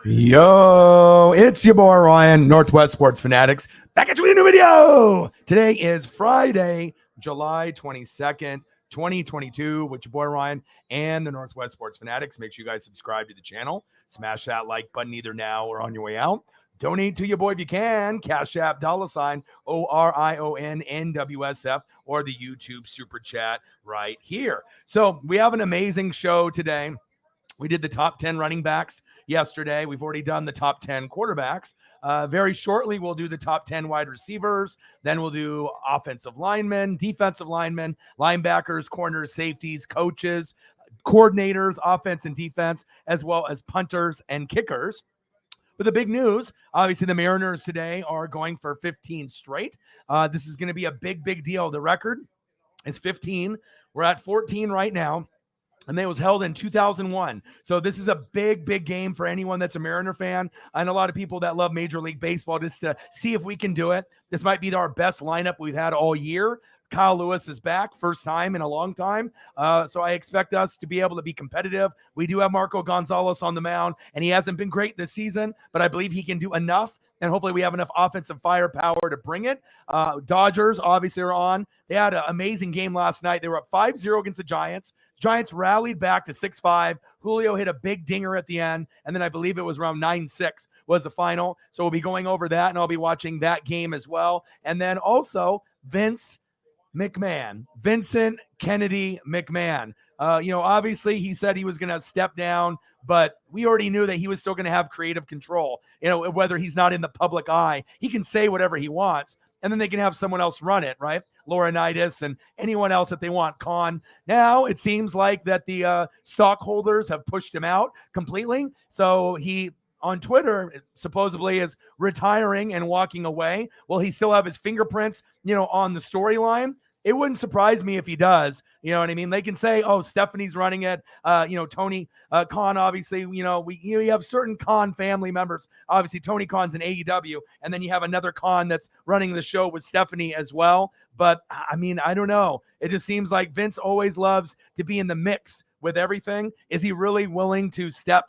Yo, it's your boy Ryan, Northwest Sports Fanatics, back at you with a new video. Today is Friday, July 22nd, 2022, with your boy Ryan and the Northwest Sports Fanatics. Make sure you guys subscribe to the channel. Smash that like button either now or on your way out. Donate to your boy if you can. Cash App, $ ORION NWSF, or the YouTube Super Chat right here. So we have an amazing show today. We did the top 10 running backs yesterday. We've already done the top 10 quarterbacks. Very shortly, we'll do the top 10 wide receivers. Then we'll do offensive linemen, defensive linemen, linebackers, corners, safeties, coaches, coordinators, offense and defense, as well as punters and kickers. But the big news, obviously, the Mariners today are going for 15 straight. This is going to be a big, big deal. The record is 15. We're at 14 right now. And it was held in 2001. So this is a big, big game for anyone that's a Mariner fan and a lot of people that love Major League Baseball, just to see if we can do it. This might be our best lineup we've had all year. Kyle Lewis is back, first time in a long time. So I expect us to be able to be competitive. We do have Marco Gonzalez on the mound, and he hasn't been great this season, but I believe he can do enough. And hopefully we have enough offensive firepower to bring it. Dodgers obviously are on. They had an amazing game last night. They were up 5-0 against the Giants. Giants rallied back to 6-5. Julio hit a big dinger at the end, and then I believe it was around 9-6 was the final. So we'll be going over that, and I'll be watching that game as well. And then also Vincent Kennedy McMahon. Obviously he said he was going to step down, but we already knew that he was still going to have creative control. Whether he's not in the public eye, he can say whatever he wants, and then they can have someone else run it, right? Laurinaitis and anyone else that they want. Khan. Now it seems like that the stockholders have pushed him out completely. So he, on Twitter, supposedly is retiring and walking away. Will he still have his fingerprints, on the storyline? It wouldn't surprise me if he does. You know what I mean? They can say, oh, Stephanie's running it. Tony Khan, obviously, you have certain Khan family members. Obviously, Tony Khan's in AEW, and then you have another Khan that's running the show with Stephanie as well. But, I mean, I don't know. It just seems like Vince always loves to be in the mix with everything. Is he really willing to step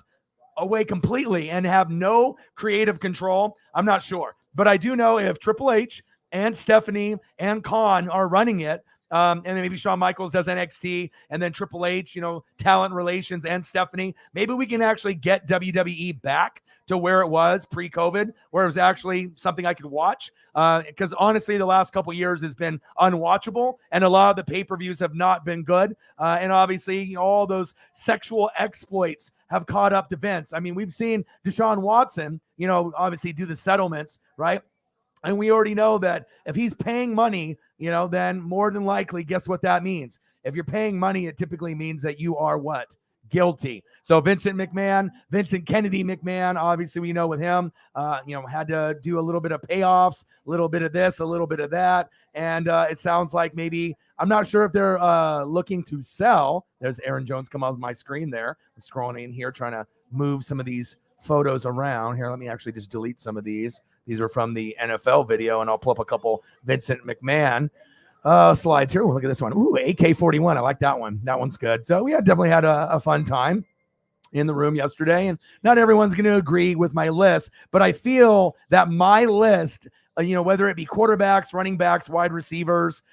away completely and have no creative control? I'm not sure. But I do know if Triple H and Stephanie and Khan are running it, and then maybe Shawn Michaels does NXT, and then Triple H, talent relations, and Stephanie, maybe we can actually get WWE back to where it was pre-COVID, where it was actually something I could watch. Because honestly, the last couple years has been unwatchable, and a lot of the pay-per-views have not been good. And obviously, all those sexual exploits have caught up to Vince. I mean, we've seen Deshaun Watson, obviously do the settlements, right? And we already know that if he's paying money, then more than likely, guess what that means? If you're paying money, it typically means that you are what? Guilty. So Vincent Kennedy McMahon, obviously we know with him, had to do a little bit of payoffs, a little bit of this, a little bit of that. And it sounds like maybe, I'm not sure if they're looking to sell. There's Aaron Jones come off my screen there. I'm scrolling in here, trying to move some of these photos around. Here, let me actually just delete some of these. These are from the NFL video, and I'll pull up a couple Vincent McMahon slides here. Look at this one. Ooh, AK-41. I like that one. That one's good. So we definitely had a fun time in the room yesterday, and not everyone's going to agree with my list, but I feel that my list, whether it be quarterbacks, running backs, wide receivers,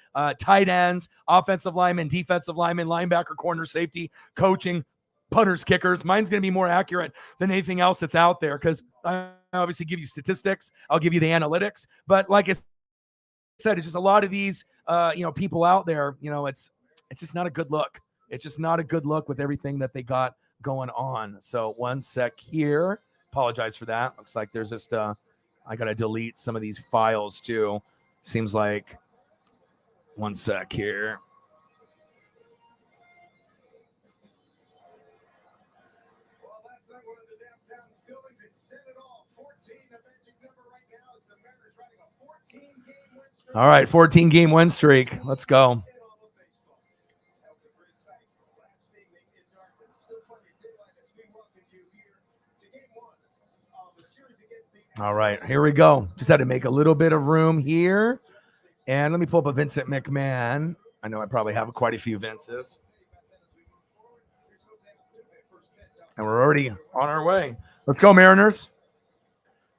tight ends, offensive linemen, defensive linemen, linebacker, corner, safety, coaching, punters, kickers, mine's going to be more accurate than anything else that's out there, because I obviously give you statistics. I'll give you the analytics. But like I said, it's just a lot of these, people out there, it's just not a good look. It's just not a good look with everything that they got going on. So one sec here. Apologize for that. Looks like there's just, I got to delete some of these files too. Seems like one sec here. All right, 14-game win streak. Let's go. All right, here we go. Just had to make a little bit of room here. And let me pull up a Vincent McMahon. I know I probably have quite a few Vinces. And we're already on our way. Let's go, Mariners.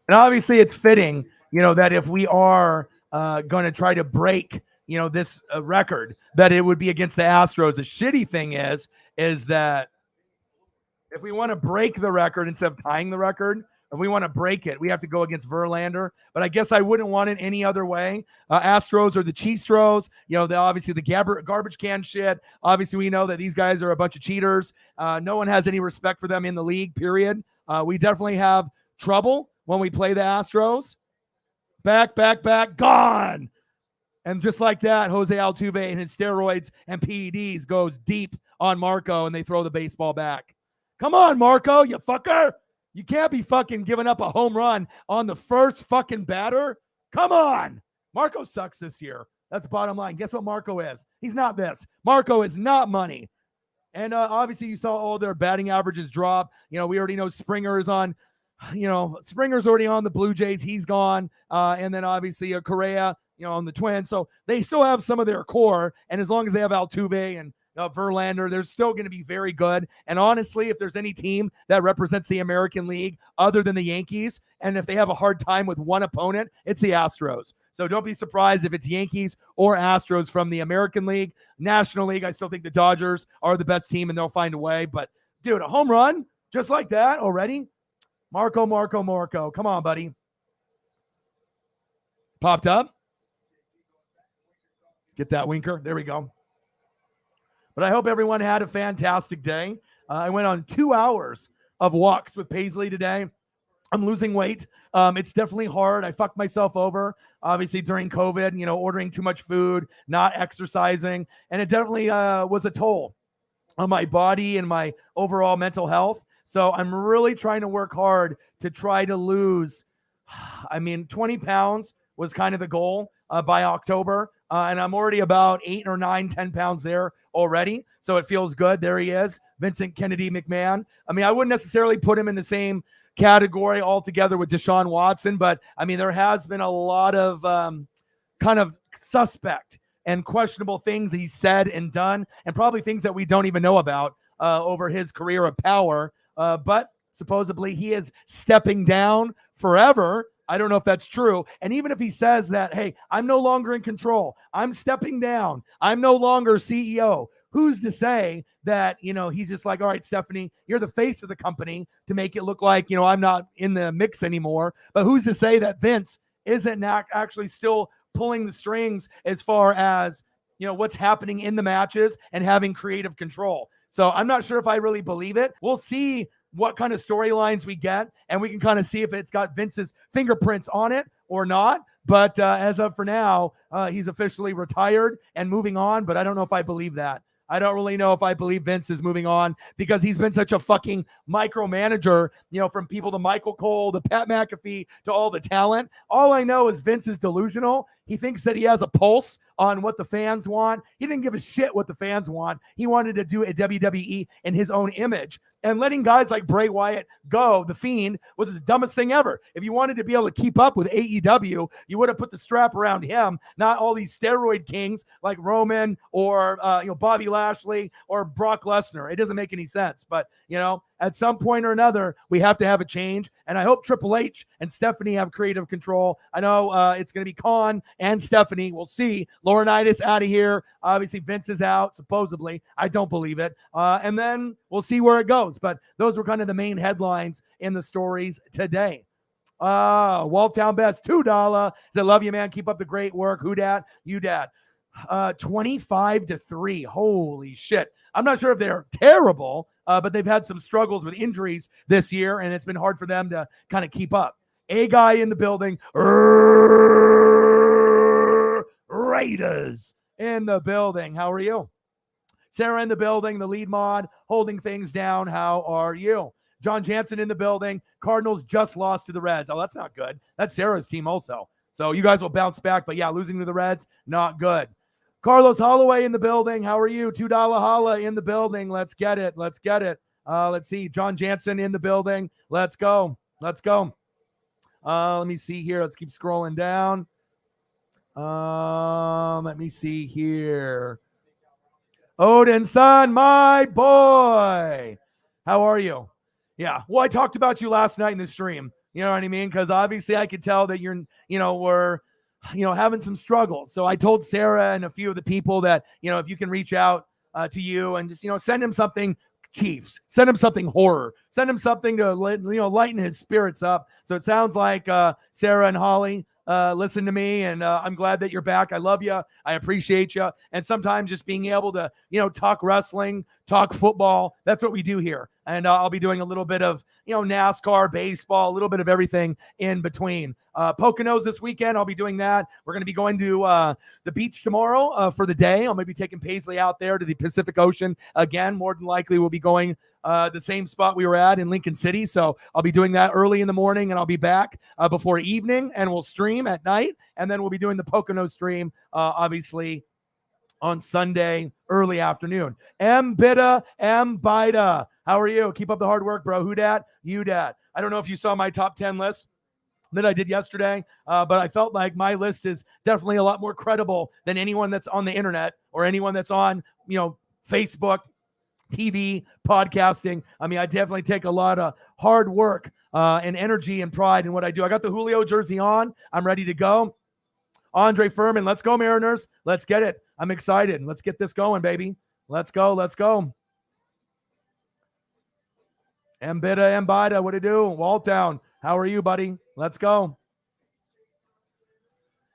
And obviously it's fitting, that if we are going to try to break, this record, that it would be against the Astros. The shitty thing is that if we want to break the record instead of tying the record, if we want to break it, we have to go against Verlander. But I guess I wouldn't want it any other way. Astros or the Cheestros, obviously the garbage can shit. Obviously, we know that these guys are a bunch of cheaters. No one has any respect for them in the league, period. We definitely have trouble when we play the Astros. Back, gone. And just like that, Jose Altuve and his steroids and PEDs goes deep on Marco, and they throw the baseball back. Come on, Marco, you fucker. You can't be fucking giving up a home run on the first fucking batter. Come on. Marco sucks this year. That's bottom line. Guess what Marco is? He's not this. Marco is not money. And obviously you saw all their batting averages drop. We already know Springer is on, Springer's already on the Blue Jays. He's gone. And then obviously Correa, on the Twins. So they still have some of their core. And as long as they have Altuve and Verlander, they're still going to be very good. And honestly, if there's any team that represents the American League other than the Yankees, and if they have a hard time with one opponent, it's the Astros. So don't be surprised if it's Yankees or Astros from the American League. National League, I still think the Dodgers are the best team, and they'll find a way. But, dude, a home run just like that already? Marco. Come on, buddy. Popped up. Get that winker. There we go. But I hope everyone had a fantastic day. I went on 2 hours of walks with Paisley today. I'm losing weight. It's definitely hard. I fucked myself over, obviously, during COVID, ordering too much food, not exercising. And it definitely was a toll on my body and my overall mental health. So I'm really trying to work hard to try to lose. 20 pounds was kind of the goal by October. And I'm already about 8 or 9, 10 pounds there already. So it feels good. There he is, Vincent Kennedy McMahon. I wouldn't necessarily put him in the same category altogether with Deshaun Watson, but there has been a lot of kind of suspect and questionable things he's said and done, and probably things that we don't even know about over his career of power. But supposedly he is stepping down forever. I don't know if that's true. And even if he says that, hey, I'm no longer in control, I'm stepping down, I'm no longer CEO, who's to say that, he's just like, all right, Stephanie, you're the face of the company to make it look like, I'm not in the mix anymore. But who's to say that Vince isn't actually still pulling the strings as far as, what's happening in the matches and having creative control. So I'm not sure if I really believe it. We'll see what kind of storylines we get, and we can kind of see if it's got Vince's fingerprints on it or not. But as of for now, he's officially retired and moving on, but I don't know if I believe that. I don't really know if I believe Vince is moving on because he's been such a fucking micromanager, from people to Michael Cole, to Pat McAfee, to all the talent. All I know is Vince is delusional. He thinks that he has a pulse on what the fans want. He didn't give a shit what the fans want. He wanted to do a WWE in his own image. And letting guys like Bray Wyatt go, The Fiend, was his dumbest thing ever. If you wanted to be able to keep up with AEW, you would have put the strap around him, not all these steroid kings like Roman or Bobby Lashley or Brock Lesnar. It doesn't make any sense. But, at some point or another, we have to have a change. And I hope Triple H and Stephanie have creative control. I know it's going to be Khan and Stephanie. We'll see. Laurinaitis out of here. Obviously, Vince is out, supposedly. I don't believe it. And then we'll see where it goes. But those were kind of the main headlines in the stories today. Walltown Best, $2. Said, love you, man. Keep up the great work. Who dat? You dat. 25-3. Holy shit. I'm not sure if they're terrible, but they've had some struggles with injuries this year, and it's been hard for them to kind of keep up. A guy in the building. Raiders in the building. How are you? Sarah in the building, the lead mod, holding things down. How are you? John Jansen in the building. Cardinals just lost to the Reds. Oh, that's not good. That's Sarah's team also. So you guys will bounce back. But yeah, losing to the Reds, not good. Carlos Holloway in the building. How are you? $2 holla in the building. Let's get it. Let's get it. Let's see. John Jansen in the building. Let's go. Let's go. Let me see here. Let's keep scrolling down. Let me see here. Odin son, my boy. How are you? Yeah. Well, I talked about you last night in the stream. You know what I mean? Because obviously I could tell that we're, having some struggles. So I told Sarah and a few of the people that, if you can reach out to you and just, send him something Chiefs, send him something horror, send him something to, lighten his spirits up. So it sounds like Sarah and Holly listen to me, and I'm glad that you're back. I love you. I appreciate you. And sometimes just being able to, talk wrestling, talk football, that's what we do here. And I'll be doing a little bit of, NASCAR, baseball, a little bit of everything in between. Poconos this weekend, I'll be doing that. We're going to be going to the beach tomorrow for the day. I'll maybe taking Paisley out there to the Pacific Ocean again. More than likely, we'll be going the same spot we were at in Lincoln City. So I'll be doing that early in the morning, and I'll be back before evening, and we'll stream at night. And then we'll be doing the Pocono stream, obviously, on Sunday, early afternoon. Mbida, how are you? Keep up the hard work, bro. Who dat? You dat. I don't know if you saw my top 10 list that I did yesterday, but I felt like my list is definitely a lot more credible than anyone that's on the internet or anyone that's on, Facebook, TV, podcasting. I mean, I definitely take a lot of hard work and energy and pride in what I do. I got the Julio jersey on. I'm ready to go. Andre Furman, let's go, Mariners. Let's get it. I'm excited. Let's get this going, baby. Let's go. Let's go. Mbida, what do you do? Walltown, how are you, buddy? Let's go.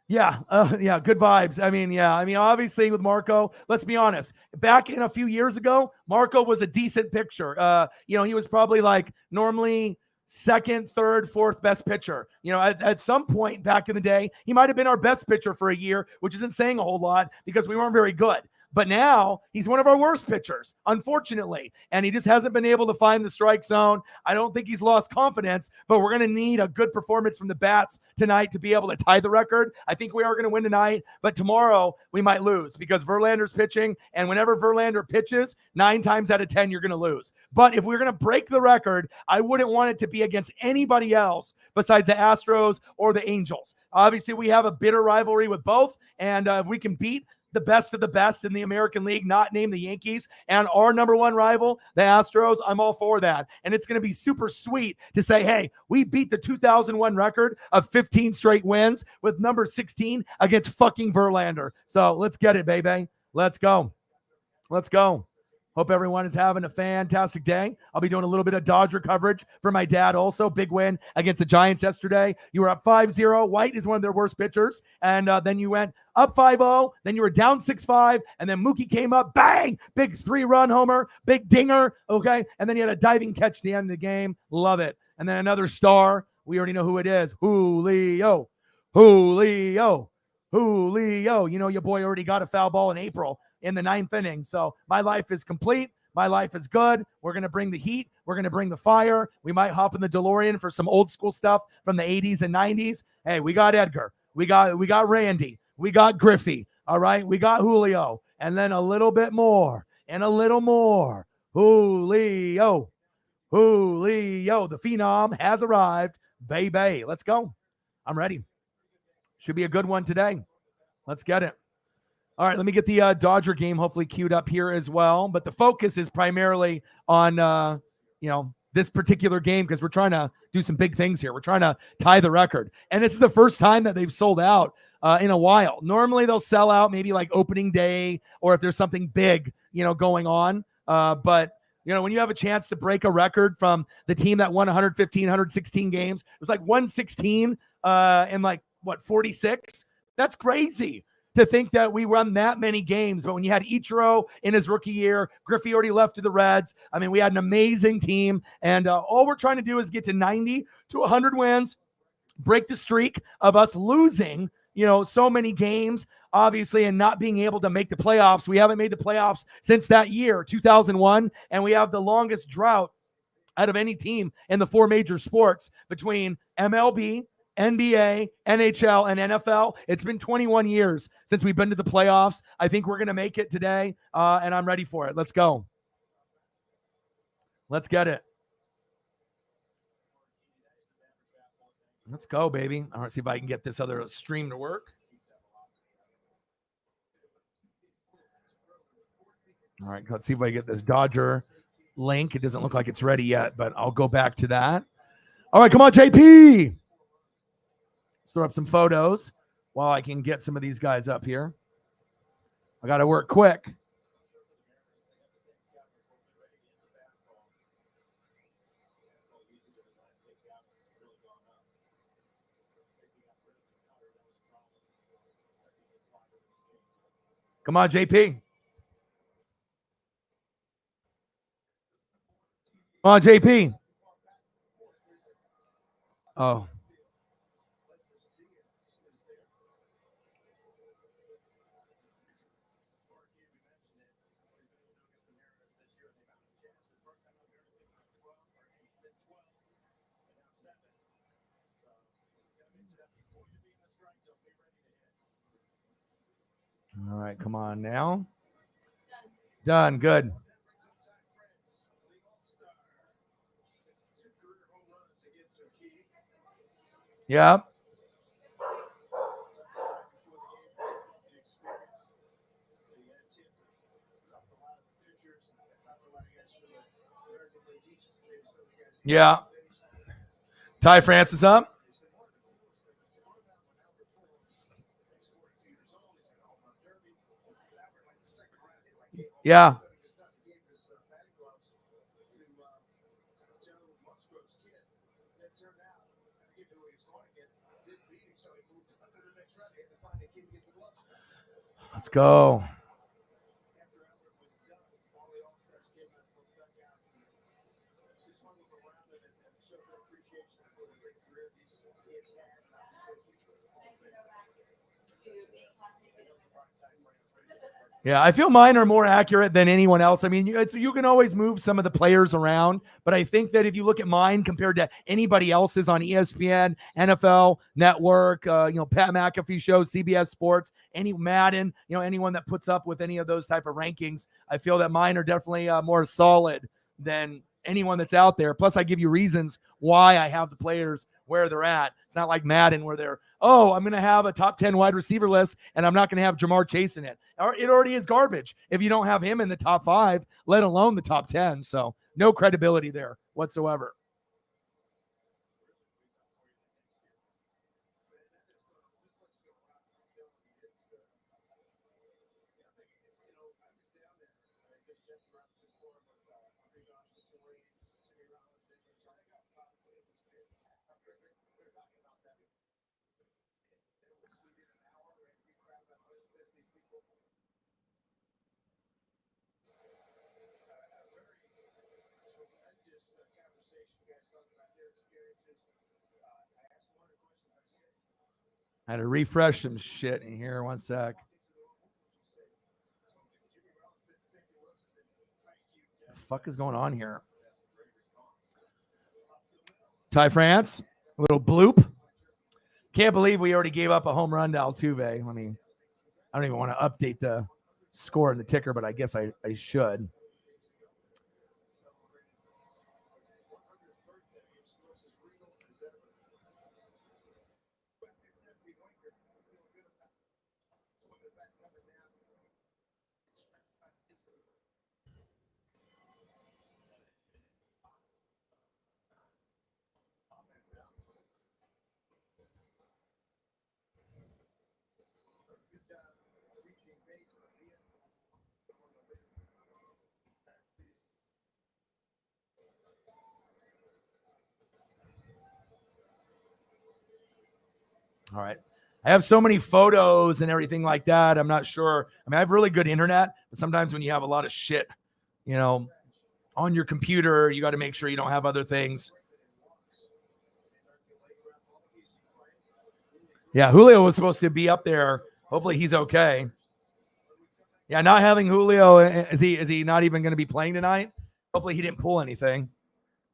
Yeah, good vibes. I mean, obviously with Marco, let's be honest. Back in a few years ago, Marco was a decent pitcher. He was probably like normally second, third, fourth best pitcher. At some point back in the day, he might have been our best pitcher for a year, which isn't saying a whole lot because we weren't very good. But now he's one of our worst pitchers, unfortunately. And he just hasn't been able to find the strike zone. I don't think he's lost confidence, but we're going to need a good performance from the bats tonight to be able to tie the record. I think we are going to win tonight, but tomorrow we might lose because Verlander's pitching. And whenever Verlander pitches, 9 times out of 10, you're going to lose. But if we're going to break the record, I wouldn't want it to be against anybody else besides the Astros or the Angels. Obviously, we have a bitter rivalry with both, and if we can beat the best of the best in the American League, not named the Yankees, and our number one rival, the Astros, I'm all for that. And it's going to be super sweet to say, hey, we beat the 2001 record of 15 straight wins with number 16 against fucking Verlander. So let's get it, baby. Let's go. Let's go. Hope everyone is having a fantastic day. I'll be doing a little bit of Dodger coverage for my dad also. Big win against the Giants yesterday. You were up 5-0. White is one of their worst pitchers. And then you went up 5-0. Then you were down 6-5. And then Mookie came up. Bang! Big 3-run homer. Big dinger. Okay? And then you had a diving catch at the end of the game. Love it. And then another star. We already know who it is. Julio. Julio. Julio. Your boy already got a foul ball in April in the 9th inning. So my life is complete. My life is good. We're going to bring the heat. We're going to bring the fire. We might hop in the DeLorean for some old school stuff from the 80s and 90s. Hey, we got Edgar. We got Randy. We got Griffey. All right. We got Julio. And then a little bit more and a little more. Julio. Julio. The phenom has arrived. Baby. Let's go. I'm ready. Should be a good one today. Let's get it. All right, let me get the Dodger game hopefully queued up here as well. But the focus is primarily on, this particular game because we're trying to do some big things here. We're trying to tie the record. And it's the first time that they've sold out in a while. Normally they'll sell out maybe like opening day or if there's something big, going on. But when you have a chance to break a record from the team that won 115, 116 games, it was like 116 in 46? That's crazy. To think that we run that many games. But when you had Ichiro in his rookie year, Griffey already left to the Reds. I mean, we had an amazing team. And all we're trying to do is get to 90 to 100 wins, break the streak of us losing, so many games, obviously, and not being able to make the playoffs. We haven't made the playoffs since that year, 2001. And we have the longest drought out of any team in the 4 major sports between MLB, NBA, NHL, and NFL. It's been 21 years since we've been to the playoffs. I think we're going to make it today, and I'm ready for it. Let's go. Let's get it. Let's go, baby. All right, see if I can get this other stream to work. All right, let's see if I get this Dodger link. It doesn't look like it's ready yet, but I'll go back to that. All right, come on, JP. Let's throw up some photos while I can get some of these guys up here. I got to work quick. Come on, JP. Come on, JP. Oh. All right, come on now. Done. Good. Yeah. Yeah. Ty France is up. Yeah. Let's go. Yeah, I feel mine are more accurate than anyone else. I mean, you can always move some of the players around, but I think that if you look at mine compared to anybody else's on ESPN, NFL Network, Pat McAfee show, CBS Sports, any Madden, anyone that puts up with any of those type of rankings, I feel that mine are definitely more solid than anyone that's out there. Plus, I give you reasons why I have the players where they're at. It's not like Madden where they're, I'm going to have a top 10 wide receiver list and I'm not going to have Jamar Chase in it. It already is garbage if you don't have him in the top 5, let alone the top 10. So no credibility there whatsoever. I had to refresh some shit in here. One sec. The fuck is going on here? Ty France, a little bloop. Can't believe we already gave up a home run to Altuve. I don't even want to update the score in the ticker, but I guess I should. All right. I have so many photos and everything like that. I'm not sure. I have really good internet, but sometimes when you have a lot of shit, on your computer, you got to make sure you don't have other things. Yeah, Julio was supposed to be up there. Hopefully he's okay. Yeah, not having Julio, is he not even going to be playing tonight? Hopefully he didn't pull anything.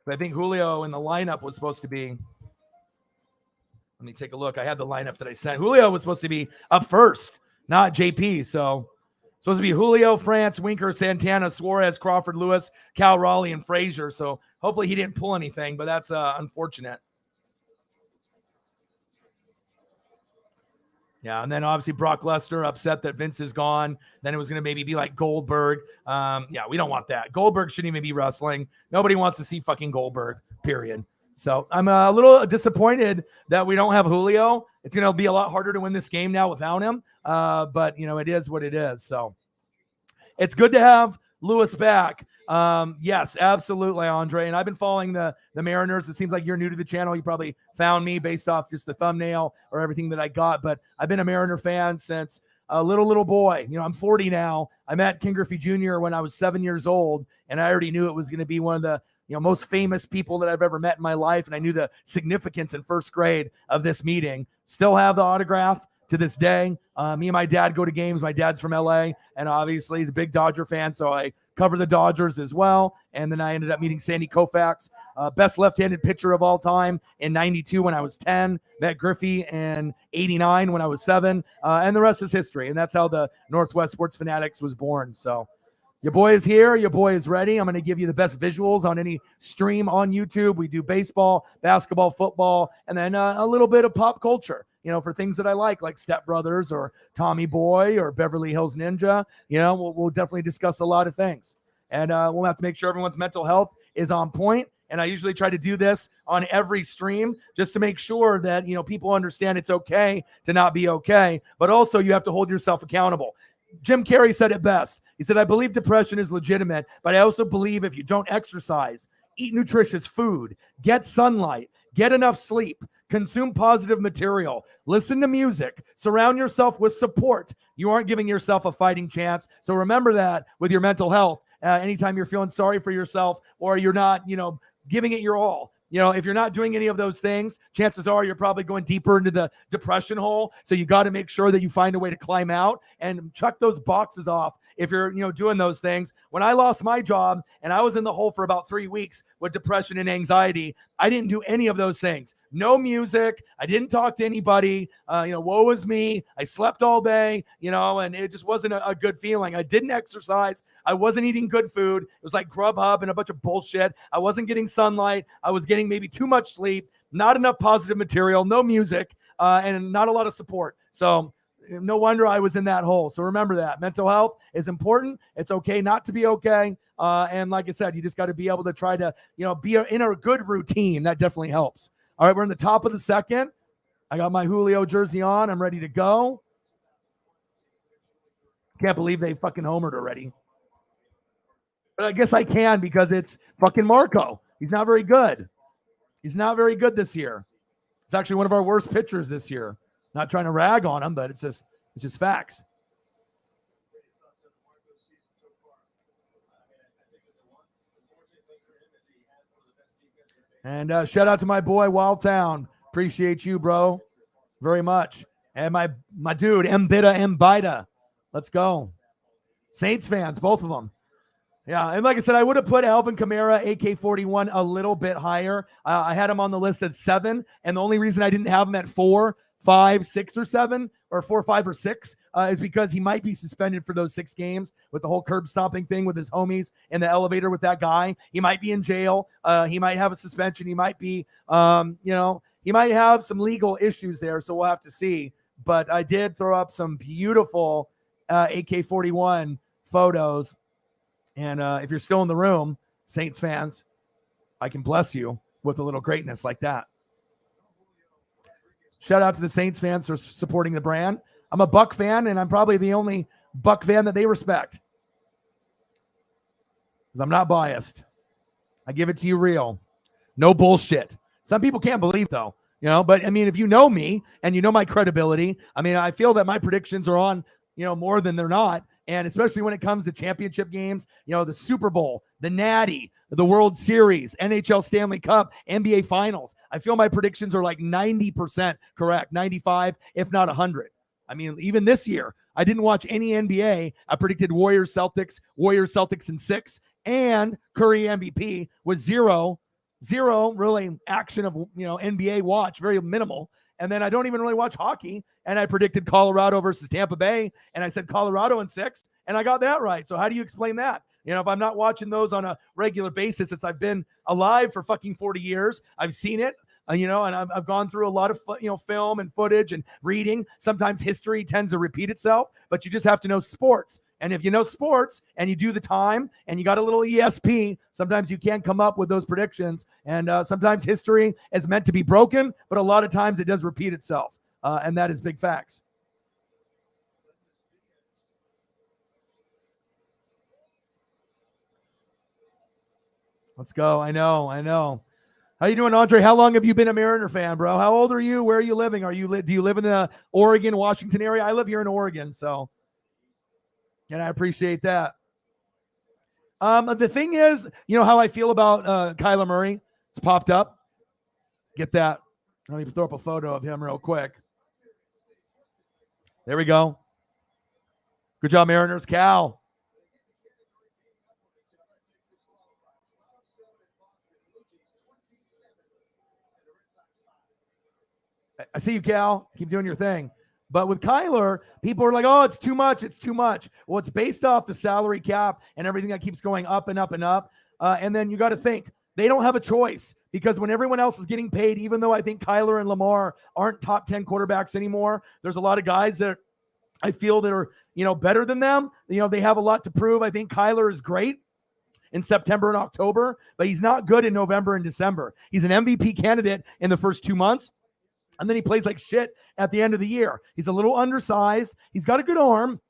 But I think Julio in the lineup was supposed to be. Let me take a look. I had the lineup that I sent. Julio was supposed to be up first, not JP. So supposed to be Julio, France, Winker, Santana, Suarez, Crawford, Lewis, Cal Raleigh, and Frazier. So hopefully he didn't pull anything, but that's unfortunate. Yeah, and then obviously Brock Lesnar upset that Vince is gone. Then it was going to maybe be like Goldberg. Yeah, we don't want that. Goldberg shouldn't even be wrestling. Nobody wants to see fucking Goldberg, period. So I'm a little disappointed that we don't have Julio. It's going to be a lot harder to win this game now without him. But, it is what it is. So it's good to have Lewis back. Yes, absolutely, Andre. And I've been following the Mariners. It seems like you're new to the channel. You probably found me based off just the thumbnail or everything that I got. But I've been a Mariner fan since a little boy. I'm 40 now. I met Ken Griffey Jr. when I was 7 years old, and I already knew it was going to be one of the most famous people that I've ever met in my life. And I knew the significance in first grade of this meeting. Still have the autograph to this day. Me and my dad go to games. My dad's from LA, and obviously he's a big Dodger fan, so I cover the Dodgers as well. And then I ended up meeting Sandy Koufax, best left-handed pitcher of all time, in 92 when I was 10, met Griffey in 89 when I was 7, and the rest is history. And that's how the Northwest Sports Fanatics was born. So your boy is here. Your boy is ready. I'm going to give you the best visuals on any stream on YouTube. We do baseball, basketball, football, and then a little bit of pop culture, for things that I like Step Brothers or Tommy Boy or Beverly Hills Ninja. We'll definitely discuss a lot of things. And we'll have to make sure everyone's mental health is on point. And I usually try to do this on every stream just to make sure that, people understand it's okay to not be okay. But also you have to hold yourself accountable. Jim Carrey said it best. He said, I believe depression is legitimate, but I also believe if you don't exercise, eat nutritious food, get sunlight, get enough sleep, consume positive material, listen to music, surround yourself with support, you aren't giving yourself a fighting chance. So remember that with your mental health. Anytime you're feeling sorry for yourself or you're not, giving it your all. If you're not doing any of those things, chances are you're probably going deeper into the depression hole. So you got to make sure that you find a way to climb out and check those boxes off. If you're, doing those things. When I lost my job and I was in the hole for about 3 weeks with depression and anxiety, I didn't do any of those things. No music. I didn't talk to anybody. Woe is me. I slept all day, and it just wasn't a good feeling. I didn't exercise. I wasn't eating good food. It was like Grubhub and a bunch of bullshit. I wasn't getting sunlight. I was getting maybe too much sleep, not enough positive material, no music, and not a lot of support. So no wonder I was in that hole. So remember that mental health is important. It's okay not to be okay. And like I said, you just got to be able to try to, be in a good routine. That definitely helps. All right, we're in the top of the second. I got my Julio jersey on. I'm ready to go. Can't believe they fucking homered already. But I guess I can because it's fucking Marco. He's not very good. He's not very good this year. It's actually one of our worst pitchers this year. Not trying to rag on him, but it's just facts. And shout out to my boy Wildtown. Appreciate you, bro, very much. And my dude Mbida. Let's go. Saints fans, both of them. Yeah, and like I said, I would have put Alvin Kamara, AK-41, a little bit higher. I had him on the list at 7, and the only reason I didn't have him at 4, 5, 6, or 7, or 4, 5, or 6, is because he might be suspended for those 6 games with the whole curb stomping thing with his homies in the elevator with that guy. He might be in jail. He might have a suspension. He might be, he might have some legal issues there. So we'll have to see. But I did throw up some beautiful AK-41 photos. And if you're still in the room, Saints fans, I can bless you with a little greatness like that. Shout out to the Saints fans for supporting the brand. I'm a Buck fan, and I'm probably the only Buck fan that they respect. Because I'm not biased. I give it to you real. No bullshit. Some people can't believe, though. But I mean, if you know me and you know my credibility, I mean, I feel that my predictions are on, more than they're not. And especially when it comes to championship games, the Super Bowl, the Natty, the World Series, NHL Stanley Cup, NBA Finals. I feel my predictions are like 90% correct, 95, if not 100. I mean, even this year, I didn't watch any NBA. I predicted Warriors Celtics in 6, and Curry MVP was zero really action of, NBA watch, very minimal. And then I don't even really watch hockey. And I predicted Colorado versus Tampa Bay. And I said Colorado in 6. And I got that right. So how do you explain that? If I'm not watching those on a regular basis, I've been alive for fucking 40 years. I've seen it. And I've gone through a lot of film and footage and reading. Sometimes history tends to repeat itself, but you just have to know sports. And if you know sports and you do the time and you got a little ESP, sometimes you can come up with those predictions. And sometimes history is meant to be broken, but a lot of times it does repeat itself. And that is big facts. Let's go. I know. How you doing, Andre? How long have you been a Mariner fan, bro? How old are you? Where are you living? Do you live in the Oregon, Washington area? I live here in Oregon, so, and I appreciate that. The thing is, you know how I feel about Kyler Murray? It's popped up. Get that. Let me throw up a photo of him real quick. There we go. Good job, Mariners. Cal. I see you, Cal. Keep doing your thing. But with Kyler, people are like, oh, it's too much. It's too much. Well, it's based off the salary cap and everything that keeps going up and up and up. And then you got to think, they don't have a choice because when everyone else is getting paid, even though I think Kyler and Lamar aren't top 10 quarterbacks anymore, there's a lot of guys that I feel that are, better than them. They have a lot to prove. I think Kyler is great in September and October, but he's not good in November and December. He's an MVP candidate in the first 2 months. And then he plays like shit at the end of the year. He's a little undersized. He's got a good arm.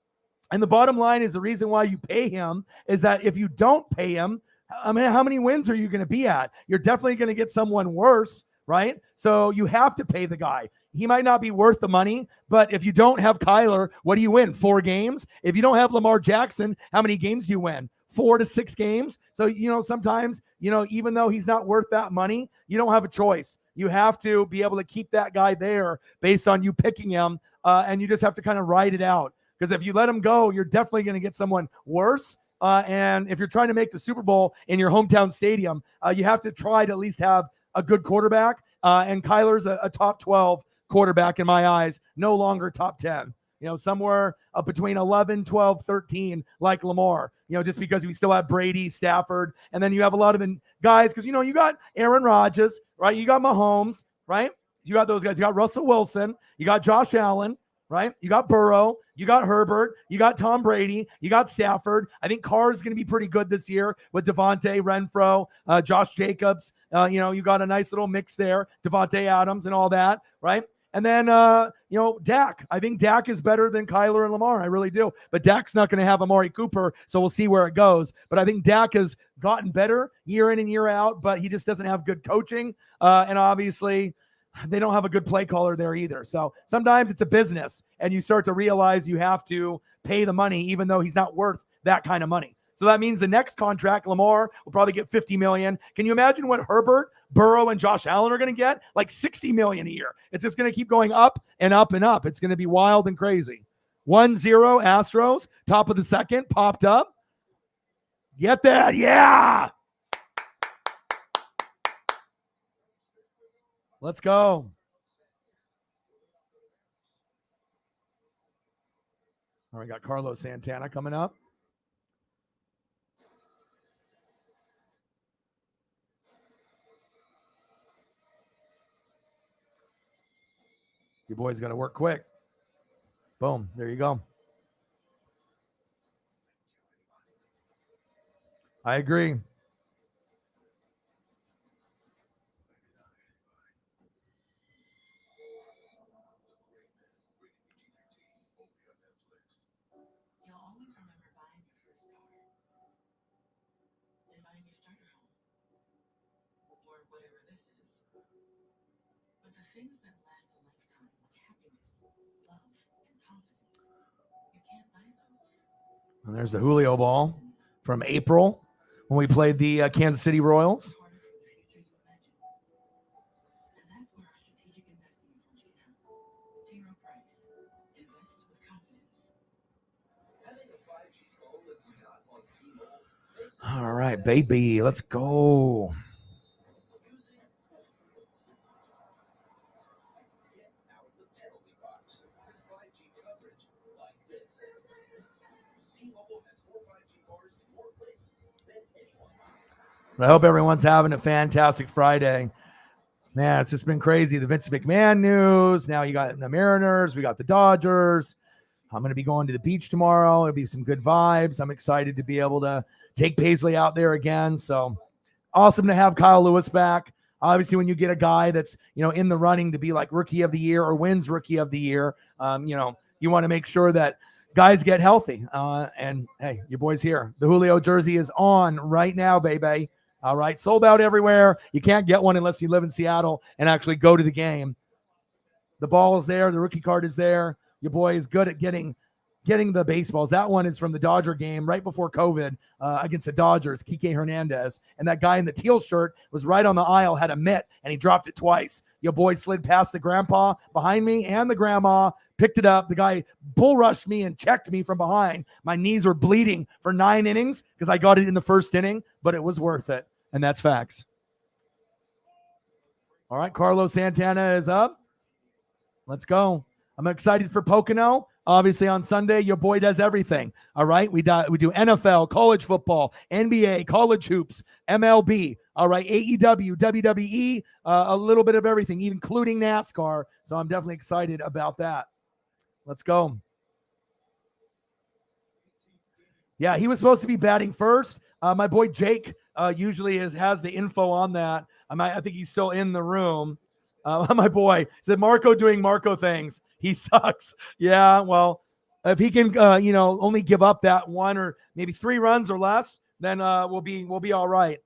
And the bottom line is the reason why you pay him is that if you don't pay him, I mean, how many wins are you going to be at? You're definitely going to get someone worse, right? So you have to pay the guy. He might not be worth the money, but if you don't have Kyler, what do you win? 4 games? If you don't have Lamar Jackson, how many games do you win? 4 to 6 games. So, sometimes, even though he's not worth that money, you don't have a choice. You have to be able to keep that guy there based on you picking him. And you just have to kind of ride it out. Because if you let him go, you're definitely going to get someone worse. And if you're trying to make the Super Bowl in your hometown stadium, you have to try to at least have a good quarterback. And Kyler's a top 12 quarterback in my eyes, no longer top 10. Somewhere up between 11, 12, 13, like Lamar, just because we still have Brady, Stafford, and then you have a lot of the guys, because, you got Aaron Rodgers, right? You got Mahomes, right? You got those guys. You got Russell Wilson. You got Josh Allen, right? You got Burrow. You got Herbert. You got Tom Brady. You got Stafford. I think Carr is going to be pretty good this year with Devontae, Renfro, Josh Jacobs. You got a nice little mix there, Devontae Adams and all that, right? And then, Dak. I think Dak is better than Kyler and Lamar. I really do. But Dak's not going to have Amari Cooper, so we'll see where it goes. But I think Dak has gotten better year in and year out, but he just doesn't have good coaching. And obviously, they don't have a good play caller there either. So sometimes it's a business, and you start to realize you have to pay the money, even though he's not worth that kind of money. So that means the next contract, Lamar will probably get $50 million. Can you imagine what Herbert, Burrow, and Josh Allen are going to get? Like $60 million a year. It's just going to keep going up and up and up. It's going to be wild and crazy. 1-0 Astros, top of the second, popped up. Get that? Yeah. Let's go. All right, got Carlos Santana coming up. Your boy's got to work quick. Boom. There you go. I agree. And there's the Julio ball from April when we played the Kansas City Royals. All right, baby, let's go. I hope everyone's having a fantastic Friday. Man, it's just been crazy. The Vince McMahon news. Now you got the Mariners. We got the Dodgers. I'm going to be going to the beach tomorrow. It'll be some good vibes. I'm excited to be able to take Paisley out there again. So awesome to have Kyle Lewis back. Obviously, when you get a guy that's, in the running to be like rookie of the year or wins rookie of the year, you want to make sure that guys get healthy. And hey, your boy's here. The Julio jersey is on right now, baby. All right. Sold out everywhere. You can't get one unless you live in Seattle and actually go to the game. The ball is there. The rookie card is there. Your boy is good at getting the baseballs. That one is from the Dodger game right before COVID against the Dodgers, Kike Hernandez. And that guy in the teal shirt was right on the aisle, had a mitt, and he dropped it twice. Your boy slid past the grandpa behind me and the grandma, picked it up. The guy bull rushed me and checked me from behind. My knees were bleeding for 9 innings because I got it in the first inning, but it was worth it. And that's facts. All right, Carlos Santana is up. Let's go. I'm excited for Pocono. Obviously, on Sunday, your boy does everything. All right, we do NFL, college football, NBA, college hoops, MLB. All right, AEW, WWE, a little bit of everything, including NASCAR. So I'm definitely excited about that. Let's go. Yeah, he was supposed to be batting first. My boy Jake usually has the info on that. I think he's still in the room. My boy said Marco doing Marco things. He sucks. Yeah, well, if he can, only give up that 1 or maybe 3 runs or less, then we'll be all right.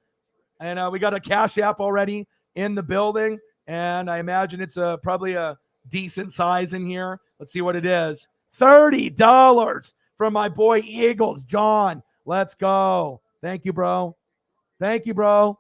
And we got a Cash App already in the building, and I imagine it's probably a decent size in here. Let's see what it is. $30 from my boy Eagles, John. Let's go. Thank you, bro. Thank you, bro.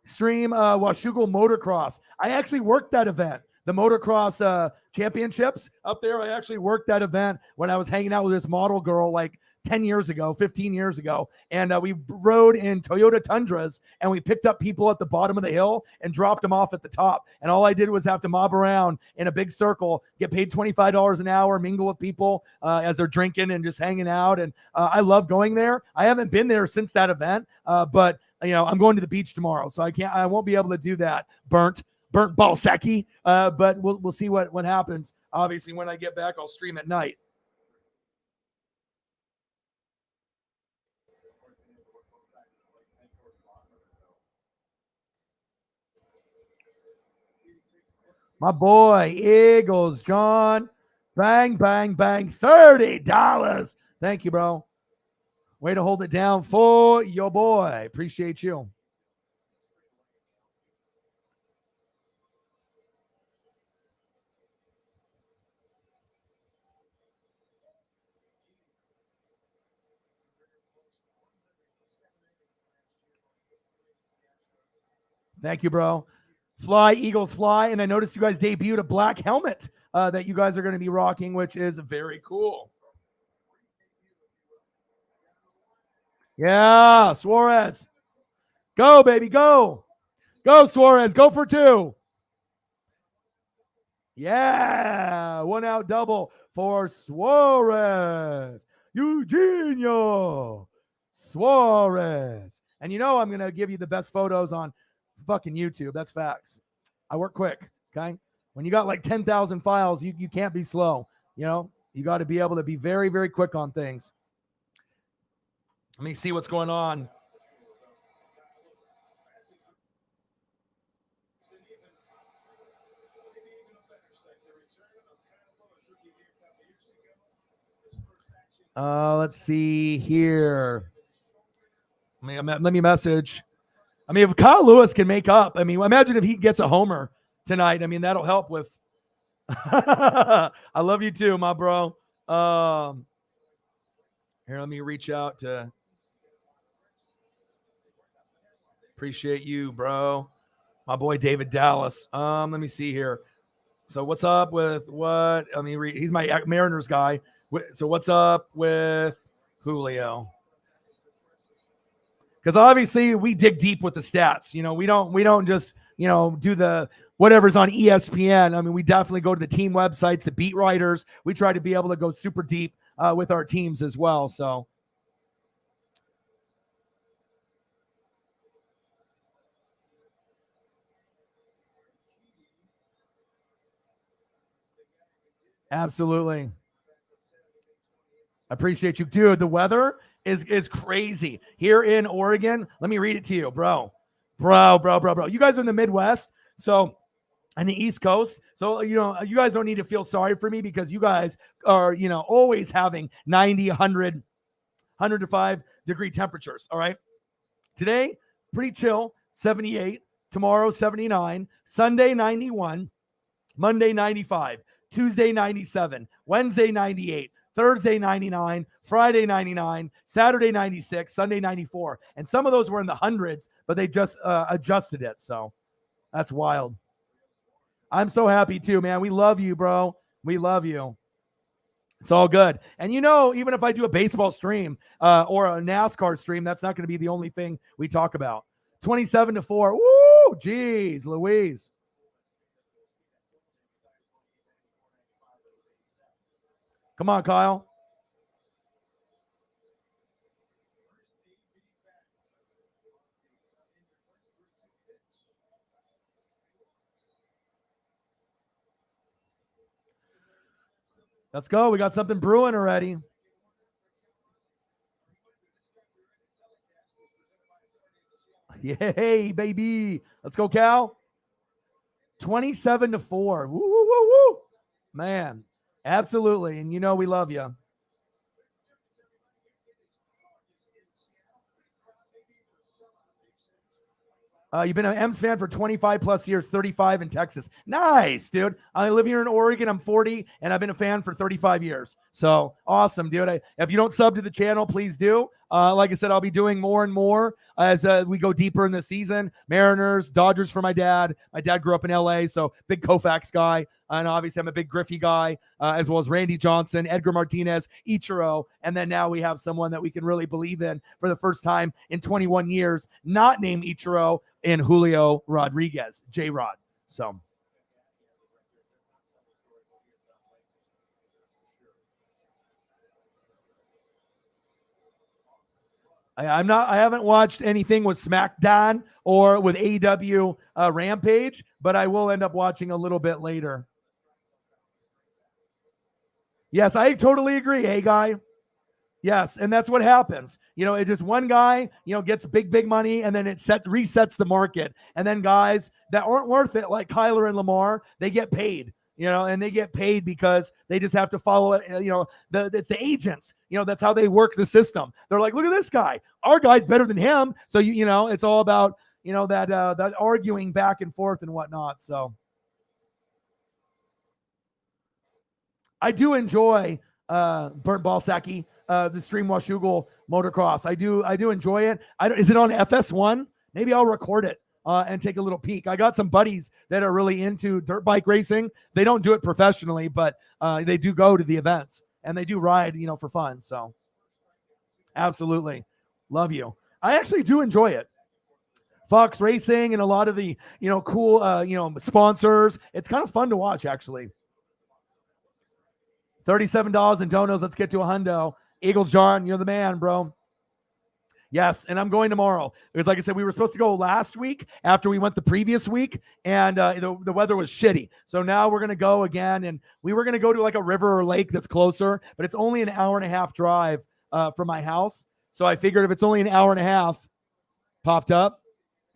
Stream Washougal Motocross. I actually worked that event, the motocross championships up there. I actually worked that event when I was hanging out with this model girl like 10 years ago, 15 years ago. And we rode in Toyota Tundras, and we picked up people at the bottom of the hill and dropped them off at the top. And all I did was have to mob around in a big circle, get paid $25 an hour, mingle with people as they're drinking and just hanging out. And I love going there. I haven't been there since that event, but I'm going to the beach tomorrow, so I won't be able to do that. Burnt Balsecki. But we'll see what happens. Obviously, when I get back, I'll stream at night. My boy, Eagles, John. Bang, bang, bang. $30. Thank you, bro. Way to hold it down for your boy. Appreciate you. Thank you, bro. Fly, Eagles, fly. And I noticed you guys debuted a black helmet that you guys are going to be rocking, which is very cool. Yeah, Suarez. Go, baby, go. Go, Suarez. Go for 2. Yeah, 1 out double for Suarez. Eugenio Suarez. And I'm going to give you the best photos on fucking YouTube. That's facts. I work quick, okay? When you got like 10,000 files, you can't be slow. You got to be able to be very, very quick on things. Let me see what's going on. Let's see here. Let me message. If Kyle Lewis can make up, imagine if he gets a homer tonight. That'll help with. I love you too, my bro. Here, let me reach out to. Appreciate you, bro. My boy David Dallas. Let me see here. So what's up with what? He's my Mariners guy. So what's up with Julio? Because obviously we dig deep with the stats. We don't just do the whatever's on ESPN. We definitely go to the team websites, the beat writers. We try to be able to go super deep with our teams as well. So Absolutely. Appreciate you, dude. The weather is crazy here in Oregon. Let me read it to you, bro. You guys are in the Midwest, so and the East Coast. So, you guys don't need to feel sorry for me because you guys are, always having 90, 100, 105-degree temperatures. All right. Today, pretty chill, 78. Tomorrow, 79. Sunday, 91. Monday, 95. Tuesday, 97. Wednesday, 98. Thursday, 99. Friday, 99. Saturday, 96. Sunday, 94. And some of those were in the hundreds, but they just adjusted it. So that's wild. I'm so happy too, man. We love you, bro. We love you. It's all good. And even if I do a baseball stream or a NASCAR stream, that's not going to be the only thing we talk about. 27-4. Woo! Geez, Louise. Come on, Kyle. Let's go. We got something brewing already. Yay, baby. Let's go, Cal. 27-4. Woo, woo, woo, woo. Man, absolutely. And we love you. You've been an M's fan for 25 plus years, 35 in Texas. Nice, dude. I live here in Oregon. I'm 40, and I've been a fan for 35 years. So awesome, dude. If you don't sub to the channel, please do. Like I said, I'll be doing more and more as we go deeper in the season. Mariners, Dodgers for my dad. My dad grew up in LA, so big Koufax guy. And obviously, I'm a big Griffey guy, as well as Randy Johnson, Edgar Martinez, Ichiro. And then now we have someone that we can really believe in for the first time in 21 years, not named Ichiro, in Julio Rodriguez, J-Rod. So I haven't watched anything with SmackDown or with AEW Rampage, but I will end up watching a little bit later. Yes, I totally agree, hey guy. Yes, and that's what happens. It just one guy, gets big money, and then it resets the market. And then guys that aren't worth it, like Kyler and Lamar, they get paid. And they get paid because they just have to follow it. It's the agents. That's how they work the system. They're like, look at this guy. Our guy's better than him. So it's all about that arguing back and forth and whatnot. So I do enjoy Burnt Balsacki. The Stream Washougal motocross. I do enjoy it. Is it on FS1? Maybe I'll record it and take a little peek. I got some buddies that are really into dirt bike racing. They don't do it professionally, but they do go to the events and they do ride, for fun. So absolutely. Love you. I actually do enjoy it. Fox Racing and a lot of the, cool, sponsors. It's kind of fun to watch, actually. $37 in donos. Let's get to a hundo. Eagles, John, you're the man, bro. Yes, and I'm going tomorrow. Because like I said, we were supposed to go last week after we went the previous week, and the weather was shitty. So now we're going to go again, and we were going to go to like a river or lake that's closer, but it's only an hour and a half drive from my house. So I figured if it's only an hour and a half, popped up.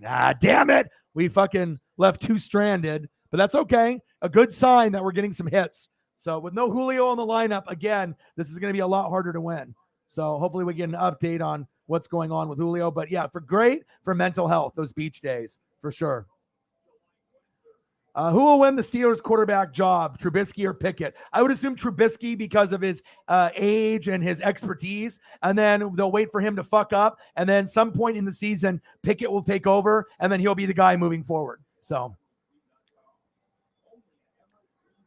Damn it. We fucking left two stranded, but that's okay. A good sign that we're getting some hits. So with no Julio on the lineup, again, this is going to be a lot harder to win. So hopefully we get an update on what's going on with Julio. But yeah, for mental health, those beach days, for sure. Who will win the Steelers quarterback job, Trubisky or Pickett? I would assume Trubisky because of his age and his expertise. And then they'll wait for him to fuck up. And then some point in the season, Pickett will take over, and then he'll be the guy moving forward. So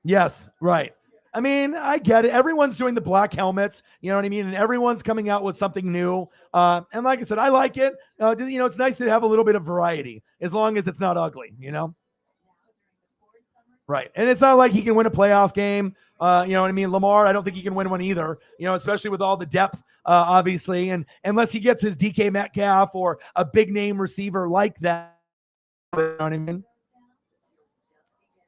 yes, right. I mean, I get it. Everyone's doing the black helmets, you know what I mean? And everyone's coming out with something new. And like I said, I like it. It's nice to have a little bit of variety as long as it's not ugly, Right. And it's not like he can win a playoff game. You know what I mean? Lamar, I don't think he can win one either, especially with all the depth, obviously. And unless he gets his DK Metcalf or a big name receiver like that, you know what I mean?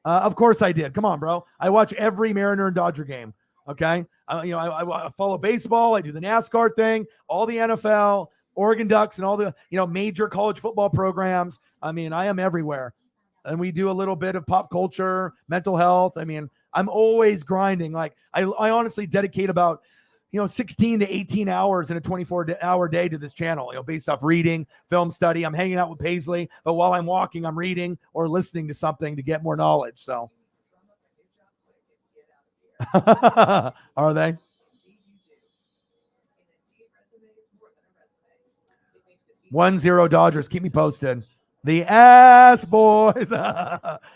Of course I did. Come on, bro. I watch every Mariner and Dodger game. Okay. I follow baseball. I do the NASCAR thing, all the NFL, Oregon Ducks, and all the, major college football programs. I mean, I am everywhere. And we do a little bit of pop culture, mental health. I mean, I'm always grinding. Like I honestly dedicate about, 16 to 18 hours in a 24-hour day to this channel, based off reading, film study. I'm hanging out with Paisley, but while I'm walking, I'm reading or listening to something to get more knowledge. So are they? 1-0 Dodgers. Keep me posted. The ass boys.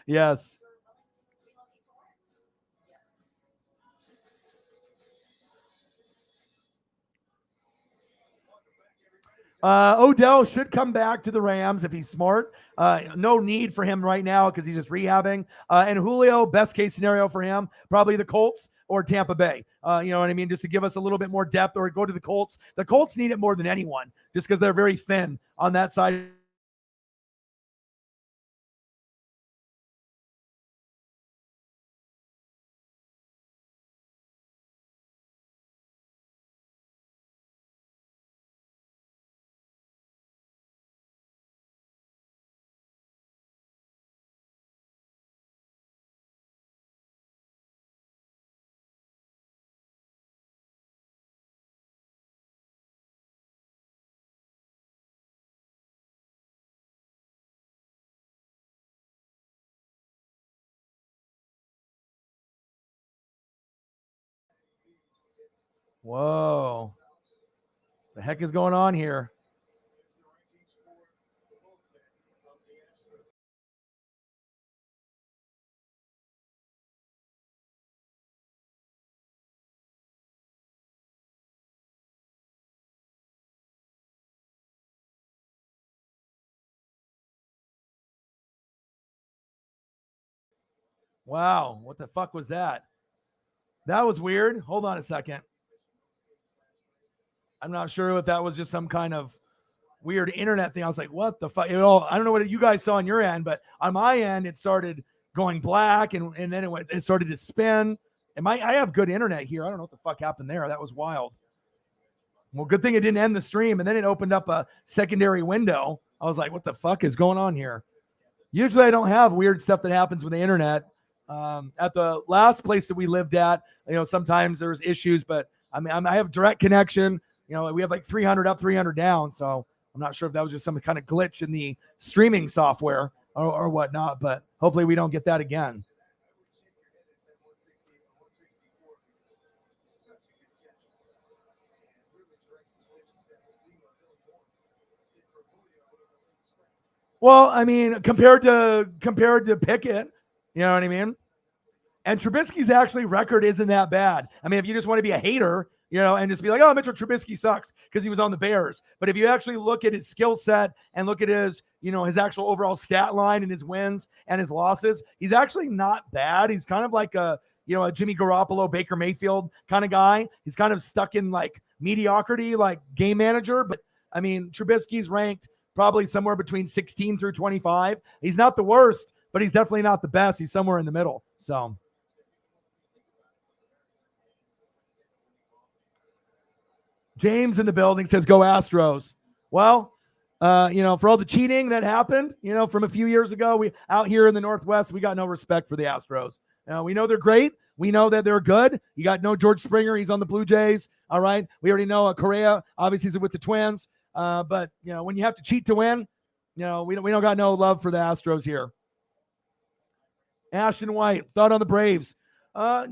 Yes. Odell should come back to the Rams if he's smart. No need for him right now because he's just rehabbing. And Julio, best case scenario for him, probably the Colts or Tampa Bay. You know what I mean? Just to give us a little bit more depth, or go to the Colts. The Colts need it more than anyone just because they're very thin on that side. Whoa. The heck is going on here? Wow. What the fuck was that? That was weird. Hold on a second. I'm not sure if that was just some kind of weird internet thing. I was like, what the fuck? I don't know what you guys saw on your end, but on my end, it started going black and then it started to spin. I have good internet here. I don't know what the fuck happened there. That was wild. Well, good thing it didn't end the stream. And then it opened up a secondary window. I was like, what the fuck is going on here? Usually I don't have weird stuff that happens with the internet. At the last place that we lived at, sometimes there's issues, but I have direct connection. We have like 300 up, 300 down. So I'm not sure if that was just some kind of glitch in the streaming software or whatnot, but hopefully we don't get that again. Well, I mean, compared to Pickett, you know what I mean? And Trubisky's actually record isn't that bad. I mean, if you just want to be a hater, and just be like, oh, Mitchell Trubisky sucks because he was on the Bears. But if you actually look at his skill set and look at his, his actual overall stat line and his wins and his losses, he's actually not bad. He's kind of like a Jimmy Garoppolo, Baker Mayfield kind of guy. He's kind of stuck in like mediocrity, like game manager. But I mean, Trubisky's ranked probably somewhere between 16 through 25. He's not the worst, but he's definitely not the best. He's somewhere in the middle. So. James in the building says, go Astros. Well, for all the cheating that happened, from a few years ago, we out here in the Northwest, we got no respect for the Astros. We know they're great. We know that they're good. You got no George Springer. He's on the Blue Jays. All right. We already know Correa, obviously, is with the Twins. But, when you have to cheat to win, we don't got no love for the Astros here. Ashton White, thought on the Braves.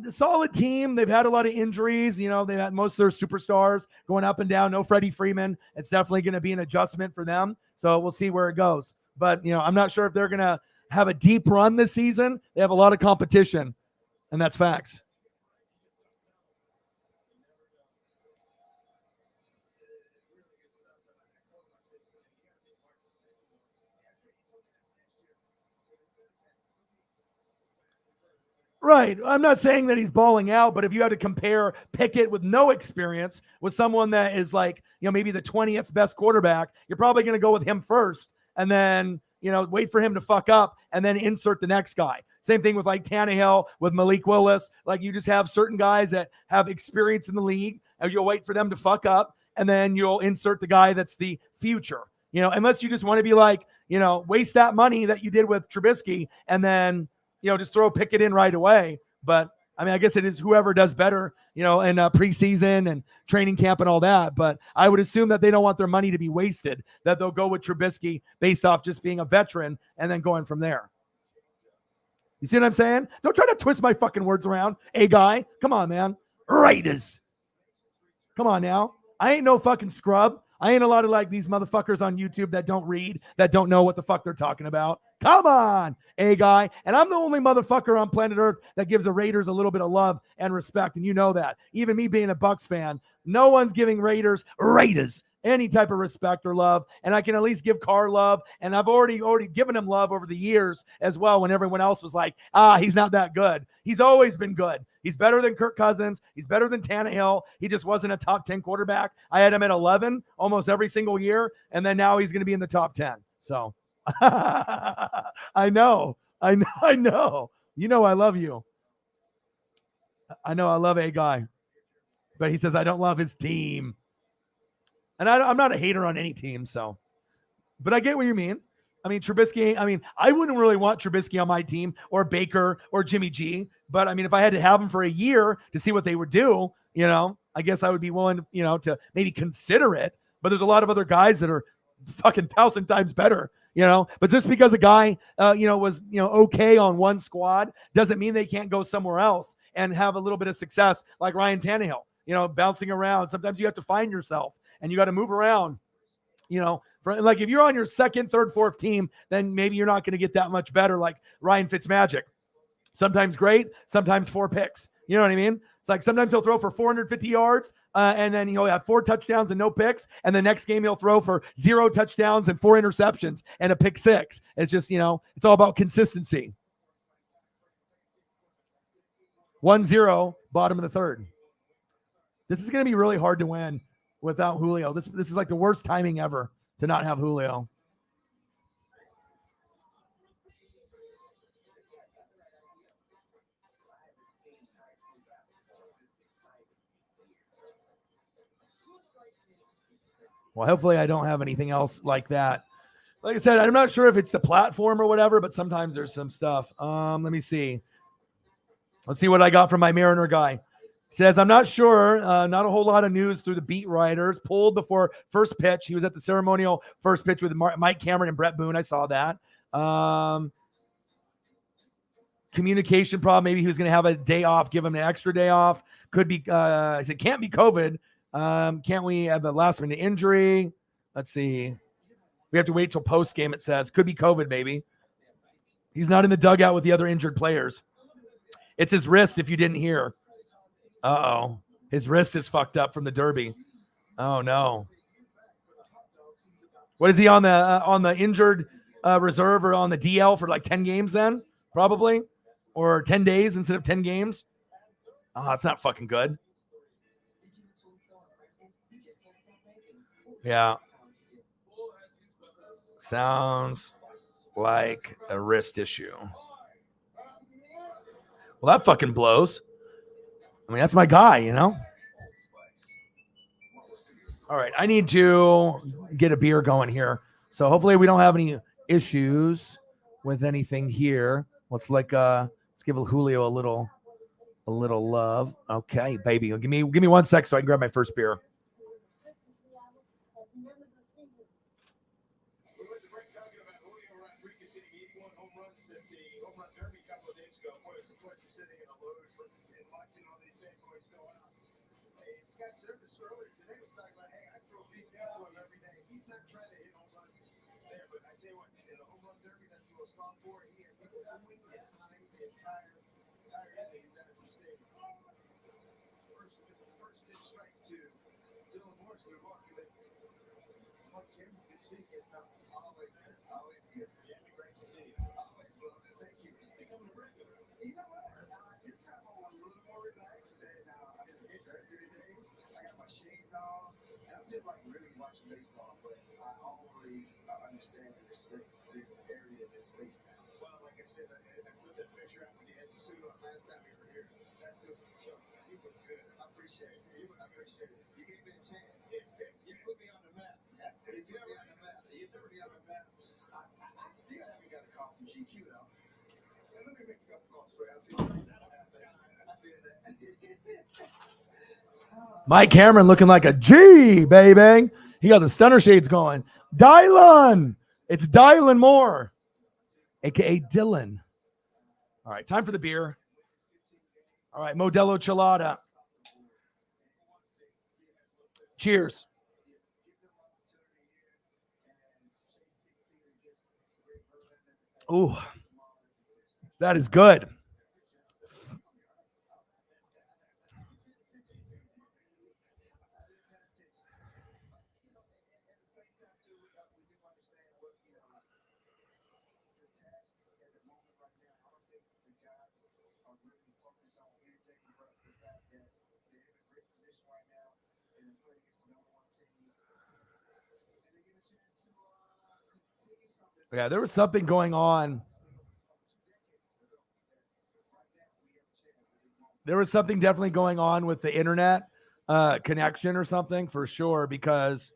Solid team. They've had a lot of injuries. They had most of their superstars going up and down. No Freddie Freeman. It's definitely going to be an adjustment for them. So we'll see where it goes. But, I'm not sure if they're going to have a deep run this season. They have a lot of competition, and that's facts. Right. I'm not saying that he's balling out, but if you had to compare Pickett with no experience with someone that is like, maybe the 20th best quarterback, you're probably going to go with him first and then, wait for him to fuck up and then insert the next guy. Same thing with like Tannehill, with Malik Willis. Like you just have certain guys that have experience in the league, and you'll wait for them to fuck up, and then you'll insert the guy that's the future. Unless you just want to be like, waste that money that you did with Trubisky and then, just throw Pickett in right away. But I mean, I guess it is whoever does better, in preseason and training camp and all that. But I would assume that they don't want their money to be wasted, that they'll go with Trubisky based off just being a veteran and then going from there. You see what I'm saying? Don't try to twist my fucking words around. A guy, come on, man. Raiders. Come on now. I ain't no fucking scrub. I ain't a lot of like these motherfuckers on YouTube that don't read, that don't know what the fuck they're talking about. Come on, A guy. And I'm the only motherfucker on planet Earth that gives the Raiders a little bit of love and respect. And you know that. Even me being a Bucks fan, no one's giving Raiders any type of respect or love. And I can at least give Carr love. And I've already given him love over the years as well, when everyone else was like, he's not that good. He's always been good. He's better than Kirk Cousins. He's better than Tannehill. He just wasn't a top 10 quarterback. I had him at 11 almost every single year. And then now he's going to be in the top 10. So I know. I love you. I know I love A guy. But he says, I don't love his team. And I'm not a hater on any team, so. But I get what you mean. I mean, Trubisky, I wouldn't really want Trubisky on my team or Baker or Jimmy G. But, I mean, if I had to have them for a year to see what they would do, I guess I would be willing, to maybe consider it. But there's a lot of other guys that are fucking 1,000 times better, But just because a guy, was, okay on one squad doesn't mean they can't go somewhere else and have a little bit of success like Ryan Tannehill, bouncing around. Sometimes you have to find yourself. And you got to move around, like if you're on your second, third, fourth team, then maybe you're not going to get that much better like Ryan Fitzmagic. Sometimes great, sometimes 4 picks. You know what I mean? It's like sometimes he'll throw for 450 yards and then he'll have 4 touchdowns and no picks. And the next game he'll throw for 0 touchdowns and 4 interceptions and a pick 6. It's just, it's all about consistency. 1-0, bottom of the third. This is going to be really hard to win without Julio. This is like the worst timing ever to not have Julio. Well, hopefully I don't have anything else like that. Like I said, I'm not sure if it's the platform or whatever, but sometimes there's some stuff. Let me see. Let's see what I got from my Mariner guy. Says, I'm not sure, not a whole lot of news through the beat writers. Pulled before first pitch. He was at the ceremonial first pitch with Mike Cameron and Brett Boone. I saw that. Communication problem. Maybe he was going to have a day off, give him an extra day off. Could be, I said, can't be COVID. Can't we have a last minute injury? Let's see. We have to wait till post game, it says. Could be COVID, maybe. He's not in the dugout with the other injured players. It's his wrist, if you didn't hear. Uh-oh. His wrist is fucked up from the Derby. Oh, no. What is he on the injured reserve or on the DL for like 10 games then? Probably. Or 10 days instead of 10 games? Oh, it's not fucking good. Yeah. Sounds like a wrist issue. Well, that fucking blows. I mean, that's my guy, All right, I need to get a beer going here. So hopefully we don't have any issues with anything here. Let's give Julio a little love. Okay, baby. Give me 1 sec so I can grab my first beer. Mike Cameron looking like a G, baby. He got the stunner shades going. Dylan. It's Dylan Moore, a.k.a. Dylan. All right, time for the beer. All right, Modelo Chelada. Cheers. Ooh, that is good. Yeah, there was something going on. There was something definitely going on with the internet connection or something for sure, because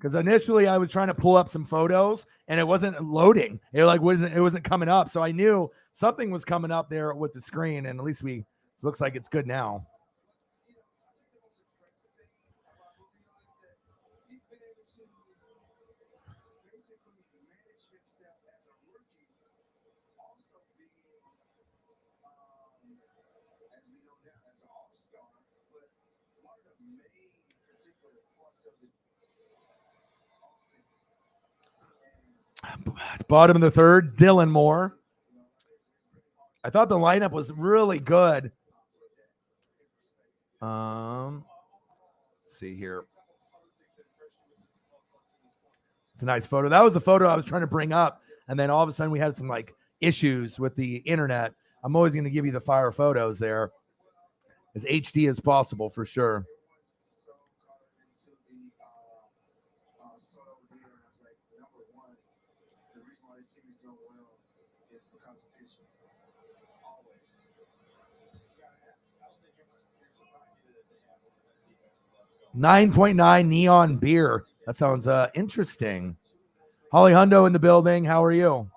initially I was trying to pull up some photos and it wasn't loading. It wasn't coming up. So I knew something was coming up there with the screen, and at least looks like it's good now. Bottom of the third, Dylan Moore. I thought the lineup was really good. Let's see here. It's a nice photo. That was the photo I was trying to bring up, and then all of a sudden we had some issues with the internet. I'm always going to give you the fire photos there, as HD as possible for sure. $9.9 neon beer. That sounds interesting. Holly Hundo in the building. How are you?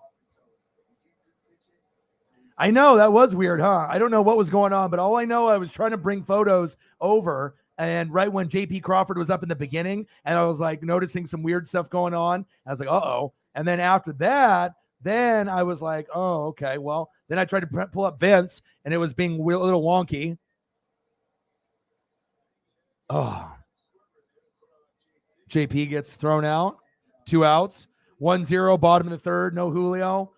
I know that was weird, huh? I don't know what was going on, but all I know, I was trying to bring photos over, and right when JP Crawford was up in the beginning, and I was noticing some weird stuff going on. I was like, uh-oh. And then after that, then I was like, oh, okay. Well, then I tried to pull up Vince, and it was being a little wonky. Oh. JP gets thrown out. 2 outs. 1-0, bottom of the third. No Julio.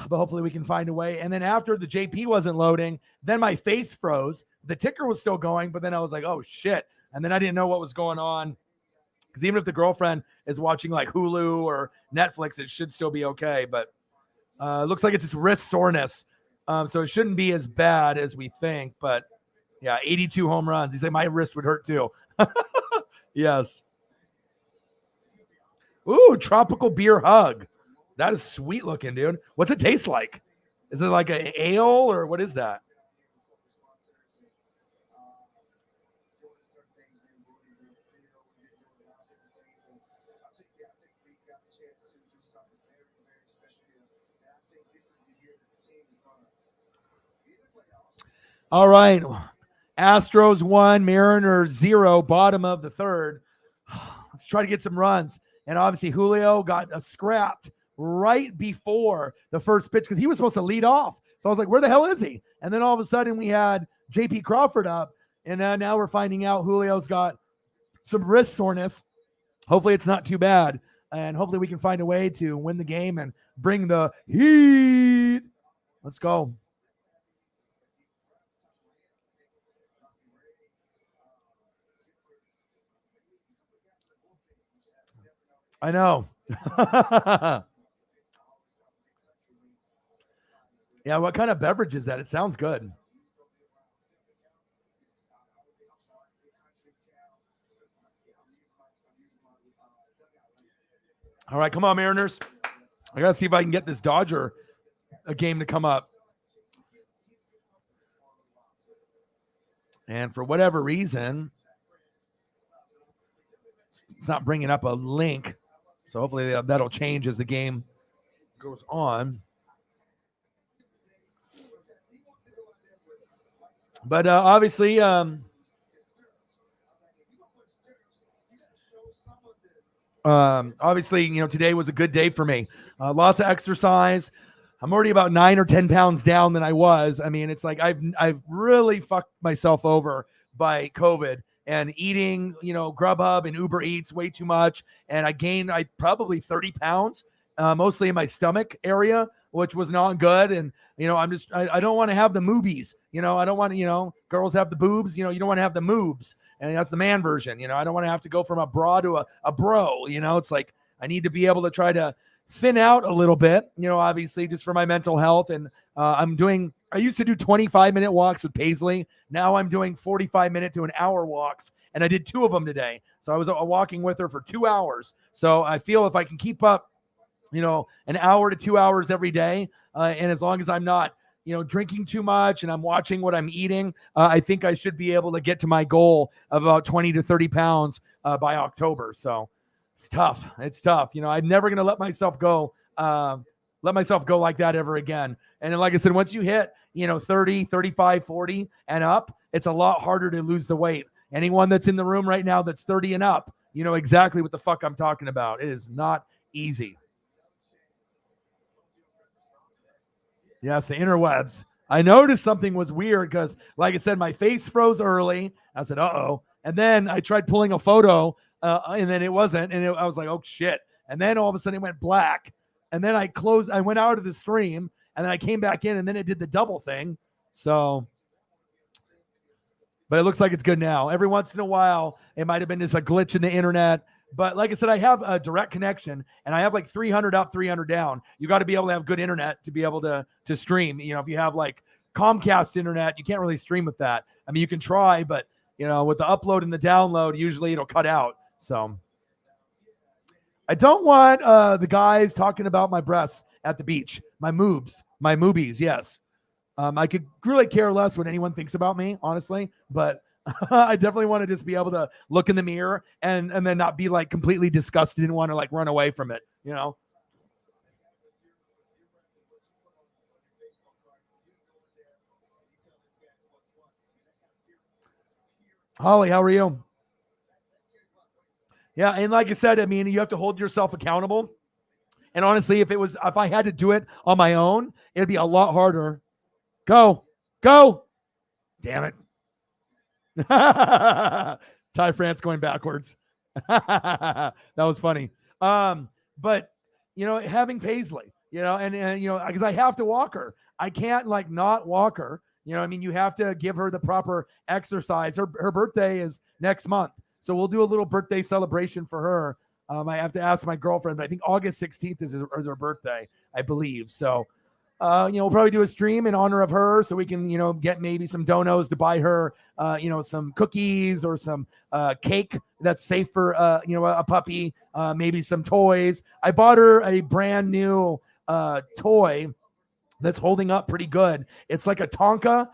But hopefully we can find a way. And then after the JP wasn't loading, then my face froze. The ticker was still going, but then I was like, oh, shit. And then I didn't know what was going on. Because even if the girlfriend is watching Hulu or Netflix, it should still be okay. But it looks like it's just wrist soreness. So it shouldn't be as bad as we think. But, yeah, 82 home runs. He said my wrist would hurt too. Yes. Ooh, tropical beer hug. That is sweet looking, dude. What's it taste like? Is it like an ale or what is that? All right. Astros 1, Mariners 0, bottom of the third. Let's try to get some runs. And obviously Julio got scrapped right before the first pitch because he was supposed to lead off. So I was like, where the hell is he? And then all of a sudden we had JP Crawford up. And now we're finding out Julio's got some wrist soreness. Hopefully it's not too bad. And hopefully we can find a way to win the game and bring the heat. Let's go. I know. Yeah, what kind of beverage is that? It sounds good. All right, come on, Mariners. I got to see if I can get this Dodger a game to come up. And for whatever reason, it's not bringing up a link. So hopefully that'll change as the game goes on. But obviously, today was a good day for me. Lots of exercise. I'm already about 9 or 10 pounds down than I was. I mean, it's like I've really fucked myself over by COVID and eating, Grubhub and Uber Eats way too much. And I gained probably 30 pounds, mostly in my stomach area, which was not good. And, I don't want to have the moobies. I don't want, girls have the boobs, you don't want to have the moobs. And that's the man version. I don't want to have to go from a bra to a bro. It's like I need to be able to try to thin out a little bit, obviously just for my mental health. And I used to do 25-minute walks with Paisley. Now I'm doing 45-minute to an hour walks. And I did 2 of them today. So I was walking with her for 2 hours. So I feel if I can keep up, an hour to 2 hours every day. And as long as I'm not, drinking too much and I'm watching what I'm eating, I think I should be able to get to my goal of about 20 to 30 pounds by October. So it's tough. I'm never going to let myself go like that ever again. And then, like I said, once you hit, 30, 35, 40 and up, it's a lot harder to lose the weight. Anyone that's in the room right now that's 30 and up, you know exactly what the fuck I'm talking about. It is not easy. Yes, the interwebs. I noticed something was weird because, like I said, my face froze early. I said, uh-oh. And then I tried pulling a photo, and then it wasn't. And I was like, oh, shit. And then all of a sudden it went black. And then I went out of the stream, and then I came back in, and then it did the double thing. So, but it looks like it's good now. Every once in a while, it might have been just a glitch in the internet. But like I said, I have a direct connection, and I have like 300 up, 300 down. You got to be able to have good internet to be able to stream. If you have like Comcast internet, you can't really stream with that. I mean, you can try, but with the upload and the download, usually it'll cut out. So I don't want the guys talking about my breasts at the beach, my moobies. Yes. I could really care less what anyone thinks about me, honestly, but I definitely want to just be able to look in the mirror and then not be like completely disgusted and want to like run away from it, Holly, how are you? Yeah, and like I said, I mean, you have to hold yourself accountable. And honestly, if I had to do it on my own, it'd be a lot harder. Go. Damn it. Ty France going backwards. That was funny. But having Paisley, and because I have to walk her. I can't like not walk her. I mean, you have to give her the proper exercise. Her birthday is next month. So we'll do a little birthday celebration for her. I have to ask my girlfriend, but I think August 16th is her birthday, I believe. So we'll probably do a stream in honor of her so we can, get maybe some donos to buy her, some cookies or some cake that's safe for, a puppy, maybe some toys. I bought her a brand new toy that's holding up pretty good. It's like a Tonka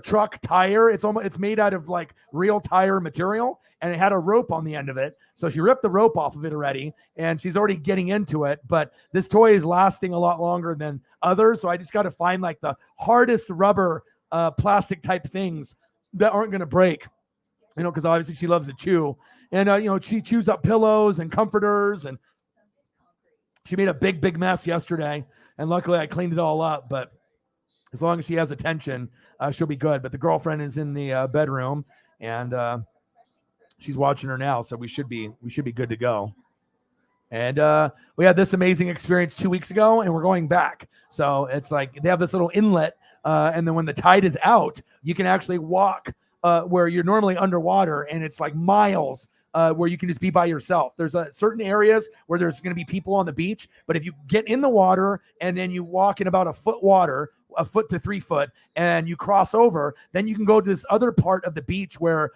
truck tire. It's made out of like real tire material, and it had a rope on the end of it. So she ripped the rope off of it already, and she's already getting into it. But this toy is lasting a lot longer than others. So I just got to find like the hardest rubber plastic type things that aren't going to break, because obviously she loves to chew. And, she chews up pillows and comforters, and she made a big, big mess yesterday. And luckily I cleaned it all up. But as long as she has attention, she'll be good. But the girlfriend is in the bedroom, and she's watching her now, so we should be good to go. And we had this amazing experience 2 weeks ago, and we're going back. So it's like they have this little inlet, and then when the tide is out, you can actually walk where you're normally underwater, and it's like miles where you can just be by yourself. There's certain areas where there's going to be people on the beach, but if you get in the water and then you walk in about a foot water, a foot to 3 foot, and you cross over, then you can go to this other part of the beach where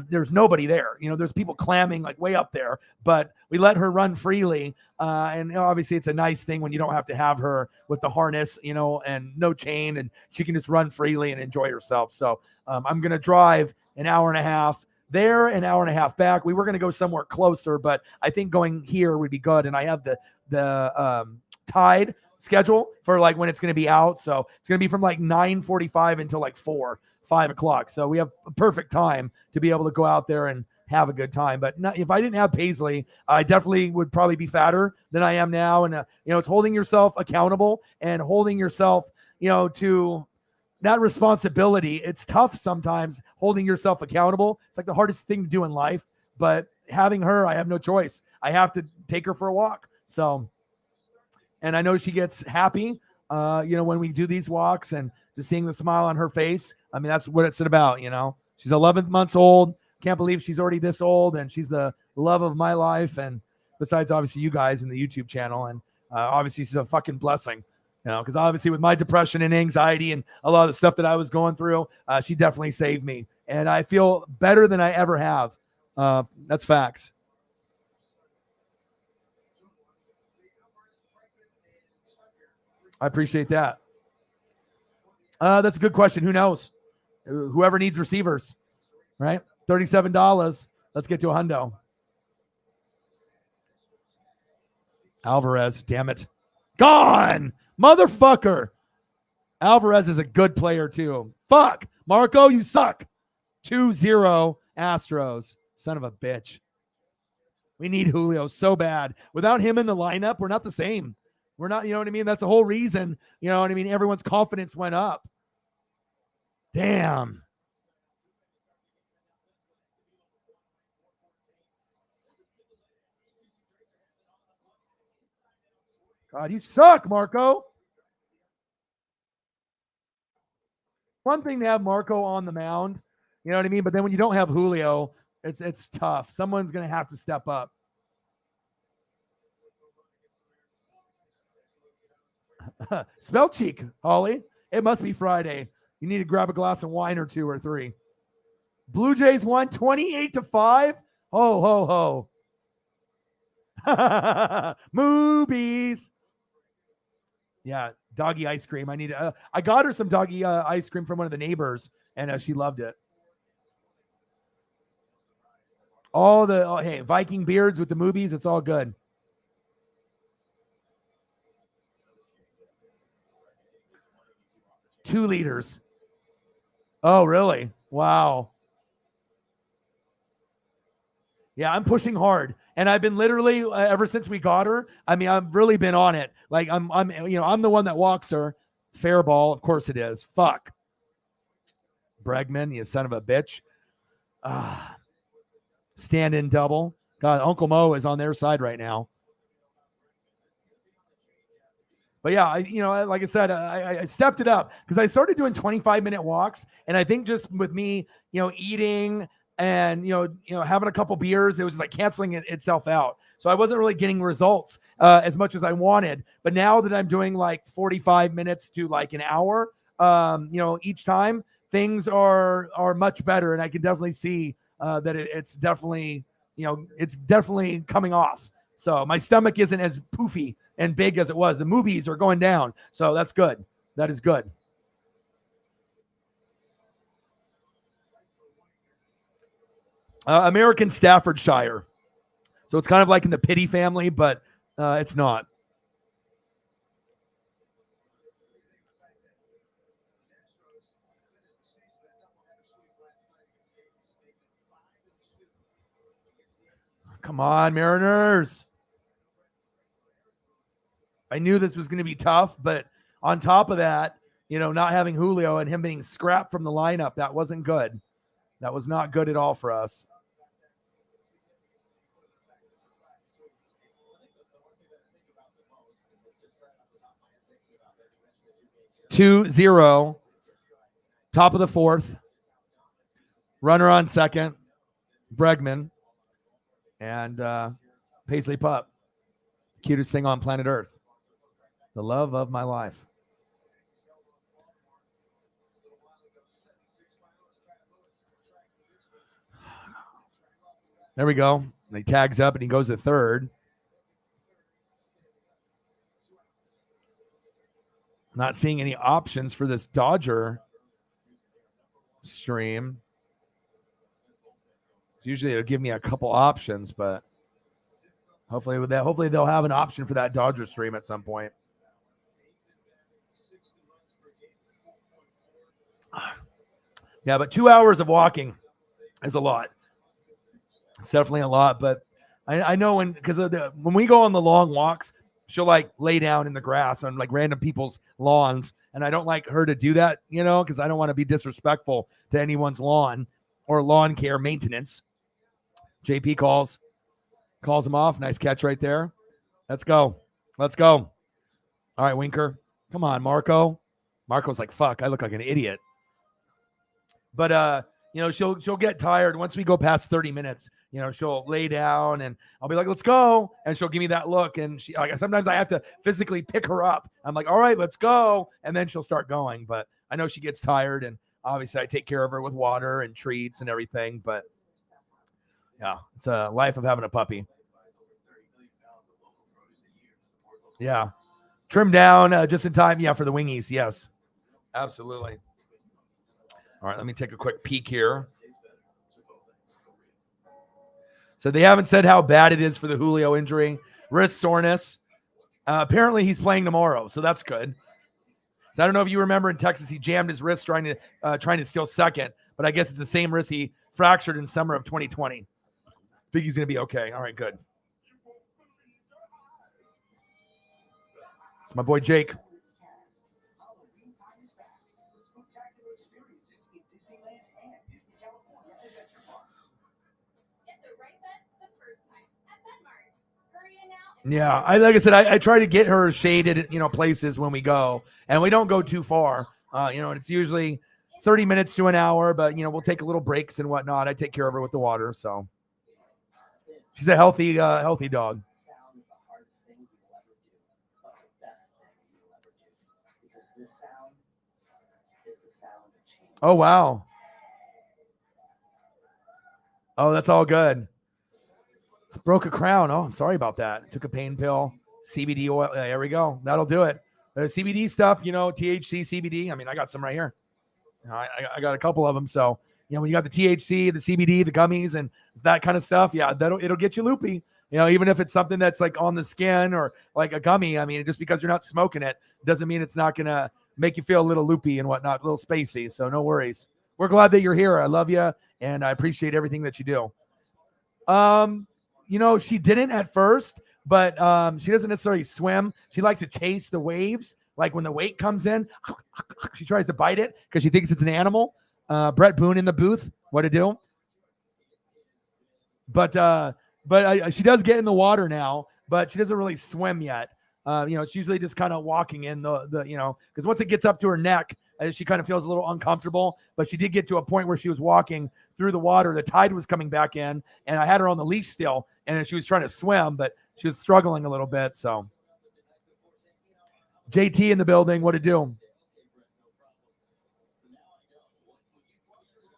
there's nobody there. There's people clamming like way up there, but we let her run freely. And obviously it's a nice thing when you don't have to have her with the harness, and no chain, and she can just run freely and enjoy herself. So I'm going to drive an hour and a half there, an hour and a half back. We were going to go somewhere closer, but I think going here would be good. And I have the Tide schedule for like when it's going to be out. So it's going to be from like 9:45 until like 5 o'clock. So we have a perfect time to be able to go out there and have a good time. But if I didn't have Paisley, I definitely would probably be fatter than I am now. And, it's holding yourself accountable and holding yourself, to that responsibility. It's tough sometimes holding yourself accountable. It's like the hardest thing to do in life. But having her, I have no choice. I have to take her for a walk. So, and I know she gets happy, when we do these walks, and just seeing the smile on her face. I mean, that's what it's about, She's 11 months old. Can't believe she's already this old, and she's the love of my life. And besides, obviously, you guys in the YouTube channel. And obviously, she's a fucking blessing, because obviously with my depression and anxiety and a lot of the stuff that I was going through, she definitely saved me. And I feel better than I ever have. That's facts. I appreciate that. That's a good question. Who knows? Whoever needs receivers, right? $37. Let's get to a hundo. Alvarez, damn it. Gone! Motherfucker. Alvarez is a good player too. Fuck. Marco, you suck. 2-0 Astros. Son of a bitch. We need Julio so bad. Without him in the lineup, we're not the same. We're not, you know what I mean? That's the whole reason, you know what I mean? Everyone's confidence went up. Damn. God, you suck, Marco. One thing to have Marco on the mound, you know what I mean? But then when you don't have Julio, it's tough. Someone's going to have to step up. Spell cheek, Holly. It must be Friday. You need to grab a glass of wine or 2 or 3. Blue Jays won 28-5. Ho, ho, ho. Movies. Yeah, doggy ice cream. I got her some doggy ice cream from one of the neighbors, and she loved it. Hey, Viking beards with the movies, it's all good. Two liters. Oh, really? Wow. Yeah, I'm pushing hard, and I've been literally ever since we got her. I mean, I've really been on it. Like I'm the one that walks her. Fair ball, of course it is. Fuck. Bregman, you son of a bitch. Stand in double. God, Uncle Mo is on their side right now. But yeah, like I said, I stepped it up because I started doing 25-minute walks, and I think just with me, eating and having a couple beers, it was just like canceling itself out. So I wasn't really getting results as much as I wanted. But now that I'm doing like 45 minutes to like an hour, each time, things are much better, and I can definitely see that it's definitely coming off. So my stomach isn't as poofy and big as it was. The movies are going down. So that's good. That is good. American Staffordshire. So it's kind of like in the Pity family, but it's not. Come on, Mariners. I knew this was going to be tough, but on top of that, not having Julio and him being scrapped from the lineup, that wasn't good. That was not good at all for us. Two zero, top of the fourth. Runner on second, Bregman, and Paisley Pup. Cutest thing on planet Earth. The love of my life. There we go. And he tags up and he goes to third. Not seeing any options for this Dodger stream. So usually it'll give me a couple options, but hopefully they'll have an option for that Dodger stream at some point. Yeah, but 2 hours of walking is a lot. It's definitely a lot, but I know when we go on the long walks, she'll like lay down in the grass on like random people's lawns, and I don't like her to do that, because I don't want to be disrespectful to anyone's lawn or lawn care maintenance. JP calls him off. Nice catch right there. Let's go. All right, Winker. Come on, Marco. Marco's like, fuck, I look like an idiot. But she'll get tired once we go past 30 minutes. She'll lay down and I'll be like, let's go. And she'll give me that look. And sometimes I have to physically pick her up. I'm like, all right, let's go. And then she'll start going. But I know she gets tired. And obviously I take care of her with water and treats and everything. But yeah, it's a life of having a puppy. Yeah. Trim down just in time. Yeah, for the wingies. Yes, absolutely. All right, let me take a quick peek here. So they haven't said how bad it is for the Julio injury. Wrist soreness. Apparently he's playing tomorrow, so that's good. So I don't know if you remember in Texas, he jammed his wrist trying to steal second, but I guess it's the same wrist he fractured in summer of 2020. I think he's going to be okay. All right, good. It's my boy Jake. Yeah, like I said, I try to get her shaded, places when we go, and we don't go too far. And it's usually 30 minutes to an hour, but we'll take a little breaks and whatnot. I take care of her with the water, so she's a healthy dog. Oh wow. Oh, that's all good. Broke a crown. Oh, I'm sorry about that. Took a pain pill, CBD oil. There we go. That'll do it. The CBD stuff, THC, CBD. I mean, I got some right here. I got a couple of them. So, when you got the THC, the CBD, the gummies, and that kind of stuff, yeah, it'll get you loopy. Even if it's something that's like on the skin or like a gummy. I mean, just because you're not smoking it doesn't mean it's not gonna make you feel a little loopy and whatnot, a little spacey. So no worries. We're glad that you're here. I love you, and I appreciate everything that you do. She didn't at first, but she doesn't necessarily swim. She likes to chase the waves. Like when the weight comes in, she tries to bite it because she thinks it's an animal. Brett Boone in the booth. What to do? But she does get in the water now, but she doesn't really swim yet. It's usually just kind of walking in the because once it gets up to her neck, she kind of feels a little uncomfortable. But she did get to a point where she was walking through the water. The tide was coming back in, and I had her on the leash still, and she was trying to swim, but she was struggling a little bit. So JT in the building. What to do?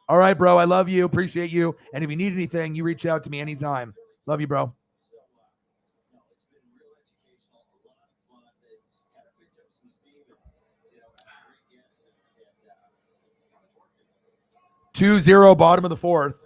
All right, bro. I love you. Appreciate you. And if you need anything, you reach out to me anytime. Love you, bro. Two zero, bottom of the fourth.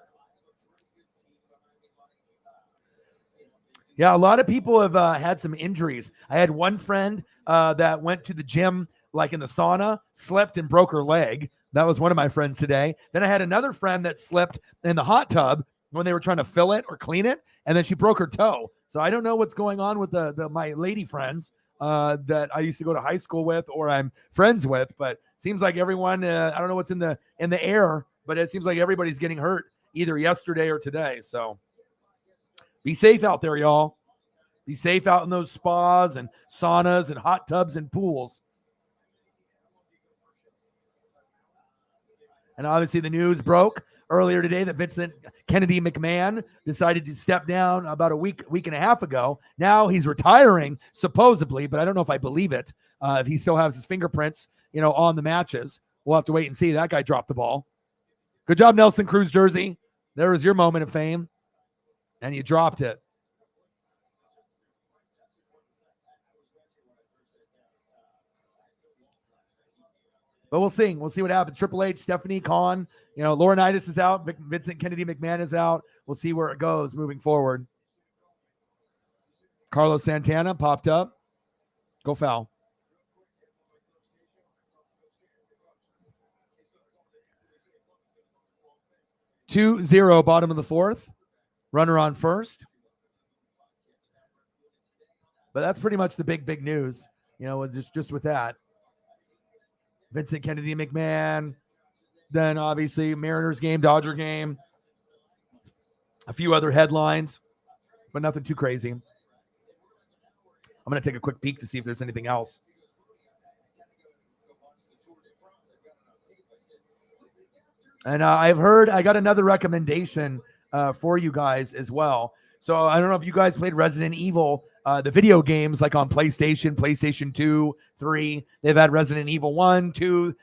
Yeah, a lot of people have had some injuries. I had one friend that went to the gym, like in the sauna, slipped and broke her leg. That was one of my friends today. Then I had another friend that slipped in the hot tub when they were trying to fill it or clean it, and then she broke her toe. So I don't know what's going on with my lady friends that I used to go to high school with or I'm friends with, but seems like everyone, I don't know what's in the air, but it seems like everybody's getting hurt either yesterday or today. So be safe out there, y'all. Be safe out in those spas and saunas and hot tubs and pools. And obviously the news broke earlier today that Vincent Kennedy McMahon decided to step down about a week and a half ago. Now he's retiring, supposedly, but I don't know if I believe it. If he still has his fingerprints, on the matches. We'll have to wait and see. That guy dropped the ball. Good job, Nelson Cruz jersey. There was your moment of fame. And you dropped it. But we'll see. We'll see what happens. Triple H, Stephanie, Khan, Laurinaitis is out. Vincent Kennedy McMahon is out. We'll see where it goes moving forward. Carlos Santana popped up. Go foul. Two zero, bottom of the fourth. Runner on first. But that's pretty much the big news, just with that. Vincent Kennedy McMahon. Then obviously Mariners game, Dodger game. A few other headlines, but nothing too crazy. I'm going to take a quick peek to see if there's anything else. And I got another recommendation for you guys as well. So I don't know if you guys played Resident Evil, the video games, like on PlayStation 2, 3. They've had Resident Evil 1, 2,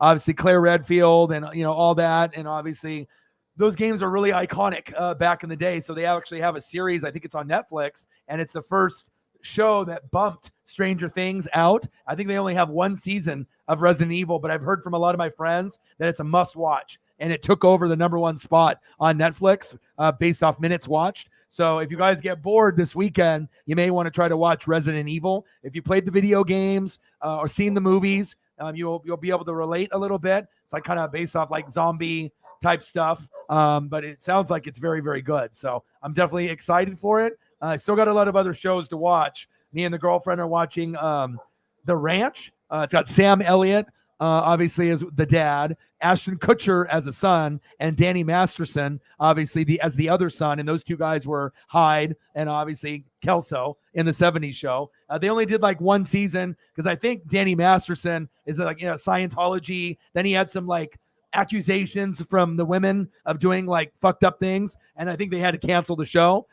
obviously Claire Redfield and, all that. And obviously those games are really iconic back in the day. So they actually have a series. I think it's on Netflix, and it's the first show that bumped Stranger Things out. I think they only have one season of Resident Evil, but I've heard from a lot of my friends that it's a must watch, and it took over the #1 spot on Netflix based off minutes watched. So if you guys get bored this weekend, you may want to try to watch Resident Evil. If you played the video games or seen the movies, you'll be able to relate a little bit. It's like kind of based off like zombie type stuff, but it sounds like it's very, very good. So I'm definitely excited for it. I still got a lot of other shows to watch. Me and the girlfriend are watching The Ranch. It's got Sam Elliott, obviously, as the dad, Ashton Kutcher as a son, and Danny Masterson, obviously, as the other son. And those two guys were Hyde and obviously Kelso in the 70s show. They only did like one season because I think Danny Masterson is like, Scientology. Then he had some like accusations from the women of doing like fucked up things, and I think they had to cancel the show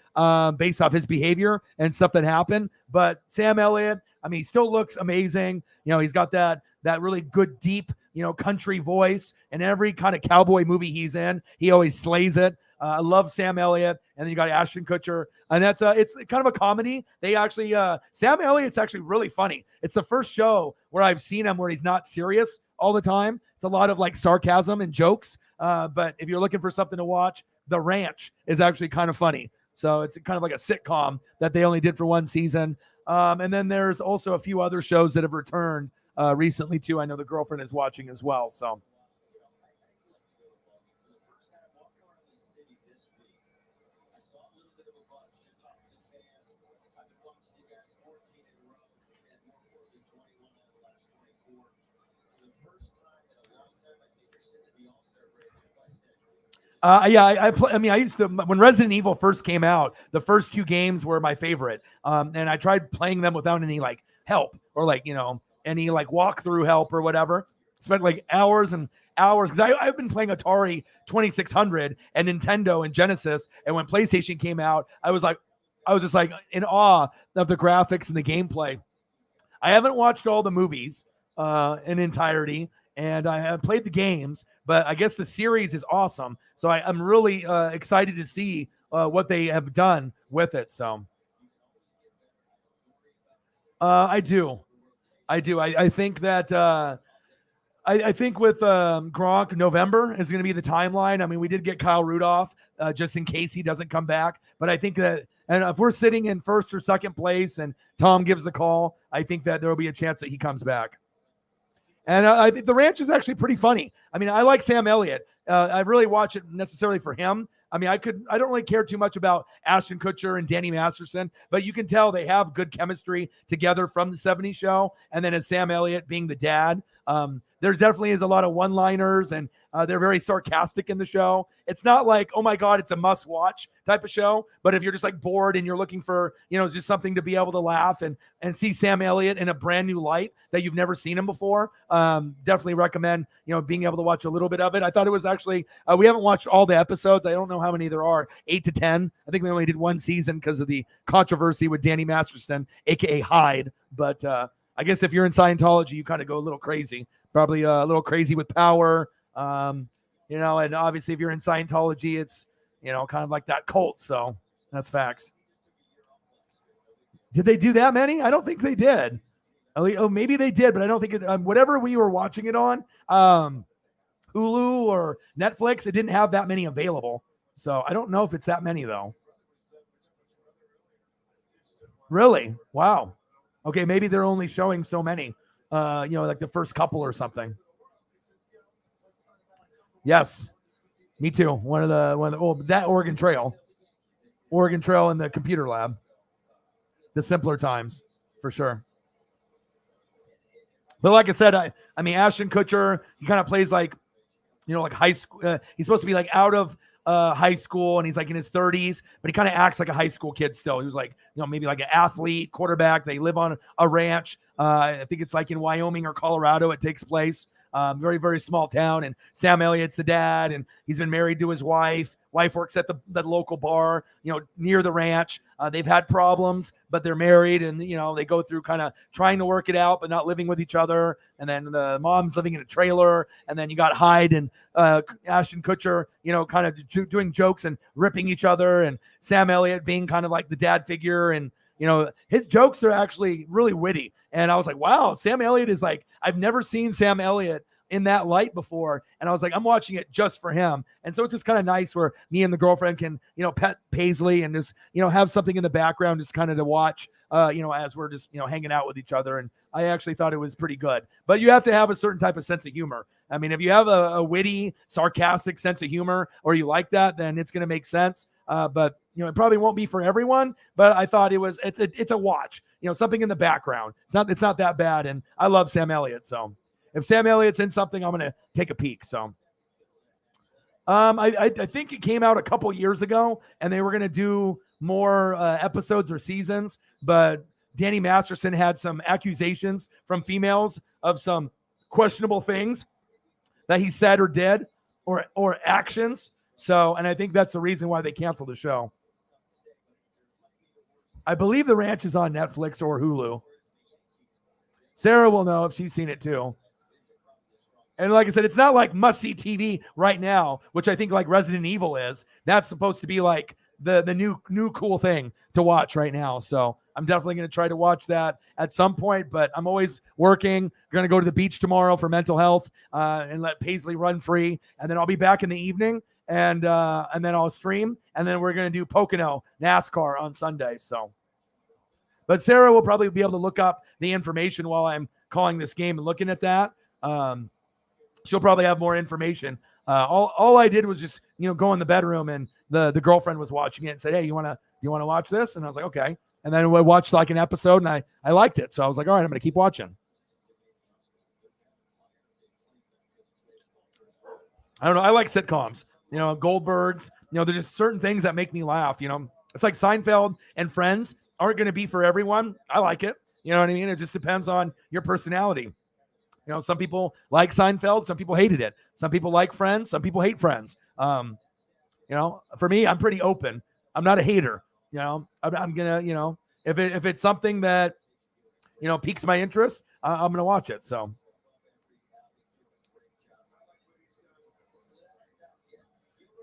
based off his behavior and stuff that happened. But Sam Elliott, he still looks amazing. He's got that really good deep country voice, and every kind of cowboy movie he's in, he always slays it. I love Sam Elliott. And then you got Ashton Kutcher, and that's it's kind of a comedy. They actually Sam Elliott's actually really funny. It's the first show where I've seen him where he's not serious all the time. It's a lot of like sarcasm and jokes. But if you're looking for something to watch, The Ranch is actually kind of funny. So it's kind of like a sitcom that they only did for one season. And then there's also a few other shows that have returned recently too. I know the girlfriend is watching as well. So. I used to, when Resident Evil first came out, the first two games were my favorite. And I tried playing them without any like help or like, any like walkthrough help or whatever. Spent like hours and hours because I've been playing Atari 2600 and Nintendo and Genesis. And when PlayStation came out, I was just like in awe of the graphics and the gameplay. I haven't watched all the movies in entirety, and I have played the games, but I guess the series is awesome. So I'm really excited to see what they have done with it. So I do. I think that I think with Gronk, November is going to be the timeline. I mean, we did get Kyle Rudolph just in case he doesn't come back. But I think that, and if we're sitting in first or second place and Tom gives the call, I think that there will be a chance that he comes back. And I think The Ranch is actually pretty funny. I mean, I like Sam Elliott. I really watch it necessarily for him. I mean, I don't really care too much about Ashton Kutcher and Danny Masterson, but you can tell they have good chemistry together from the 70s show. And then as Sam Elliott being the dad, there definitely is a lot of one-liners, and they're very sarcastic in the show. It's not like, oh my God, it's a must-watch type of show. But if you're just like bored and you're looking for, just something to be able to laugh and see Sam Elliott in a brand new light that you've never seen him before, definitely recommend, being able to watch a little bit of it. I thought it was actually, we haven't watched all the episodes. I don't know how many there are, 8 to 10. I think we only did one season because of the controversy with Danny Masterson, aka Hyde. But I guess if you're in Scientology, you kind of go a little crazy, probably a little crazy with power. And obviously if you're in Scientology, it's, kind of like that cult. So that's facts. Did they do that many? I don't think they did. Oh, maybe they did, but I don't think it. Whatever we were watching it on, Hulu or Netflix, it didn't have that many available. So I don't know if it's that many though. Really? Wow. Okay, maybe they're only showing so many. Like the first couple or something. Yes, me too. One of the that Oregon Trail in the computer lab. The simpler times, for sure. But like I said, I mean, Ashton Kutcher, he kind of plays like, like high school. He's supposed to be like out of high school, and he's like in his 30s, but he kind of acts like a high school kid still. He was like, maybe like an athlete, quarterback. They live on a ranch. I think it's like in Wyoming or Colorado. It takes place. Very, very small town. And Sam Elliott's the dad, and he's been married to his wife. Wife works at the local bar, near the ranch. They've had problems, but they're married, and they go through kind of trying to work it out, but not living with each other. And then the mom's living in a trailer, and then you got Hyde and Ashton Kutcher, kind of doing jokes and ripping each other, and Sam Elliott being kind of like the dad figure, and his jokes are actually really witty. And I was like, wow, Sam Elliott is like, I've never seen Sam Elliott in that light before. And I was like, I'm watching it just for him. And so it's just kind of nice where me and the girlfriend can, pet Paisley and just, have something in the background just kind of to watch, as we're just, hanging out with each other. And I actually thought it was pretty good. But you have to have a certain type of sense of humor. I mean, if you have a witty, sarcastic sense of humor, or you like that, then it's going to make sense. But it probably won't be for everyone, but I thought it's a watch, something in the background. It's not that bad. And I love Sam Elliott. So if Sam Elliott's in something, I'm going to take a peek. So I think it came out a couple years ago, and they were going to do more episodes or seasons, but Danny Masterson had some accusations from females of some questionable things that he said or did or actions. So, and I think that's the reason why they canceled the show. I believe The Ranch is on Netflix or Hulu. Sarah will know if she's seen it too. And like I said, it's not like must-see TV right now, which I think like Resident Evil is. That's supposed to be like the new cool thing to watch right now. So I'm definitely going to try to watch that at some point, but I'm always working. Going to go to the beach tomorrow for mental health and let Paisley run free. And then I'll be back in the evening and then I'll stream. And then we're going to do Pocono NASCAR on Sunday. So, but Sarah will probably be able to look up the information while I'm calling this game and looking at that. She'll probably have more information. All I did was just, go in the bedroom, and the girlfriend was watching it and said, hey, you want to watch this? And I was like, okay. And then we watched like an episode, and I liked it. So I was like, all right, I'm going to keep watching. I don't know. I like sitcoms, Goldbergs, there's just certain things that make me laugh. It's like Seinfeld and Friends aren't going to be for everyone. I like it. You know what I mean? It just depends on your personality. Some people like Seinfeld, some people hated it. Some people like Friends, some people hate Friends. For me, I'm pretty open. I'm not a hater. I'm gonna, if it's something that, piques my interest, I'm gonna watch it. So.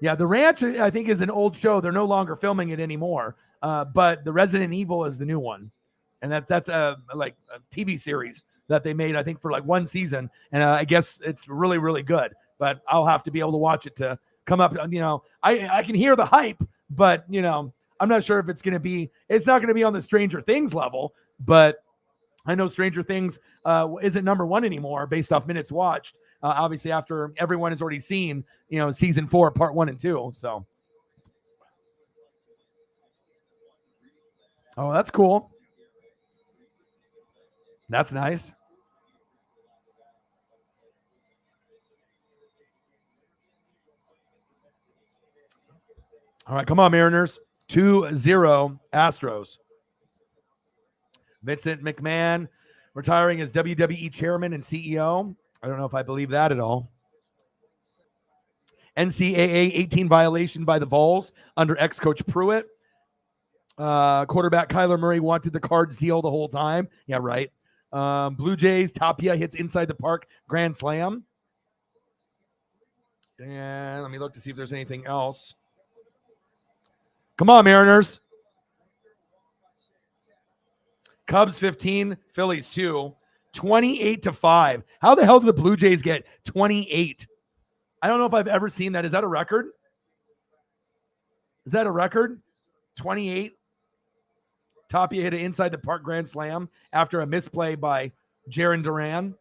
Yeah, The Ranch, I think, is an old show. They're no longer filming it anymore. But the Resident Evil is the new one, and that's a TV series that they made, I think, for like one season. And I guess it's really, really good, but I'll have to be able to watch it to come up. I can hear the hype, but I'm not sure if it's not going to be on the Stranger Things level, but I know Stranger Things isn't number one anymore based off minutes watched. Obviously after everyone has already seen, season 4, part 1 and 2. So. Oh, that's cool. That's nice. All right, come on, Mariners. 2-0 Astros. Vincent McMahon retiring as WWE chairman and CEO. I don't know if I believe that at all. NCAA 18 violation by the Vols under ex-coach Pruitt. Quarterback Kyler Murray wanted the Cards deal the whole time. Yeah, right. Blue Jays, Tapia hits inside the park, grand slam. And let me look to see if there's anything else. Come on, Mariners. Cubs 15, Phillies 2, 28-5. How the hell did the Blue Jays get 28? I don't know if I've ever seen that. Is that a record? Is that a record? 28. Tapia hit an inside the park grand slam after a misplay by Jarren Duran.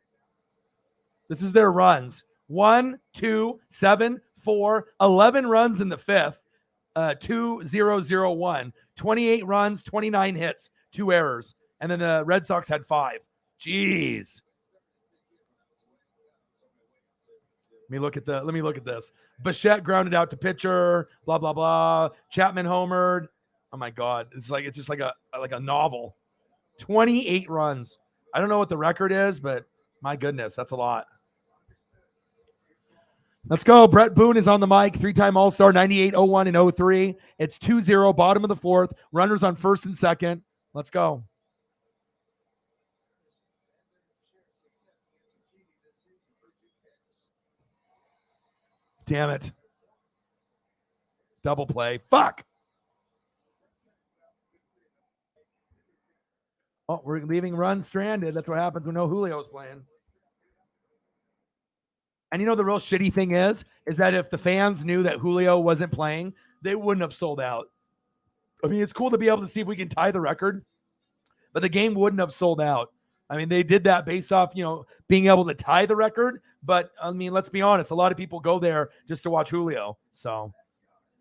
This is their runs. 1, 2, 7, 4, 11 runs in the fifth. 2-0-0-1. 28 runs, 29 hits, 2 errors. And then the Red Sox had 5. Jeez. Let me look at this. Bichette grounded out to pitcher, blah, blah, blah. Chapman homered. Oh my God. It's just like a novel. 28 runs. I don't know what the record is, but my goodness, that's a lot. Let's go. Brett Boone is on the mic. 3-time All-Star, 98, 01, and 03. It's 2-0, bottom of the fourth. Runners on first and second. Let's go. Damn it. Double play. Fuck. Oh, we're leaving run stranded. That's what happens when no Julio's playing. And you know the real shitty thing is that if the fans knew that Julio wasn't playing, they wouldn't have sold out. I mean, it's cool to be able to see if we can tie the record, but the game wouldn't have sold out. I mean, they did that based off, being able to tie the record. But, I mean, let's be honest. A lot of people go there just to watch Julio. So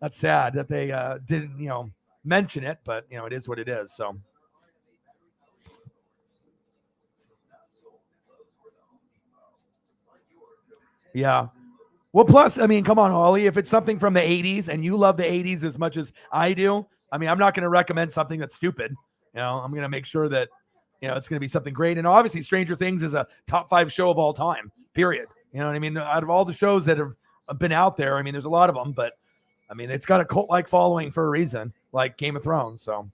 that's sad that they didn't, mention it. But, it is what it is. So. Yeah. Well, plus, I mean, come on, Holly. If it's something from the 80s and you love the 80s as much as I do, I mean, I'm not going to recommend something that's stupid. I'm going to make sure that, it's going to be something great. And obviously, Stranger Things is a top 5 show of all time, period. You know what I mean? Out of all the shows that have been out there, I mean, there's a lot of them, but I mean, it's got a cult-like following for a reason, like Game of Thrones. So,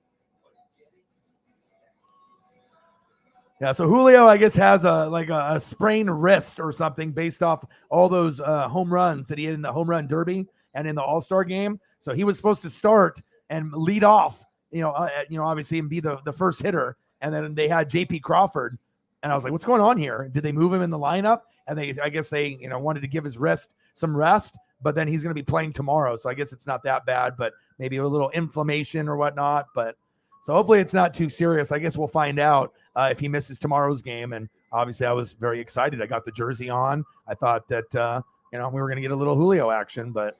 yeah. So Julio, I guess, has a sprained wrist or something based off all those home runs that he had in the home run derby and in the All-Star game. So he was supposed to start and lead off, obviously, and be the first hitter. And then they had J.P. Crawford, and I was like, "What's going on here? Did they move him in the lineup?" And I guess they wanted to give his wrist some rest, but then he's going to be playing tomorrow, so I guess it's not that bad, but maybe a little inflammation or whatnot. But so hopefully it's not too serious. I guess we'll find out if he misses tomorrow's game. And obviously, I was very excited. I got the jersey on. I thought that we were going to get a little Julio action, but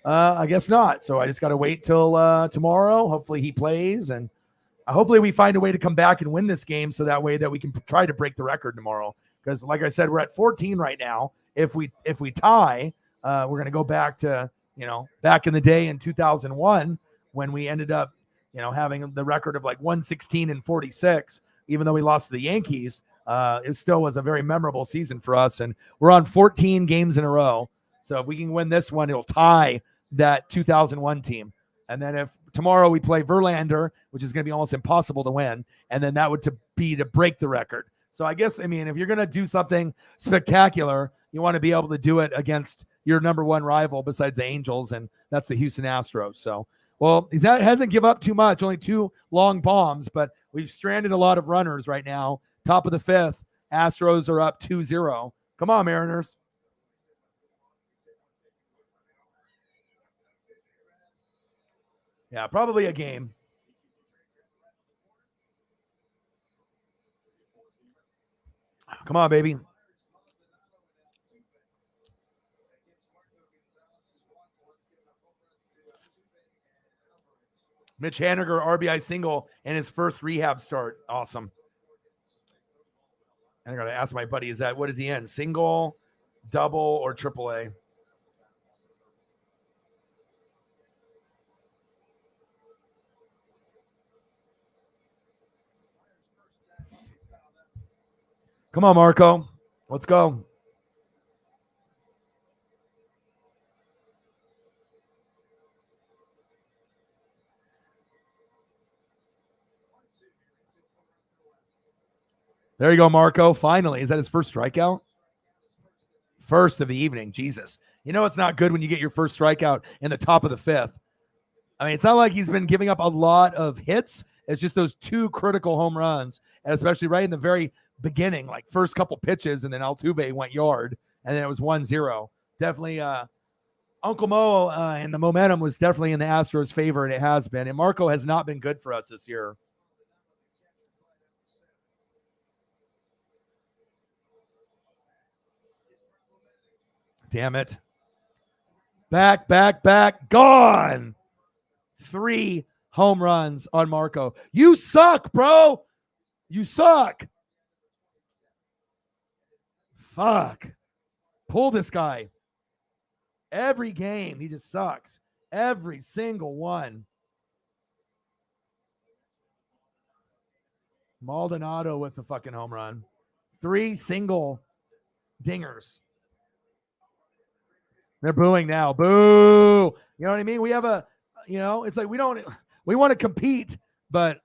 I guess not. So I just got to wait till tomorrow. Hopefully he plays, and hopefully we find a way to come back and win this game, so that way that we can try to break the record tomorrow. Because, like I said, we're at 14 right now. If we tie, we're going to go back to back in the day in 2001 when we ended up having the record of like 116-46. Even though we lost to the Yankees, it still was a very memorable season for us. And we're on 14 games in a row. So if we can win this one, it'll tie that 2001 team. And then if tomorrow we play Verlander, which is going to be almost impossible to win, and then that would be to break the record. So I guess, I mean, if you're going to do something spectacular, you want to be able to do it against your number one rival besides the Angels, and that's the Houston Astros. So, well, he hasn't give up too much, only 2 long bombs, but we've stranded a lot of runners right now. Top of the fifth, Astros are up 2-0. Come on, Mariners. Yeah, probably a game. Come on, baby. Mitch Haniger, RBI single in his first rehab start. Awesome. And I got to ask my buddy, what is he in? Single, double, or triple A? Come on, Marco. Let's go. There you go, Marco. Finally. Is that his first strikeout? First of the evening. Jesus. It's not good when you get your first strikeout in the top of the fifth. I mean, it's not like he's been giving up a lot of hits. It's just those 2 critical home runs, and especially right in the very beginning, like first couple pitches, and then Altuve went yard, and then it was 1-0. Definitely Uncle Mo and the momentum was definitely in the Astros' favor, and it has been. And Marco has not been good for us this year. Damn it. Back, gone. 3 home runs on Marco. You suck, bro. You suck. Fuck. Pull this guy. Every game, he just sucks. Every single one. Maldonado with the fucking home run. 3 single dingers. They're booing now. Boo. You know what I mean? We have it's like we want to compete, but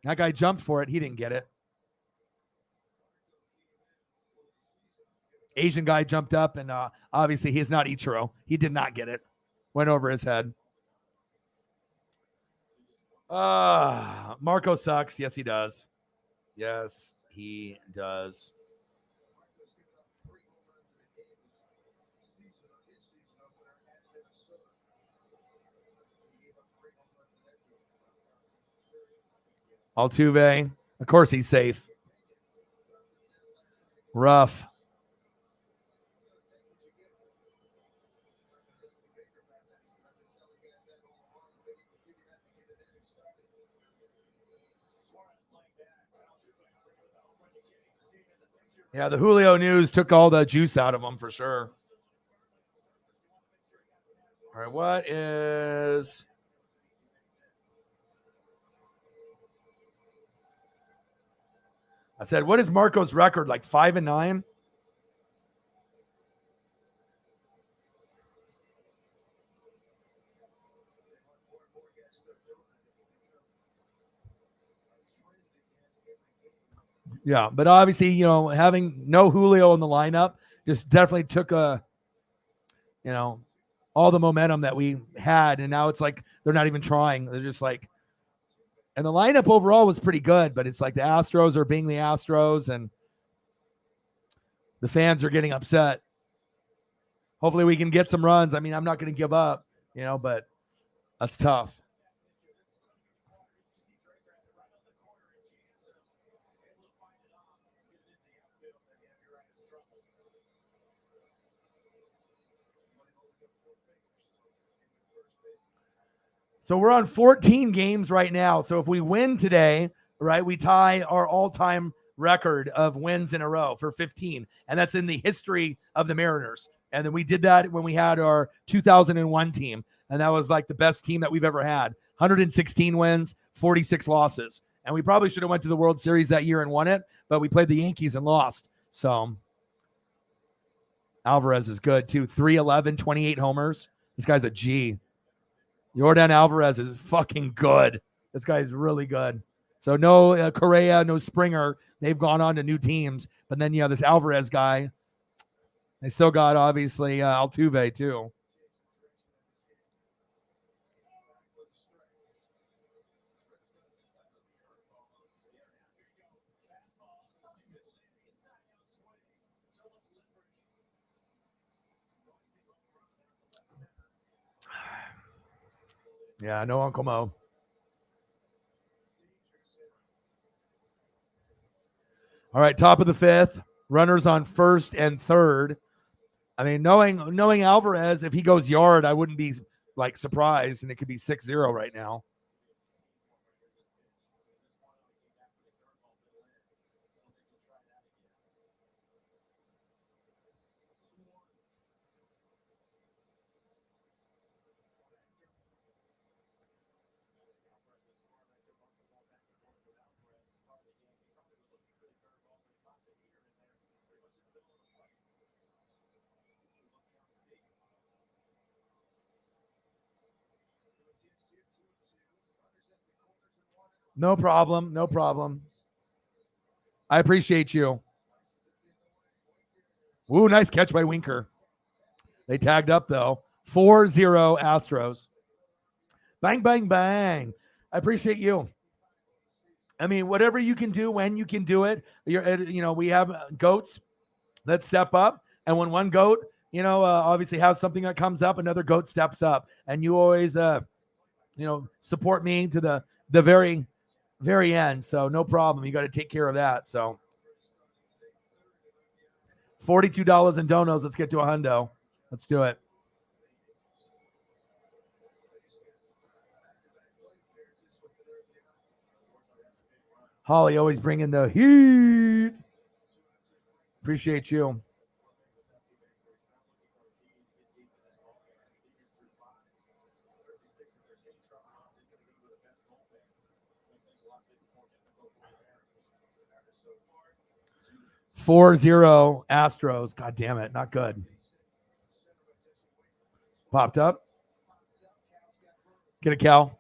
that guy jumped for it. He didn't get it. Asian guy jumped up, and obviously he's not Ichiro. He did not get it. Went over his head. Marco sucks. Yes, he does. Yes, he does. Altuve. Of course he's safe. Rough. Yeah, the Julio news took all the juice out of him for sure. All right, what is... I said, what is Marco's record? Like 5-9? Yeah, but obviously, having no Julio in the lineup just definitely took all the momentum that we had, and now it's like they're not even trying. They're just like, and the lineup overall was pretty good, but it's like the Astros are being the Astros, and the fans are getting upset. Hopefully we can get some runs. I mean, I'm not going to give up, but that's tough. So we're on 14 games right now. So if we win today, right, we tie our all-time record of wins in a row for 15. And that's in the history of the Mariners. And then we did that when we had our 2001 team. And that was like the best team that we've ever had. 116 wins, 46 losses. And we probably should have went to the World Series that year and won it, but we played the Yankees and lost. So Alvarez is good too. 311, 28 homers. This guy's a G. Yordan Alvarez is fucking good. This guy is really good. So no Correa, no Springer. They've gone on to new teams. But then, this Alvarez guy. They still got, obviously, Altuve, too. Yeah, no Uncle Mo. All right, top of the 5th. Runners on 1st and 3rd. I mean, knowing Alvarez, if he goes yard, I wouldn't be like surprised, and it could be 6-0 right now. No problem. No problem. I appreciate you. Ooh, nice catch by Winker. They tagged up, though. 4-0 Astros. Bang, bang, bang. I appreciate you. I mean, whatever you can do when you can do it. We have goats that step up, and when one goat, obviously has something that comes up, another goat steps up, and you always, support me to the very, very end. So no problem. You got to take care of that. So $42 in donos. Let's get to a hundo. Let's do it. Holly always bringing the heat. Appreciate you. $4-0 Astros. God damn it. Not good. Popped up. Get a Cal.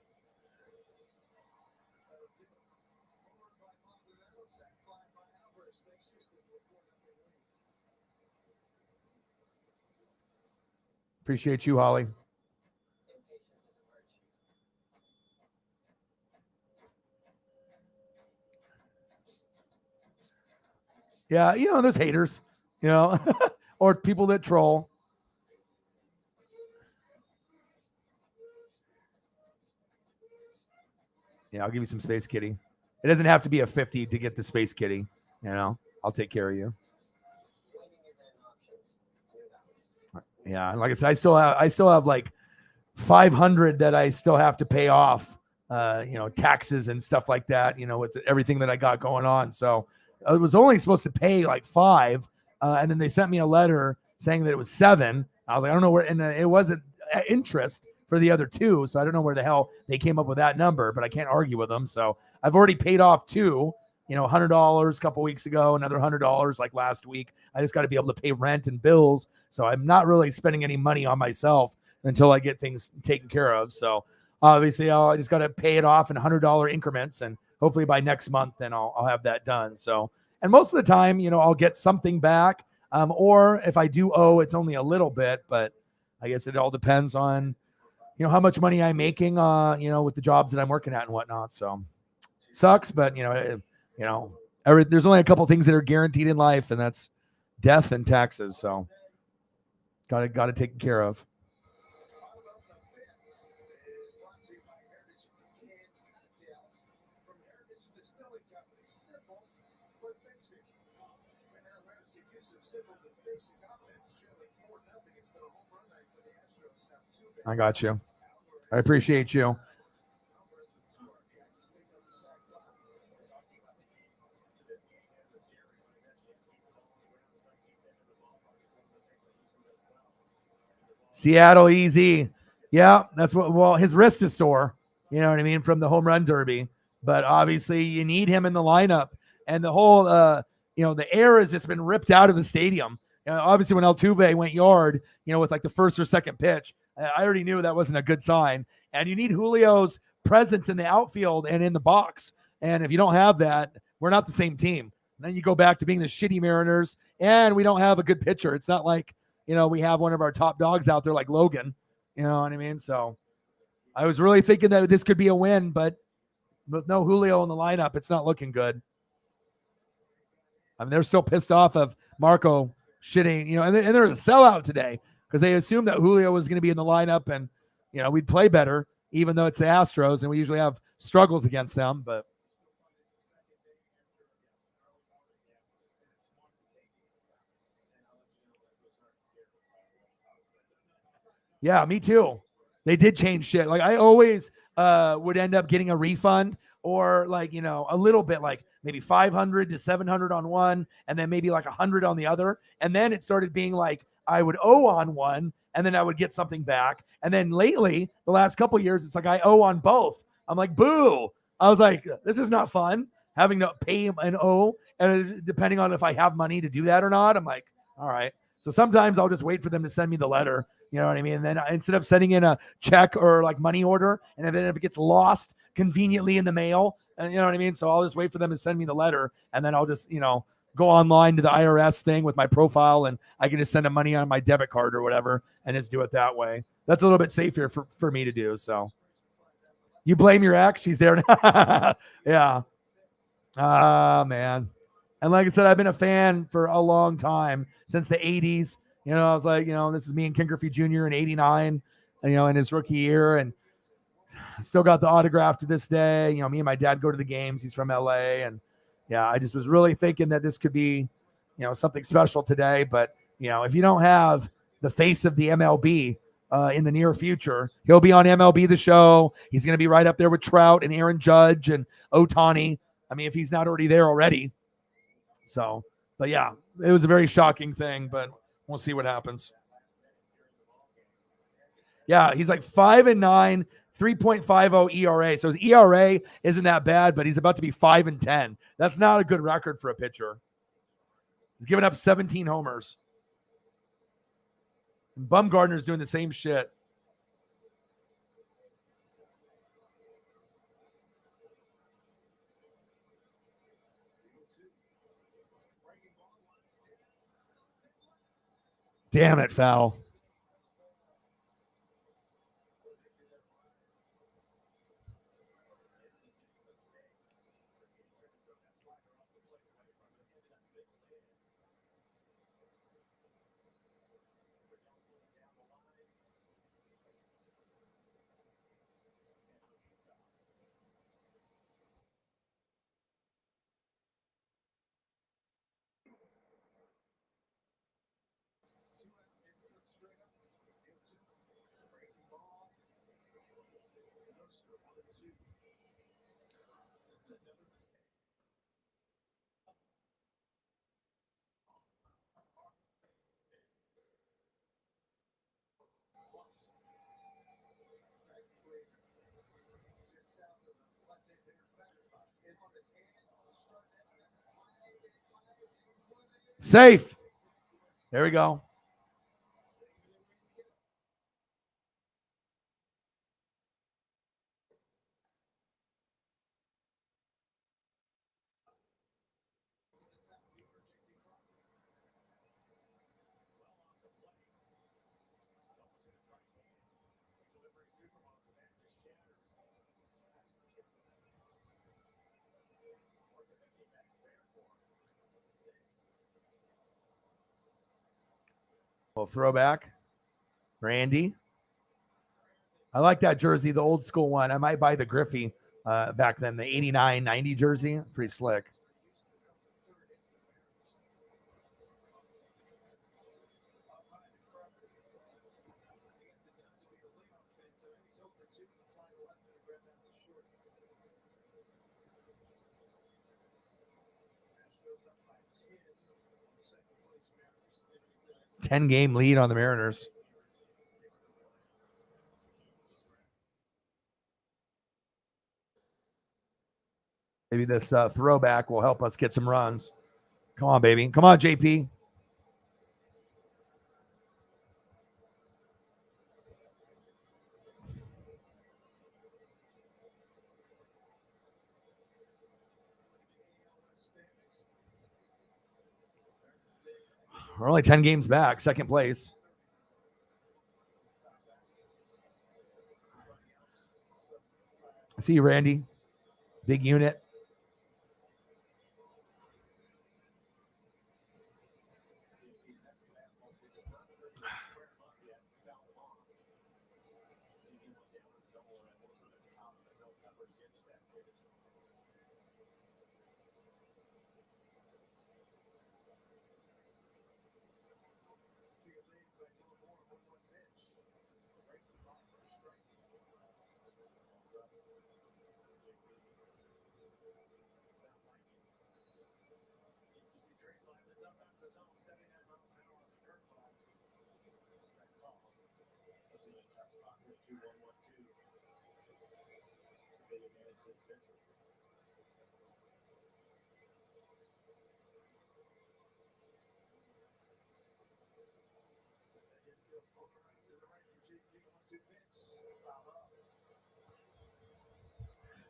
Appreciate you, Holly. Yeah, there's haters, or people that troll. Yeah, I'll give you some Space Kitty. It doesn't have to be a 50 to get the Space Kitty. I'll take care of you. Yeah, and like I said, I still have like 500 that I still have to pay off. Taxes and stuff like that. With everything that I got going on. So I was only supposed to pay like 5, and then they sent me a letter saying that it was 7. I was like, I don't know where, and it wasn't interest for the other 2, so I don't know where the hell they came up with that number, but I can't argue with them. So I've already paid off 2, $100 a couple weeks ago, another $100 like last week. I just got to be able to pay rent and bills, so I'm not really spending any money on myself until I get things taken care of. So obviously, I just got to pay it off in $100 increments, and hopefully by next month, then I'll have that done. So, and most of the time, I'll get something back, or if I do owe, it's only a little bit. But I guess it all depends on, how much money I'm making, with the jobs that I'm working at and whatnot. So, sucks, but there's only a couple things that are guaranteed in life, and that's death and taxes. So, got to take care of. I got you. I appreciate you. Seattle easy. Yeah, that's what. Well, his wrist is sore. You know what I mean, from the home run derby. But obviously, you need him in the lineup, and the whole, the air has just been ripped out of the stadium. Obviously, when Altuve went yard, with like the first or second pitch, I already knew that wasn't a good sign. And you need Julio's presence in the outfield and in the box. And if you don't have that, we're not the same team. And then you go back to being the shitty Mariners, and we don't have a good pitcher. It's not like, we have one of our top dogs out there like Logan. You know what I mean? So I was really thinking that this could be a win, but with no Julio in the lineup, it's not looking good. I mean, they're still pissed off of Marco shitting, and there's a sellout today because they assumed that Julio was going to be in the lineup and, we'd play better, even though it's the Astros and we usually have struggles against them. But yeah, me too. They did change shit. Like I always would end up getting a refund or like, a little bit, like maybe 500 to 700 on one, and then maybe like 100 on the other. And then it started being like, I would owe on one and then I would get something back. And then lately, the last couple of years, it's like I owe on both. I'm like, boo. I was like, this is not fun having to pay and owe. And depending on if I have money to do that or not, I'm like, all right. So sometimes I'll just wait for them to send me the letter. You know what I mean? And then instead of sending in a check or like money order, and then if it gets lost conveniently in the mail, and you know what I mean? So I'll just wait for them to send me the letter, and then I'll just, go online to the IRS thing with my profile, and I can just send them money on my debit card or whatever and just do it that way. That's a little bit safer for me to do. So You blame your ex. She's there now. Yeah. Man. And like I said, I've been a fan for a long time, since the 80s. I was like, this is me and Ken Griffey Jr. in 89, in his rookie year. And I still got the autograph to this day. Me and my dad go to the games. He's from LA. And yeah, I just was really thinking that this could be, something special today. But, if you don't have the face of the MLB in the near future, he'll be on MLB The Show. He's going to be right up there with Trout and Aaron Judge and Ohtani. I mean, if he's not already there already. So, but yeah, it was a very shocking thing, but we'll see what happens. Yeah, he's like 5-9, 3.50 ERA. So his ERA isn't that bad, but he's about to be 5-10. That's not a good record for a pitcher. He's given up 17 homers. And Bumgarner's doing the same shit. Damn it, foul. Safe. There we go. Well, throwback. Randy. I like that jersey, the old school one. I might buy the Griffey back then, the 89-90 jersey. Pretty slick. Ten-game lead on the Mariners. Maybe this throwback will help us get some runs. Come on, baby. Come on, JP. We're only 10 games back, second place. I see you, Randy. Big unit.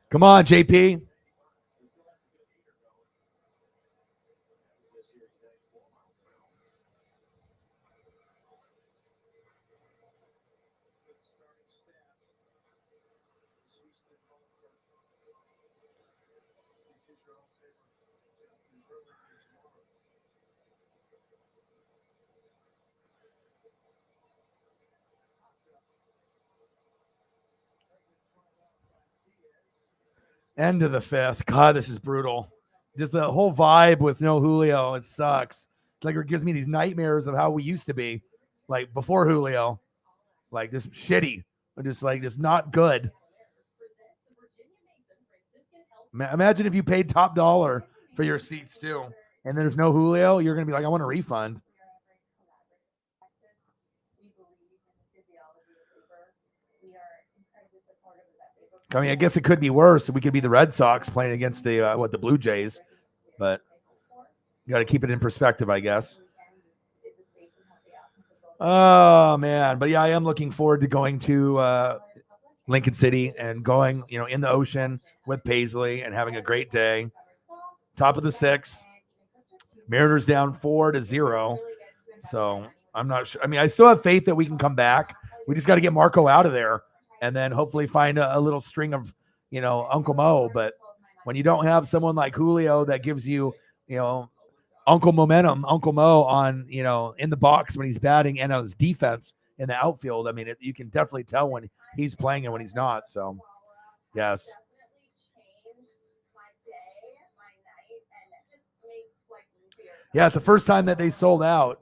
Come on, JP. End of the fifth. God, this is brutal. Just the whole vibe with no Julio, it sucks. It's like it gives me these nightmares of how we used to be, like before Julio, like just shitty, just not good. Imagine if you paid top dollar for your seats too, and there's no Julio, you're gonna be like, I want a refund. I mean, I guess it could be worse. We could be the Red Sox playing against the Blue Jays, but you got to keep it in perspective, I guess. Oh man, but yeah, I am looking forward to going to Lincoln City and going, in the ocean with Paisley and having a great day. Top of the sixth, Mariners down 4-0. So I'm not sure. I mean, I still have faith that we can come back. We just got to get Marco out of there and then hopefully find a little string of, Uncle Mo. But when you don't have someone like Julio that gives you, Uncle Mo on, in the box when he's batting and on his defense in the outfield, I mean, you can definitely tell when he's playing and when he's not. So, yes. Yeah, it's the first time that they sold out.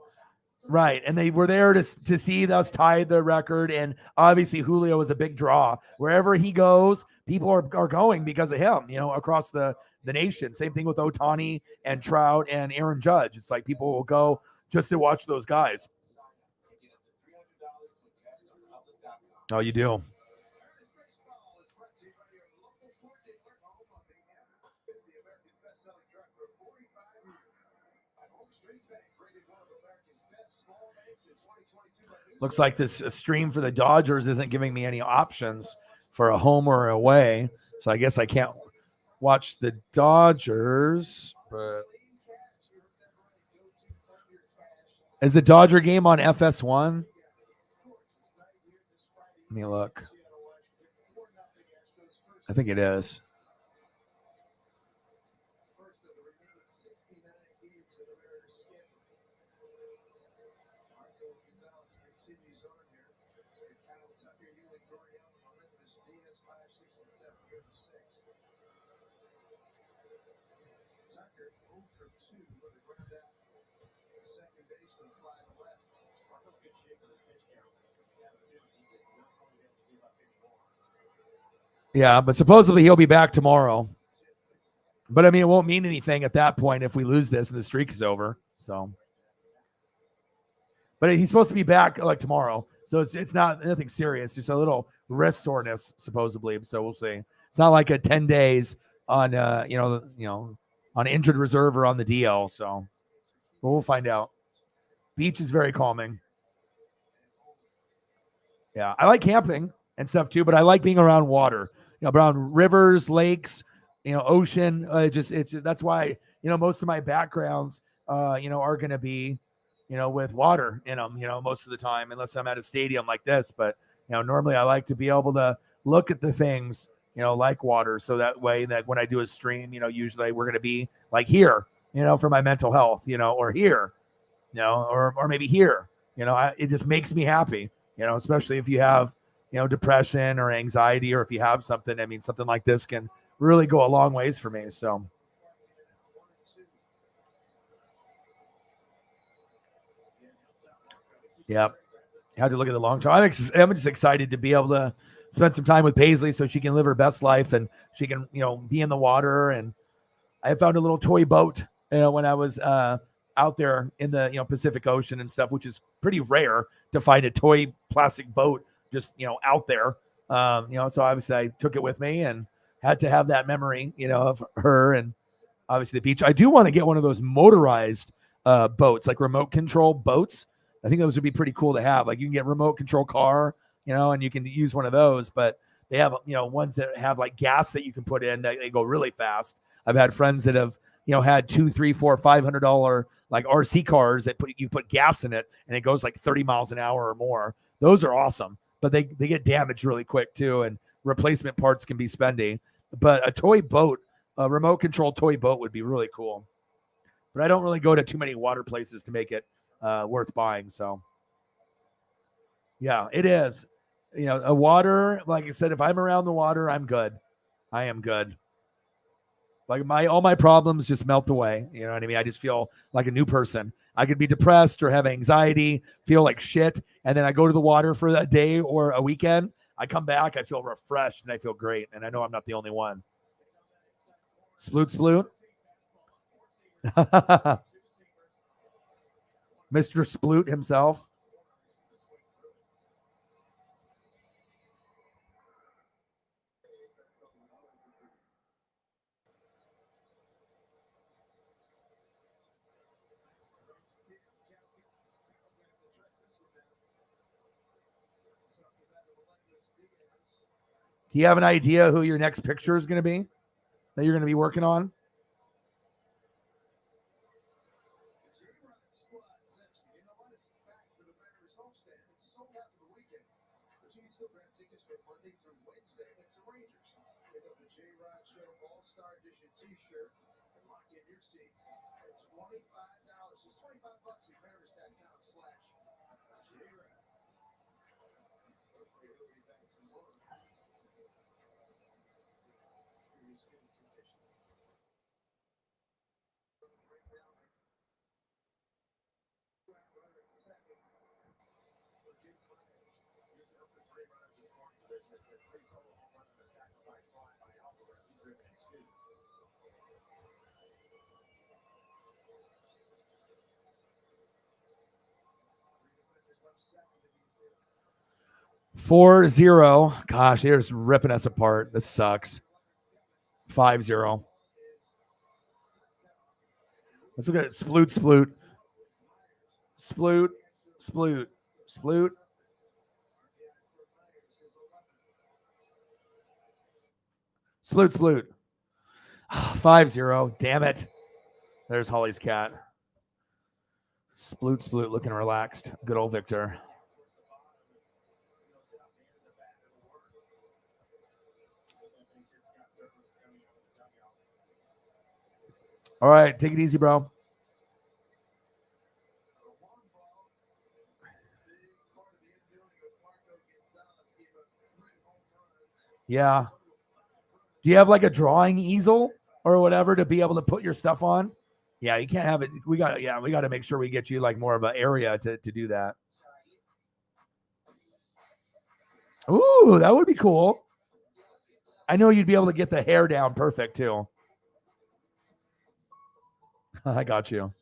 Right, and they were there to see us tie the record, and obviously Julio is a big draw. Wherever he goes, people are going because of him, across the nation. Same thing with Ohtani and Trout and Aaron Judge. It's like people will go just to watch those guys. Oh, you do? Looks like this stream for the Dodgers isn't giving me any options for a home or away. So I guess I can't watch the Dodgers. But is the Dodger game on FS1? Let me look. I think it is. Yeah, but supposedly he'll be back tomorrow. But I mean, it won't mean anything at that point if we lose this and the streak is over. So, but he's supposed to be back like tomorrow, so it's not nothing serious, just a little wrist soreness supposedly. So we'll see. It's not like a 10 days on on injured reserve or on the DL. So we'll find out. Beach is very calming. Yeah, I like camping and stuff too, but I like being around water. Around rivers, lakes, ocean. That's why most of my backgrounds, are going to be, with water in them, most of the time, unless I'm at a stadium like this. But normally I like to be able to look at the things, like water, so that way that when I do a stream, usually we're going to be like here, for my mental health, or here, or maybe here, it just makes me happy, especially if you have depression or anxiety, or if you have something. I mean, something like this can really go a long ways for me. So, yeah, had to look at the long term. I'm just excited to be able to spend some time with Paisley so she can live her best life and she can, be in the water. And I found a little toy boat, when I was out there in the Pacific Ocean and stuff, which is pretty rare to find a toy plastic boat just out there. So obviously I took it with me and had to have that memory, of her and obviously the beach. I do want to get one of those motorized boats, like remote control boats. I think those would be pretty cool to have. Like you can get remote control car, and you can use one of those, but they have, ones that have like gas that you can put in that they go really fast. I've had friends that have, had $200, $300, $400, $500 like RC cars that you put gas in it and it goes like 30 miles an hour or more. Those are awesome, but they get damaged really quick too. And replacement parts can be spendy, but a toy boat A remote control toy boat would be really cool. But I don't really go to too many water places to make it worth buying. So, yeah, it is. A water, like I said, if I'm around the water, I'm good. I am good. Like all my problems just melt away. You know what I mean? I just feel like a new person. I could be depressed or have anxiety, feel like shit, and then I go to the water for a day or a weekend. I come back, I feel refreshed and I feel great. And I know I'm not the only one. Sploot sploot. Mr. Sploot himself. Do you have an idea who your next picture is going to be that you're going to be working on? Four zero. Gosh, they're just ripping us apart. This sucks. 5-0. Let's look at it. Sploot, sploot. Sploot, sploot, sploot. Sploot, sploot. 5-0. Damn it. There's Holly's cat. Sploot, sploot, looking relaxed. Good old Victor. All right, take it easy, bro. Yeah. Do you have like a drawing easel or whatever to be able to put your stuff on? Yeah, you can't have it. We got to make sure we get you like more of an area to do that. Ooh, that would be cool. I know you'd be able to get the hair down perfect too. I got you. All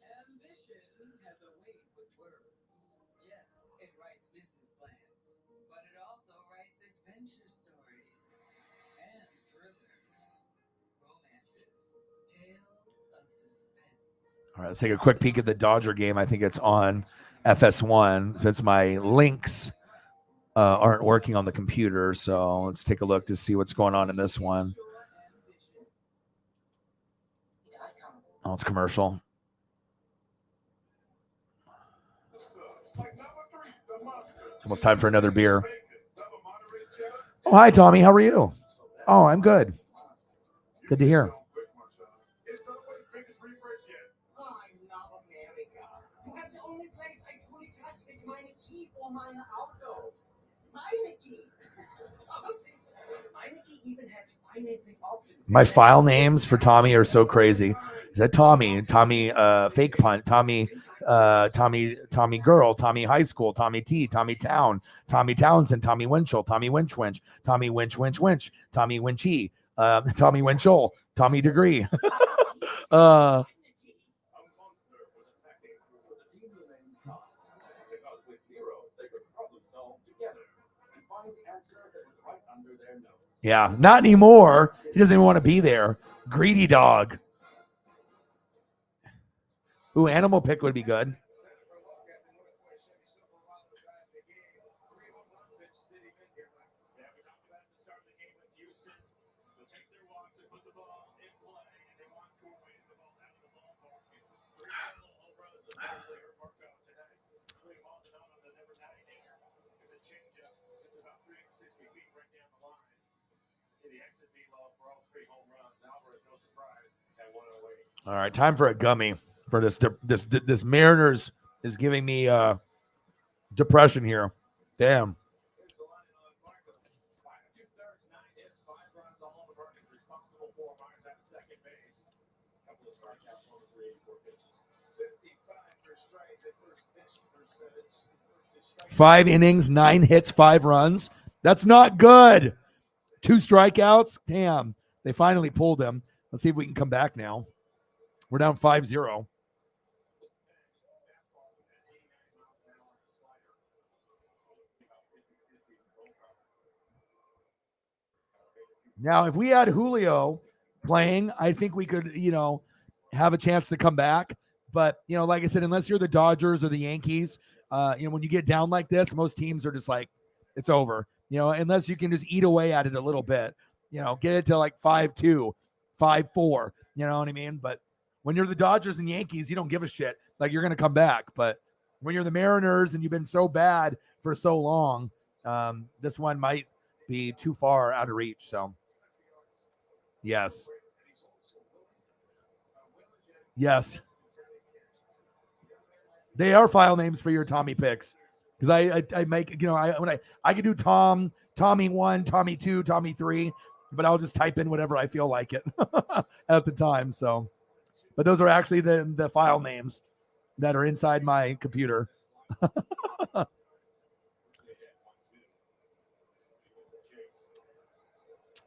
right, let's take a quick peek at the Dodger game. I think it's on FS1 since my links aren't working on the computer. So let's take a look to see what's going on in this one. Oh, it's commercial. It's almost time for another beer. Oh, hi, Tommy. How are you? Oh, I'm good. Good to hear. My file names for Tommy are so crazy. Is that Tommy? Tommy fake punt, Tommy Tommy girl, Tommy high school, Tommy T, Tommy Town, Tommy Townsend, Tommy Winchell, Tommy Winch, Tommy Winch, Tommy Winchy, Tommy Winchell, Tommy Degree. Yeah, not anymore. He doesn't even want to be there. Greedy dog. Ooh, animal pick would be good. All right, time for a gummy for this Mariners is giving me depression here. Damn. Five innings, 9 hits, 5 runs. That's not good. 2 strikeouts. Damn. They finally pulled him. Let's see if we can come back now. We're down 5-0. Now, if we had Julio playing, I think we could, have a chance to come back. But, like I said, unless you're the Dodgers or the Yankees, when you get down like this, most teams are just like, it's over. Unless you can just eat away at it a little bit, get it to like 5-2, 5-4. You know what I mean? But when you're the Dodgers and Yankees, you don't give a shit. Like, you're going to come back. But when you're the Mariners and you've been so bad for so long, this one might be too far out of reach. So, yes. Yes. They are file names for your Tommy picks. Because I make, I could do Tommy 1, Tommy 2, Tommy 3, but I'll just type in whatever I feel like it at the time. So, but those are actually the file names that are inside my computer. But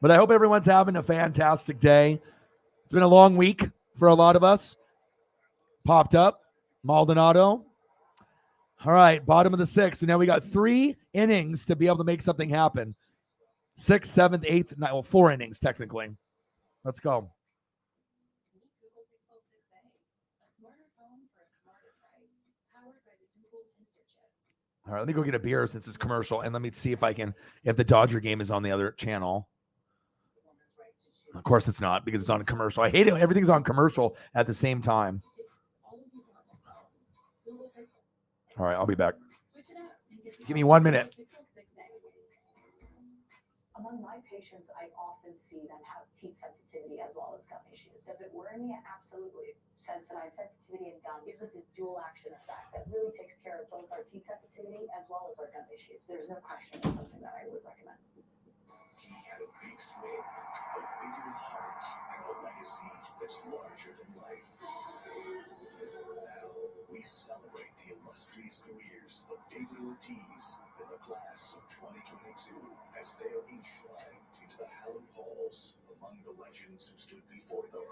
I hope everyone's having a fantastic day. It's been a long week for a lot of us. Popped up, Maldonado. All right, bottom of the 6th. So now we got 3 innings to be able to make something happen. 6th, 7th, 8th, 9th. Well, 4 innings technically. Let's go. All right, let me go get a beer since it's commercial, and let me see if the Dodger game is on the other channel. Of course it's not, because it's on a commercial. I hate it. Everything's on commercial at the same time. All right, I'll be back. Give me 1 minute. Among my patients, I often see them have teeth sensitivity as well as gum issues. Does it worry me? Absolutely. Sensodyne sensitivity and gum gives us a dual action effect that really takes care of both our teeth sensitivity as well as our gum issues. There's no question it's something that I would recommend. He had a big swing, a bigger heart, and a legacy that's larger than life. Now, we celebrate the illustrious careers of David Ortiz and the class of 2022 as they are enshrined into the hallowed halls among the legends who stood before them.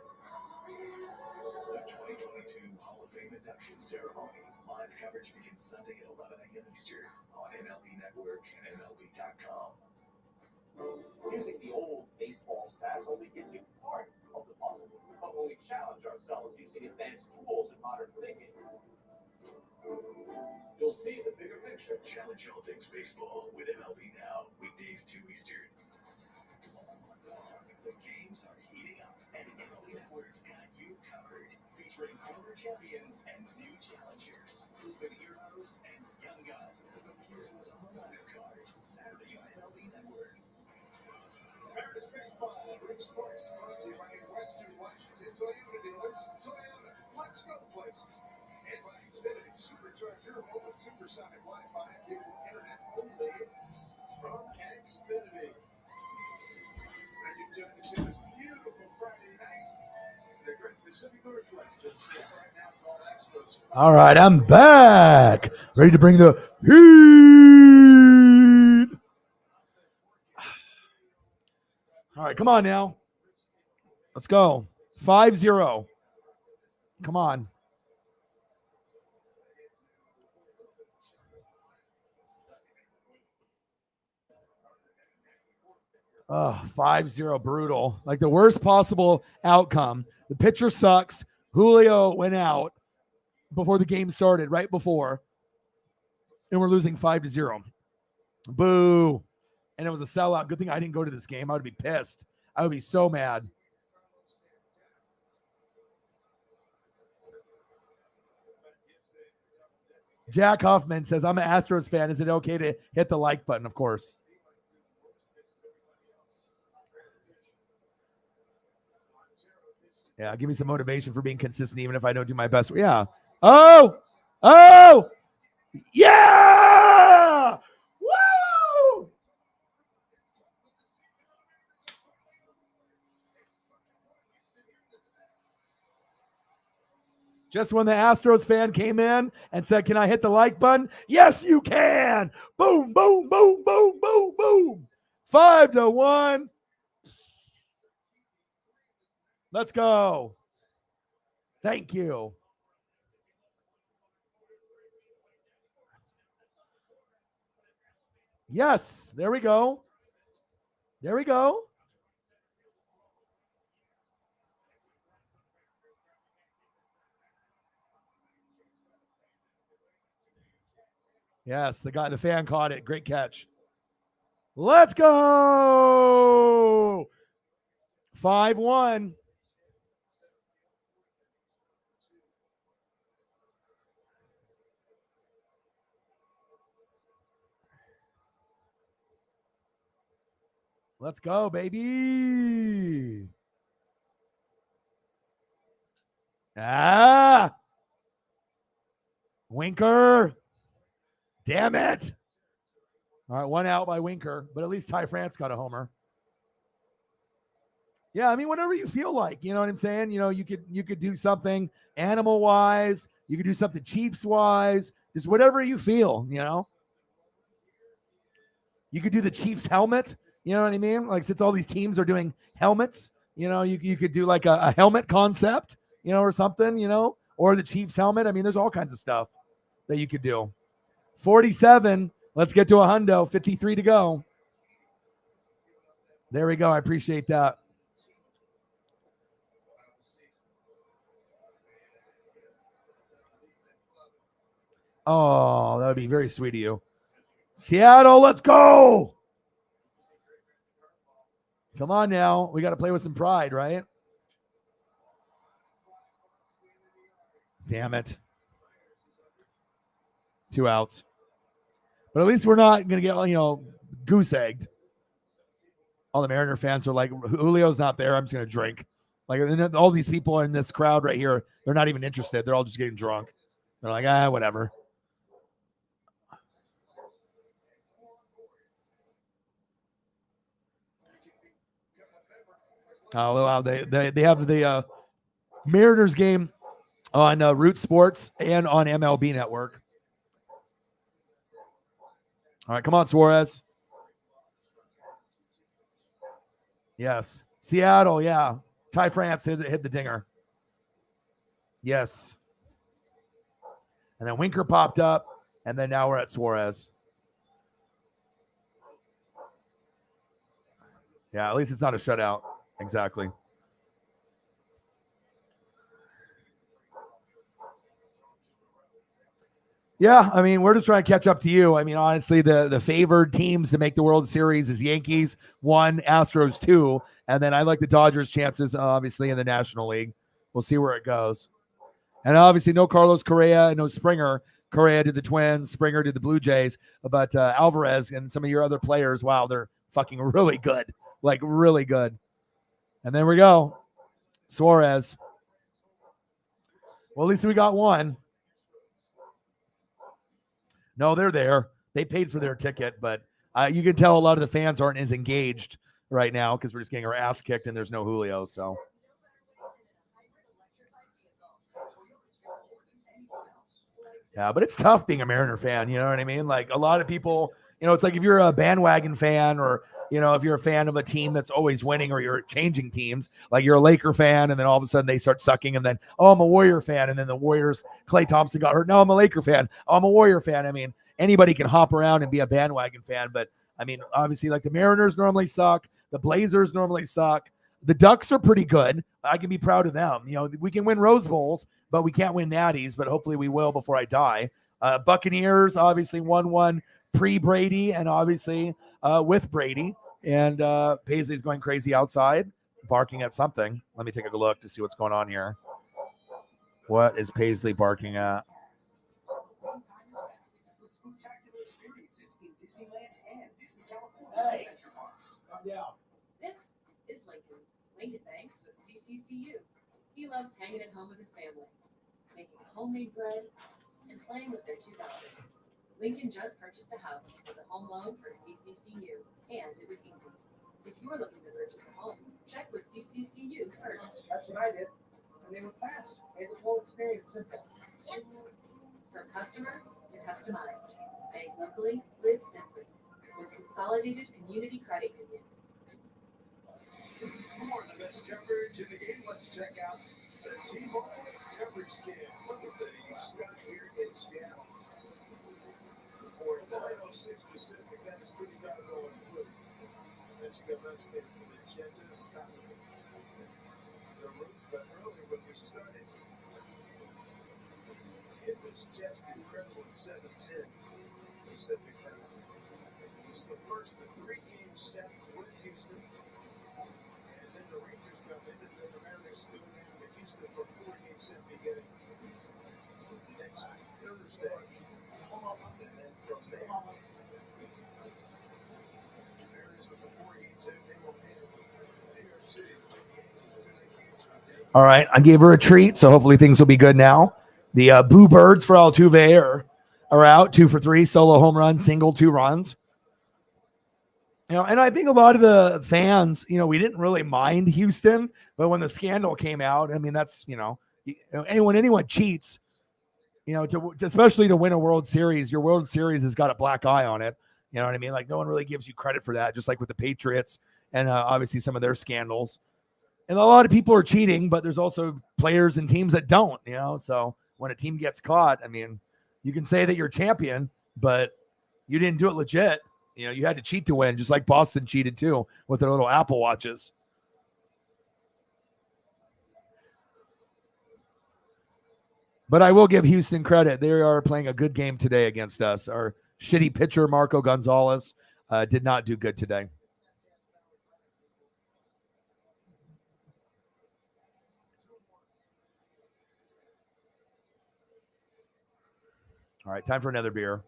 The 2022 Hall of Fame induction ceremony. Live coverage begins Sunday at 11 a.m. Eastern on MLB Network and MLB.com. Using the old baseball stats only gives you part of the puzzle. But when we challenge ourselves using advanced tools and modern thinking, you'll see the bigger picture. Challenge all things baseball with MLB Now, weekdays 2 Eastern. The games are heating up, and MLB Network's got you covered. Featuring former champions and new challengers, proven heroes and young guns. Here's what's on the lineup card. Saturday on MLB Network. Paris Baseball, Group Sports, brought to you by Western Washington Toyota dealers. Toyota, let's go places. And by Xfinity, supercharge your home with supersonic Wi-Fi and gigabit internet only from Xfinity. And you join us in this beautiful Friday night in the great Pacific Northwest. Let's see right now called Astros. All right, I'm back. Ready to bring the heat. All right, come on now. Let's go. 5-0. Come on. Oh, 5-0, brutal. Like the worst possible outcome. The pitcher sucks. Julio went out before the game started, right before. And we're losing 5-0. Boo. And it was a sellout. Good thing I didn't go to this game. I would be pissed. I would be so mad. Jack Huffman says, I'm an Astros fan. Is it okay to hit the like button? Of course. Yeah, give me some motivation for being consistent, even if I don't do my best. Yeah. Oh, yeah! Woo! Just when the Astros fan came in and said, "Can I hit the like button?" Yes, you can. Boom, boom, boom, boom, boom, boom. 5-1. Let's go. Thank you. Yes, there we go. There we go. Yes, the fan caught it. Great catch. Let's go. 5-1. Let's go, baby. Ah. Winker. Damn it. All right, one out by Winker, but at least Ty France got a homer. Yeah, I mean, whatever you feel like, you know what I'm saying? You know, you could do something animal wise, you could do something Chiefs wise, just whatever you feel, you know. You could do the Chiefs helmet, you know what I mean? Like, since all these teams are doing helmets, you know, you could do like a helmet concept, you know, or something, you know, or the Chiefs helmet. I mean, there's all kinds of stuff that you could do. 47. Let's get to a hundo. 53 to go. There we go. I appreciate that. Oh, that would be very sweet of you. Seattle, let's go. Come on now. We got to play with some pride, right? Damn it. 2 outs. But at least we're not going to get, you know, goose egged. All the Mariner fans are like, Julio's not there. I'm just going to drink. Like, all these people in this crowd right here, they're not even interested. They're all just getting drunk. They're like, whatever. Oh, wow. They have the Mariners game on Root Sports and on MLB Network. All right, come on, Suarez. Yes. Seattle, yeah. Ty France hit the dinger. Yes. And then Winker popped up, and then now we're at Suarez. Yeah, at least it's not a shutout. Exactly. Yeah, I mean, we're just trying to catch up to you. I mean, honestly, the favored teams to make the World Series is Yankees 1, Astros 2, and then I like the Dodgers' chances, obviously, in the National League. We'll see where it goes. And obviously, no Carlos Correa and no Springer. Correa did the Twins, Springer did the Blue Jays, but Alvarez and some of your other players, wow, they're fucking really good, like really good. And there we go, Suarez. Well, at least we got one. No, they're there. They paid for their ticket, but you can tell a lot of the fans aren't as engaged right now because we're just getting our ass kicked and there's no Julio. So, yeah, but it's tough being a Mariner fan. You know what I mean? Like a lot of people, you know, it's like if you're a bandwagon fan or, you know, if you're a fan of a team that's always winning or you're changing teams, like you're a Laker fan and then all of a sudden they start sucking and then, oh, I'm a Warrior fan. And then the Warriors, Klay Thompson got hurt. No, I'm a Laker fan. Oh, I'm a Warrior fan. I mean, anybody can hop around and be a bandwagon fan. But I mean, obviously like the Mariners normally suck. The Blazers normally suck. The Ducks are pretty good. I can be proud of them. You know, we can win Rose Bowls, but we can't win Natties, but hopefully we will before I die. Buccaneers obviously 1-1 pre-Brady and obviously with Brady. And Paisley's going crazy outside, barking at something. Let me take a look to see what's going on here. What is Paisley barking at? Hey, calm down. This is Lincoln. Thanks. with CCCU. He loves hanging at home with his family, making homemade bread, and playing with their two dogs. Lincoln just purchased a house with a home loan for CCCU, and it was easy. If you're looking to purchase a home, check with CCCU first. That's what I did. And they were fast. Made the whole experience simple. From customer to customized. Bank locally, live simply. With Consolidated Community Credit Union. For the best coverage in the game, let's check out the T-Mobile coverage kit. Look at the sky here in Seattle. For the 906 Pacific, that is $35 blue. Then you got us there to the Jets at the top of the roof. But earlier when we started, it was just incredible at 710 Pacific time. It was the first of 3 games set with Houston. And then the Rangers come in, and then the Mariners go down to Houston for 4 games set beginning next Thursday. And then from there, the Mariners with the 4 games set, they will have New York City. All right, I gave her a treat, so hopefully things will be good now. The Boo Birds for Altuve are out 2 for 3, solo home run, single 2 runs. You know, and I think a lot of the fans, you know, we didn't really mind Houston, but when the scandal came out, I mean, that's, anyone cheats, especially to win a World Series, your World Series has got a black eye on it. You know what I mean? Like, no one really gives you credit for that, just like with the Patriots and obviously some of their scandals. And a lot of people are cheating, but there's also players and teams that don't, so when a team gets caught, I mean, you can say that you're champion, but you didn't do it legit. You had to cheat to win, just like Boston cheated too with their little Apple Watches. But I will give Houston credit. They are playing a good game today against us. Our shitty pitcher, Marco Gonzalez, did not do good today. All right, time for another beer.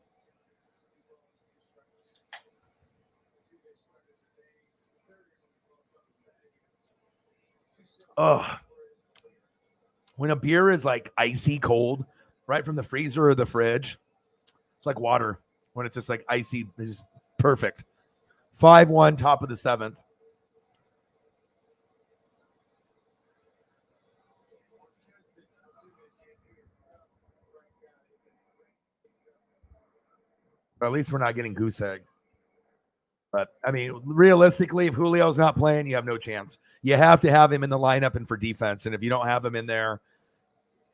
Oh, when a beer is like icy cold, right from the freezer or the fridge, it's like water. When it's just like icy, it's just perfect. 5-1, top of the 7th. But at least we're not getting goose egg. But, I mean, realistically, if Julio's not playing, you have no chance. You have to have him in the lineup and for defense. And if you don't have him in there,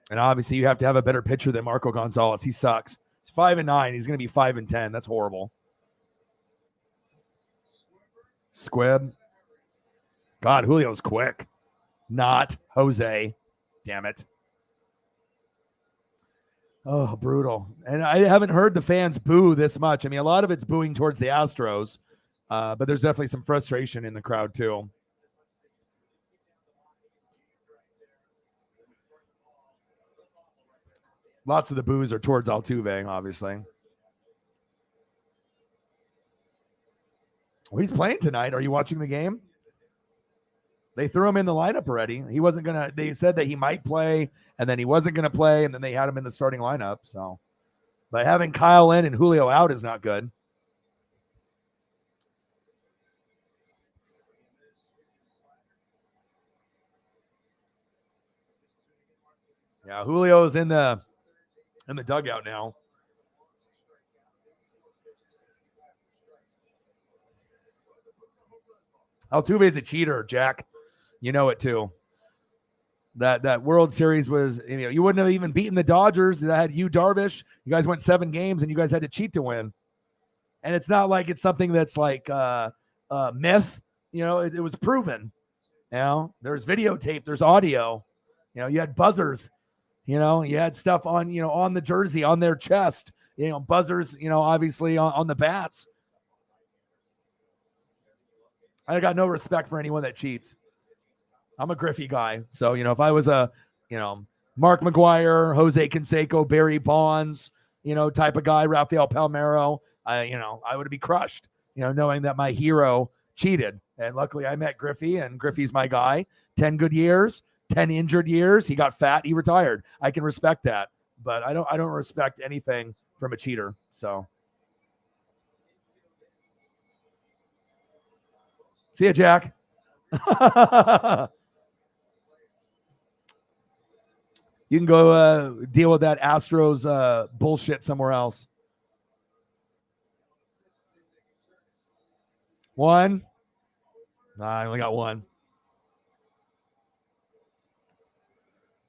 and obviously you have to have a better pitcher than Marco Gonzalez. He sucks. He's 5-9. He's going to be 5-10. That's horrible. Squib. God, Julio's quick. Not Jose. Damn it. Oh, brutal. And I haven't heard the fans boo this much. I mean, a lot of it's booing towards the Astros, but there's definitely some frustration in the crowd too. Lots of the boos are towards Altuve, obviously. Well, he's playing tonight. Are you watching the game? They threw him in the lineup already. He wasn't going to, they said that he might play, and then he wasn't going to play, and then they had him in the starting lineup. So, but having Kyle in and Julio out is not good. Yeah, Julio's in the dugout now. Altuve's a cheater, Jack. You know it too. That World Series was, you wouldn't have even beaten the Dodgers that had you, Darvish. You guys went 7 games and you guys had to cheat to win. And it's not like it's something that's like myth. It was proven. There's videotape, there's audio. You had buzzers. You had stuff on, on the jersey, on their chest. Buzzers. Obviously on the bats. I got no respect for anyone that cheats. I'm a Griffey guy. So, if I was a, Mark McGuire, Jose Canseco, Barry Bonds, type of guy, Rafael Palmeiro, I would be crushed, knowing that my hero cheated. And luckily I met Griffey, and Griffey's my guy. 10 good years, 10 injured years. He got fat. He retired. I can respect that, but I don't respect anything from a cheater. So see ya, Jack. You can go deal with that Astros bullshit somewhere else. One. Nah, I only got one.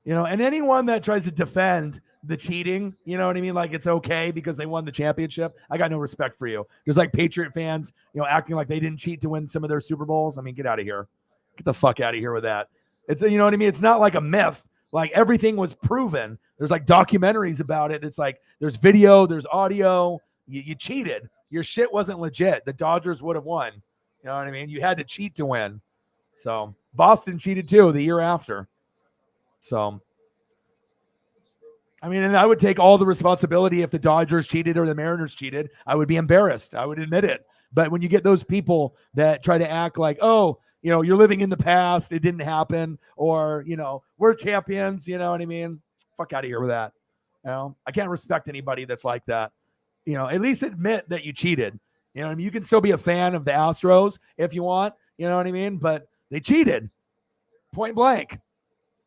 You know, and anyone that tries to defend the cheating, you know what I mean? Like it's okay because they won the championship. I got no respect for you. There's like Patriot fans, you know, acting like they didn't cheat to win some of their Super Bowls. I mean, get out of here. Get the fuck out of here with that. It's, you know what I mean? It's not like a myth. Like everything was proven. There's like documentaries about it. It's like there's video, there's audio. You cheated. Your shit wasn't legit. The Dodgers would have won. You know what I mean? You had to cheat to win. So Boston cheated too the year after. So, I mean, and I would take all the responsibility if the Dodgers cheated or the Mariners cheated. I would be embarrassed. I would admit it. But when you get those people that try to act like, oh, you know, you're living in the past, it didn't happen, or, you know, we're champions, you know what I mean? Fuck out of here with that. You know, I can't respect anybody that's like that. You know, at least admit that you cheated. You know what I mean? You can still be a fan of the Astros if you want, you know what I mean? But they cheated. Point blank.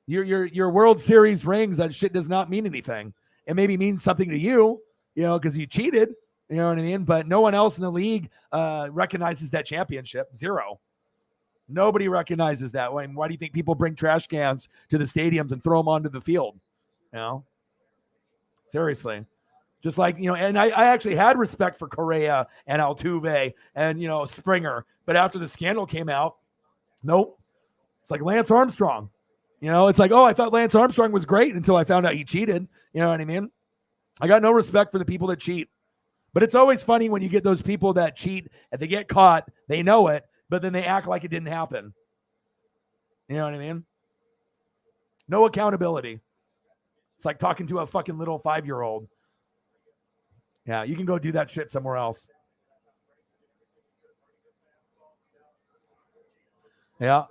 Your World Series rings, that shit does not mean anything. It maybe means something to you, you know, because you cheated, you know what I mean? But no one else in the league recognizes that championship. Zero. Nobody recognizes that. Why do you think people bring trash cans to the stadiums and throw them onto the field? You know? Seriously. Just like, you know, and I actually had respect for Correa and Altuve and, you know, Springer. But after the scandal came out, nope. It's like Lance Armstrong. You know, it's like, oh, I thought Lance Armstrong was great until I found out he cheated. You know what I mean? I got no respect for the people that cheat. But it's always funny when you get those people that cheat and they get caught, they know it, but then they act like it didn't happen. You know what I mean? No accountability. It's like talking to a fucking little 5-year-old. Yeah, you can go do that shit somewhere else. Yeah.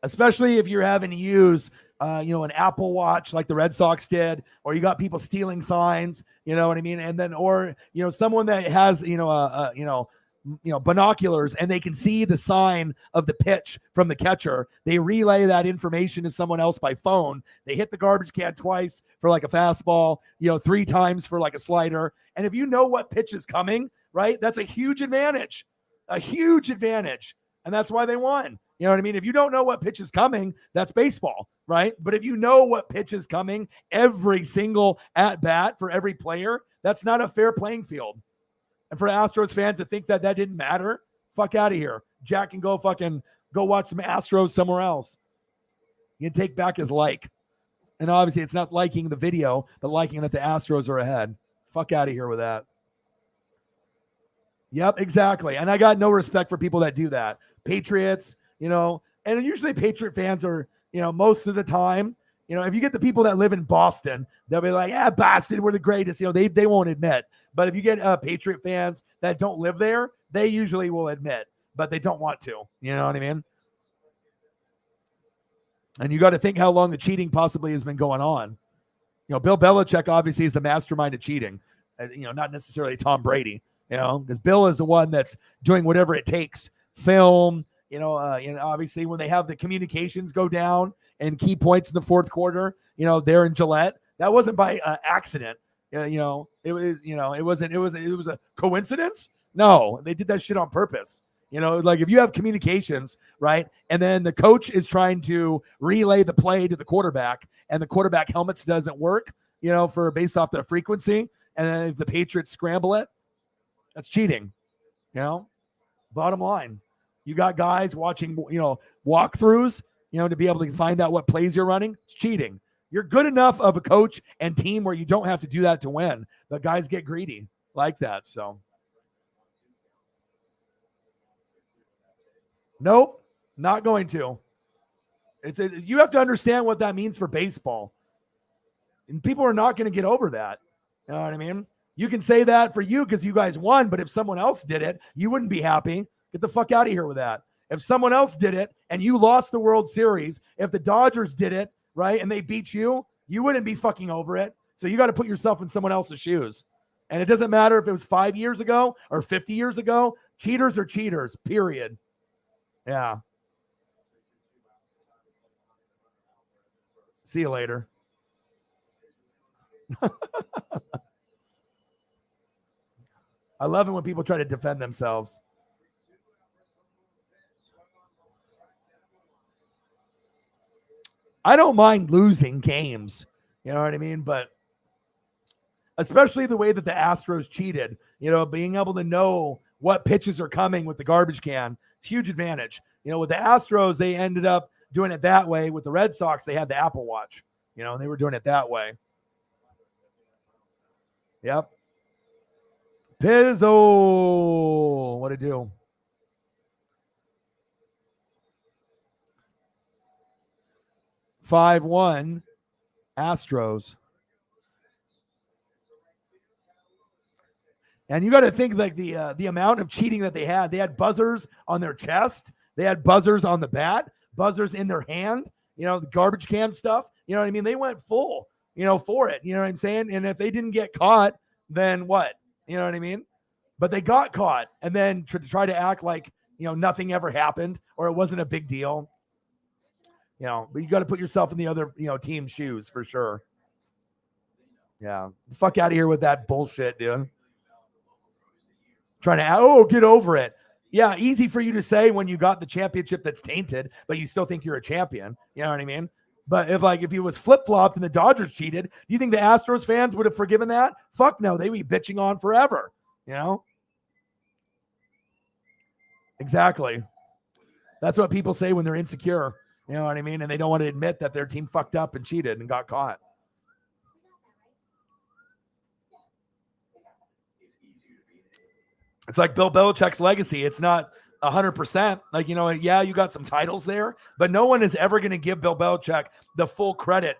Especially if you're having to use, you know, an Apple Watch like the Red Sox did, or you got people stealing signs, you know what I mean? And then, or, you know, someone that has, you know, binoculars and they can see the sign of the pitch from the catcher. They relay that information to someone else by phone. They hit the garbage can twice for like a fastball, you know, 3 times for like a slider. And if you know what pitch is coming, right, that's a huge advantage, And that's why they won. You know what I mean? If you don't know what pitch is coming, that's baseball, right? But if you know what pitch is coming every single at bat for every player, that's not a fair playing field. And for Astros fans to think that that didn't matter, fuck out of here. Jack can go watch some Astros somewhere else. You can take back his like. And obviously it's not liking the video, but liking that the Astros are ahead. Fuck out of here with that. Yep, exactly. And I got no respect for people that do that. Patriots, you know, and usually Patriot fans are, you know, most of the time, you know, if you get the people that live in Boston, they'll be like, yeah, Boston, we're the greatest. You know, they won't admit. But if you get Patriot fans that don't live there, they usually will admit, but they don't want to. You know what I mean? And you got to think how long the cheating possibly has been going on. You know, Bill Belichick obviously is the mastermind of cheating. You know, not necessarily Tom Brady. You know, because Bill is the one that's doing whatever it takes. Film. You know, obviously when they have the communications go down and key points in the fourth quarter, you know, there in Gillette, that wasn't by accident. You know, it was a coincidence. No, they did that shit on purpose. You know, like if you have communications, right, and then the coach is trying to relay the play to the quarterback and the quarterback helmets doesn't work, you know, based off the frequency, and then if the Patriots scramble it, that's cheating. You know, bottom line. You got guys watching, you know, walkthroughs, you know, to be able to find out what plays you're running. It's cheating. You're good enough of a coach and team where you don't have to do that to win. But guys get greedy like that. So, nope, not going to. You have to understand what that means for baseball. And people are not going to get over that. You know what I mean? You can say that for you because you guys won, but if someone else did it, you wouldn't be happy. Get the fuck out of here with that. If someone else did it and you lost the World Series, if the Dodgers did it, right, and they beat you, you wouldn't be fucking over it. So you got to put yourself in someone else's shoes. And it doesn't matter if it was 5 years ago or 50 years ago. Cheaters are cheaters, period. Yeah. See you later. I love it when people try to defend themselves. I don't mind losing games. You know what I mean? But especially the way that the Astros cheated, being able to know what pitches are coming with the garbage can, huge advantage. With the Astros, they ended up doing it that way. With the Red Sox, they had the Apple Watch, and they were doing it that way. Yep. Pizzo. What'd it do? (5-1) Astros. And you got to think like the amount of cheating that they had buzzers on their chest. They had buzzers on the bat, buzzers in their hand, the garbage can stuff. You know what I mean? They went full, for it. You know what I'm saying? And if they didn't get caught, then what? You know what I mean? But they got caught and then try to act like, nothing ever happened or it wasn't a big deal. But you got to put yourself in the other, team's shoes for sure. Yeah. Fuck out of here with that bullshit, dude. Trying to, get over it. Yeah, easy for you to say when you got the championship that's tainted, but you still think you're a champion. You know what I mean? But if he was flip-flopped and the Dodgers cheated, do you think the Astros fans would have forgiven that? Fuck no, they'd be bitching on forever. Exactly. That's what people say when they're insecure. You know what I mean? And they don't want to admit that their team fucked up and cheated and got caught. It's like Bill Belichick's legacy. It's not 100%. Like, you got some titles there, but no one is ever going to give Bill Belichick the full credit,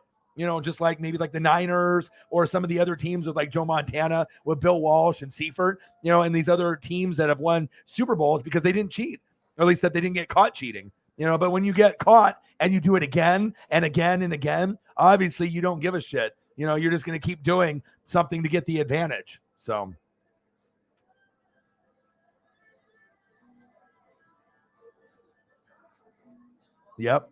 just like maybe like the Niners or some of the other teams with like Joe Montana with Bill Walsh and Seifert, and these other teams that have won Super Bowls because they didn't cheat, or at least that they didn't get caught cheating, but when you get caught and you do it again and again and again, obviously you don't give a shit. You're just going to keep doing something to get the advantage. So. Yep.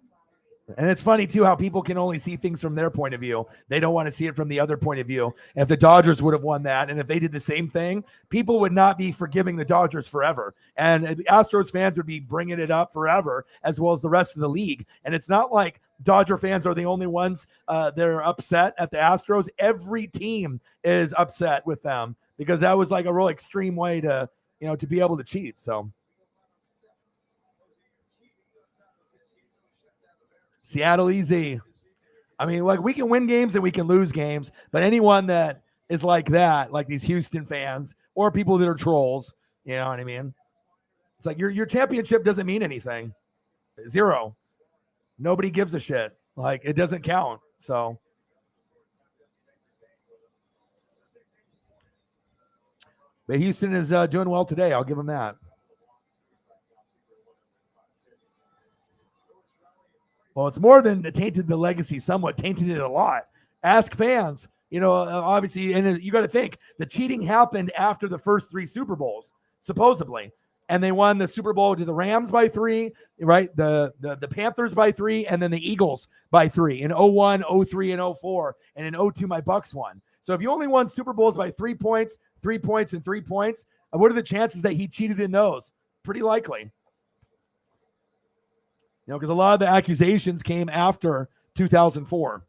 And it's funny, too, how people can only see things from their point of view. They don't want to see it from the other point of view. If the Dodgers would have won that, and if they did the same thing, people would not be forgiving the Dodgers forever. And the Astros fans would be bringing it up forever, as well as the rest of the league. And it's not like Dodger fans are the only ones that are upset at the Astros. Every team is upset with them because that was like a real extreme way to, to be able to cheat. So. Seattle easy. I mean, like, we can win games and we can lose games, but anyone that is like that, like these Houston fans or people that are trolls, you know what I mean? It's like your championship doesn't mean anything. Zero. Nobody gives a shit. Like, it doesn't count. So. But Houston is doing well today. I'll give them that. Well, it's more than tainted the legacy, somewhat tainted it a lot. Ask fans, obviously, and you got to think the cheating happened after the first 3 Super Bowls, supposedly. And they won the Super Bowl to the Rams by 3, right? The Panthers by 3, and then the Eagles by 3 in 01, 03, and 04. And in 02, my Bucks won. So if you only won Super Bowls by 3 points, 3 points, and 3 points, what are the chances that he cheated in those? Pretty likely. Because a lot of the accusations came after 2004.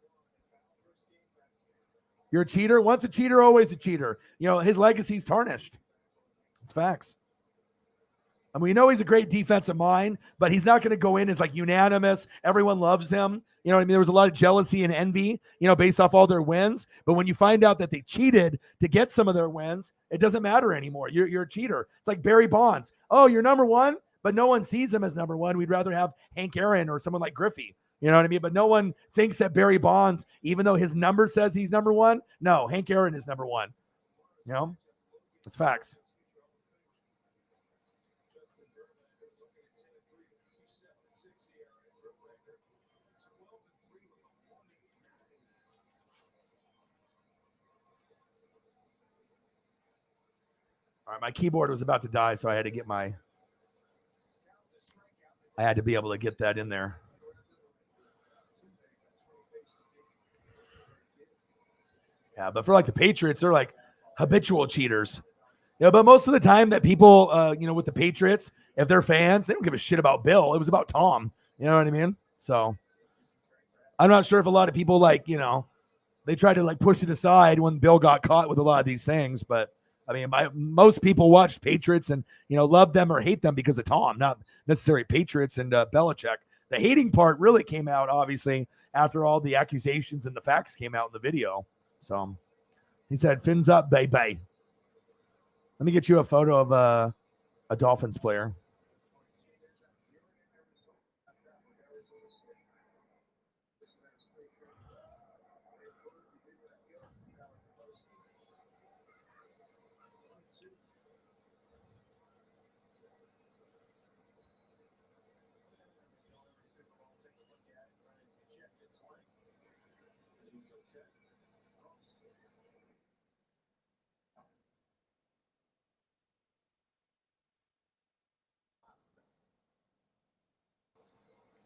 You're a cheater. Once a cheater, always a cheater. His legacy's tarnished. It's facts. I mean, we know he's a great defensive mind, but he's not going to go in as like unanimous. Everyone loves him. You know what I mean? There was a lot of jealousy and envy, based off all their wins. But when you find out that they cheated to get some of their wins, it doesn't matter anymore. You're a cheater. It's like Barry Bonds. Oh, you're number one? But no one sees him as number one. We'd rather have Hank Aaron or someone like Griffey. You know what I mean? But no one thinks that Barry Bonds, even though his number says he's number one, no, Hank Aaron is number one. It's facts. All right, my keyboard was about to die, so I had to get I had to be able to get that in there. Yeah, but for like the Patriots, they're like habitual cheaters. Yeah, but most of the time that people, with the Patriots, if they're fans, they don't give a shit about Bill. It was about Tom. You know what I mean? So I'm not sure if a lot of people they tried to like push it aside when Bill got caught with a lot of these things. But I mean, most people watched Patriots and, love them or hate them because of Tom, not necessarily Patriots and Belichick. The hating part really came out, obviously, after all the accusations and the facts came out in the video. So he said, fins up, baby. Let me get you a photo of a Dolphins player.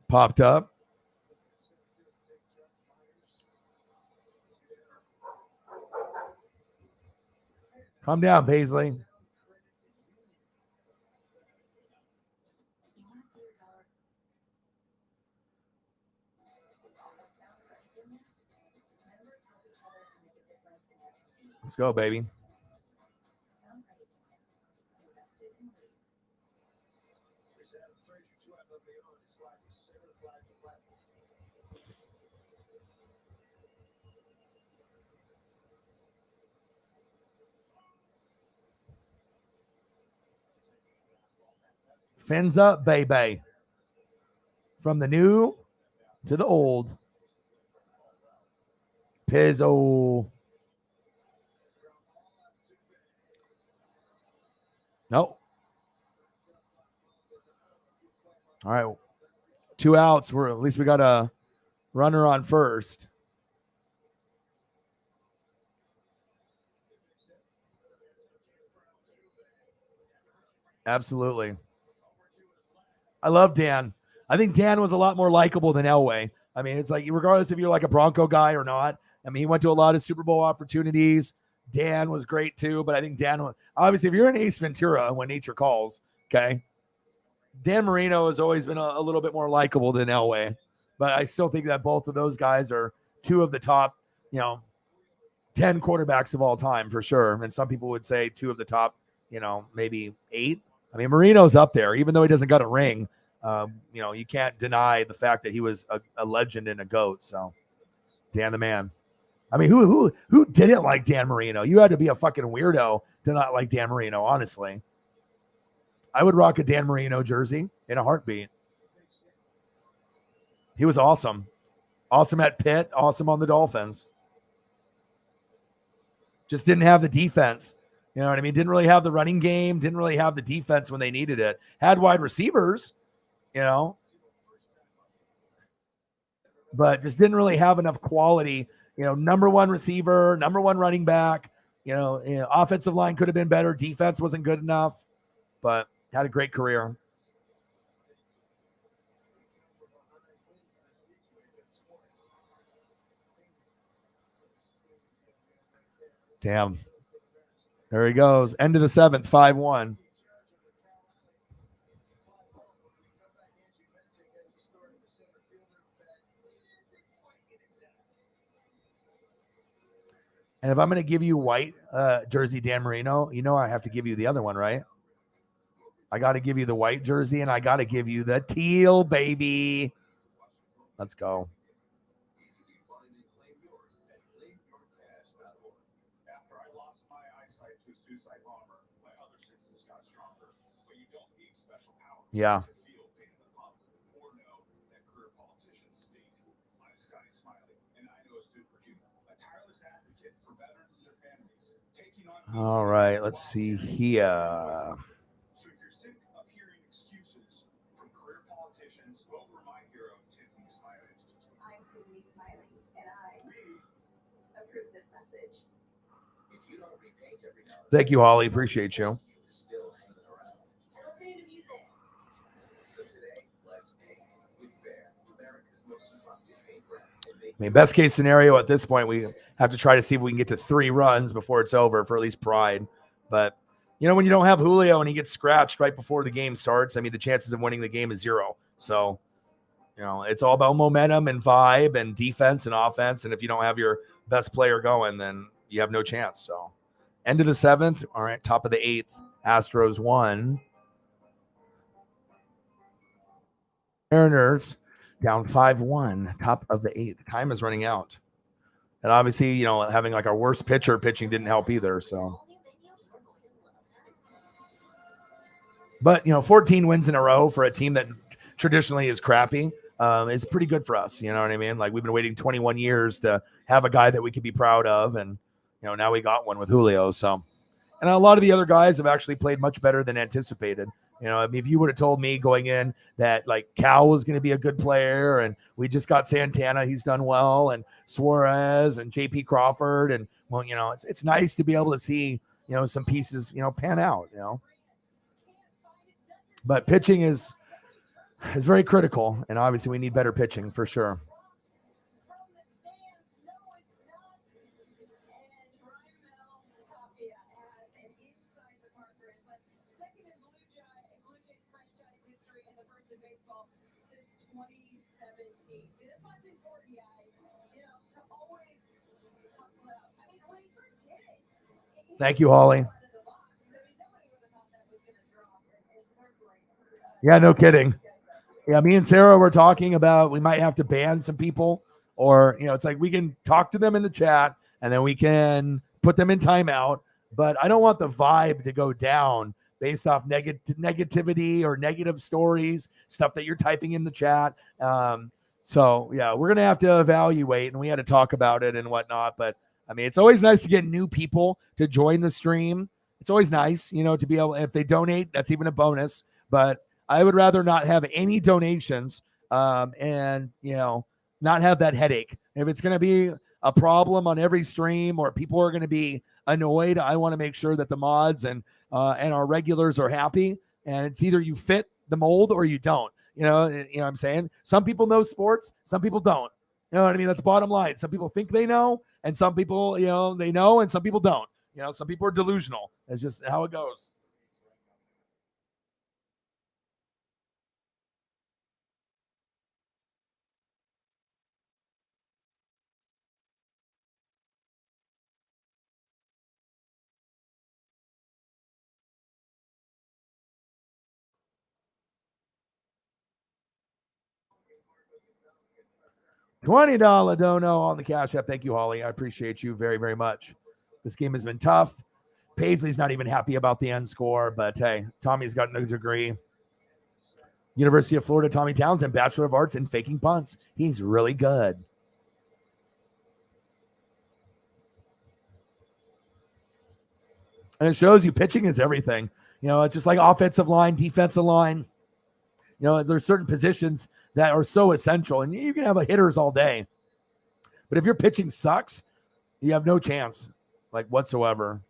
Popped up. Calm down, Paisley. Let's go, baby. Fins up, baby. From the new to the old. Pizzo. Nope. All right. 2 outs. At least we got a runner on first. Absolutely. I love Dan. I think Dan was a lot more likable than Elway. I mean, it's like, regardless if you're like a Bronco guy or not, I mean, he went to a lot of Super Bowl opportunities. Dan was great too, but I think Dan was, obviously, if you're an Ace Ventura when nature calls, okay, Dan Marino has always been a little bit more likable than Elway. But I still think that both of those guys are two of the top, 10 quarterbacks of all time for sure. And some people would say two of the top, maybe 8. I mean, Marino's up there, even though he doesn't got a ring. You can't deny the fact that he was a legend and a GOAT. So, Dan the man. I mean, who didn't like Dan Marino? You had to be a fucking weirdo to not like Dan Marino, honestly. I would rock a Dan Marino jersey in a heartbeat. He was awesome. Awesome at Pitt, awesome on the Dolphins. Just didn't have the defense. You know what I mean? Didn't really have the running game. Didn't really have the defense when they needed it. Had wide receivers, but just didn't really have enough quality. Number one receiver, number one running back. Offensive line could have been better. Defense wasn't good enough, but had a great career. Damn. There he goes. End of the 7th, 5-1. And if I'm going to give you white jersey Dan Marino, I have to give you the other one, right? I got to give you the white jersey, and I got to give you the teal, baby. Let's go. Yeah. All right, let's see here. So if you're sick of hearing excuses from career politicians, vote for my hero, Tiffany Smiley. I'm Tiffany Smiley, and I approve this message. If you don't repaint every now and Thank you, Holly. Appreciate you. mean, best case scenario at this point, we have to try to see if we can get to 3 runs before it's over for at least pride. But, when you don't have Julio and he gets scratched right before the game starts, I mean, the chances of winning the game is 0. So, it's all about momentum and vibe and defense and offense. And if you don't have your best player going, then you have no chance. So, end of the 7th. All right, top of the 8th. Astros 1. Mariners down 5-1, top of the 8th. Time is running out. And obviously, having like our worst pitcher pitching didn't help either. So, but 14 wins in a row for a team that traditionally is crappy is pretty good for us. You know what I mean? Like, we've been waiting 21 years to have a guy that we could be proud of, and now we got one with Julio. So, and a lot of the other guys have actually played much better than anticipated. I mean, if you would have told me going in that like Cal was going to be a good player, and we just got Santana, he's done well, and Suarez and JP Crawford, and well, it's nice to be able to see some pieces pan out. But pitching is very critical, and obviously we need better pitching for sure. Thank you, Holly. Yeah, no kidding. Yeah, me and Sarah were talking about we might have to ban some people, or it's like we can talk to them in the chat and then we can put them in timeout. But I don't want the vibe to go down based off negativity or negative stories, stuff that you're typing in the chat. So yeah, we're gonna have to evaluate, and we had to talk about it and whatnot. But I mean, it's always nice to get new people to join the stream. It's always nice, to be able, if they donate, that's even a bonus. But I would rather not have any donations and, not have that headache. If it's going to be a problem on every stream or people are going to be annoyed, I want to make sure that the mods and our regulars are happy. And it's either you fit the mold or you don't. You know what I'm saying? Some people know sports, some people don't. You know what I mean? That's the bottom line. Some people think they know, and some people, they know, and some people don't. Some people are delusional. That's just how it goes. $20 dono on the Cash App. Thank you, Holly. I appreciate you very, very much. This game has been tough. Paisley's not even happy about the end score, but hey, Tommy's got no degree. University of Florida, Tommy Townsend, Bachelor of Arts in faking punts. He's really good. And it shows you pitching is everything. It's just like offensive line, defensive line. There's certain positions that are so essential, and you can have hitters all day. But if your pitching sucks, you have no chance, like whatsoever.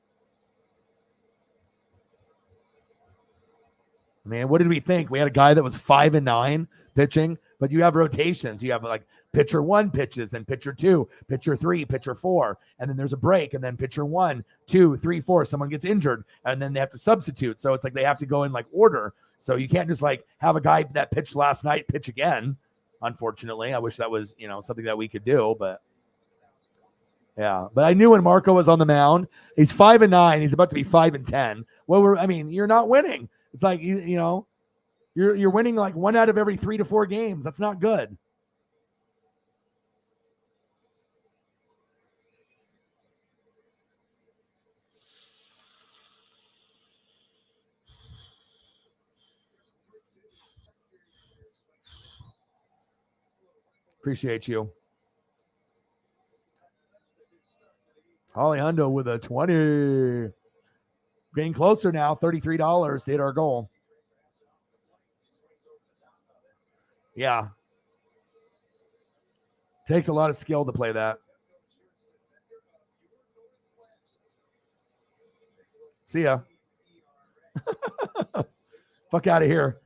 Man, what did we think? We had a guy that was 5-9 pitching, but you have rotations. You have like pitcher 1 pitches, then pitcher 2, pitcher 3, pitcher 4, and then there's a break, and then pitcher 1, 2, 3, 4. Someone gets injured, and then they have to substitute. So it's like they have to go in like order. So you can't just like have a guy that pitched last night pitch again. Unfortunately, I wish that was something that we could do, but yeah. But I knew when Marco was on the mound, he's 5-9. He's about to be 5-10. Well, you're not winning. It's like you're winning like 1 out of every 3 to 4 games. That's not good. Appreciate you. Holly Hundo with a 20. Getting closer now, $33 to hit our goal. Yeah. Takes a lot of skill to play that. See ya. Fuck out of here.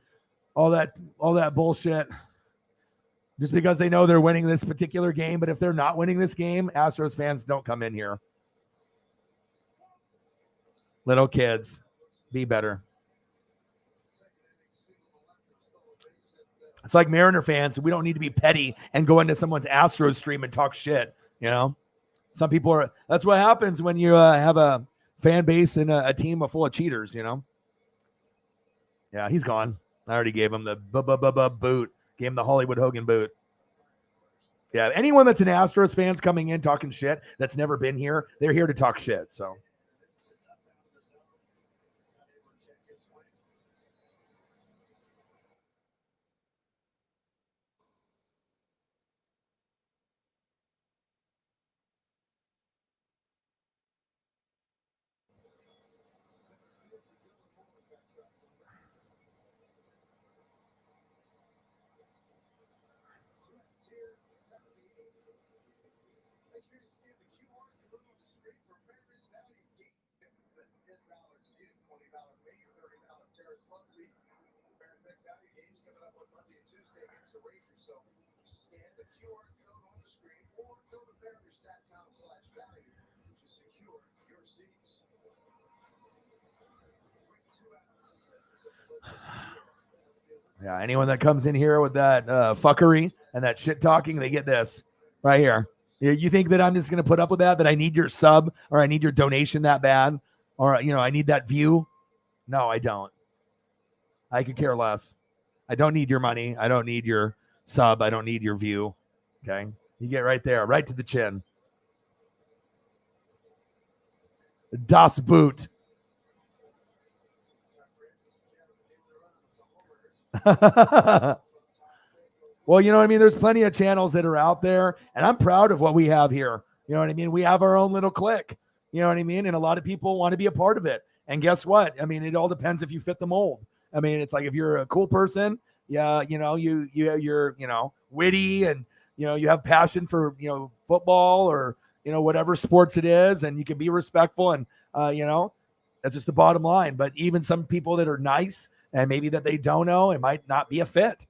All that bullshit. just because they know they're winning this particular game. But if they're not winning this game, Astros fans don't come in here. Little kids, be better. It's like Mariner fans. We don't need to be petty and go into someone's Astros stream and talk shit. You know, some people are. That's what happens when you have a fan base and a team full of cheaters. You know. Yeah, he's gone. I already gave him the boot. Gave him the Hollywood Hogan boot. Yeah, anyone that's an Astros fans coming in talking shit that's never been here, they're here to talk shit. So. Yeah, anyone that comes in here with that fuckery and that shit talking, they get this right here. You think that I'm just going to put up with that I need your sub or I need your donation that bad or, I need that view? No, I don't. I could care less. I don't need your money. I don't need your sub. I don't need your view. Okay? You get right there, right to the chin. Das Boot. Well, you know what I mean? There's plenty of channels that are out there, and I'm proud of what we have here. You know what I mean? We have our own little clique. You know what I mean? And a lot of people want to be a part of it. And guess what? I mean, it all depends if you fit the mold. I mean, it's like if you're a cool person, yeah, you're witty and you have passion for football or whatever sports it is, and you can be respectful and that's just the bottom line. But even some people that are nice and maybe that they don't know, it might not be a fit.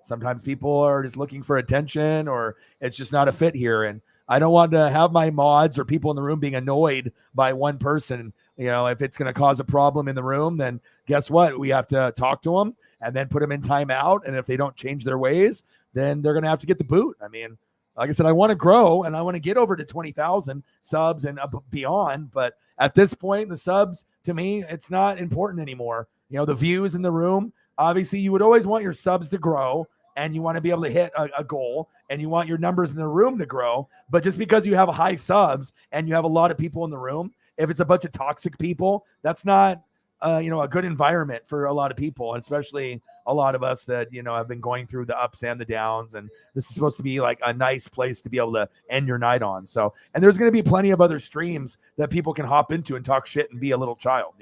Sometimes people are just looking for attention or it's just not a fit here. And I don't want to have my mods or people in the room being annoyed by one person. If it's going to cause a problem in the room, then guess what? We have to talk to them and then put them in timeout. And if they don't change their ways, then they're going to have to get the boot. I mean, like I said, I want to grow and I want to get over to 20,000 subs and beyond. But at this point, the subs, to me, it's not important anymore. The views in the room, obviously you would always want your subs to grow and you want to be able to hit a goal and you want your numbers in the room to grow. But just because you have high subs and you have a lot of people in the room, if it's a bunch of toxic people, that's not, a good environment for a lot of people, and especially a lot of us that, have been going through the ups and the downs. And this is supposed to be like a nice place to be able to end your night on. So, and there's going to be plenty of other streams that people can hop into and talk shit and be a little child,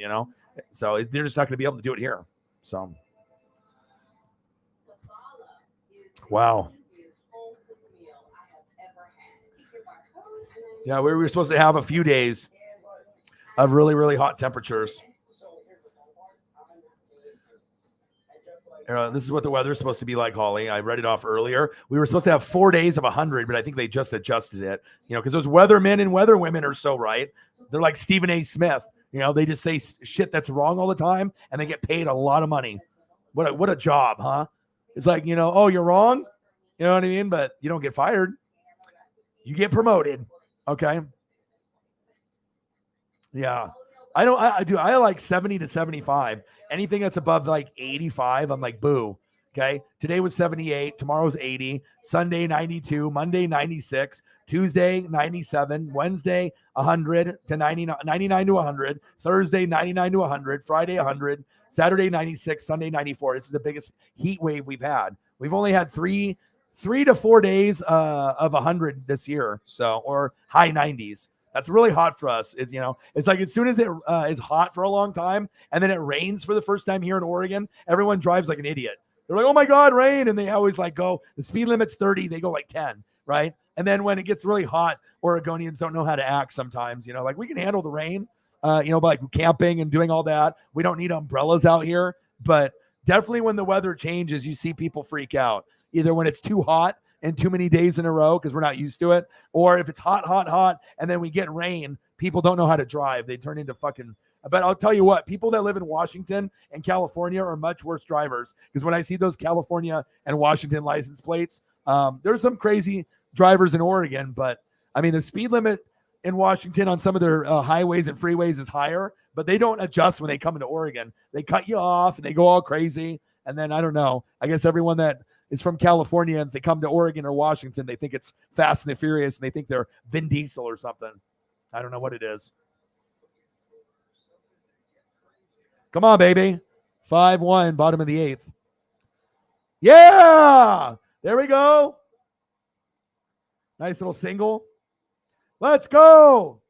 So they're just not going to be able to do it here. So. Wow. Yeah, we were supposed to have a few days of really, really hot temperatures. This is what the weather is supposed to be like, Holly. I read it off earlier. We were supposed to have 4 days of 100, but I think they just adjusted it. Because those weathermen and weatherwomen are so right. They're like Stephen A. Smith. They just say shit that's wrong all the time, and they get paid a lot of money. What a job, huh? It's like, oh, you're wrong. You know what I mean? But you don't get fired. You get promoted. Okay. Yeah. I like 70 to 75. Anything that's above like 85, I'm like, boo. Okay. Today was 78. Tomorrow's 80. Sunday, 92. Monday, 96. Tuesday, 97. Wednesday, 100 to 99 to 100. Thursday, 99 to 100. Friday, 100. Saturday, 96. Sunday, 94. This is the biggest heat wave we've had. We've only had three to 4 days of 100 this year. So, or high 90s. That's really hot for us. It's like as soon as it is hot for a long time and then it rains for the first time here in Oregon, everyone drives like an idiot. They're like, oh my God, rain. And they always like go, the speed limit's 30. They go like 10, right? And then when it gets really hot, Oregonians don't know how to act sometimes, like we can handle the rain, like camping and doing all that. We don't need umbrellas out here, but definitely when the weather changes, you see people freak out. either when it's too hot and too many days in a row because we're not used to it, or if it's hot, hot, hot, and then we get rain, people don't know how to drive. They turn into fucking. But I'll tell you what, people that live in Washington and California are much worse drivers because when I see those California and Washington license plates, there's some crazy drivers in Oregon, but I mean, the speed limit in Washington on some of their highways and freeways is higher, but they don't adjust when they come into Oregon. They cut you off and they go all crazy. And then I don't know. I guess everyone that is from California, and if they come to Oregon or Washington, they think it's Fast and the Furious and they think they're Vin Diesel or something. I don't know what it is. Come on, baby. 5-1, bottom of the 8th. Yeah! There we go. Nice little single. Let's go.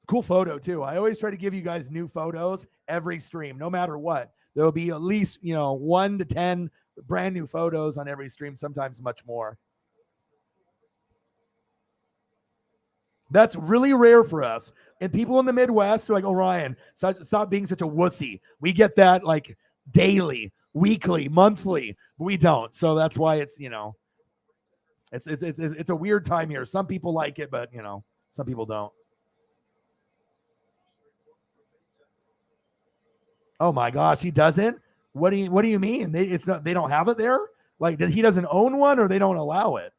Cool photo, too. I always try to give you guys new photos every stream, no matter what. There'll be at least, 1 to 10 brand new photos on every stream, sometimes much more. That's really rare for us. And people in the Midwest are like, oh, Ryan, stop being such a wussy. We get that like daily, weekly, monthly. We don't. So that's why it's, it's a weird time here. Some people like it, but, some people don't. Oh, my gosh, he doesn't? What do you mean? They don't have it there? Like, he doesn't own one or they don't allow it?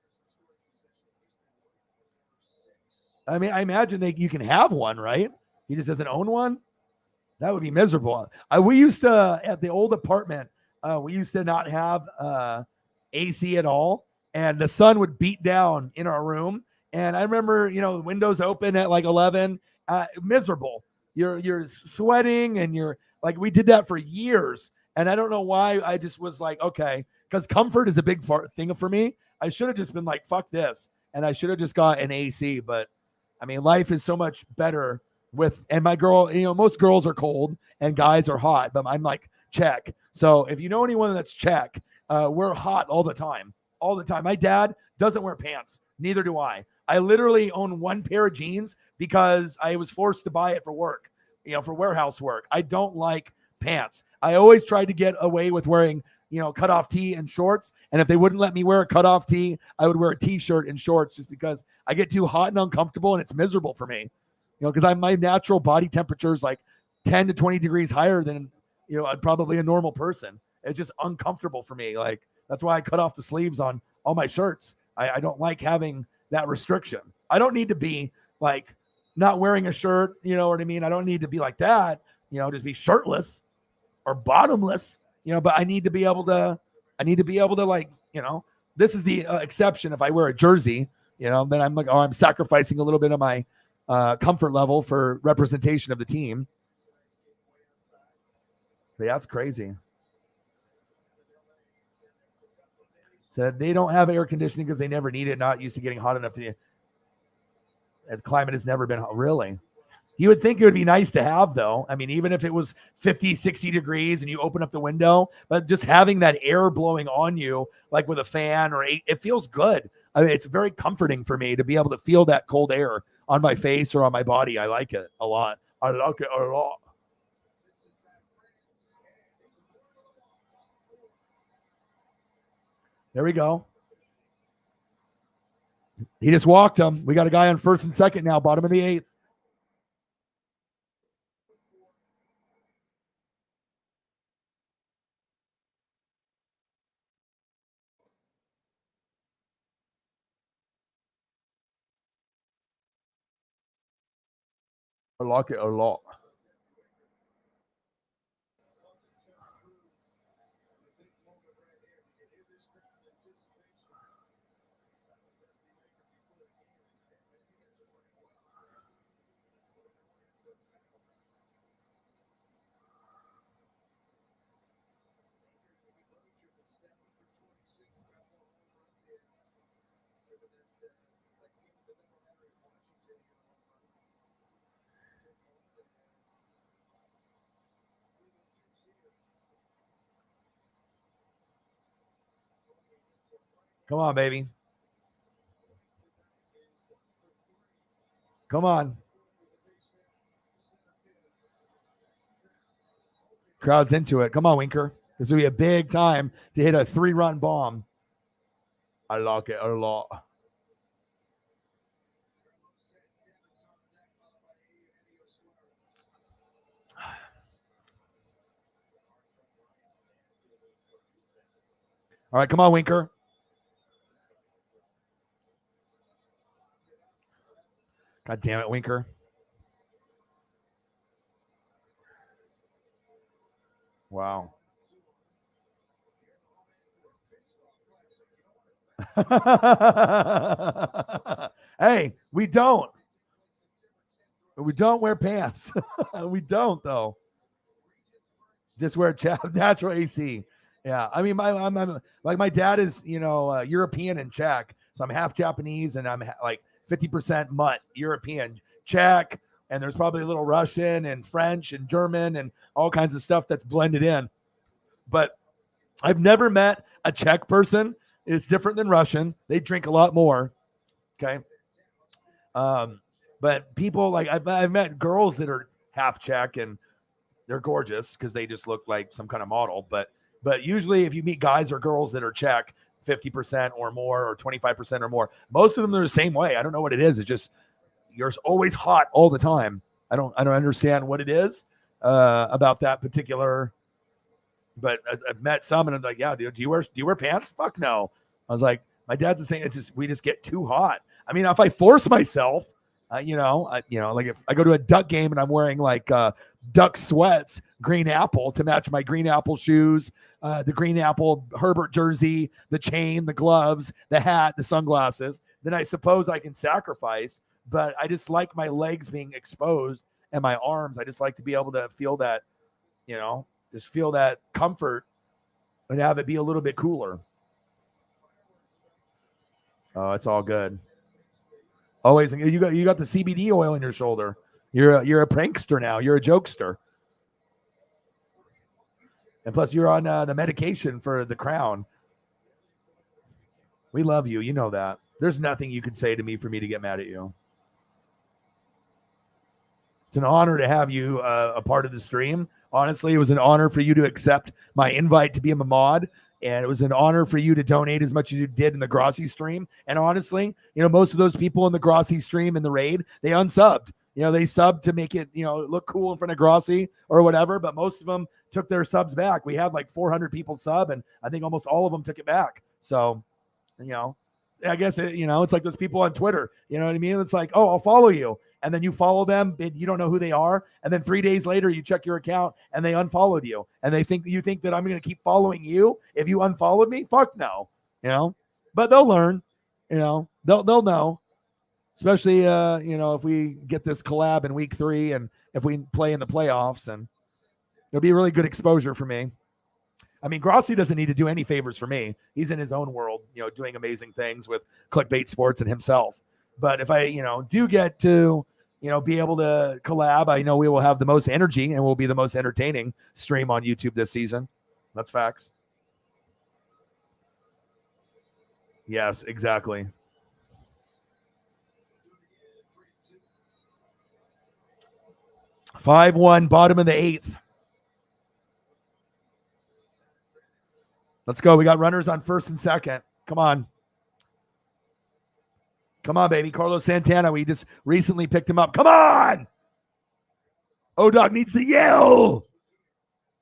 I mean, I imagine you can have one, right? He just doesn't own one. That would be miserable. We used to, at the old apartment, we used to not have AC at all. And the sun would beat down in our room. And I remember, the windows open at like 11, miserable. You're sweating and you're like, we did that for years. And I don't know why. I just was like, okay, because comfort is a big thing for me. I should have just been like, fuck this. And I should have just got an AC, but I mean, life is so much better and my girl, most girls are cold and guys are hot, but I'm like, check. So if you know anyone that's check, we're hot all the time. My dad doesn't wear pants. Neither do I. I literally own one pair of jeans because I was forced to buy it for work, for warehouse work. I don't like pants. I always tried to get away with wearing cutoff tee and shorts. And if they wouldn't let me wear a cutoff tee, I would wear a t-shirt and shorts just because I get too hot and uncomfortable and it's miserable for me. Because my natural body temperature is like 10 to 20 degrees higher than, probably a normal person. It's just uncomfortable for me. Like, that's why I cut off the sleeves on all my shirts. I don't like having that restriction. I don't need to be like not wearing a shirt. You know what I mean? I don't need to be like that, just be shirtless or bottomless. But I need to be able to like, this is the exception. If I wear a jersey, then I'm like, oh, I'm sacrificing a little bit of my comfort level for representation of the team. But yeah, it's crazy. So they don't have air conditioning because they never need it. Not used to getting hot enough to. The climate has never been hot, really. You would think it would be nice to have, though. I mean, even if it was 50, 60 degrees and you open up the window, but just having that air blowing on you, like with a fan it feels good. I mean, it's very comforting for me to be able to feel that cold air on my face or on my body. I like it a lot. I like it a lot. There we go. He just walked him. We got a guy on first and second now, bottom of the 8th. I like it a lot. Come on, baby. Come on. Crowd's into it. Come on, Winker. This will be a big time to hit a 3-run bomb. I like it a lot. All right, come on, Winker. God damn it, Winker. Wow. Hey, we don't wear pants. We don't, though. Just wear natural AC. Yeah, I mean, I'm like my dad is, European and Czech, so I'm half Japanese and I'm like 50% mutt European, Czech, and there's probably a little Russian and French and German and all kinds of stuff that's blended in. But I've never met a Czech person. It's different than Russian. They drink a lot more. Okay. But people like I've met girls that are half Czech and they're gorgeous because they just look like some kind of model. But usually if you meet guys or girls that are Czech, 50% or more or 25% or more, most of them are the same way. I don't know what it is. It's just you're always hot all the time. I don't understand what it is about that particular. But I've met some and I'm like, yeah, dude, do you wear pants? Fuck no. I was like, my dad's the same. We just get too hot. I mean, if I force myself, like if I go to a Duck game and I'm wearing like Duck sweats, green apple to match my green apple shoes, the green apple Herbert jersey, the chain, the gloves, the hat, the sunglasses, then I suppose I can sacrifice. But I just like my legs being exposed and my arms. I just like to be able to feel that, just feel that comfort and have it be a little bit cooler. Oh, it's all good. Always, you got the CBD oil in your shoulder. You're a prankster now. You're a jokester. And plus, you're on the medication for the crown. We love you. You know that. There's nothing you could say to me for me to get mad at you. It's an honor to have you a part of the stream. Honestly, it was an honor for you to accept my invite to be a mod. And it was an honor for you to donate as much as you did in the Grossi stream. And honestly, most of those people in the Grossi stream in the raid, they unsubbed. They subbed to make it, look cool in front of Grossi or whatever. But most of them took their subs back. We had like 400 people sub, and I think almost all of them took it back. So, I guess, it's like those people on Twitter. You know what I mean? It's like, oh, I'll follow you. And then you follow them, and you don't know who they are. And then 3 days later, you check your account, and they unfollowed you. And you think that I'm going to keep following you if you unfollowed me? Fuck no. But they'll learn. They'll know. Especially, if we get this collab in week 3, and if we play in the playoffs, and it'll be a really good exposure for me. I mean, Grossi doesn't need to do any favors for me. He's in his own world, doing amazing things with Clickbait Sports and himself. But if I, do get to, be able to collab, I know we will have the most energy and will be the most entertaining stream on YouTube this season. That's facts. Yes, exactly. (5-1), bottom of the 8th. Let's go. We got runners on first and second. Come on. Come on, baby. Carlos Santana, we just recently picked him up. Come on. O-Dog needs to yell.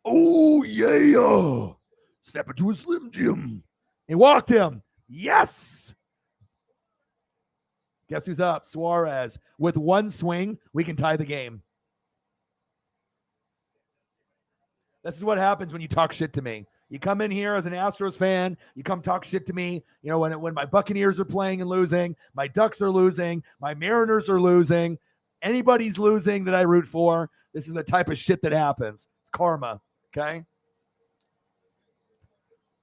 Oh, yeah. Step into a Slim Jim. He walked him. Yes. Guess who's up? Suarez. With one swing, we can tie the game. This is what happens when you talk shit to me. You come in here as an Astros fan. You come talk shit to me. When my Buccaneers are playing and losing, my Ducks are losing, my Mariners are losing, anybody's losing that I root for. This is the type of shit that happens. It's karma. Okay.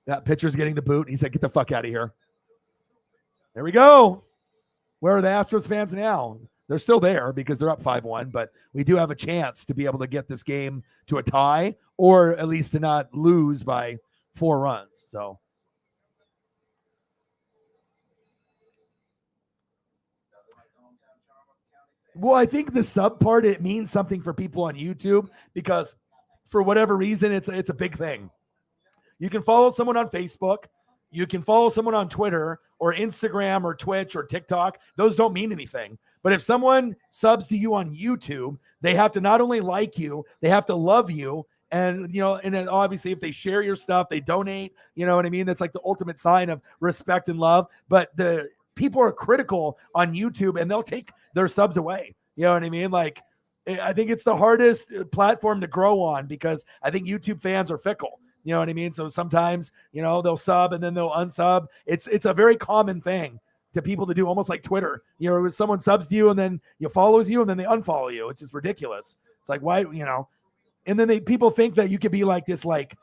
That pitcher's getting the boot. He said, "Get the fuck out of here." There we go. Where are the Astros fans now? They're still there because they're up 5-1, but we do have a chance to be able to get this game to a tie, or at least to not lose by 4 runs. So well, I think the sub part, it means something for people on YouTube because for whatever reason, it's a big thing. You can follow someone on Facebook. You can follow someone on Twitter or Instagram or Twitch or TikTok. Those don't mean anything. But if someone subs to you on YouTube, they have to not only like you, they have to love you. And, and then obviously if they share your stuff, they donate, you know what I mean? That's like the ultimate sign of respect and love. But the people are critical on YouTube and they'll take their subs away. You know what I mean? Like, I think it's the hardest platform to grow on because I think YouTube fans are fickle. You know what I mean? So sometimes, they'll sub and then they'll unsub. It's a very common thing to people to do, almost like Twitter. Someone subs to you and then follows you and then they unfollow you. It's just ridiculous. It's like, why, and then people think that you could be like this, like,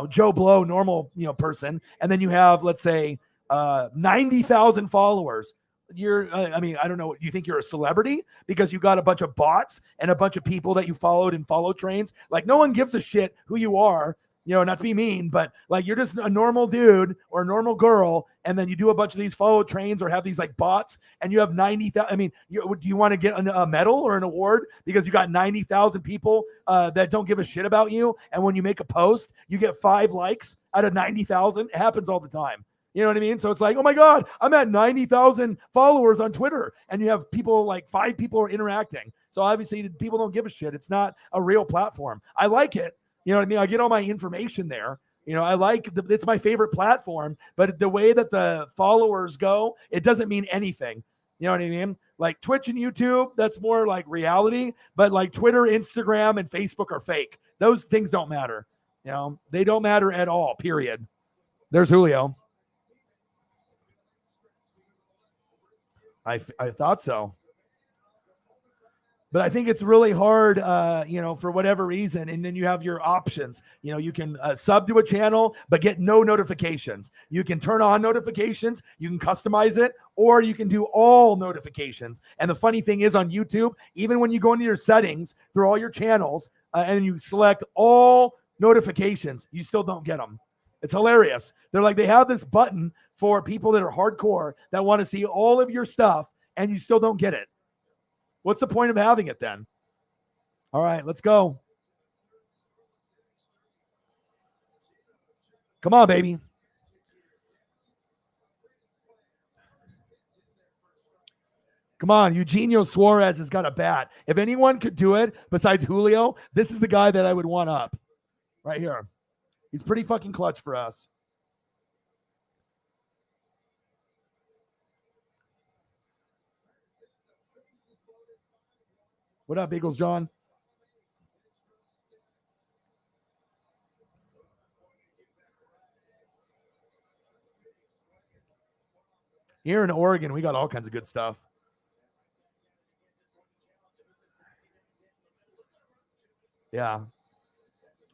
Joe Blow, normal, person. And then you have, let's say, 90,000 followers. I don't know. You think you're a celebrity because you got a bunch of bots and a bunch of people that you followed in follow trains? Like, no one gives a shit who you are. Not to be mean, but like you're just a normal dude or a normal girl, and then you do a bunch of these follow trains or have these like bots, and you have 90,000. I mean, do you want to get a medal or an award because you got 90,000 people that don't give a shit about you? And when you make a post, you get 5 likes out of 90,000. It happens all the time. You know what I mean? So it's like, oh my God, I'm at 90,000 followers on Twitter, and you have people like 5 people are interacting. So obviously people don't give a shit. It's not a real platform. I like it. You know what I mean? I get all my information there. I like it's my favorite platform, but the way that the followers go, it doesn't mean anything. You know what I mean? Like Twitch and YouTube, that's more like reality, but like Twitter, Instagram, and Facebook are fake. Those things don't matter. They don't matter at all, period. There's Julio. I thought so. But I think it's really hard, for whatever reason. And then you have your options. You can sub to a channel, but get no notifications. You can turn on notifications. You can customize it, or you can do all notifications. And the funny thing is on YouTube, even when you go into your settings through all your channels and you select all notifications, you still don't get them. It's hilarious. They have this button for people that are hardcore that want to see all of your stuff, and you still don't get it. What's the point of having it then? All right, let's go. Come on, baby. Come on, Eugenio Suarez has got a bat. If anyone could do it besides Julio, this is the guy that I would want up right here. He's pretty fucking clutch for us. What up, Eagles John? Here in Oregon, we got all kinds of good stuff. Yeah.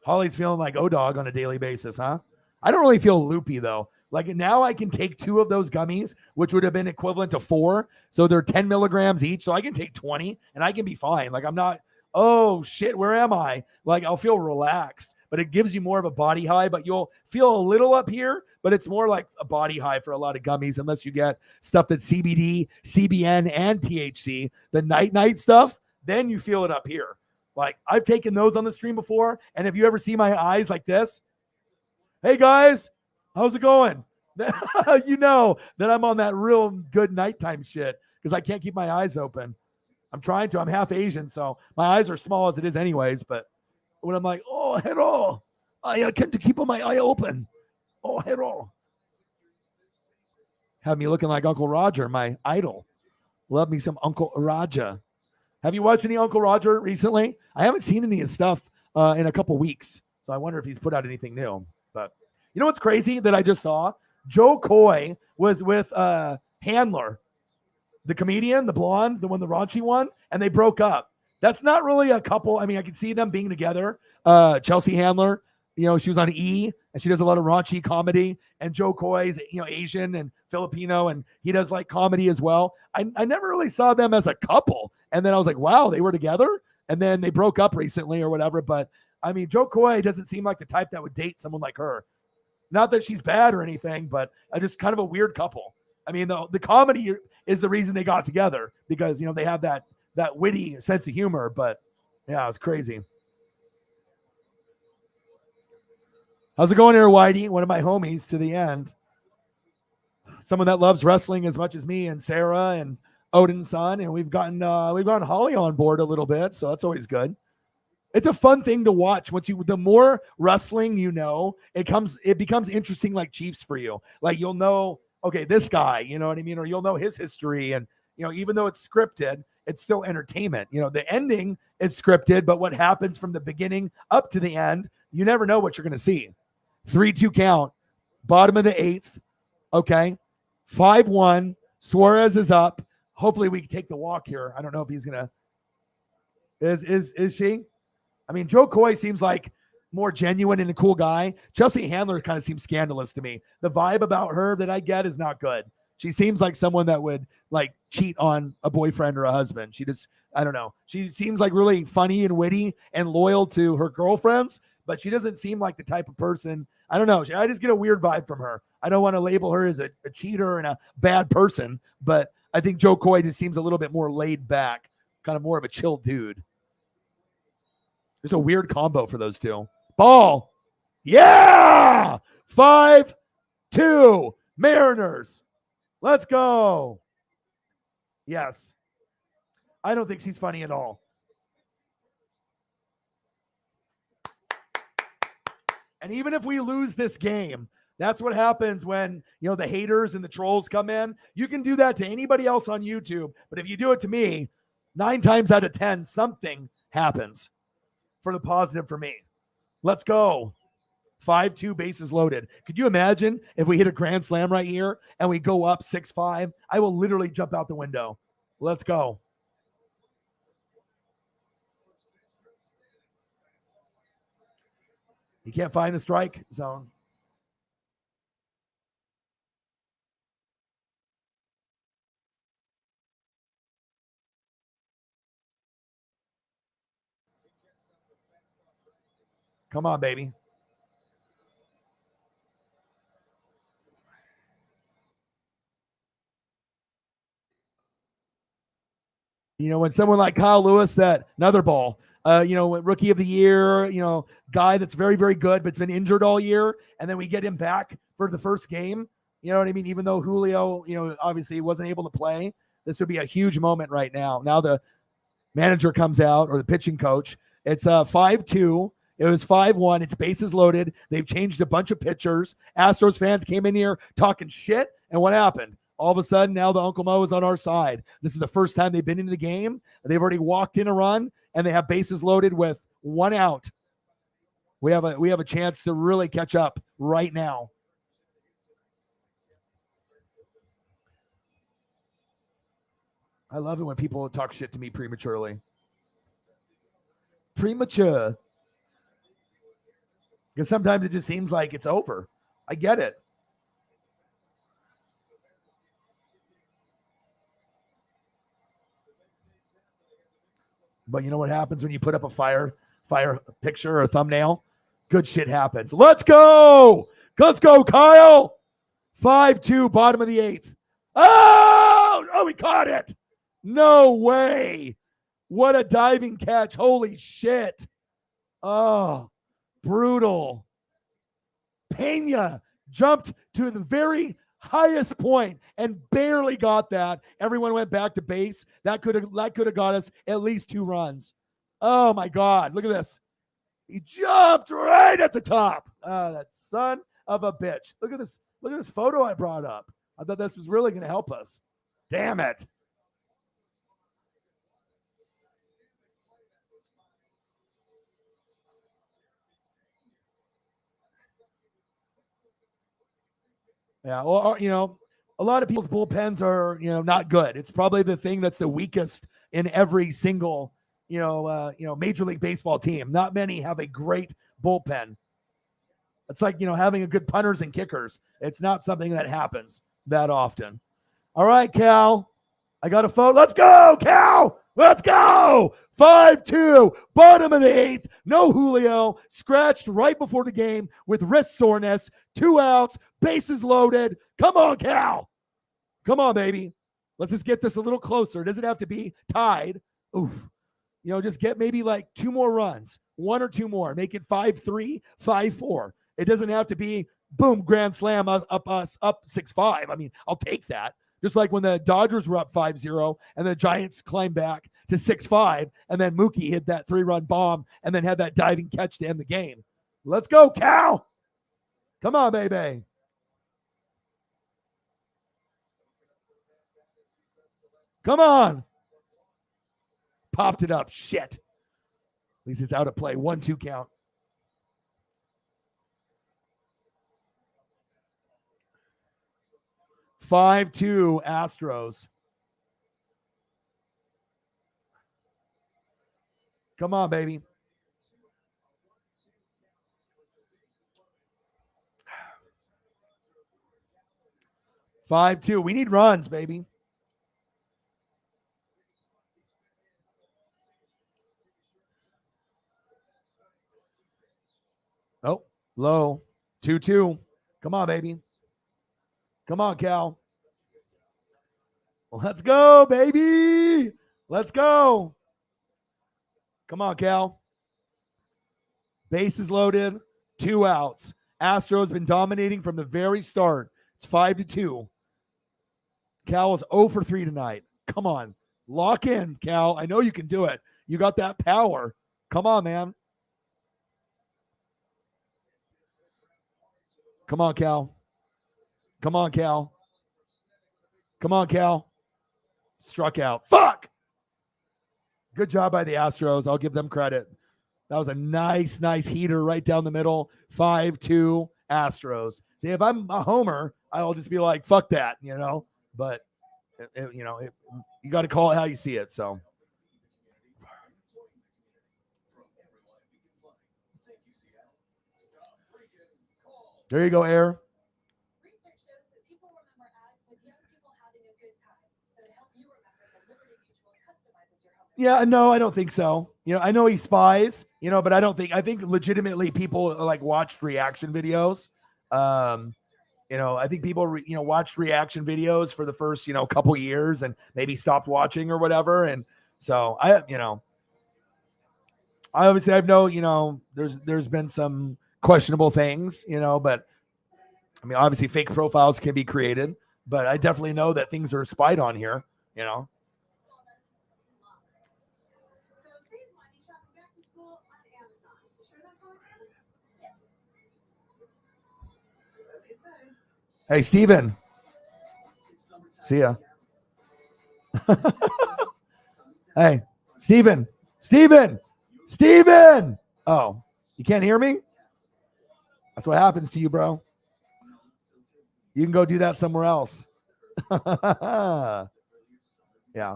Holly's feeling like O-Dog on a daily basis, huh? I don't really feel loopy, though. Like now I can take 2 of those gummies, which would have been equivalent to 4. So they're 10 milligrams each. So I can take 20 and I can be fine. Like I'm not, oh shit, where am I? Like I'll feel relaxed, but it gives you more of a body high, but you'll feel a little up here, but it's more like a body high for a lot of gummies, unless you get stuff that's CBD, CBN, and THC, the night stuff, then you feel it up here. Like I've taken those on the stream before. And if you ever see my eyes like this, hey guys, how's it going? You know that I'm on that real good nighttime shit because I can't keep my eyes open. I'm trying to. I'm half Asian, so my eyes are small as it is anyways. But when I'm like, oh, hello, I can't keep my eye open. Oh, hello. Have me looking like Uncle Roger, my idol. Love me some Uncle Roger. Have you watched any Uncle Roger recently? I haven't seen any of his stuff in a couple weeks, so I wonder if he's put out anything new. But you know what's crazy that I just saw? Joe Coy was with Handler, the comedian, the blonde, the raunchy one, and they broke up. That's not really a couple. I mean, I can see them being together. Chelsea Handler, she was on E, and she does a lot of raunchy comedy. And Joe Coy's, Asian and Filipino, and he does like comedy as well. I never really saw them as a couple. And then I was like, wow, they were together? And then they broke up recently or whatever. But, I mean, Joe Coy doesn't seem like the type that would date someone like her. Not that she's bad or anything, but just kind of a weird couple. I mean, the comedy is the reason they got together because, they have that witty sense of humor. But, yeah, it was crazy. How's it going here, Whitey? One of my homies to the end. Someone that loves wrestling as much as me and Sarah and Odin's son, and we've gotten Holly on board a little bit, so that's always good. It's a fun thing to watch. The more wrestling you know, it becomes interesting, like Chiefs for you. Like you'll know, okay, this guy, you know what I mean, or you'll know his history, and even though it's scripted, it's still entertainment. The ending is scripted, but what happens from the beginning up to the end, you never know what you're going to see. 3-2 count, bottom of the 8th. Okay, 5-1. Suarez is up. Hopefully we can take the walk here. I don't know if he's gonna. Is she? I mean, Joe Coy seems like more genuine and a cool guy. Chelsea Handler kind of seems scandalous to me. The vibe about her that I get is not good. She seems like someone that would like cheat on a boyfriend or a husband. I don't know. She seems like really funny and witty and loyal to her girlfriends, but she doesn't seem like the type of person. I don't know. I just get a weird vibe from her. I don't want to label her as a cheater and a bad person, but I think Joe Coy just seems a little bit more laid back, kind of more of a chill dude. There's a weird combo for those two. Ball. Yeah! 5-2 Mariners. Let's go. Yes. I don't think she's funny at all. And even if we lose this game, that's what happens when, the haters and the trolls come in. You can do that to anybody else on YouTube, but if you do it to me, 9 times out of 10, something happens for the positive for me. Let's go. 5-2 bases loaded. Could you imagine if we hit a grand slam right here and we go up 6-5? I will literally jump out the window. Let's go. You can't find the strike zone. Come on, baby. When someone like Kyle Lewis, another ball, rookie of the year, guy that's very, very good, but's been injured all year. And then we get him back for the first game. You know what I mean? Even though Julio, obviously wasn't able to play, this would be a huge moment right now. Now the manager comes out, or the pitching coach. It's 5-2. It was 5-1. It's bases loaded. They've changed a bunch of pitchers. Astros fans came in here talking shit. And what happened? All of a sudden, now the Uncle Mo is on our side. This is the first time they've been into the game. They've already walked in a run, and they have bases loaded with 1 out. We have a chance to really catch up right now. I love it when people talk shit to me prematurely. Premature. Because sometimes it just seems like it's over. I get it. But you know what happens when you put up a fire picture or a thumbnail? Good shit happens. Let's go. Let's go, Kyle. 5-2, bottom of the 8th. Oh, we caught it. No way. What a diving catch. Holy shit. Oh, brutal. Pena jumped to the very highest point and barely got that. Everyone went back to base. That could have got us at least 2 runs. Oh my God. Look at this. He jumped right at the top. That son of a bitch. Look at this. Look at this photo I brought up. I thought this was really going to help us. Damn it. Yeah, well, a lot of people's bullpens are, not good. It's probably the thing that's the weakest in every single, Major League Baseball team. Not many have a great bullpen. It's like, having a good punters and kickers. It's not something that happens that often. All right, Cal. I got a photo. Let's go, Cal. Let's go. 5-2, bottom of the 8th. No Julio. Scratched right before the game with wrist soreness. 2 outs. Bases loaded. Come on, Cal. Come on, baby. Let's just get this a little closer. It doesn't have to be tied. Oof. Just get maybe like 2 more runs, 1 or 2 more, make it 5-3, 5-4. It doesn't have to be boom, grand slam up 6-5. I mean, I'll take that. Just like when the Dodgers were up 5-0 and the Giants climbed back to 6-5, and then Mookie hit that 3-run bomb and then had that diving catch to end the game. Let's go, Cal. Come on, baby. Come on. Popped it up. Shit. At least it's out of play. 1-2 count. 5-2 Astros. Come on, baby. $5-2. We need runs, baby. Oh, low. 2-2. Come on, baby. Come on, Cal. Let's go, baby. Let's go. Come on, Cal. Bases loaded. 2 outs. Astros been dominating from the very start. It's 5-2. Cal was 0 for 3 tonight. Come on. Lock in, Cal. I know you can do it. You got that power. Come on, man. Come on, Cal. Come on, Cal. Come on, Cal. Struck out. Fuck! Good job by the Astros. I'll give them credit. That was a nice heater right down the middle. 5-2 Astros. See, if I'm a homer, I'll just be like, fuck that, But, you got to call it how you see it, so. There you go, Air. Research shows that people remember ads with young people having a good time. So to help you remember, the Liberty Mutual customizes your home. Yeah, no, I don't think so. I know he spies, but I think legitimately people like watched reaction videos. I think people, watched reaction videos for the first, couple years and maybe stopped watching or whatever. And so I obviously I know, there's been some questionable things, but I mean, obviously fake profiles can be created, but I definitely know that things are spied on here, So save money shopping back to school on Amazon. You sure that's all right? Hey, Steven. See ya. Hey, Steven. Oh, you can't hear me? That's what happens to you, bro. You can go do that somewhere else. Yeah.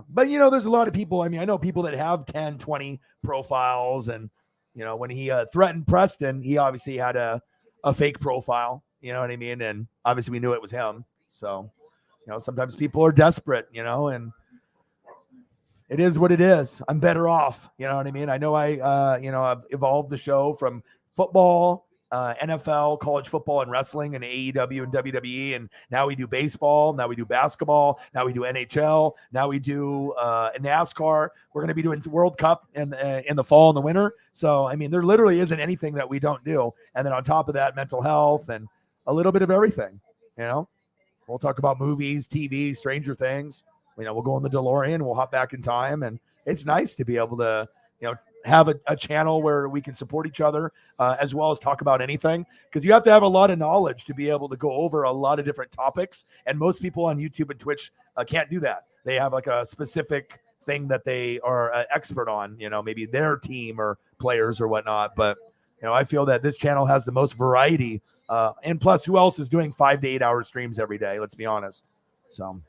But, there's a lot of people. I mean, I know people that have 10, 20 profiles. And, when he threatened Preston, he obviously had a fake profile. You know what I mean? And obviously we knew it was him. So, sometimes people are desperate, and it is what it is. I'm better off. You know what I mean? I know I've evolved the show from football, NFL, college football, and wrestling, and AEW and WWE. And now we do baseball. Now we do basketball. Now we do NHL. Now we do NASCAR. We're going to be doing World Cup in the fall and the winter. So, I mean, there literally isn't anything that we don't do. And then on top of that, mental health and a little bit of everything, We'll talk about movies, TV, Stranger Things. We'll go on the DeLorean. We'll hop back in time. And it's nice to be able to, have a channel where we can support each other as well as talk about anything. Because you have to have a lot of knowledge to be able to go over a lot of different topics. And most people on YouTube and Twitch can't do that. They have like a specific thing that they are expert on, maybe their team or players or whatnot. But, I feel that this channel has the most variety. And plus, who else is doing 5 to 8 hour streams every day? Let's be honest. So.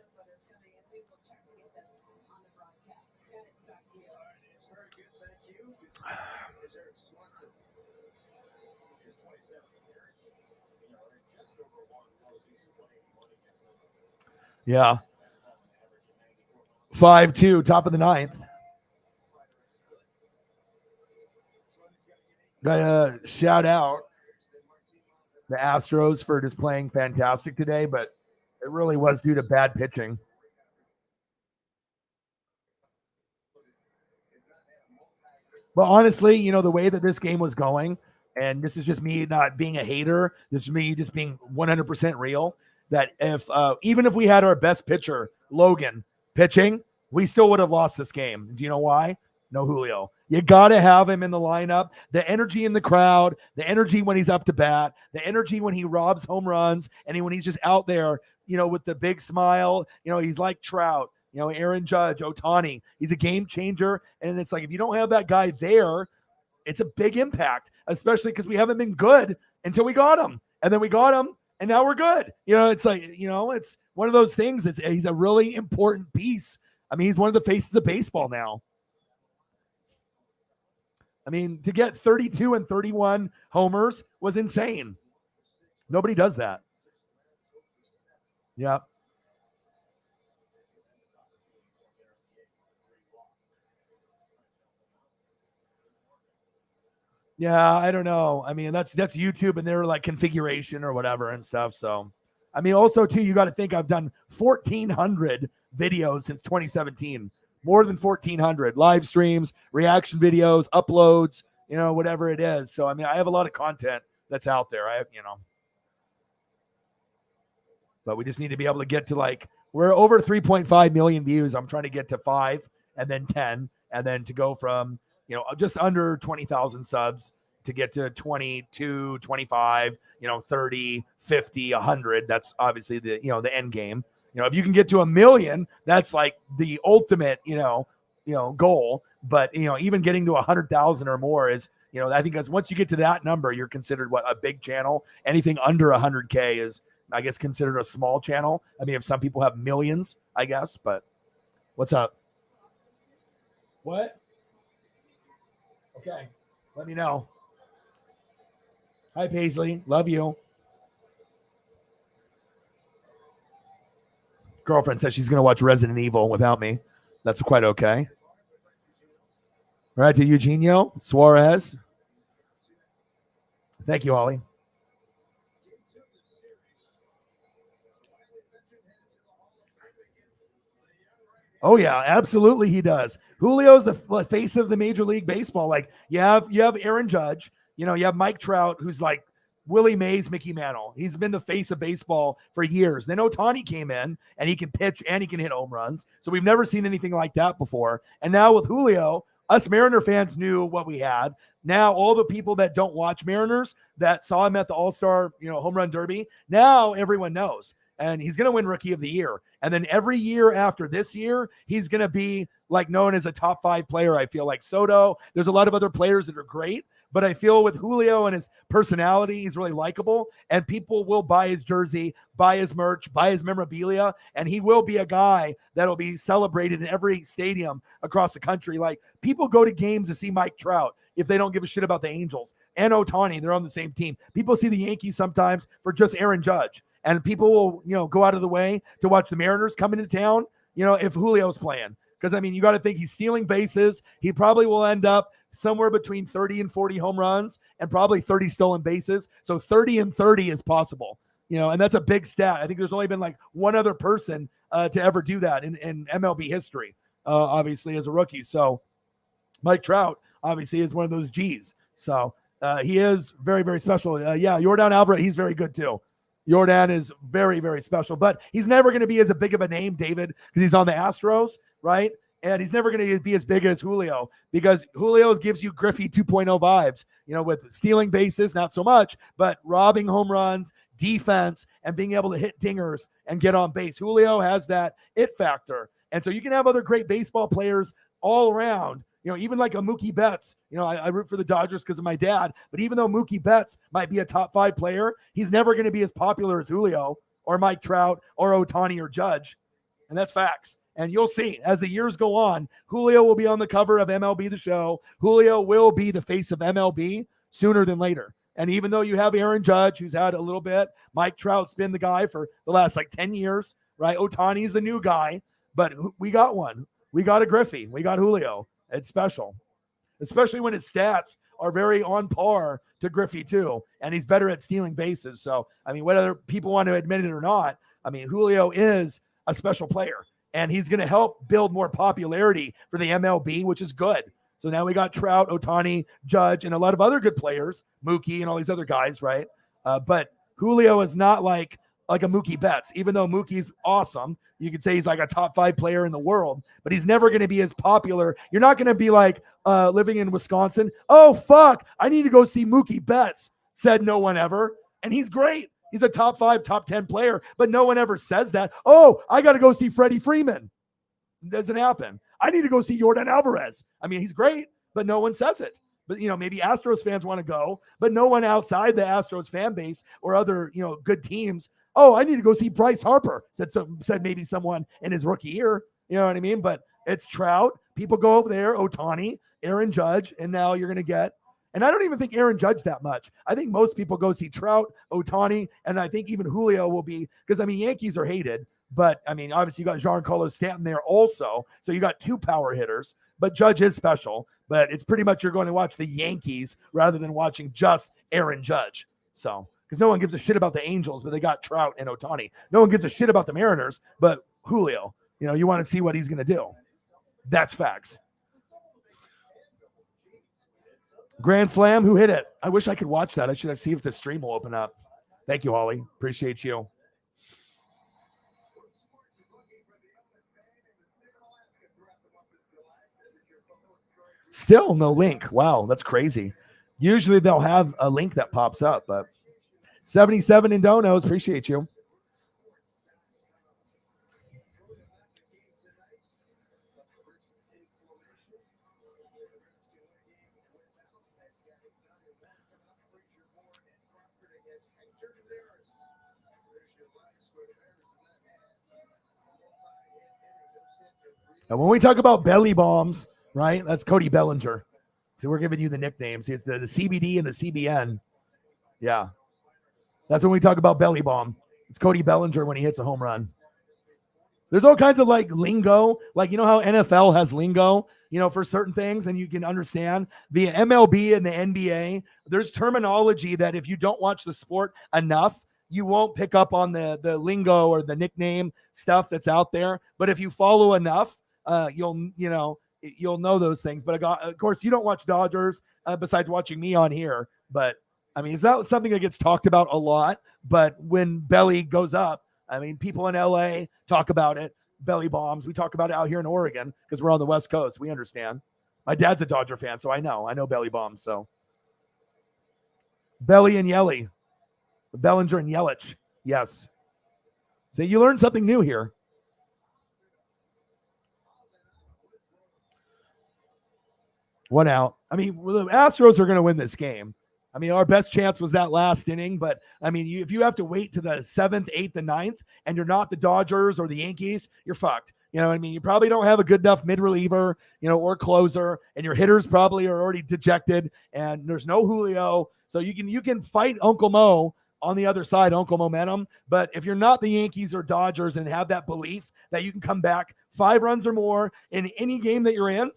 Yeah. 5-2, top of the ninth. Gotta shout out the Astros for just playing fantastic today, but it really was due to bad pitching. But honestly, you know, the way that this game was going, and this is just me not being a hater, this is me just being 100% real, that if even if we had our best pitcher, Logan, pitching, we still would have lost this game. Do you know why? No Julio. You got to have him in the lineup. The energy in the crowd, the energy when he's up to bat, the energy when he robs home runs, and when he's just out there, you know, with the big smile. You know, he's like Trout, you know, Aaron Judge, Ohtani. He's a game changer. And it's like, if you don't have that guy there, it's a big impact, especially because we haven't been good until we got him. And then we got him, and now we're good. You know, it's like, you know, it's one of those things. He's a really important piece. I mean, he's one of the faces of baseball now. I mean, to get 32 and 31 homers was insane. Nobody does that. Yeah. Yeah, I don't know. I mean, that's YouTube and their like configuration or whatever and stuff. So, I mean, also too, you got to think I've done 1,400 videos since 2017. More than 1,400 live streams, reaction videos, uploads, you know, whatever it is. So, I mean, I have a lot of content that's out there. But we just need to be able to get to like, we're over 3.5 million views. I'm trying to get to 5 and then 10, and then to go from, you know, just under 20,000 subs to get to 22, 25, you know, 30, 50, 100. That's obviously the, you know, the end game. You know, if you can get to 1 million, that's like the ultimate, you know, goal. But, you know, even getting to 100,000 or more is, you know, I think that's once you get to that number, you're considered a big channel. Anything under 100K is, I guess, considered a small channel. I mean, if some people have millions, I guess, but what's up? What? Okay. Let me know. Hi, Paisley. Love you. Girlfriend says she's going to watch Resident Evil without me. That's quite okay. All right, to Eugenio Suarez. Thank you, Ollie. Oh yeah, absolutely he does. Julio's the face of the Major League Baseball. Like you have Aaron Judge, you know, you have Mike Trout, who's like Willie Mays, Mickey Mantle. He's been the face of baseball for years. Then Ohtani came in, and he can pitch and he can hit home runs. So we've never seen anything like that before. And now with Julio, us Mariner fans knew what we had. Now all the people that don't watch Mariners that saw him at the All-Star, you know, home run derby, now everyone knows. And he's going to win Rookie of the Year. And then every year after this year, he's going to be like known as a top 5 player. I feel like Soto. There's a lot of other players that are great, but I feel with Julio and his personality, he's really likable, and people will buy his jersey, buy his merch, buy his memorabilia, and he will be a guy that'll be celebrated in every stadium across the country. Like people go to games to see Mike Trout if they don't give a shit about the Angels and Ohtani. They're on the same team. People see the Yankees sometimes for just Aaron Judge. And people will, you know, go out of the way to watch the Mariners come into town, you know, if Julio's playing. Because, I mean, you got to think he's stealing bases. He probably will end up somewhere between 30 and 40 home runs and probably 30 stolen bases. So 30 and 30 is possible, you know, and that's a big stat. I think there's only been like one other person to ever do that in MLB history, obviously, as a rookie. So Mike Trout, obviously, is one of those G's. So he is very, very special. Yeah, Yordan Alvarez, he's very good too. Yordan is very, very special, but he's never going to be as big of a name, David, because he's on the Astros, right? And he's never going to be as big as Julio, because Julio gives you Griffey 2.0 vibes, you know, with stealing bases, not so much, but robbing home runs, defense, and being able to hit dingers and get on base. Julio has that it factor. And so you can have other great baseball players all around. You know, even like a Mookie Betts, you know, I root for the Dodgers because of my dad, but even though Mookie Betts might be a top 5 player, he's never going to be as popular as Julio or Mike Trout or Ohtani or Judge. And that's facts. And you'll see as the years go on, Julio will be on the cover of MLB The Show. Julio will be the face of MLB sooner than later. And even though you have Aaron Judge, who's had a little bit, Mike Trout's been the guy for the last like 10 years, right? Ohtani's the new guy, but we got one. We got a Griffey. We got Julio. It's special, especially when his stats are very on par to Griffey too. And he's better at stealing bases. So, I mean, whether people want to admit it or not, I mean, Julio is a special player, and he's going to help build more popularity for the MLB, which is good. So now we got Trout, Ohtani, Judge, and a lot of other good players, Mookie and all these other guys, right? But Julio is not like a Mookie Betts, even though Mookie's awesome. You could say he's like a top 5 player in the world, but he's never going to be as popular. You're not going to be like living in Wisconsin. Oh, fuck, I need to go see Mookie Betts, said no one ever. And he's great. He's a top 5, top 10 player, but no one ever says that. Oh, I got to go see Freddie Freeman. It doesn't happen. I need to go see Yordan Alvarez. I mean, he's great, but no one says it. But, maybe Astros fans want to go, but no one outside the Astros fan base or other, good teams. Oh, I need to go see Bryce Harper, said maybe someone in his rookie year. You know what I mean? But it's Trout. People go over there, Ohtani, Aaron Judge, and now you're going to get, and I don't even think Aaron Judge that much. I think most people go see Trout, Ohtani, and I think even Julio will be, because, Yankees are hated. But, obviously you got Giancarlo Stanton there also. So you got 2 power hitters. But Judge is special. But it's pretty much you're going to watch the Yankees rather than watching just Aaron Judge. So, because no one gives a shit about the Angels, but they got Trout and Ohtani. No one gives a shit about the Mariners, but Julio. You want to see what he's going to do. That's facts. Grand Slam, who hit it? I wish I could watch that. I should see if the stream will open up. Thank you, Holly. Appreciate you. Still no link. Wow, that's crazy. Usually they'll have a link that pops up, but 77 in donos. Appreciate you. And when we talk about belly bombs, right? That's Cody Bellinger. So we're giving you the nicknames. It's the CBD and the CBN. Yeah. That's when we talk about belly bomb. It's Cody Bellinger when he hits a home run. There's all kinds of lingo. How NFL has lingo, for certain things, and you can understand the MLB and the NBA. There's terminology that if you don't watch the sport enough, you won't pick up on the lingo or the nickname stuff that's out there. But if you follow enough, you'll know those things. But of course, you don't watch Dodgers besides watching me on here. But it's not something that gets talked about a lot. But when belly goes up, people in LA talk about it. Belly bombs. We talk about it out here in Oregon because we're on the West Coast. We understand. My dad's a Dodger fan, so I know belly bombs. So Belly and Yelly, Bellinger and Yelich. Yes. So you learned something new here. One out. The Astros are going to win this game. Our best chance was that last inning, but if you have to wait to the 7th, 8th, and 9th, and you're not the Dodgers or the Yankees, you're fucked. You probably don't have a good enough mid-reliever, or closer, and your hitters probably are already dejected, and there's no Julio. So you can fight Uncle Mo on the other side, Uncle Momentum. But if you're not the Yankees or Dodgers and have that belief that you can come back 5 runs or more in any game that you're in,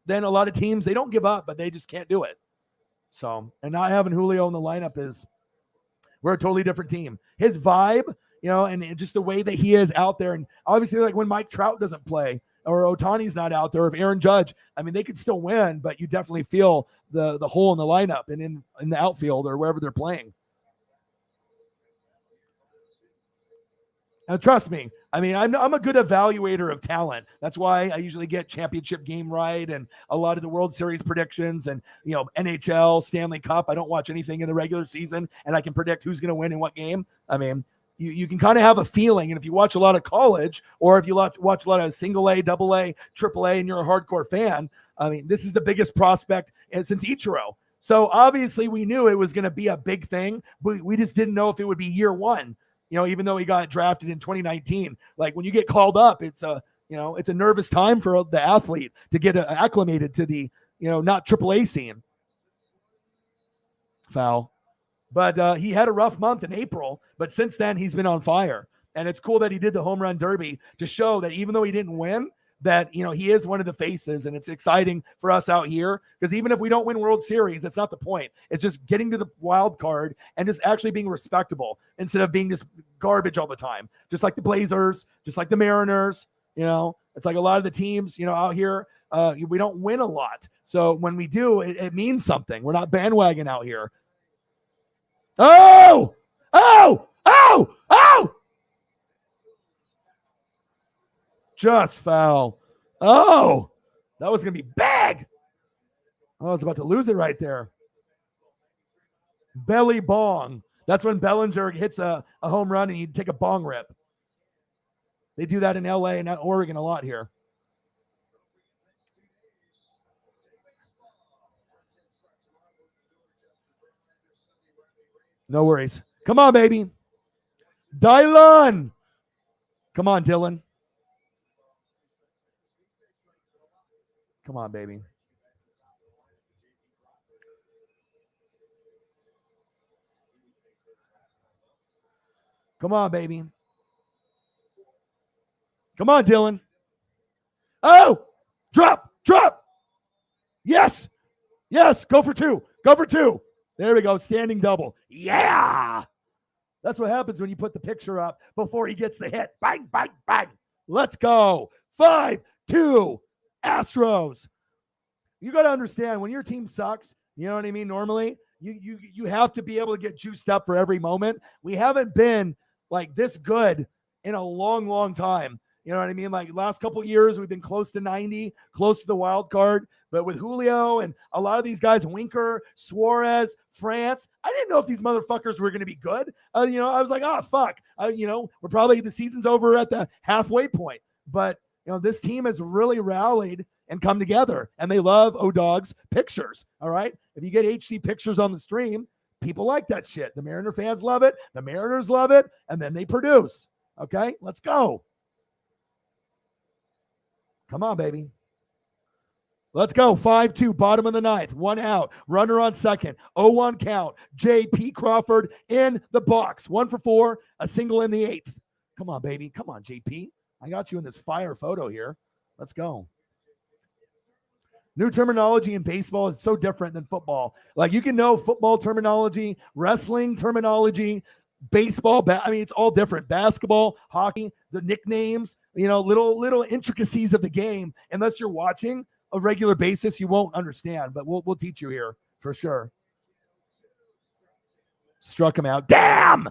then a lot of teams, they don't give up, but they just can't do it. So, and not having Julio in the lineup we're a totally different team. His vibe, and just the way that he is out there. And obviously, when Mike Trout doesn't play or Ohtani's not out there, or if Aaron Judge, they could still win, but you definitely feel the hole in the lineup and in the outfield or wherever they're playing. Now, trust me. I'm a good evaluator of talent. That's why I usually get championship game right and a lot of the World Series predictions and, NHL, Stanley Cup. I don't watch anything in the regular season, and I can predict who's going to win in what game. You can kind of have a feeling. And if you watch a lot of college or if you watch a lot of single A, double A, triple A, and you're a hardcore fan, this is the biggest prospect since Ichiro. So obviously we knew it was going to be a big thing, but we just didn't know if it would be year one. Even though he got drafted in 2019, when you get called up, it's a nervous time for the athlete to get acclimated to the, not AAA scene. Foul. But he had a rough month in April, but since then he's been on fire. And it's cool that he did the home run derby to show that even though he didn't win, that, he is one of the faces, and it's exciting for us out here because even if we don't win World Series, that's not the point. It's just getting to the wild card and just actually being respectable instead of being just garbage all the time. Just like the Blazers, just like the Mariners, it's like a lot of the teams, out here, We don't win a lot. So when we do, it means something. We're not bandwagon out here. Oh! Oh! Oh! Oh! Just foul. Oh! That was going to be big. Oh, it's about to lose it right there. Belly bong. That's when Bellinger hits a home run and you take a bong rip. They do that in LA and Oregon a lot here. No worries. Come on, baby. Dylan. Come on, Dylan. Come on, baby. Come on, baby. Come on, Dylan. Oh, drop. Yes. Go for two. There we go. Standing double. Yeah. That's what happens when you put the picture up before he gets the hit. Bang, bang, bang. Let's go. 5-2 Astros. You got to understand when your team sucks, you know what I mean? Normally, you have to be able to get juiced up for every moment. We haven't been like this good in a long, long time. You know what I mean? Like last couple of years, we've been close to 90, close to the wild card. But with Julio and a lot of these guys, Winker, Suarez, France, I didn't know if these motherfuckers were going to be good. I was like, oh, fuck. We're probably, the season's over at the halfway point. But, this team has really rallied and come together. And they love O-Dog's pictures, all right? If you get HD pictures on the stream, people like that shit. The Mariner fans love it. The Mariners love it. And then they produce. Okay, let's go. Come on, baby. Let's go. 5-2, bottom of the ninth. 1 out. Runner on second. 0-1 count. J.P. Crawford in the box. 1 for 4. A single in the 8th. Come on, baby. Come on, J.P. I got you in this fire photo here. Let's go. New terminology in baseball is so different than football. Like you can know football terminology, wrestling terminology, baseball. It's all different. Basketball, hockey, the nicknames, little intricacies of the game. Unless you're watching a regular basis, you won't understand, but we'll teach you here for sure. Struck him out. Damn!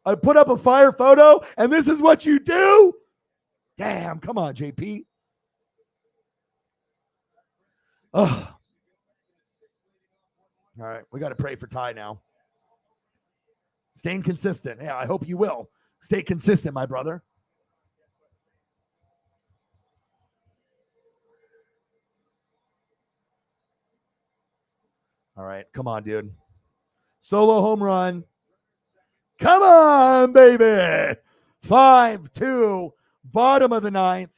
I put up a fire photo, and this is what you do? Damn, come on, JP. Oh. All right, we got to pray for Ty now. Staying consistent. Yeah, I hope you will. Stay consistent, my brother. All right, come on, dude. Solo home run. Come on, baby. 5-2, bottom of the ninth.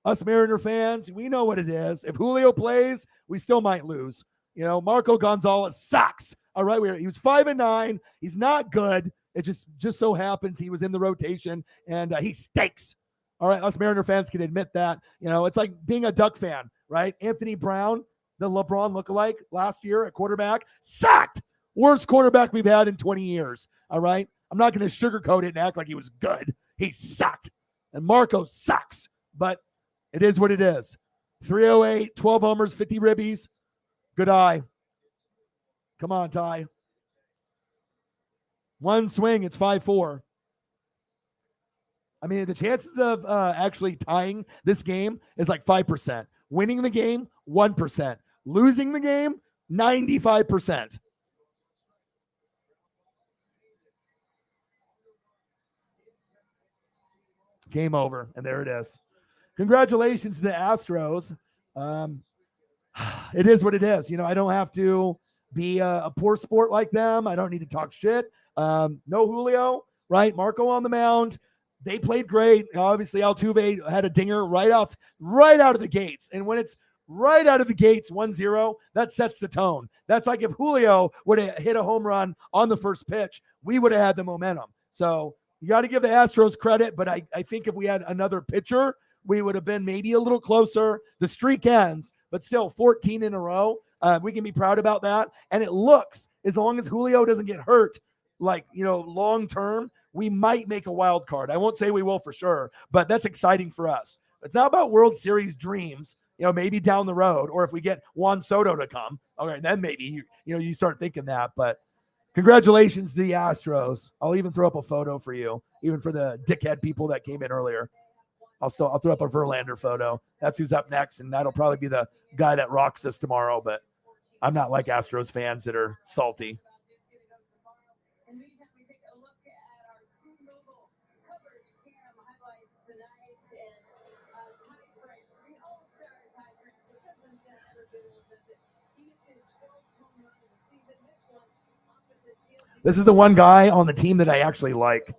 Us Mariner fans, we know what it is. If Julio plays, we still might lose. Marco Gonzalez sucks. All right, he was 5-9. He's not good. It just so happens he was in the rotation, and he stinks. All right, us Mariner fans can admit that. It's like being a Duck fan, right? Anthony Brown, the LeBron lookalike last year at quarterback, sucked. Worst quarterback we've had in 20 years. All right, I'm not going to sugarcoat it and act like he was good. He sucked, and Marco sucks. But it is what it is. 308, 12 homers, 50 ribbies. Good eye. Come on, Ty. One swing, it's 5-4. The chances of actually tying this game is like 5%. Winning the game, 1%. Losing the game, 95%. Game over, and there it is. Congratulations to the Astros. It is what it is. I don't have to be a poor sport like them. I don't need to talk shit. No Julio, right? Marco on the mound. They played great. Obviously, Altuve had a dinger right out of the gates. And when it's right out of the gates, 1-0, that sets the tone. That's like if Julio would have hit a home run on the first pitch, we would have had the momentum. So you got to give the Astros credit, but I think if we had another pitcher, we would have been maybe a little closer. The streak ends, but still 14 in a row. We can be proud about that. And it looks, as long as Julio doesn't get hurt, long term, we might make a wild card. I won't say we will for sure, but that's exciting for us. It's not about World Series dreams. maybe down the road, or if we get Juan Soto to come, okay, then maybe you start thinking that. But congratulations to the Astros. I'll even throw up a photo for you, even for the dickhead people that came in earlier. I'll throw up a Verlander photo. That's who's up next, and that'll probably be the guy that rocks us tomorrow. But I'm not like Astros fans that are salty. This is the one guy on the team that I actually like.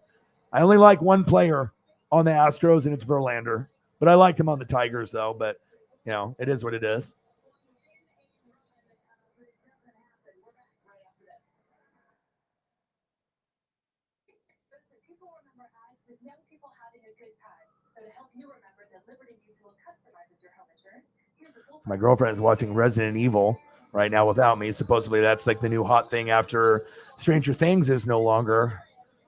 I only like one player on the Astros, and it's Verlander. But I liked him on the Tigers, though. But, it is what it is. My girlfriend's watching Resident Evil right now without me. Supposedly that's like the new hot thing after Stranger Things is no longer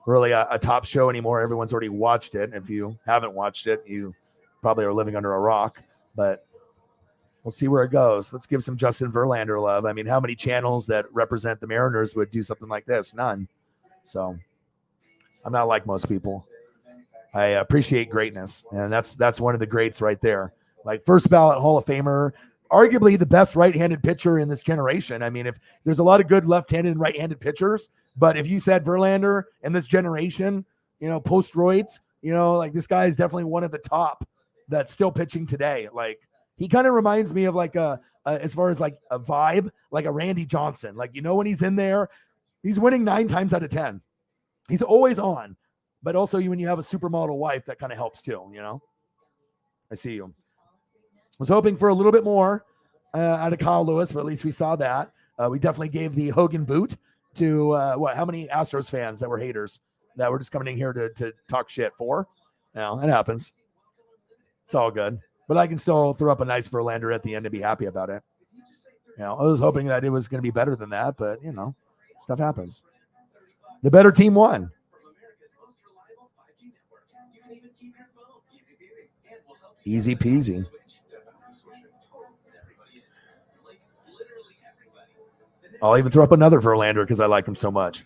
really a top show anymore. Everyone's already watched it. If you haven't watched it, you probably are living under a rock. But we'll see where it goes. Let's give some Justin Verlander love. I mean, how many channels that represent the Mariners would do something like this? None. So I'm not like most people. I appreciate greatness, and that's one of the greats right there. Like first ballot Hall of Famer, arguably the best right-handed pitcher in this generation. I mean, if there's a lot of good left-handed and right-handed pitchers, but if you said Verlander in this generation, post roids, like this guy is definitely one of the top that's still pitching today. Like he kind of reminds me of like as far as like a vibe, like a Randy Johnson. Like, when he's in there, he's winning 9 times out of 10. He's always on. But also when you have a supermodel wife, that kind of helps too, I see you. Was hoping for a little bit more out of Kyle Lewis, but at least we saw that. We definitely gave the Hogan boot to, how many Astros fans that were haters that were just coming in here to talk shit for? It happens. It's all good. But I can still throw up a nice Verlander at the end to be happy about it. I was hoping that it was going to be better than that, but, stuff happens. The better team won. Easy peasy. I'll even throw up another Verlander because I like him so much.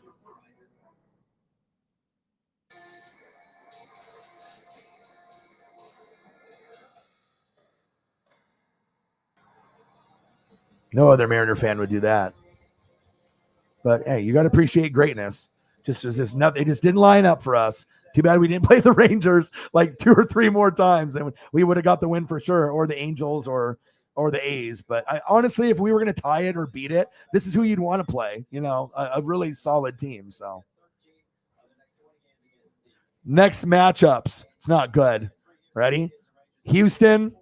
No other Mariner fan would do that. But hey, you got to appreciate greatness. It just didn't line up for us. Too bad we didn't play the Rangers like 2 or 3 more times. Then we would have got the win for sure, or the Angels, or the A's. But honestly, if we were going to tie it or beat it, this is who you'd want to play. A really solid team. So next matchups, it's not good. Ready? Houston,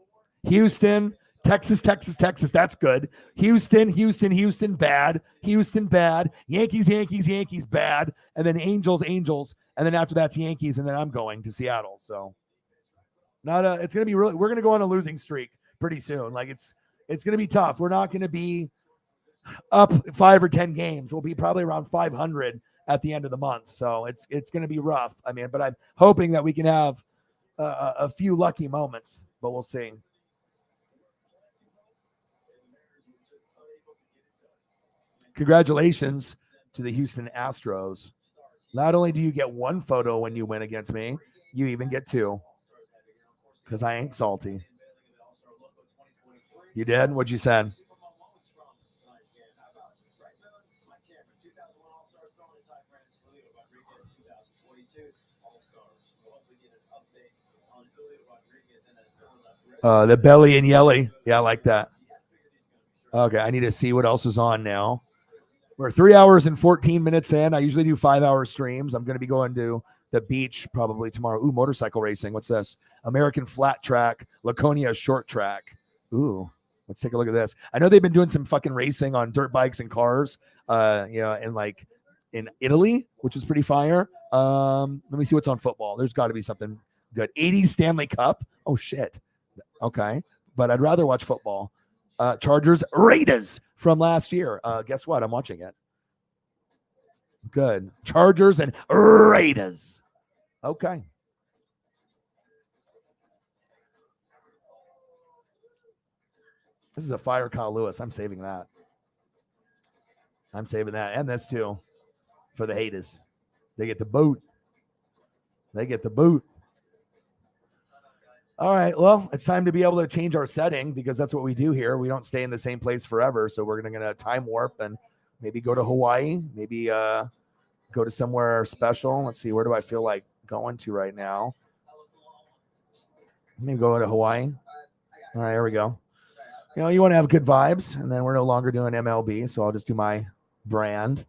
Texas. That's good. Houston, bad. Houston, bad. Yankees, bad. And then Angels. And then after that's Yankees. And then I'm going to Seattle. So it's going to be we're going to go on a losing streak pretty soon. Like it's going to be tough. We're not going to be up 5 or 10 games. We'll be probably around 500 at the end of the month. So it's going to be rough. I mean, but I'm hoping that we can have a few lucky moments, but we'll see. Congratulations to the Houston Astros. Not only do you get 1 photo when you win against me, you even get 2. Because I ain't salty. You did? What'd you say? The belly and yelly. Yeah, I like that. Okay, I need to see what else is on now. We're 3 hours and 14 minutes in. I usually do 5-hour streams. I'm going to be going to the beach probably tomorrow. Ooh, motorcycle racing. What's this? American Flat Track, Laconia Short Track. Ooh, let's take a look at this. I know they've been doing some fucking racing on dirt bikes and cars, in Italy, which is pretty fire. Let me see what's on football. There's got to be something good. 80s Stanley Cup. Oh, shit. Okay, but I'd rather watch football. Chargers, Raiders from last year. Guess what? I'm watching it. Good. Chargers and Raiders. Okay. This is a fire Kyle Lewis. I'm saving that. And this too for the haters. They get the boot. All right. Well, it's time to be able to change our setting because that's what we do here. We don't stay in the same place forever. So we're going to time warp and maybe go to Hawaii, maybe go to somewhere special. Let's see. Where do I feel like going to right now? Maybe go to Hawaii. All right. Here we go. You want to have good vibes, and then we're no longer doing MLB. So I'll just do my brand.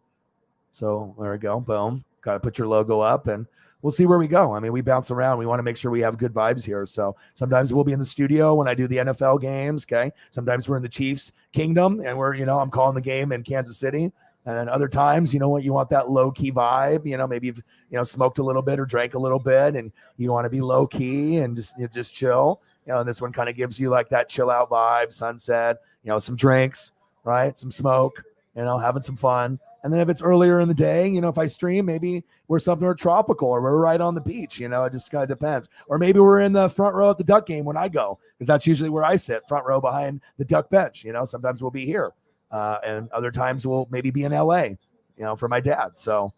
So there we go. Boom. Got to put your logo up and we'll see where we go. I mean, we bounce around. We want to make sure we have good vibes here. So sometimes we'll be in the studio when I do the NFL games. Okay. Sometimes we're in the Chiefs kingdom and we're, I'm calling the game in Kansas City. And then other times, you want that low key vibe, maybe you've, smoked a little bit or drank a little bit and you want to be low key and just chill. And this one kind of gives you like that chill out vibe, sunset, some drinks, right? Some smoke, having some fun. And then if it's earlier in the day, if I stream, maybe we're somewhere tropical or we're right on the beach, it just kind of depends. Or maybe we're in the front row at the Duck game when I go, because that's usually where I sit, front row behind the Duck bench. Sometimes we'll be here. And other times we'll maybe be in LA, for my dad. So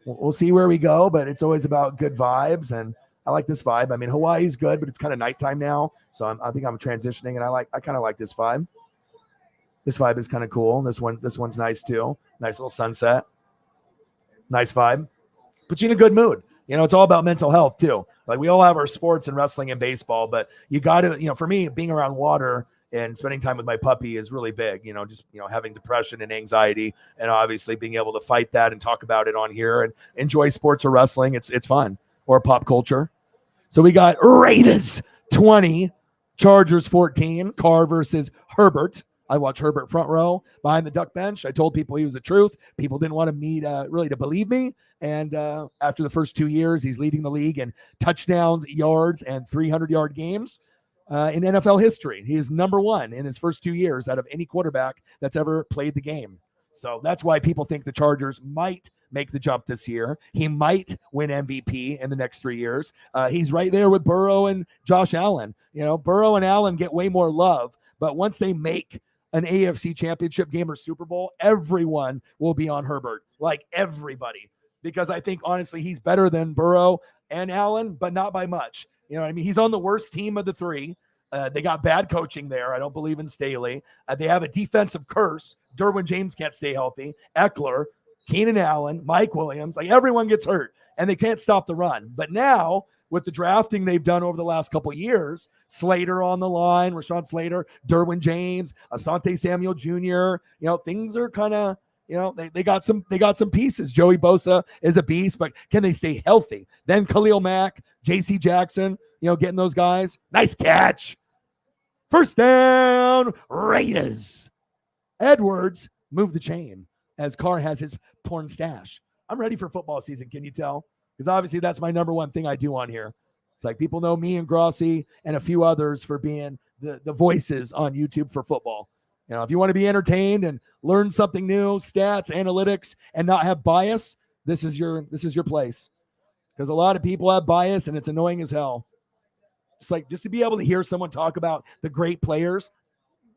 we'll see where we go, but it's always about good vibes. And I like this vibe. I mean, Hawaii's good, but it's kind of nighttime now. So I think I'm transitioning and I kind of like this vibe. This vibe is kind of cool. This one's nice too. Nice little sunset. Nice vibe. Put you in a good mood. It's all about mental health too. Like we all have our sports and wrestling and baseball, but you got to, for me, being around water and spending time with my puppy is really big. Having depression and anxiety and obviously being able to fight that and talk about it on here and enjoy sports or wrestling. It's fun, or pop culture. So we got Raiders 20, Chargers 14, Carr versus Herbert. I watched Herbert front row behind the Duck bench. I told people he was the truth. People didn't want me really to believe me. And after the first 2 years, he's leading the league in touchdowns, yards, and 300-yard games in NFL history. He is number one in his first 2 years out of any quarterback that's ever played the game. So that's why people think the Chargers might make the jump this year. He might win MVP in the next 3 years. He's right there with Burrow and Josh Allen. Burrow and Allen get way more love, but once they make an AFC championship game or Super Bowl, everyone will be on Herbert, like everybody, because I think honestly, he's better than Burrow and Allen, but not by much. He's on the worst team of the three. They got bad coaching there. I don't believe in Staley. They have a defensive curse. Derwin James can't stay healthy. Eckler, Keenan Allen, Mike Williams, like everyone gets hurt and they can't stop the run. But now with the drafting they've done over the last couple of years, Slater on the line, Rashawn Slater, Derwin James, Asante Samuel Jr., things are kind of, they got some pieces. Joey Bosa is a beast, but can they stay healthy? Then Khalil Mack, JC Jackson, getting those guys. Nice catch. First down, Raiders. Edwards moved the chain as Carr has his porn stash. I'm ready for football season. Can you tell? Because obviously that's my number one thing I do on here. It's like people know me and Grossi and a few others for being the voices on YouTube for football. If you want to be entertained and learn something new, stats, analytics, and not have bias, this is your place. Because a lot of people have bias and it's annoying as hell. It's like just to be able to hear someone talk about the great players,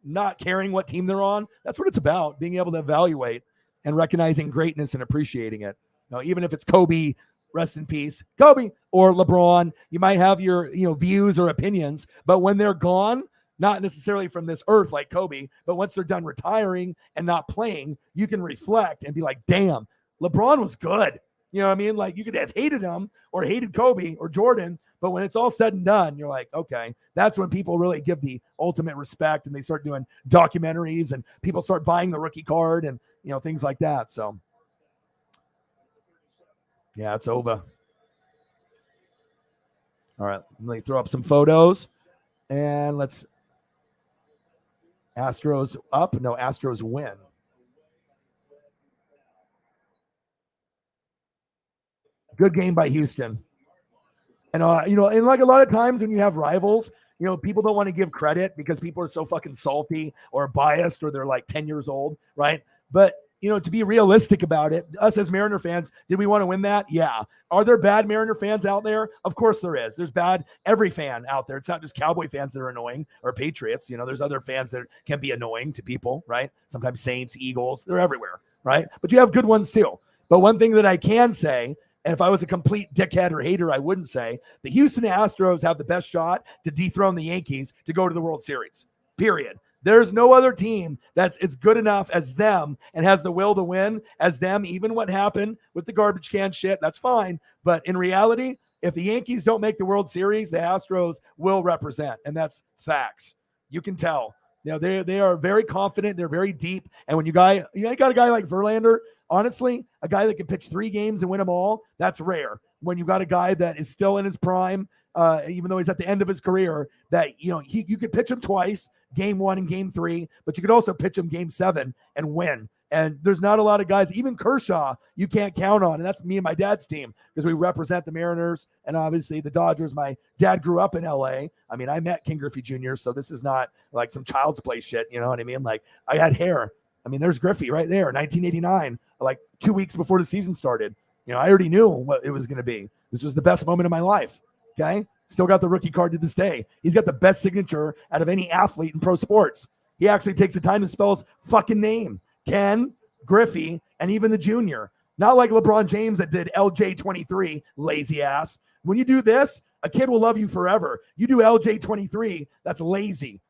not caring what team they're on. That's what it's about, being able to evaluate and recognizing greatness and appreciating it. Even if it's Kobe, rest in peace, Kobe, or LeBron, you might have your views or opinions, but when they're gone, not necessarily from this earth like Kobe, but once they're done retiring and not playing, you can reflect and be like, damn, LeBron was good. Like you could have hated him or hated Kobe or Jordan, but when it's all said and done, you're like, okay, that's when people really give the ultimate respect and they start doing documentaries and people start buying the rookie card and, things like that. So yeah, it's over. All right, let me throw up some photos and let's Astros up. No, Astros win. Good game by Houston. And, and like a lot of times when you have rivals, people don't want to give credit because people are so fucking salty or biased or they're like 10 years old, right? But to be realistic about it, us as Mariner fans, did we want to win that? Yeah. Are there bad Mariner fans out there? Of course there is. There's bad every fan out there. It's not just Cowboy fans that are annoying or Patriots. There's other fans that can be annoying to people, right? Sometimes Saints, Eagles, they're everywhere, right? But you have good ones too. But one thing that I can say, and if I was a complete dickhead or hater, I wouldn't say, the Houston Astros have the best shot to dethrone the Yankees to go to the World Series, period. There's no other team that's as good enough as them and has the will to win as them. Even what happened with the garbage can shit, that's fine. But in reality, if the Yankees don't make the World Series, the Astros will represent, and that's facts. You can tell. They are very confident. They're very deep. And when you got a guy like Verlander, honestly, a guy that can pitch 3 games and win them all, that's rare. When you got a guy that is still in his prime, even though he's at the end of his career, that you could pitch him twice, game 1 and game 3, but you could also pitch him game 7 and win. And there's not a lot of guys, even Kershaw, you can't count on. And that's me and my dad's team because we represent the Mariners and obviously the Dodgers. My dad grew up in LA. I mean, I met King Griffey Jr., so this is not like some child's play shit. You know what I mean? Like, I had hair. I mean, there's Griffey right there, 1989, like 2 weeks before the season started. I already knew what it was going to be. This was the best moment of my life. Okay. Still got the rookie card to this day. He's got the best signature out of any athlete in pro sports. He actually takes the time to spell his fucking name. Ken Griffey, and even the junior. Not like LeBron James that did LJ23, lazy ass. When you do this, a kid will love you forever. You do LJ23, that's lazy.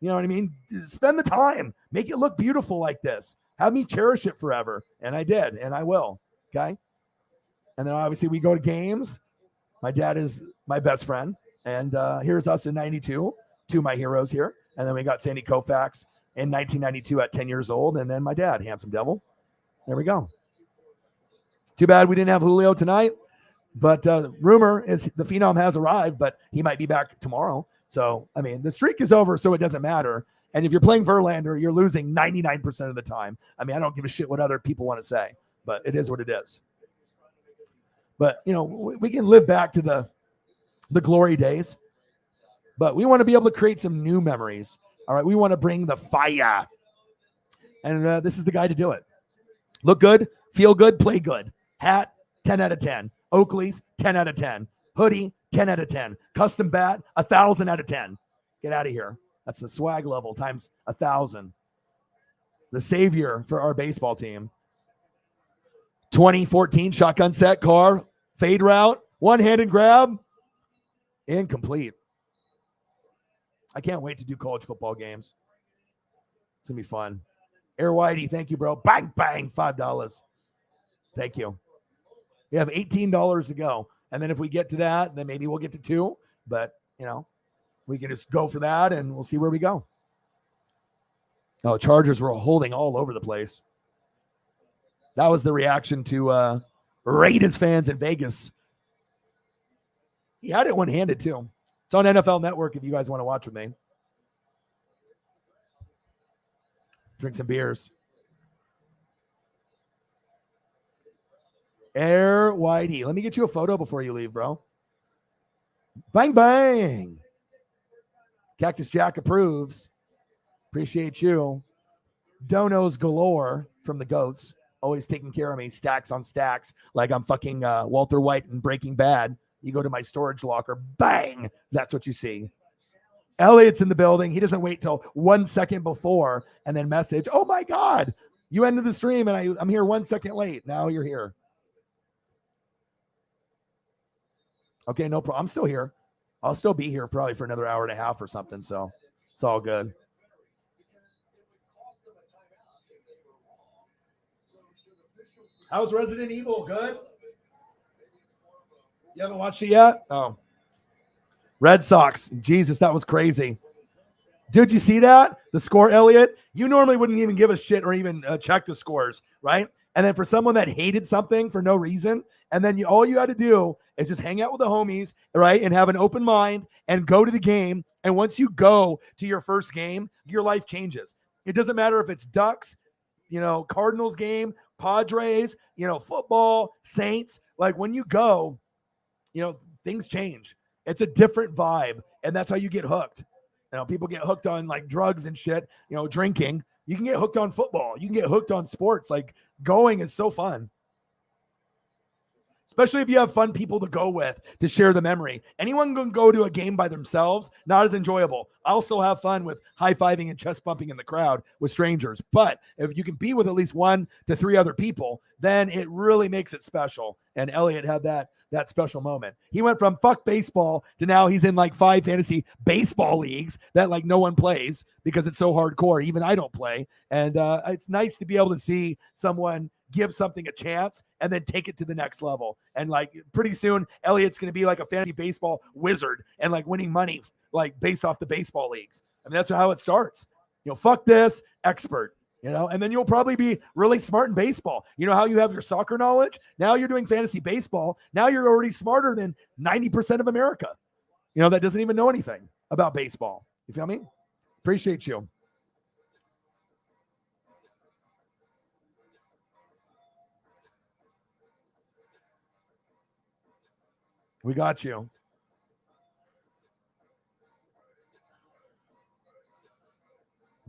You know what I mean? Spend the time. Make it look beautiful like this. Have me cherish it forever. And I did, and I will. Okay? And then obviously we go to games. My dad is my best friend. And here's us in 92, 2 of my heroes here. And then we got Sandy Koufax in 1992 at 10 years old. And then my dad, handsome devil. There we go. Too bad we didn't have Julio tonight. But rumor is the Phenom has arrived, but he might be back tomorrow. So, I mean, the streak is over, so it doesn't matter. And if you're playing Verlander, you're losing 99% of the time. I mean, I don't give a shit what other people want to say, but it is what it is. But, we can live back to the glory days. But we want to be able to create some new memories. All right, we want to bring the fire. And this is the guy to do it. Look good, feel good, play good. Hat, 10 out of 10. Oakley's, 10 out of 10. Hoodie, 10 out of 10. Custom bat, 1,000 out of 10. Get out of here. That's the swag level times 1,000. The savior for our baseball team. 2014 shotgun set car, fade route, one-handed grab, incomplete. I can't wait to do college football games. It's going to be fun. Air Whitey, thank you, bro. Bang, bang, $5. Thank you. We have $18 to go. And then if we get to that, then maybe we'll get to 2. But, we can just go for that and we'll see where we go. Oh, Chargers were holding all over the place. That was the reaction to Raiders fans in Vegas. He had it one-handed, too. It's on NFL Network if you guys want to watch with me. Drink some beers. Air Whitey. Let me get you a photo before you leave, bro. Bang, bang. Cactus Jack approves. Appreciate you. Donos galore from the Goats. Always taking care of me. Stacks on stacks. Like I'm fucking Walter White in Breaking Bad. You go to my storage locker. Bang. That's what you see. Elliot's in the building. He doesn't wait till 1 second before and then message. Oh, my God. You ended the stream, and I'm here 1 second late. Now you're here. Okay, no problem. I'm still here. I'll still be here probably for another hour and a half or something, so it's all good. How's Resident Evil? Good? You haven't watched it yet? Oh. Red Sox. Jesus, that was crazy. Did you see that? The score, Elliot? You normally wouldn't even give a shit or even check the scores, right? And then for someone that hated something for no reason, and then all you had to do is just hang out with the homies, right? And have an open mind and go to the game. And once you go to your first game, your life changes. It doesn't matter if it's Ducks, Cardinals game, Padres, football, Saints. Like when you go, things change. It's a different vibe. And that's how you get hooked. People get hooked on like drugs and shit, drinking. You can get hooked on football. You can get hooked on sports. Like, going is so fun. Especially if you have fun people to go with to share the memory. Anyone can go to a game by themselves, not as enjoyable. I'll still have fun with high-fiving and chest bumping in the crowd with strangers. But if you can be with at least 1 to 3 other people, then it really makes it special. And Elliot had that special moment. He went from fuck baseball to now he's in like 5 fantasy baseball leagues that like no one plays because it's so hardcore. Even I don't play. And it's nice to be able to see someone give something a chance and then take it to the next level. And like pretty soon, Elliot's going to be like a fantasy baseball wizard and like winning money like based off the baseball leagues. I mean, that's how it starts. Fuck this, expert. And then you'll probably be really smart in baseball. You know how you have your soccer knowledge? Now you're doing fantasy baseball. Now you're already smarter than 90% of America, that doesn't even know anything about baseball. You feel me? Appreciate you. We got you.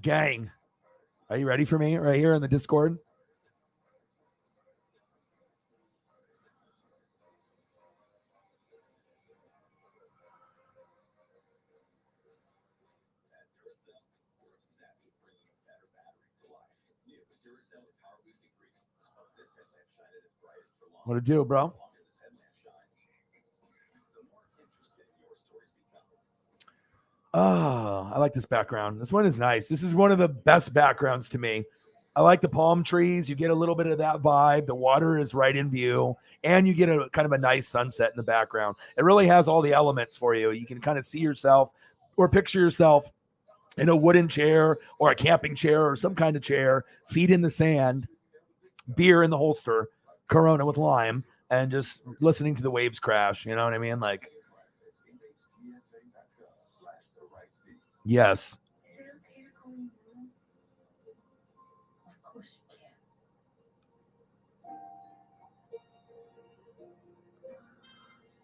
Gang, are you ready for me right here in the Discord? What to do, bro? Oh, I like this background. This one is nice. This is one of the best backgrounds to me. I like the palm trees. You get a little bit of that vibe. The water is right in view, and you get a kind of a nice sunset in the background. It really has all the elements for you. You can kind of see yourself or picture yourself in a wooden chair or a camping chair or some kind of chair, feet in the sand, beer in the holster, Corona with lime, and just listening to the waves crash. You know what I mean? Like, yes. Is it okay to call me Mom? Of course you can.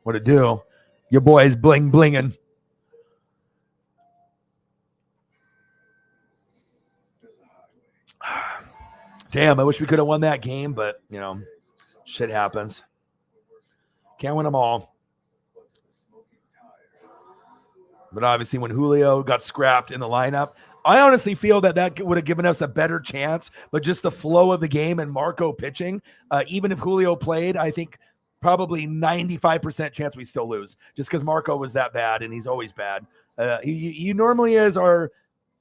What to do? Your boy's bling blinging. Damn, I wish we could have won that game, but shit happens. Can't win them all. But obviously when Julio got scrapped in the lineup, I honestly feel that would have given us a better chance, but just the flow of the game and Marco pitching, even if Julio played, I think probably 95% chance we still lose just because Marco was that bad, and he's always bad. He normally is our,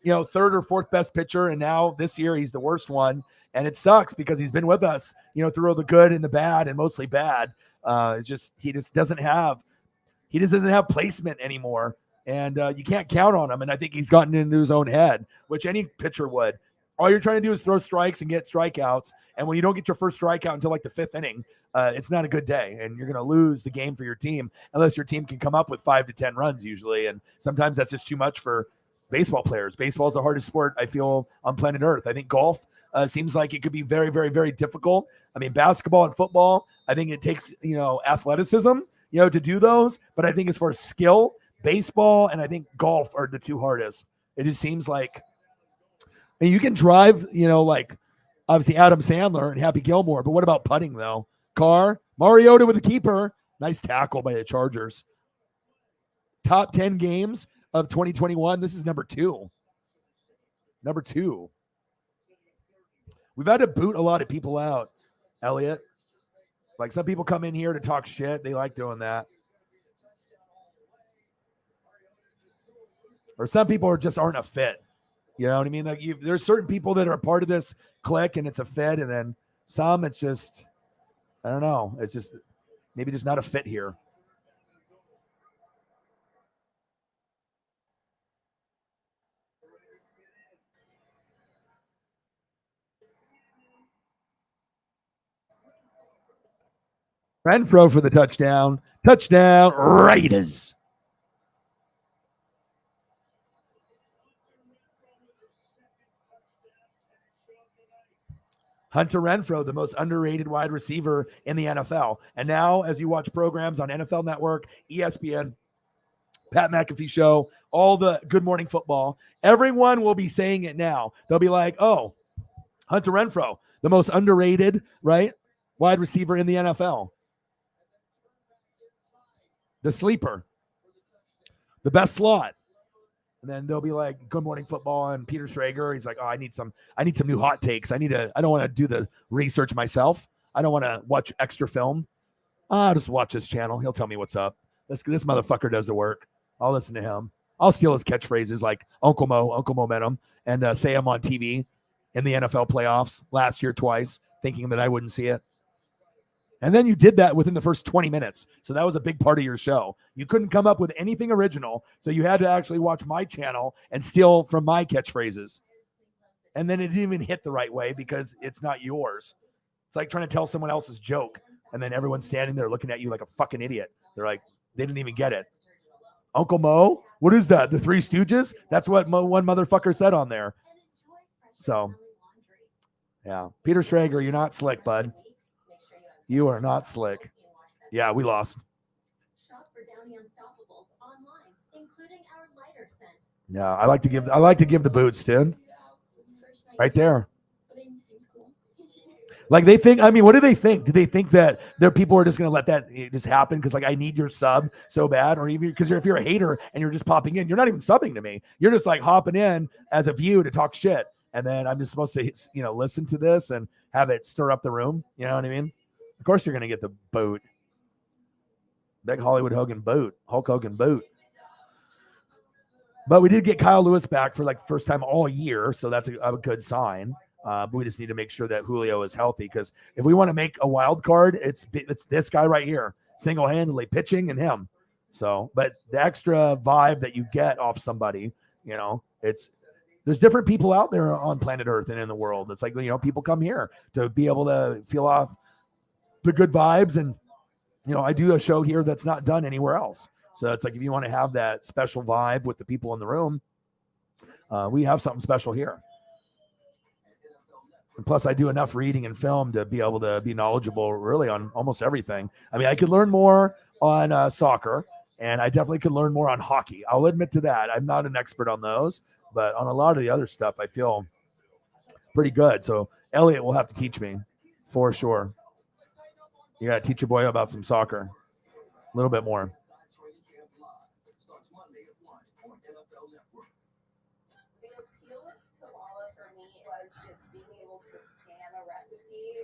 3rd or 4th best pitcher, and now this year he's the worst one, and it sucks because he's been with us, through all the good and the bad, and mostly bad. He just doesn't have placement anymore. And you can't count on him. And I think he's gotten into his own head, which any pitcher would. All you're trying to do is throw strikes and get strikeouts. And when you don't get your first strikeout until like the 5th inning, it's not a good day. And you're going to lose the game for your team unless your team can come up with 5 to 10 runs usually. And sometimes that's just too much for baseball players. Baseball is the hardest sport, I feel, on planet Earth. I think golf seems like it could be very, very, very difficult. I mean, basketball and football, I think it takes, athleticism, to do those. But I think as far as skill, baseball and I think golf are the 2 hardest. It just seems like, and you can drive, like obviously Adam Sandler and Happy Gilmore, but what about putting though? Carr, Mariota with the keeper. Nice tackle by the Chargers. Top 10 games of 2021. This is number 2. Number 2. We've had to boot a lot of people out, Elliot. Like some people come in here to talk shit. They like doing that. Or some people aren't a fit. You know what I mean? Like there's certain people that are a part of this clique and it's a fit. And then some, it's just, I don't know. It's just maybe just not a fit here. Renfro for the touchdown. Touchdown, Raiders. Hunter Renfro, the most underrated wide receiver in the NFL. And now, as you watch programs on NFL Network, ESPN, Pat McAfee Show, all the Good Morning Football, everyone will be saying it now. They'll be like, oh, Hunter Renfrow, the most underrated, right, wide receiver in the NFL. The sleeper. The best slot. And then they'll be like, Good Morning Football and Peter Schrager. He's like, oh, I need some new hot takes. I don't want to do the research myself. I don't want to watch extra film. I'll just watch his channel. He'll tell me what's up. This motherfucker does the work. I'll listen to him. I'll steal his catchphrases like Uncle Momentum, and say I'm on TV in the NFL playoffs last year twice, thinking that I wouldn't see it. And then you did that within the first 20 minutes. So that was a big part of your show. You couldn't come up with anything original. So you had to actually watch my channel and steal from my catchphrases. And then it didn't even hit the right way because it's not yours. It's like trying to tell someone else's joke. And then everyone's standing there looking at you like a fucking idiot. They're like, they didn't even get it. Uncle Mo? What is that? The Three Stooges? That's what one motherfucker said on there. So, yeah. Peter Schrager, you're not slick, bud. You are not slick. Yeah, we lost. Shop for Downy Unstoppables online, including our lighter scent. Yeah, I like to give the boots, dude. Right there. Like they think, I mean, what do they think? Do they think that their people are just going to let that just happen? Because like, I need your sub so bad, or even because if you're a hater and you're just popping in, you're not even subbing to me. You're just like hopping in as a view to talk shit. And then I'm just supposed to, listen to this and have it stir up the room. You know what I mean? Of course you're going to get the boot. Big Hollywood Hogan boot. Hulk Hogan boot. But we did get Kyle Lewis back for like first time all year. So that's a good sign. But we just need to make sure that Julio is healthy, because if we want to make a wild card, it's this guy right here, single-handedly pitching and him. So, but the extra vibe that you get off somebody, there's different people out there on planet Earth and in the world. It's like, people come here to be able to feel off the good vibes. And, I do a show here that's not done anywhere else. So it's like, if you want to have that special vibe with the people in the room, we have something special here. And plus, I do enough reading and film to be able to be knowledgeable really on almost everything. I mean, I could learn more on soccer, and I definitely could learn more on hockey. I'll admit to that. I'm not an expert on those, but on a lot of the other stuff, I feel pretty good. So Elliot will have to teach me for sure. You got to teach your boy about some soccer a little bit more.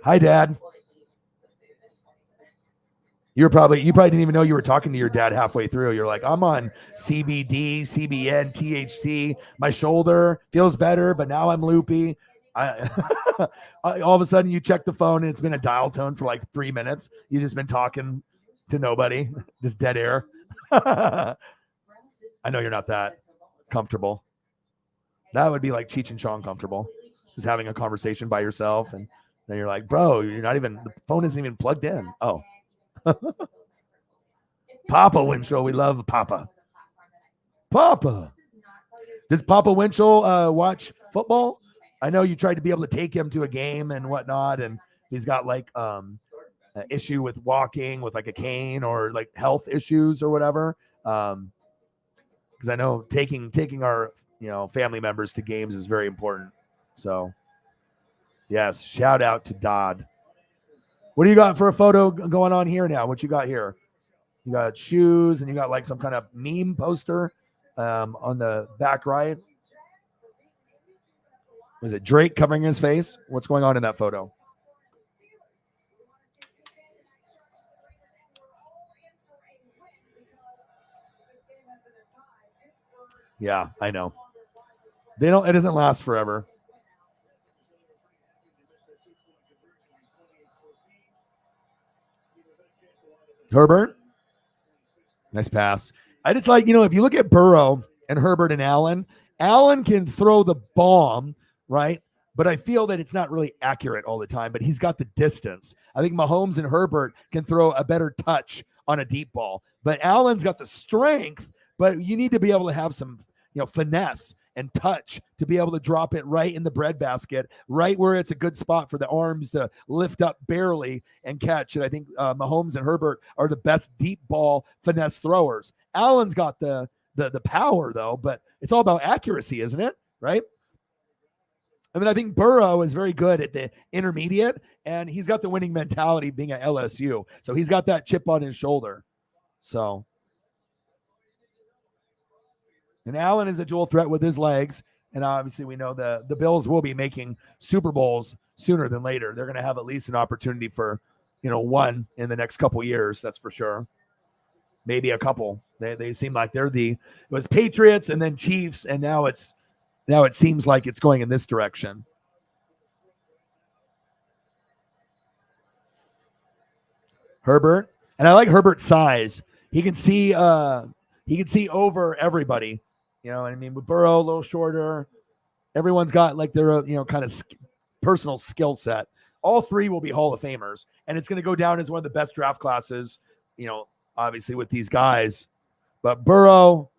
Hi, Dad. You probably didn't even know you were talking to your dad halfway through. You're like, I'm on CBD, CBN, THC. My shoulder feels better, but now I'm loopy. All of a sudden, you check the phone and it's been a dial tone for like 3 minutes. You've just been talking to nobody, just dead air. I know you're not that comfortable. That would be like Cheech and Chong comfortable, just having a conversation by yourself, and then you're like, bro, the phone isn't even plugged in. Oh. Papa Winchell, we love Papa. Papa. Does Papa Winchell watch football? I know you tried to be able to take him to a game and whatnot, and he's got like an issue with walking with like a cane, or like health issues or whatever. Because I know taking our family members to games is very important. So yes, shout out to Dodd. What do you got for a photo going on here now? What you got here? You got shoes, and you got like some kind of meme poster on the back right. Was it Drake covering his face? What's going on in that photo? Yeah, I know. It doesn't last forever. Herbert, nice pass. I just like, if you look at Burrow and Herbert and Allen can throw the bomb, right? But I feel that it's not really accurate all the time, but he's got the distance. I think Mahomes and Herbert can throw a better touch on a deep ball, but Allen's got the strength, but you need to be able to have some, finesse and touch to be able to drop it right in the breadbasket, right where it's a good spot for the arms to lift up barely and catch. And I think Mahomes and Herbert are the best deep ball finesse throwers. Allen's got the the power though, but it's all about accuracy, isn't it? Right. I mean, I think Burrow is very good at the intermediate, and he's got the winning mentality being at LSU. So he's got that chip on his shoulder. So, and Allen is a dual threat with his legs. And obviously we know the Bills will be making Super Bowls sooner than later. They're going to have at least an opportunity for, one in the next couple years. That's for sure. Maybe a couple. They seem like it was Patriots and then Chiefs. And now it seems like it's going in this direction. Herbert. And I like Herbert's size. He can see over everybody. You know what I mean? With Burrow, a little shorter. Everyone's got like their, kind of personal skill set. All three will be Hall of Famers. And it's going to go down as one of the best draft classes, obviously with these guys. But Burrow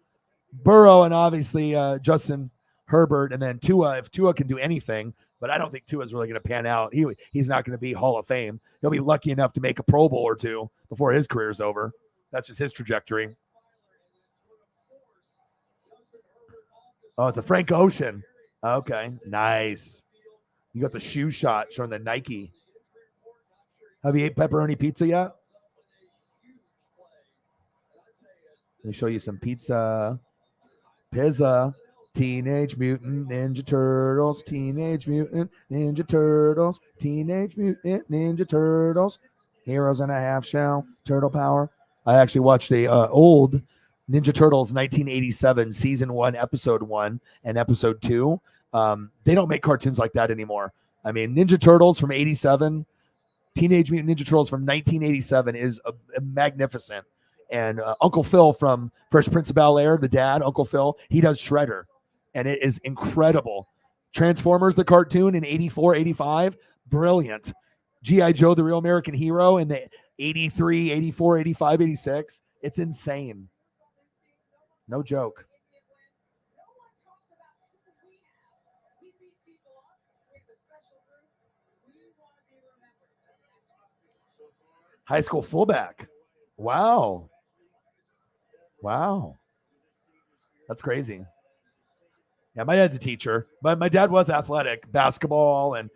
and obviously Justin Herbert, and then Tua. If Tua can do anything, but I don't think Tua is really going to pan out. He's not going to be Hall of Fame. He'll be lucky enough to make a Pro Bowl or two before his career's over. That's just his trajectory. Oh, it's a Frank Ocean. Okay, nice. You got the shoe shot showing the Nike. Have you ate pepperoni pizza yet? Let me show you some pizza. Teenage Mutant Ninja Turtles. Teenage Mutant Ninja Turtles. Teenage Mutant Ninja Turtles. Heroes in a Half Shell. Turtle Power. I actually watched a old Ninja Turtles 1987 season 1, episode 1 and episode 2. They don't make cartoons like that anymore. I mean, Ninja Turtles from 87, Teenage Mutant Ninja Turtles from 1987 is magnificent. And Uncle Phil from Fresh Prince of Bel-Air, the dad, Uncle Phil, he does Shredder. And it is incredible. Transformers, the cartoon in 84, 85, brilliant. G.I. Joe, the Real American Hero in the 83, 84, 85, 86. It's insane. No joke. High school fullback. Wow. That's crazy. Yeah, my dad's a teacher, but my dad was athletic, basketball and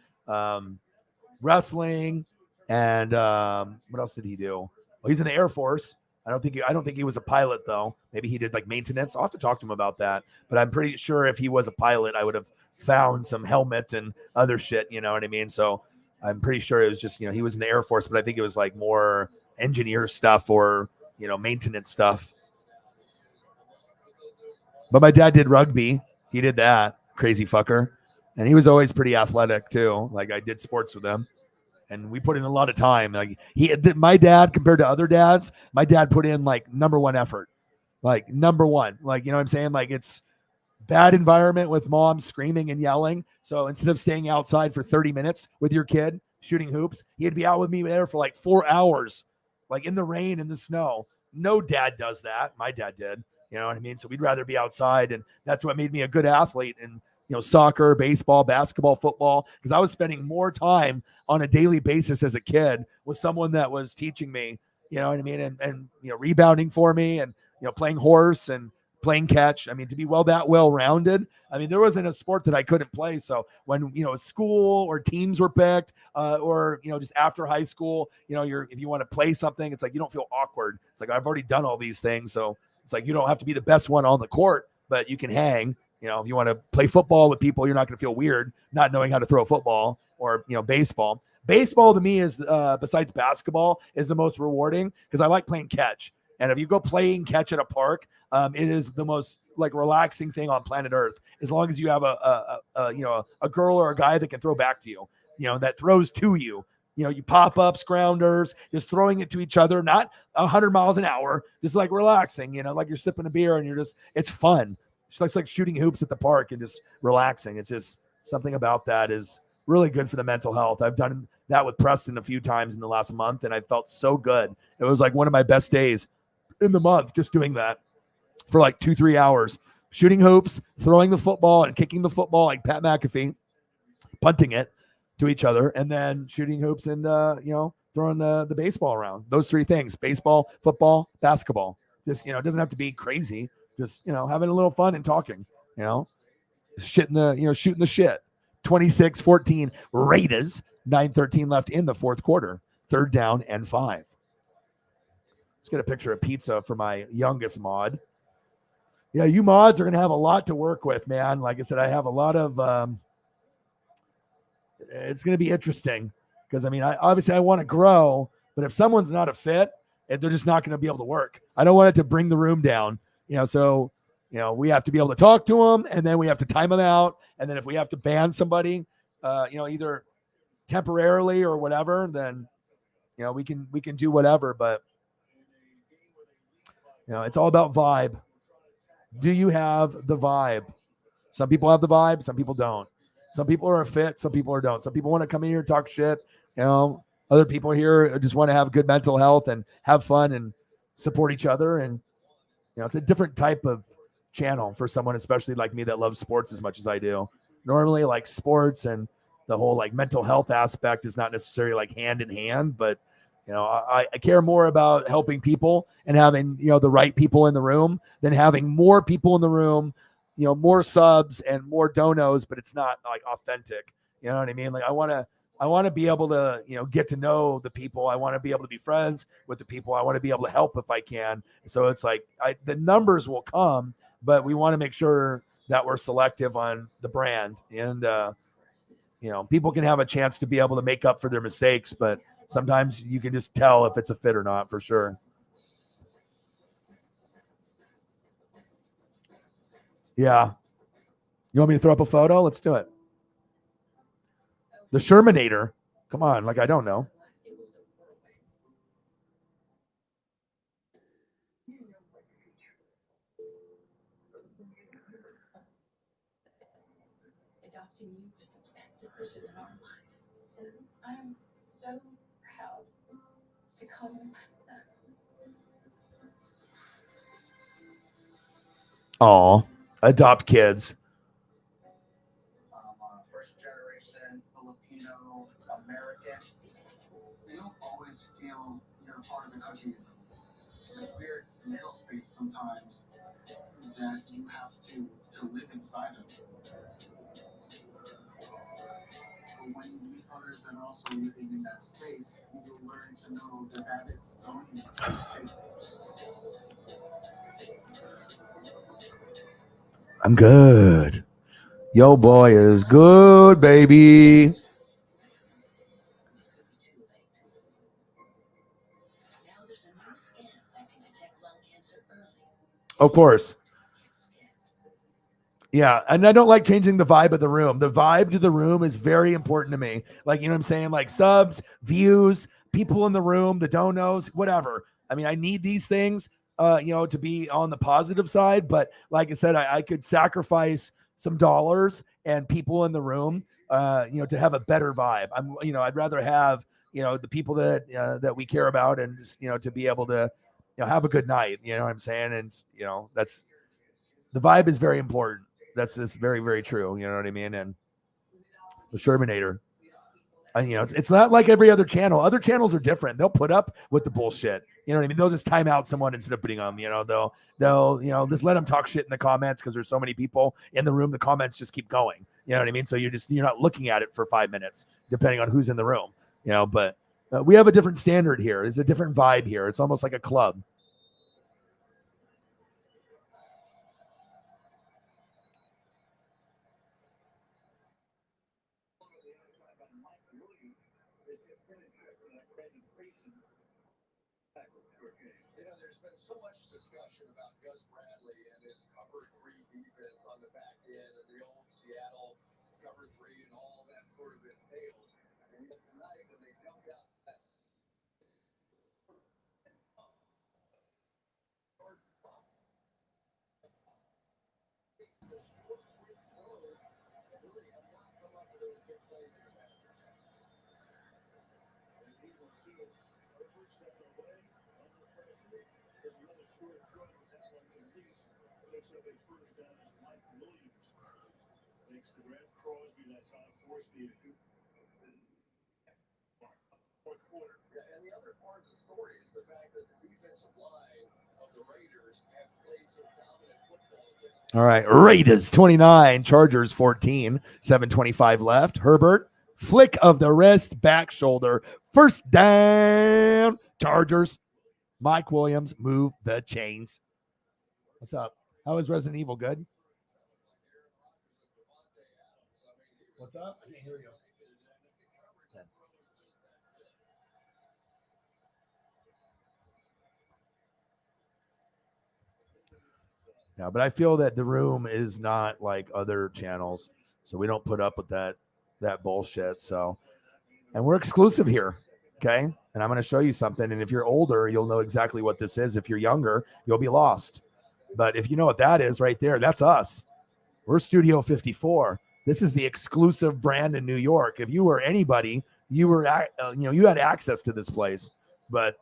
wrestling, and what else did he do? Well, he's in the Air Force. I don't think he was a pilot though. Maybe he did like maintenance. I'll have to talk to him about that. But I'm pretty sure if he was a pilot, I would have found some helmet and other shit. You know what I mean? So I'm pretty sure it was just he was in the Air Force, but I think it was like more engineer stuff or maintenance stuff. But my dad did rugby. He did that, crazy fucker. And he was always pretty athletic too. Like I did sports with him. And we put in a lot of time. Like my dad, compared to other dads, my dad put in like number one effort. Like number one. Like, you know what I'm saying? Like it's bad environment with mom screaming and yelling. So instead of staying outside for 30 minutes with your kid shooting hoops, he'd be out with me there for like 4 hours, like in the rain and the snow. No dad does that. My dad did. You know what I mean? So we'd rather be outside. And that's what made me a good athlete in soccer, baseball, basketball, football, because I was spending more time on a daily basis as a kid with someone that was teaching me, you know what I mean? And rebounding for me and, playing horse and playing catch. I mean, to be that well-rounded. I mean, there wasn't a sport that I couldn't play. So when, school or teams were picked or, just after high school, if you want to play something, it's like, you don't feel awkward. It's like, I've already done all these things. So it's like, you don't have to be the best one on the court, but you can hang. If you want to play football with people, you're not going to feel weird not knowing how to throw a football or, baseball. Baseball to me is, besides basketball, is the most rewarding because I like playing catch. And if you go playing catch at a park, it is the most like relaxing thing on planet Earth. As long as you have a girl or a guy that can throw back to you, that throws to you. You pop-ups, grounders, just throwing it to each other, not 100 miles an hour, just like relaxing, like you're sipping a beer and it's fun. It's like shooting hoops at the park and just relaxing. It's just something about that is really good for the mental health. I've done that with Preston a few times in the last month, and I felt so good. It was like one of my best days in the month, just doing that for like 2-3 hours, shooting hoops, throwing the football and kicking the football like Pat McAfee, punting it to each other, and then shooting hoops and, throwing the baseball around. Those three things: baseball, football, basketball. Just, it doesn't have to be crazy. just, having a little fun and talking, shooting the shit. 26-14 Raiders, 9:13 left in the fourth quarter, 3rd down and 5. Let's get a picture of pizza for my youngest mod. Yeah, you mods are going to have a lot to work with, man. Like I said, I have a lot of, it's going to be interesting because, I want to grow, but if someone's not a fit, they're just not going to be able to work. I don't want it to bring the room down, so, we have to be able to talk to them, and then we have to time them out. And then if we have to ban somebody, either temporarily or whatever, then, we can do whatever, but, it's all about vibe. Do you have the vibe? Some people have the vibe. Some people don't. Some people are fit. Some people don't. Some people want to come in here and talk shit. Other people here just want to have good mental health and have fun and support each other. And, it's a different type of channel for someone, especially like me, that loves sports as much as I do. Normally, like, sports and the whole like mental health aspect is not necessarily like hand in hand, but I care more about helping people and having, the right people in the room than having more people in the room, more subs and more donos, but it's not like authentic. You know what I mean? Like, I want to be able to, get to know the people. I want to be able to be friends with the people. I want to be able to help if I can. So it's like, the numbers will come, but we want to make sure that we're selective on the brand. And, people can have a chance to be able to make up for their mistakes, but sometimes you can just tell if it's a fit or not, for sure. Yeah. You want me to throw up a photo? Let's do it. The Shermanator. Come on. Like, I don't know. Adopting you was the best decision in our life. And I'm so proud to call you my son. Aw. Adopt kids. First generation Filipino American. You don't always feel you're a part of the country. It's this weird middle space sometimes that you have to live inside of. But when you meet others that are also living in that space, you'll learn to know that that is its own space too. I'm good. Yo, boy is good, baby. Now there's a new scan that can detect lung cancer early. Of course. Yeah, and I don't like changing the vibe of the room. The vibe to the room is very important to me. Like, what I'm saying? Like, subs, views, people in the room, the donos, whatever. I need these things, to be on the positive side. But like I said, I could sacrifice some dollars and people in the room, to have a better vibe. I'd rather have, the people that we care about and just, to be able to, have a good night. You know what I'm saying? And, that's, the vibe is very important. That's very, very true. You know what I mean? And the Shermanator, it's not like every other channel. Other channels are different. They'll put up with the bullshit. You know what I mean? They'll just time out someone instead of putting them. They'll just let them talk shit in the comments because there's so many people in the room. The comments just keep going. You know what I mean? So you're not looking at it for 5 minutes, depending on who's in the room. But we have a different standard here. There's a different vibe here. It's almost like a club. There's been so much discussion about Gus Bradley and his cover 3 defense on the back end and the old Seattle cover 3 and all that sort of entails. And yet tonight, when they don't got that the short, quick throws that really have not come up with those big plays in the past. And equal to Herbert stepping away under pressure. There's another short throw with that one released. Picks up a first down as Mike Williams takes the grab. Crosby that time forced the issue. Fourth quarter. Yeah, and the other part of the story is the fact that the defensive line of the Raiders have played some dominant football. All right. Raiders 29, Chargers 14, 7:25 left. Herbert, flick of the wrist, back shoulder, first down. Chargers. Mike Williams, move the chains. What's up? How is Resident Evil? Good? What's up? I can't hear you. Yeah, but I feel that the room is not like other channels, so we don't put up with that bullshit. So, and we're exclusive here, okay? And I'm going to show you something. And if you're older, you'll know exactly what this is. If you're younger, you'll be lost. But if you know what that is right there, that's us. We're Studio 54. This is the exclusive brand in New York. If you were anybody, you were you had access to this place, but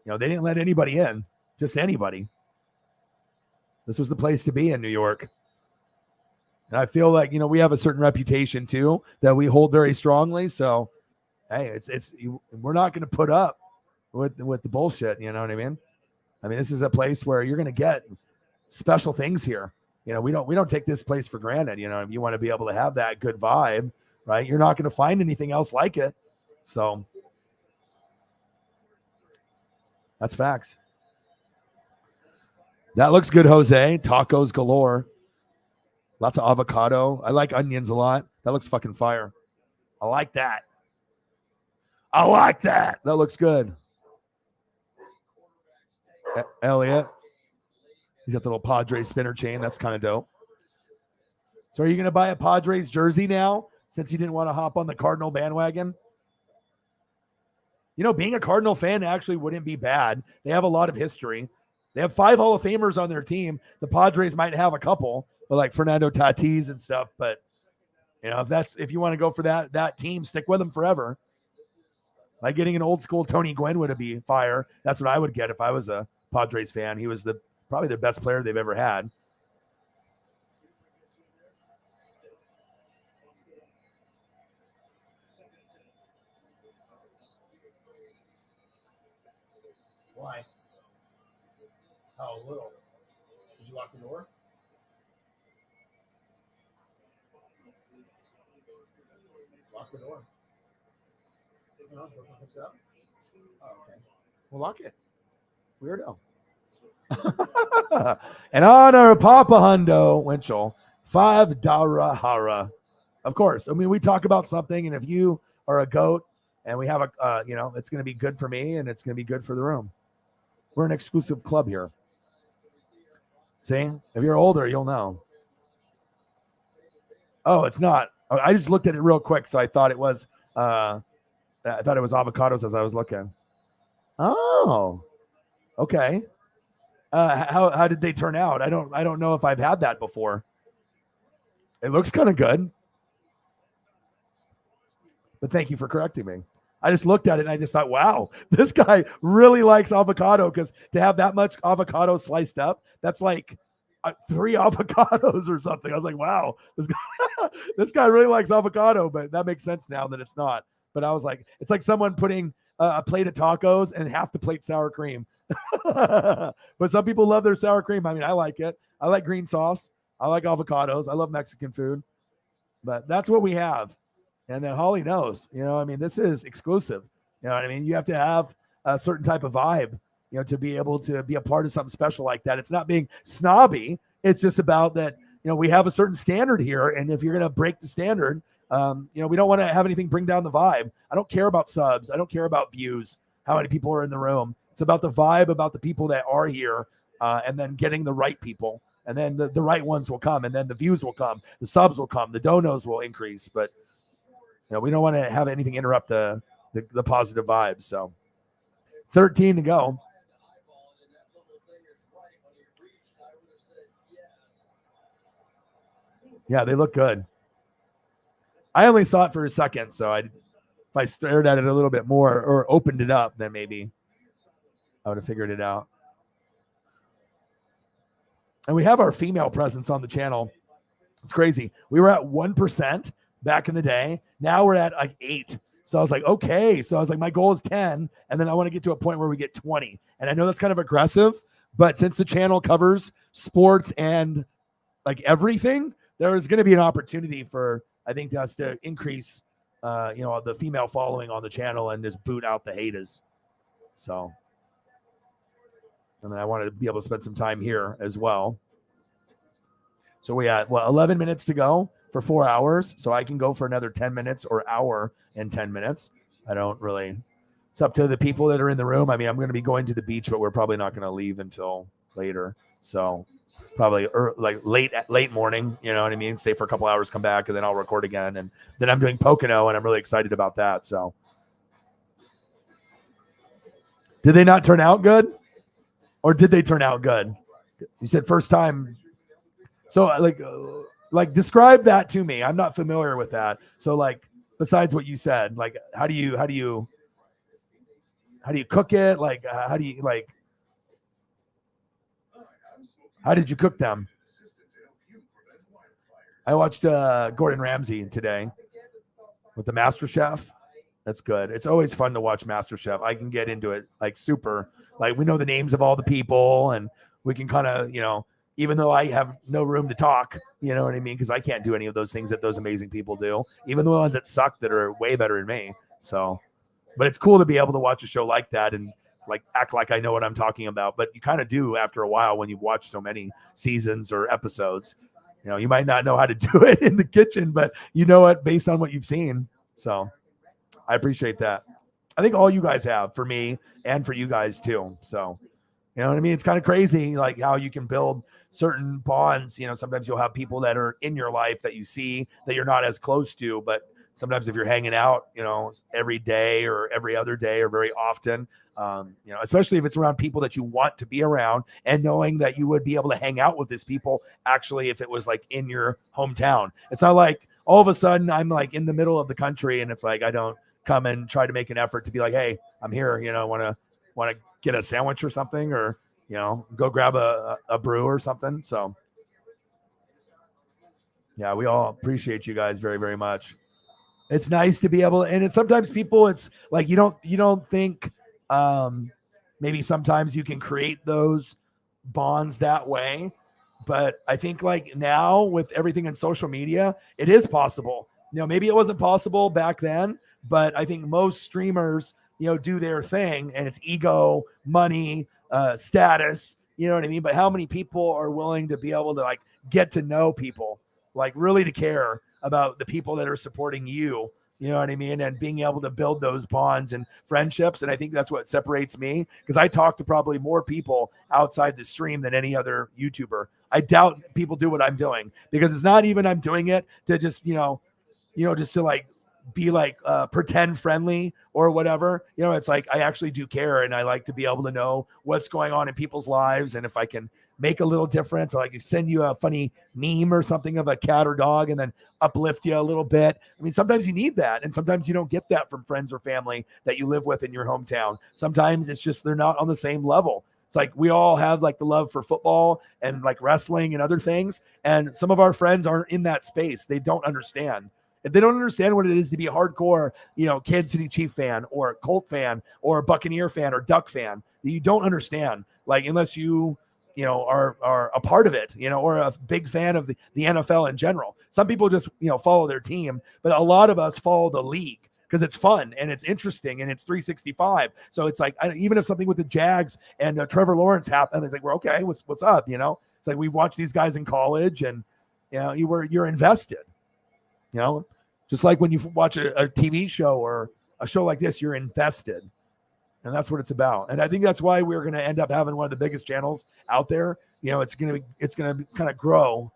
they didn't let anybody in, just anybody. This was the place to be in New York. And I feel like, we have a certain reputation too that we hold very strongly. So, hey, we're not going to put up with the bullshit. You know what I mean? I mean, this is a place where you're going to get special things here. We don't take this place for granted. If you want to be able to have that good vibe, right? You're not going to find anything else like it. So that's facts. That looks good, Jose. Tacos galore. Lots of avocado. I like onions a lot. That looks fucking fire. I like that. That looks good. Elliot. He's got the little Padres spinner chain. That's kind of dope. So are you going to buy a Padres jersey now since you didn't want to hop on the Cardinal bandwagon? Being a Cardinal fan actually wouldn't be bad. They have a lot of history. They have 5 Hall of Famers on their team. The Padres might have a couple, but like Fernando Tatis and stuff. But if you want to go for that team, stick with them forever. Like getting an old school Tony Gwynn would be fire. That's what I would get if I was a Padres fan. He was probably the best player they've ever had. Why? How little? Did you lock the door? Lock the door. No, oh, okay. Well, lock it. Weirdo. In honor of Papa Hundo Winchell, $5 hara. Of course. I mean, we talk about something, and if you are a goat and we have it's going to be good for me and it's going to be good for the room. We're an exclusive club here. See, if you're older, you'll know. Oh, it's not. I just looked at it real quick, so I thought it was. I thought it was avocados as I was looking. Oh, okay. How did they turn out? I don't know if I've had that before. It looks kind of good, but thank you for correcting me. I just looked at it and I just thought, wow, this guy really likes avocado, because to have that much avocado sliced up, that's like 3 avocados or something. I was like, wow, this guy really likes avocado, but that makes sense now that it's not. But I was like, it's like someone putting a plate of tacos and half the plate sour cream. But some people love their sour cream. I mean, I like it. I like green sauce. I like avocados. I love Mexican food. But that's what we have. And then Holly knows, I mean, this is exclusive. You know what I mean? You have to have a certain type of vibe, to be able to be a part of something special like that. It's not being snobby. It's just about that, we have a certain standard here. And if you're going to break the standard, we don't want to have anything bring down the vibe. I don't care about subs. I don't care about views, how many people are in the room. It's about the vibe, about the people that are here, and then getting the right people. And then the right ones will come, and then the views will come. The subs will come. The donos will increase. But we don't want to have anything interrupt the positive vibes. So 13 to go. Yeah, they look good. I only saw it for a second, so if I stared at it a little bit more or opened it up, then maybe I would have figured it out. And we have our female presence on the channel. It's crazy. We were at 1% back in the day. Now we're at like 8. So I was like, okay. So I was like, my goal is 10. And then I want to get to a point where we get 20. And I know that's kind of aggressive, but since the channel covers sports and like everything, there is going to be an opportunity for, I think, us to increase, the female following on the channel and just boot out the haters. So, and then I wanted to be able to spend some time here as well. So we got 11 minutes to go for 4 hours. So I can go for another 10 minutes or hour and 10 minutes. I don't really, it's up to the people that are in the room. I mean, I'm going to be going to the beach, but we're probably not going to leave until later. So probably like late morning, you know what I mean? Stay for a couple hours, come back, and then I'll record again. And then I'm doing Pocono, and I'm really excited about that. So did they not turn out good? Or did they turn out good? You said first time. So like describe that to me. I'm not familiar with that. So like, besides what you said, like how do you cook it? Like how did you cook them? I watched Gordon Ramsay today with the Master Chef. That's good. It's always fun to watch Master Chef. I can get into it like super. Like we know the names of all the people, and we can kind of, even though I have no room to talk, you know what I mean? Because I can't do any of those things that those amazing people do, even the ones that suck that are way better than me. So, but it's cool to be able to watch a show like that and like act like I know what I'm talking about. But you kind of do after a while when you've watched so many seasons or episodes. You might not know how to do it in the kitchen, but you know it based on what you've seen. So I appreciate that. I think all you guys have, for me and for you guys too. So, you know what I mean? It's kind of crazy, like how you can build certain bonds. Sometimes you'll have people that are in your life that you see that you're not as close to, but sometimes if you're hanging out, every day or every other day or very often, especially if it's around people that you want to be around, and knowing that you would be able to hang out with these people, actually, if it was like in your hometown. It's not like all of a sudden I'm like in the middle of the country and it's like, I don't come and try to make an effort to be like, hey, I'm here, want to get a sandwich or something, or, go grab a brew or something. So yeah, we all appreciate you guys very, very much. It's nice to be able to, and it's sometimes people, it's like, you don't think, maybe sometimes you can create those bonds that way. But I think like now with everything in social media, it is possible. Maybe it wasn't possible back then, but I think most streamers, do their thing, and it's ego, money, status, you know what I mean? But how many people are willing to be able to like get to know people, like really to care about the people that are supporting you, you know what I mean? And being able to build those bonds and friendships. And I think that's what separates me, because I talk to probably more people outside the stream than any other YouTuber. I doubt people do what I'm doing, because it's not even I'm doing it to just, just to like be like pretend friendly or whatever. It's like I actually do care, and I like to be able to know what's going on in people's lives. And if I can make a little difference, or I can send you a funny meme or something of a cat or dog and then uplift you a little bit. I mean, sometimes you need that, and sometimes you don't get that from friends or family that you live with in your hometown. Sometimes it's just they're not on the same level. It's like we all have like the love for football and like wrestling and other things, and some of our friends aren't in that space. They don't understand. If they don't understand what it is to be a hardcore, Kansas City Chief fan or Colt fan or Buccaneer fan or Duck fan, you don't understand. Like, unless you are a part of it, or a big fan of the NFL in general. Some people just, follow their team, but a lot of us follow the league because it's fun and it's interesting and it's 365. So it's like, even if something with the Jags and Trevor Lawrence happened, it's like, we're okay. What's up? It's like, we've watched these guys in college, and, you're invested. Just like when you watch a TV show or a show like this, you're invested, and that's what it's about. And I think that's why we're going to end up having one of the biggest channels out there. It's going to kind of grow.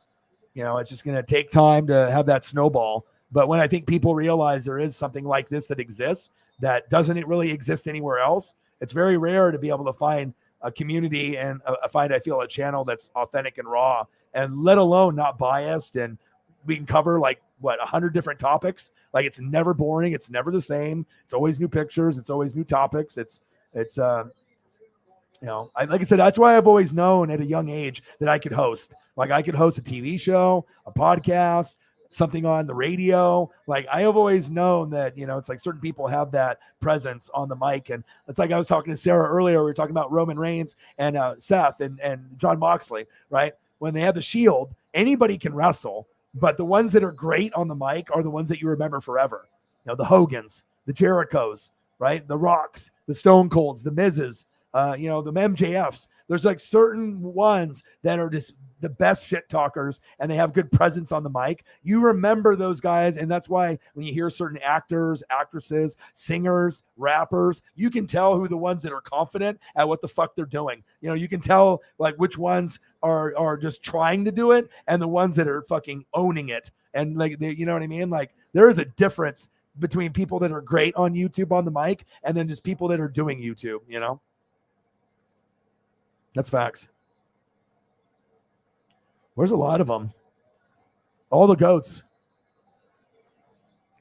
It's just going to take time to have that snowball. But when I think people realize there is something like this that exists that doesn't really exist anywhere else, it's very rare to be able to find a community and I feel a channel that's authentic and raw, and let alone not biased. And we can cover like 100 different topics. Like, it's never boring. It's never the same. It's always new pictures. It's always new topics. Like I said, that's why I've always known at a young age that I could host. Like, I could host a TV show, a podcast, something on the radio. Like, I have always known that, it's like certain people have that presence on the mic. And it's like, I was talking to Sarah earlier. We were talking about Roman Reigns and Seth and John Moxley, right? when they have the Shield, anybody can wrestle, but the ones that are great on the mic are the ones that you remember forever. You know, the Hogans, the Jerichos, right? The Rocks, the Stone Colds, the Mizes, you know, the MJFs. There's like certain ones that are just the best shit talkers and they have good presence on the mic. You remember those guys. And that's why when you hear certain actors, actresses, singers, rappers, you can tell who the ones that are confident at what the fuck they're doing. You know, you can tell like which ones are just trying to do it and the ones that are fucking owning it. And like, you know what I mean? Like there is a difference between people that are great on YouTube on the mic and then just people that are doing YouTube, you know? That's facts. There's a lot of them. All the GOATs.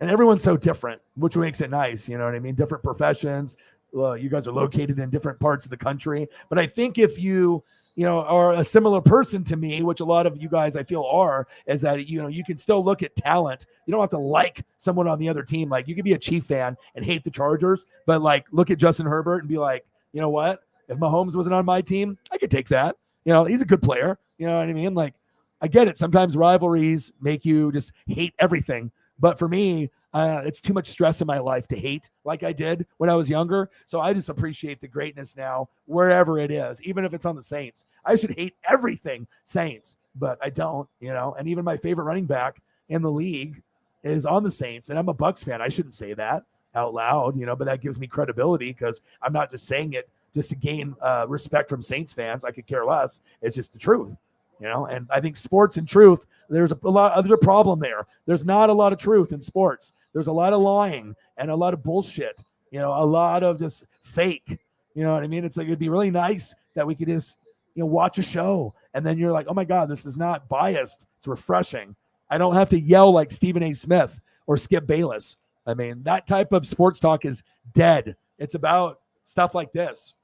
And everyone's so different, which makes it nice. You know what I mean? Different professions. Well, you guys are located in different parts of the country. But I think if you know, are a similar person to me, which a lot of you guys I feel are, is that, you know, you can still look at talent. You don't have to like someone on the other team. Like you could be a Chief fan and hate the Chargers, but like look at Justin Herbert and be like, you know what? If Mahomes wasn't on my team, I could take that. You know, he's a good player. You know what I mean? Like, I get it. Sometimes rivalries make you just hate everything. But for me, it's too much stress in my life to hate like I did when I was younger. So I just appreciate the greatness now, wherever it is, even if it's on the Saints. I should hate everything Saints, but I don't, you know. And even my favorite running back in the league is on the Saints, and I'm a Bucs fan. I shouldn't say that out loud, you know, but that gives me credibility because I'm not just saying it just to gain respect from Saints fans. I could care less. It's just the truth. You know, and I think sports and truth, there's a problem there. There's not a lot of truth in sports. There's a lot of lying and a lot of bullshit, you know, a lot of just fake, you know what I mean? It's like, it'd be really nice that we could just, you know, watch a show and then you're like, oh my God, this is not biased. It's refreshing. I don't have to yell like Stephen A. Smith or Skip Bayless. I mean, that type of sports talk is dead. It's about stuff like this.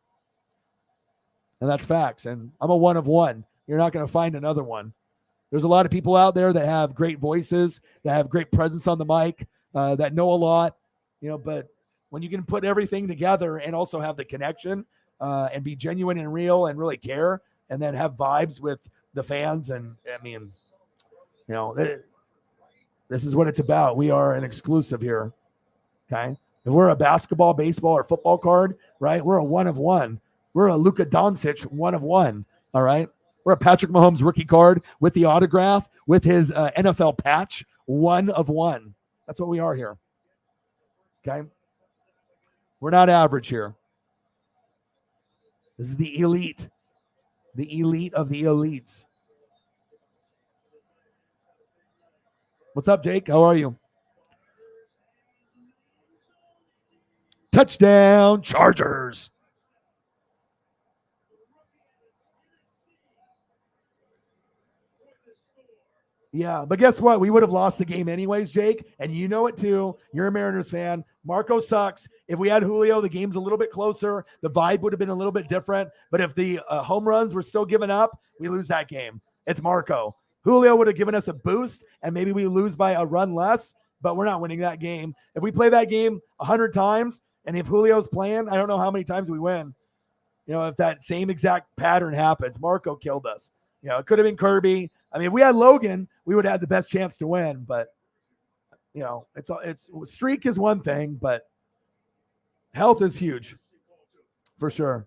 And that's facts. And I'm a one of one. You're not going to find another one. There's a lot of people out there that have great voices, that have great presence on the mic, that know a lot, you know, but when you can put everything together and also have the connection and be genuine and real and really care and then have vibes with the fans. And I mean, you know, this is what it's about. We are an exclusive here. Okay. If we're a basketball, baseball, or football card, right? We're a one of one. We're a Luka Doncic one of one. All right. We're a Patrick Mahomes rookie card with the autograph, with his NFL patch, one of one. That's what we are here. Okay? We're not average here. This is the elite of the elites. What's up, Jake? How are you? Touchdown, Chargers. Yeah, but guess what? We would have lost the game anyways, Jake, and you know it too. You're a Mariners fan. Marco sucks. If we had Julio, the game's a little bit closer. The vibe would have been a little bit different. But if the home runs were still given up, we lose that game. It's Marco. Julio would have given us a boost, and maybe we lose by a run less, but we're not winning that game. If we play that game 100 times, and if Julio's playing, I don't know how many times we win. You know, if that same exact pattern happens, Marco killed us. You know, it could have been Kirby. I mean, if we had Logan, we would have had the best chance to win. But, you know, it's streak is one thing, but health is huge for sure.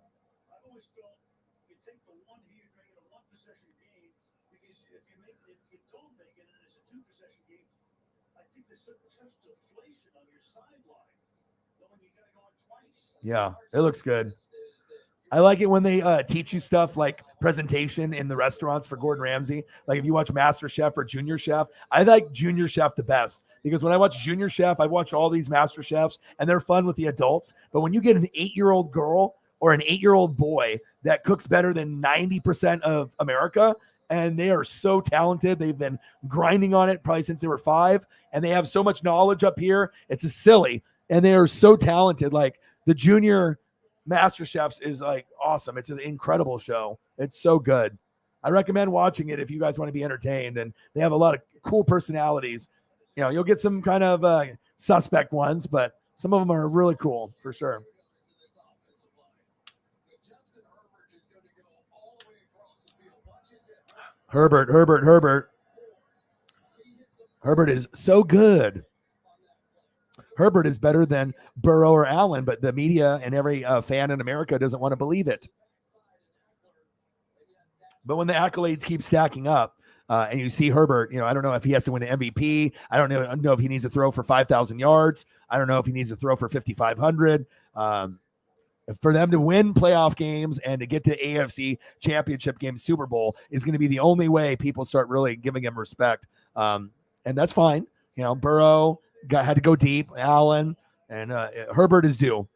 I've always felt you take the one here, make it a one possession game, because if you don't make it and it's a two possession game, I think there's such deflation on your sideline. Knowing you gotta go in twice. Yeah, it looks good. I like it when they teach you stuff like presentation in the restaurants for Gordon Ramsay. Like if you watch Master Chef or Junior Chef, I like Junior Chef the best because when I watch Junior Chef, I watch all these Master Chefs and they're fun with the adults. But when you get an 8-year-old girl or an 8-year-old boy that cooks better than 90% of America, and they are so talented, they've been grinding on it probably since they were 5, and they have so much knowledge up here. It's just silly. And they are so talented. Like the Junior Master Chefs is like awesome. It's an incredible show. It's so good. I recommend watching it if you guys want to be entertained. And they have a lot of cool personalities. You know, you'll get some kind of suspect ones, but some of them are really cool for sure. Herbert. Herbert is so good. Herbert is better than Burrow or Allen, but the media and every fan in America doesn't want to believe it. But when the accolades keep stacking up, and you see Herbert, I don't know if he has to win an MVP. I don't know if he needs to throw for 5,000 yards. I don't know if he needs to throw for 5,500. For them to win playoff games and to get to AFC championship game, Super Bowl is going to be the only way people start really giving him respect. And that's fine. Burrow had to go deep, Allen, and Herbert is due.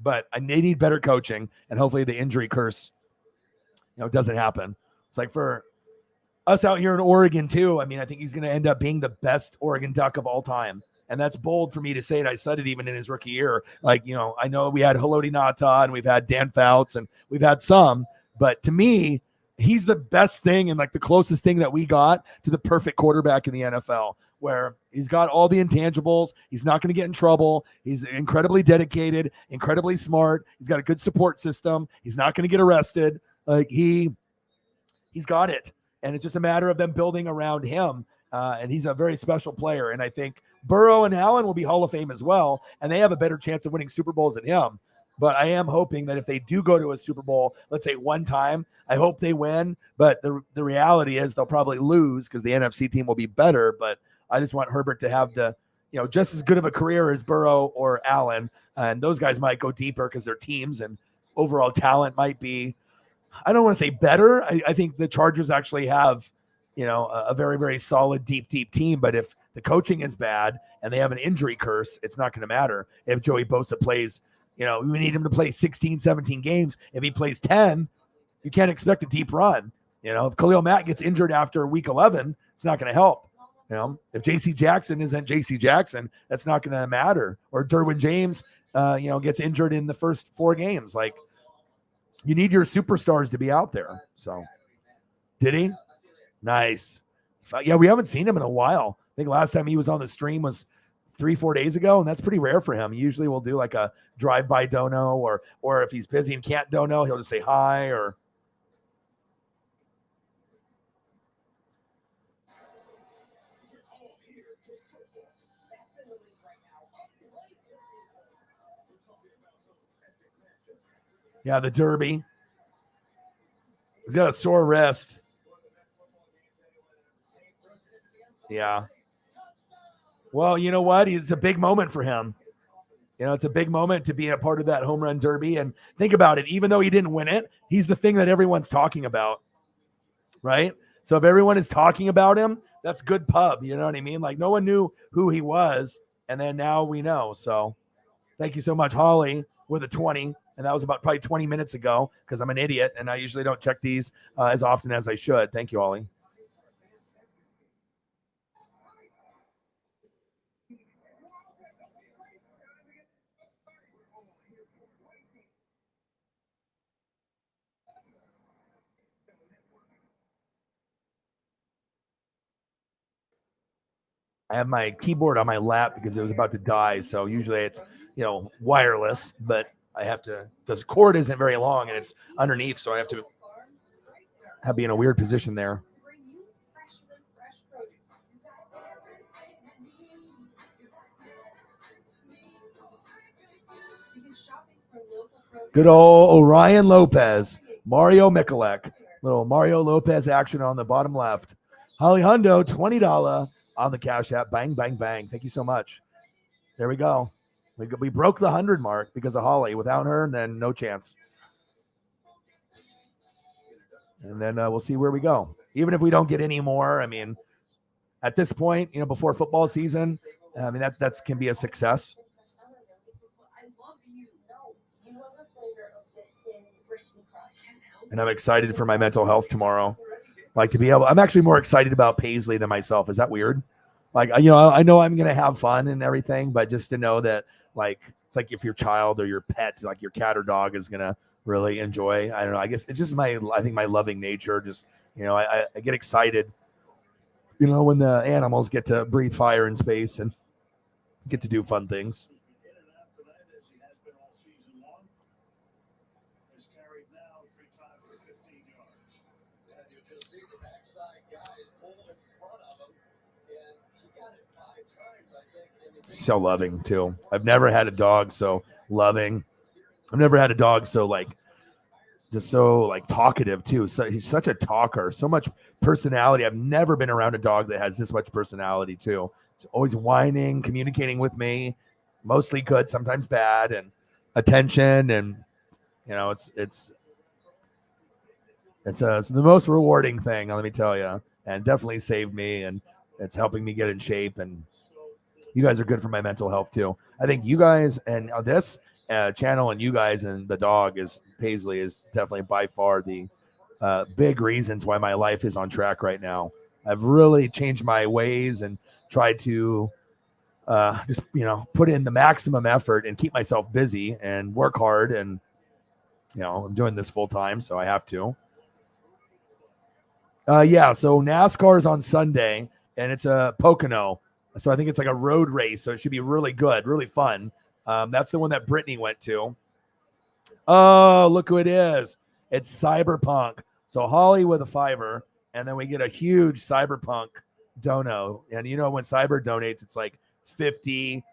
But they need better coaching, and hopefully the injury curse, doesn't happen. It's like for us out here in Oregon too. I mean, I think he's going to end up being the best Oregon Duck of all time. And that's bold for me to say it. I said it even in his rookie year. Like, I know we had Haloti Ngata and we've had Dan Fouts and we've had some, but to me, he's the best thing and like the closest thing that we got to the perfect quarterback in the NFL, where he's got all the intangibles. He's not going to get in trouble. He's incredibly dedicated, incredibly smart. He's got a good support system. He's not going to get arrested. Like he's got it. And it's just a matter of them building around him. And he's a very special player. And I think Burrow and Allen will be Hall of Fame as well. And they have a better chance of winning Super Bowls than him. But I am hoping that if they do go to a Super Bowl, let's say one time, I hope they win. But the reality is they'll probably lose because the NFC team will be better. But I just want Herbert to have the, just as good of a career as Burrow or Allen. And those guys might go deeper because their teams and overall talent might be, I don't want to say better. I think the Chargers actually have, a very, very solid, deep team. But if the coaching is bad and they have an injury curse, it's not going to matter. If Joey Bosa plays, we need him to play 16, 17 games. If he plays 10, you can't expect a deep run. If Khalil Mack gets injured after week 11, it's not going to help. If J.C. Jackson isn't J.C. Jackson, that's not going to matter. Or Derwin James, gets injured in the first 4 games. Like, you need your superstars to be out there. So, did he? Nice. Yeah, we haven't seen him in a while. I think last time he was on the stream was 3-4 days ago, and that's pretty rare for him. Usually we'll do like a drive-by dono, or if he's busy and can't dono, he'll just say hi or. Yeah, the Derby. He's got a sore wrist. Yeah. Well, you know what? It's a big moment for him. It's a big moment to be a part of that home run derby. And think about it. Even though he didn't win it, he's the thing that everyone's talking about, right? So if everyone is talking about him, that's good pub. You know what I mean? Like no one knew who he was. And then now we know. So thank you so much, Holly, with a 20. And that was about probably 20 minutes ago because I'm an idiot and I usually don't check these as often as I should. Thank you, Holly. I have my keyboard on my lap because it was about to die. So usually it's, wireless, but I have to, the cord isn't very long and it's underneath. So I have to be in a weird position there. Good old Orion Lopez, Mario Mikulek, little Mario Lopez action on the bottom left. Holly Hundo, $20 on the Cash App. Bang, bang, bang. Thank you so much. There we go. We broke the 100 mark because of Holly. Without her, then no chance. And then we'll see where we go. Even if we don't get any more, I mean, at this point, before football season, I mean, that can be a success. And I'm excited for my mental health tomorrow. Like to be able, I'm actually more excited about Paisley than myself. Is that weird? Like, I know I'm going to have fun and everything, but just to know that, like, it's like if your child or your pet, like your cat or dog is going to really enjoy, I don't know. I guess it's just I think my loving nature, just, I get excited, when the animals get to breathe fire in space and get to do fun things. And you can see the backside guys pull in front of him. And he got it 5 times, I think. So loving too. I've never had a dog so loving. I've never had a dog so like just so like talkative too. So he's such a talker, so much personality. I've never been around a dog that has this much personality too. He's always whining, communicating with me, mostly good, sometimes bad, and attention. And it's the most rewarding thing, let me tell you, and definitely saved me, and it's helping me get in shape. And you guys are good for my mental health too. I think you guys and this channel and you guys and the dog is Paisley is definitely by far the big reasons why my life is on track right now. I've really changed my ways and tried to just put in the maximum effort and keep myself busy and work hard. And I'm doing this full time, so I have to. So NASCAR is on Sunday, and it's a Pocono. So I think it's like a road race, so it should be really good, really fun. That's the one that Brittany went to. Oh, look who it is. It's Cyberpunk. So Holly with a $5, and then we get a huge Cyberpunk dono. And when Cyber donates, it's like 50,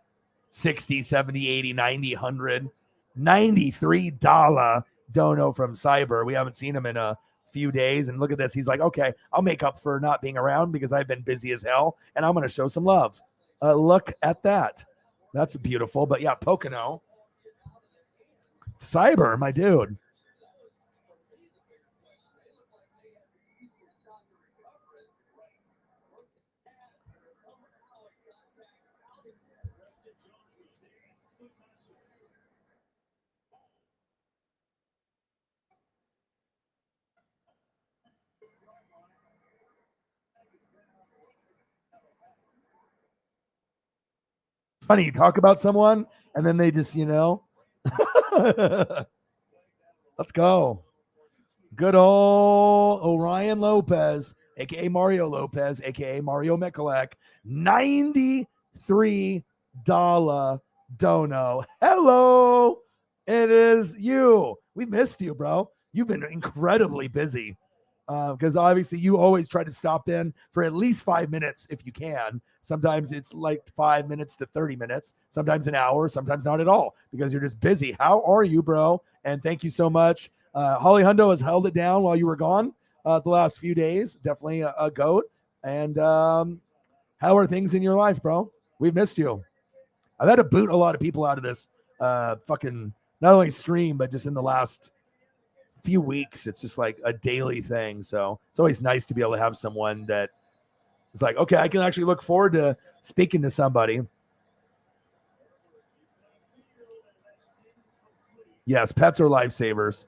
60, 70, 80, 90, 100, $93 dono from Cyber. We haven't seen him in a few days, and look at this. He's like, okay, I'll make up for not being around because I've been busy as hell, and I'm going to show some love. Look at that. That's beautiful. But yeah, Pocono. Cyber, my dude. Funny, you talk about someone and then they just, let's go. Good old Orion Lopez, aka Mario Lopez, aka Mario Mikulek, $93 dono. Hello, it is you. We missed you, bro. You've been incredibly busy. Because obviously you always try to stop in for at least 5 minutes if you can. Sometimes it's like 5 minutes to 30 minutes, sometimes an hour, sometimes not at all because you're just busy. How are you, bro? And thank you so much. Holly Hundo has held it down while you were gone the last few days. Definitely a goat. And how are things in your life, bro? We've missed you. I've had to boot a lot of people out of this fucking not only stream, but just in the last few weeks. It's just like a daily thing. So it's always nice to be able to have someone that is like, okay, I can actually look forward to speaking to somebody. Yes, pets are lifesavers.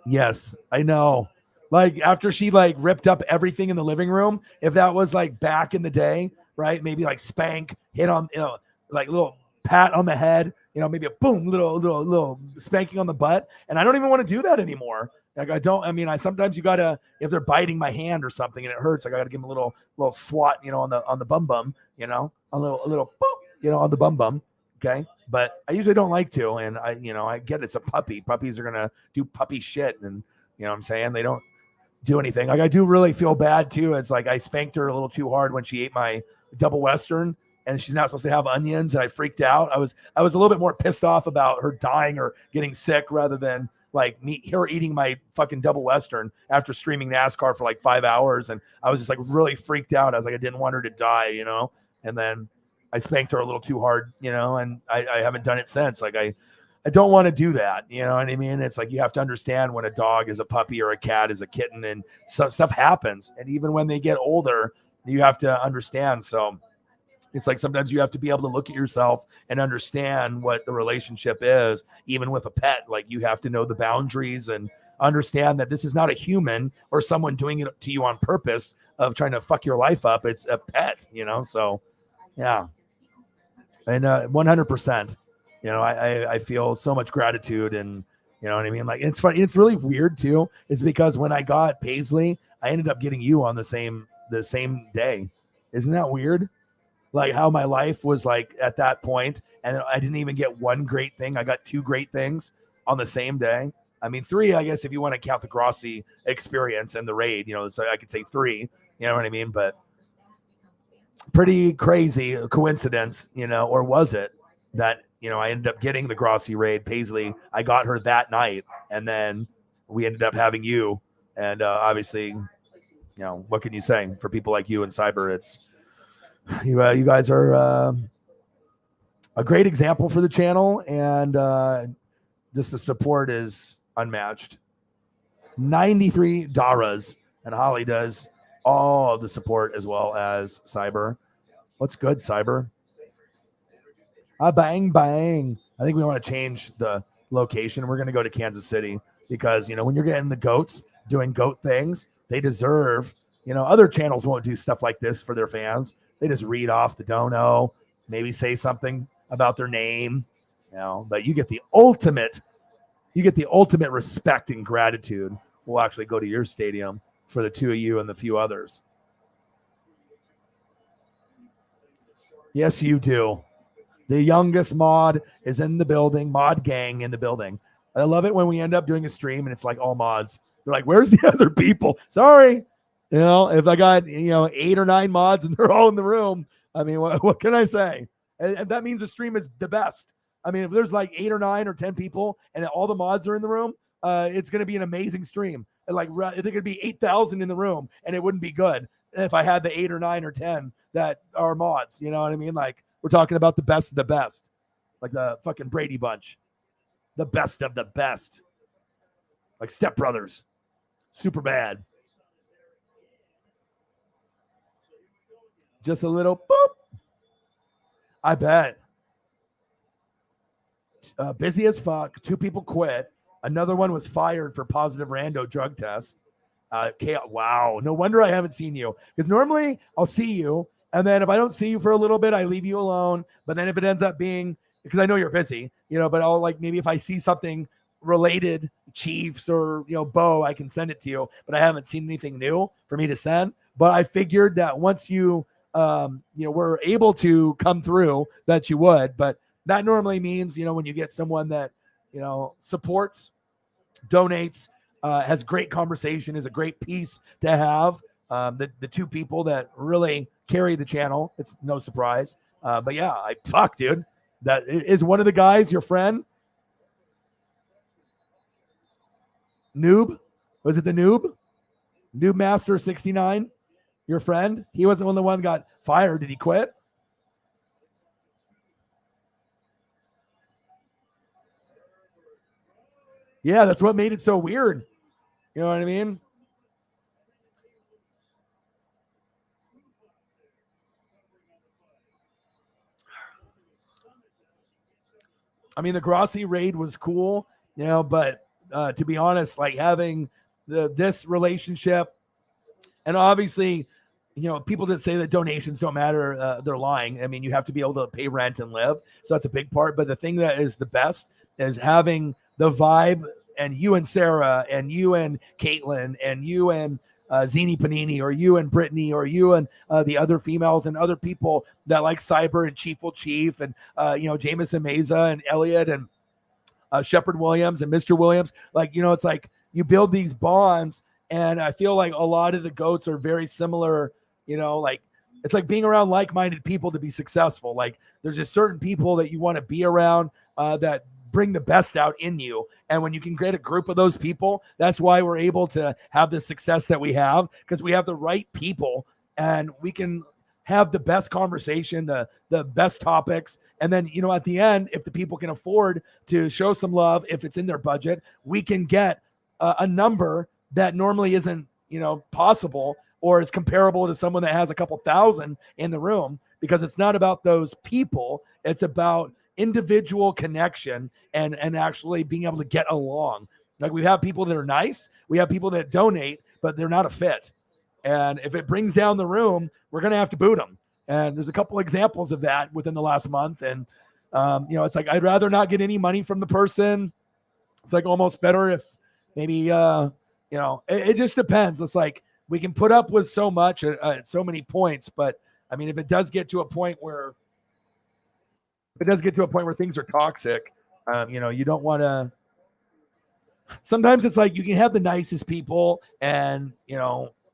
Yes, I know. Like after she like ripped up everything in the living room, if that was like back in the day, right? Maybe like spank, hit on, like little pat on the head, maybe a boom, little spanking on the butt. And I don't even want to do that anymore. Like I sometimes you gotta, if they're biting my hand or something and it hurts, like I gotta give them a little swat, on the bum, a little boop, on the bum. Okay. But I usually don't like to. And I get it's a puppy. Puppies are going to do puppy shit. And what I'm saying? They don't do anything. Like I do really feel bad too. It's like I spanked her a little too hard when she ate my double Western and she's not supposed to have onions. And I freaked out. I was a little bit more pissed off about her dying or getting sick rather than like her eating my fucking double Western after streaming NASCAR for like 5 hours. And I was just like really freaked out. I was like, I didn't want her to die, and then I spanked her a little too hard, and I haven't done it since. Like I don't want to do that. You know what I mean? It's like, you have to understand when a dog is a puppy or a cat is a kitten and stuff happens. And even when they get older, you have to understand. So it's like, sometimes you have to be able to look at yourself and understand what the relationship is, even with a pet. Like you have to know the boundaries and understand that this is not a human or someone doing it to you on purpose of trying to fuck your life up. It's a pet, so yeah. And 100%, I feel so much gratitude and, you know what I mean? Like, it's funny. It's really weird too, is because when I got Paisley, I ended up getting you on the same day. Isn't that weird? Like how my life was like at that point, and I didn't even get one great thing. I got 2 great things on the same day. I mean, 3, I guess, if you want to count the Grossi experience and the raid, so I could say 3, you know what I mean? But pretty crazy coincidence, or was it that, I ended up getting the Grossi raid. Paisley, I got her that night, and then we ended up having you. And obviously, what can you say? For people like you and Cyber, it's you guys are a great example for the channel, and just the support is unmatched. 93 Daras, and Holly does all of the support as well as Cyber. What's good, Cyber? Bang, bang. I think we want to change the location. We're going to go to Kansas City because, when you're getting the goats doing goat things, they deserve, other channels won't do stuff like this for their fans. They just read off the dono, maybe say something about their name, but you get the ultimate respect and gratitude. We'll actually go to your stadium for the 2 of you and the few others. Yes, you do. The youngest mod is in the building, mod gang in the building. I love it when we end up doing a stream and it's like all mods. They're like, where's the other people? Sorry. If I got, 8 or 9 mods and they're all in the room, I mean, what can I say? And that means the stream is the best. I mean, if there's like 8 or 9 or 10 people and all the mods are in the room, it's going to be an amazing stream. And like, I think it'd be 8,000 in the room and it wouldn't be good if I had the 8 or 9 or 10 that are mods. You know what I mean? Like, we're talking about the best of the best, like the fucking Brady Bunch, the best of the best, like Step Brothers, super bad. Just a little boop. I bet. Busy as fuck. 2 people quit. Another one was fired for positive rando drug test. Wow. No wonder I haven't seen you, because normally I'll see you. And then if I don't see you for a little bit, I leave you alone. But then if it ends up being, because I know you're busy, but I'll maybe if I see something related, Chiefs or, Bo, I can send it to you. But I haven't seen anything new for me to send. But I figured that once you, were able to come through, that you would. But that normally means, when you get someone that, supports, donates, has great conversation, is a great piece to have. The 2 people that really carry the channel, it's no surprise. But yeah, dude, that is one of the guys, your friend, Noob. Was it the Noob Master 69? Your friend? He wasn't the one that got fired. Did he quit? Yeah, that's what made it so weird. You know what I mean? I mean, the Grossi raid was cool, but to be honest, like having this relationship, and obviously, people that say that donations don't matter, they're lying. I mean, you have to be able to pay rent and live. So that's a big part. But the thing that is the best is having the vibe, and you and Sarah and you and Caitlin and you and Zini Panini, or you and Brittany, or you and the other females and other people that like Cyber and Chief will Chief and, Jameson Meza and Elliot and Shepard Williams and Mr. Williams. Like, it's like you build these bonds, and I feel like a lot of the goats are very similar, like it's like being around like-minded people to be successful. Like there's just certain people that you want to be around that bring the best out in you. And when you can create a group of those people, that's why we're able to have the success that we have, because we have the right people and we can have the best conversation, the best topics. And then, at the end, if the people can afford to show some love, if it's in their budget, we can get a number that normally isn't, possible, or is comparable to someone that has a couple thousand in the room, because it's not about those people. It's about individual connection and actually being able to get along. Like we have people that are nice, we have people that donate, but they're not a fit. And if it brings down the room, we're going to have to boot them. And there's a couple examples of that within the last month. And, it's like, I'd rather not get any money from the person. It's like almost better if maybe, it just depends. It's like, we can put up with so much at so many points, but I mean, if it does get to a point where things are toxic, you don't want to, sometimes it's like you can have the nicest people and,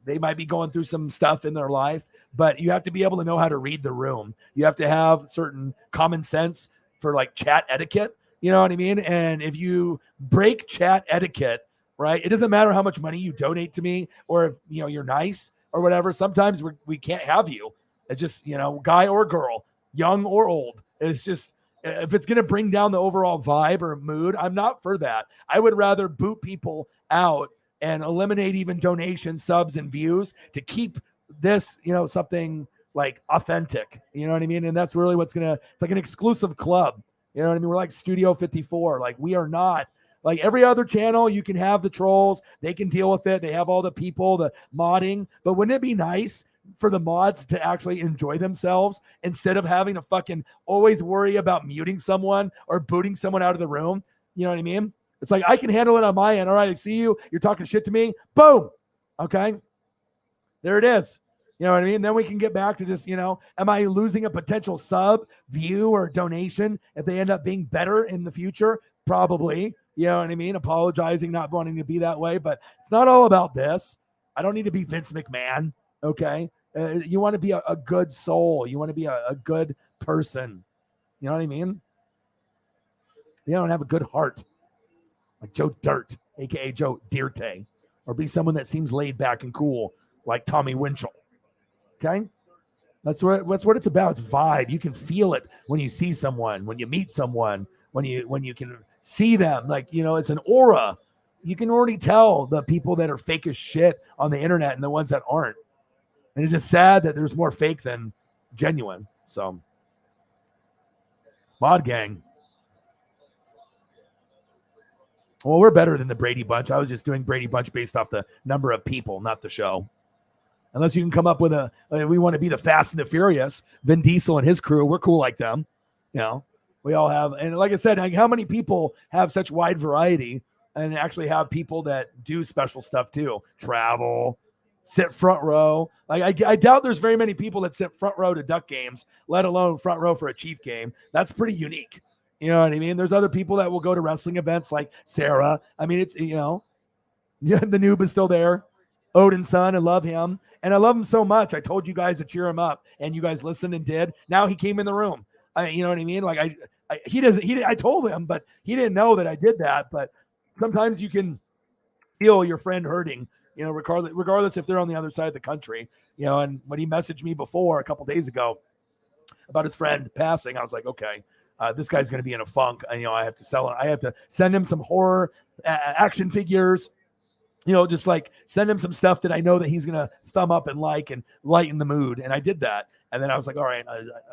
they might be going through some stuff in their life, but you have to be able to know how to read the room. You have to have certain common sense for like chat etiquette. You know what I mean? And if you break chat etiquette, right, it doesn't matter how much money you donate to me or if, you're nice or whatever. Sometimes we can't have you. It's just, guy or girl, young or old. It's just, if it's going to bring down the overall vibe or mood, I'm not for that. I would rather boot people out and eliminate even donations, subs, and views to keep this, something like authentic. You know what I mean? And that's really it's like an exclusive club. You know what I mean? We're like Studio 54. Like, we are not like every other channel. You can have the trolls. They can deal with it. They have all the people, the modding. But wouldn't it be nice for the mods to actually enjoy themselves instead of having to fucking always worry about muting someone or booting someone out of the room? You know what I mean? It's like, I can handle it on my end. All right, I see you. You're talking shit to me. Boom. Okay. There it is. You know what I mean? Then we can get back to just, am I losing a potential sub, view, or donation if they end up being better in the future? Probably. You know what I mean? Apologizing, not wanting to be that way. But it's not all about this. I don't need to be Vince McMahon. Okay. You want to be a good soul. You want to be a good person. You know what I mean? You don't have a good heart. Like Joe Dirt, a.k.a. Joe Dirte. Or be someone that seems laid back and cool like Tommy Winchell. Okay? That's what it's about. It's vibe. You can feel it when you see someone, when you meet someone, when you can see them. Like, it's an aura. You can already tell the people that are fake as shit on the internet and the ones that aren't. And it's just sad that there's more fake than genuine. So, Mod Gang. Well, we're better than the Brady Bunch. I was just doing Brady Bunch based off the number of people, not the show. Unless you can come up with we want to be the Fast and the Furious, Vin Diesel and his crew, we're cool like them. We all have, and like I said, like, how many people have such wide variety and actually have people that do special stuff too? Travel, sit front row. Like, I doubt there's very many people that sit front row to Duck games, let alone front row for a Chief game. That's pretty unique. You know what I mean? There's other people that will go to wrestling events like Sarah. I mean, it's, the noob is still there. Odin's son, I love him. And I love him so much. I told you guys to cheer him up, and you guys listened and did. Now he came in the room. You know what I mean? Like, I told him, but he didn't know that I did that. But sometimes you can feel your friend hurting, regardless if they're on the other side of the country. And when he messaged me before a couple days ago about his friend passing, I was like, okay. This guy's going to be in a funk. I have to sell it. I have to send him some horror action figures, just like send him some stuff that I know that he's going to thumb up and like and lighten the mood. And I did that. And then I was like, all right,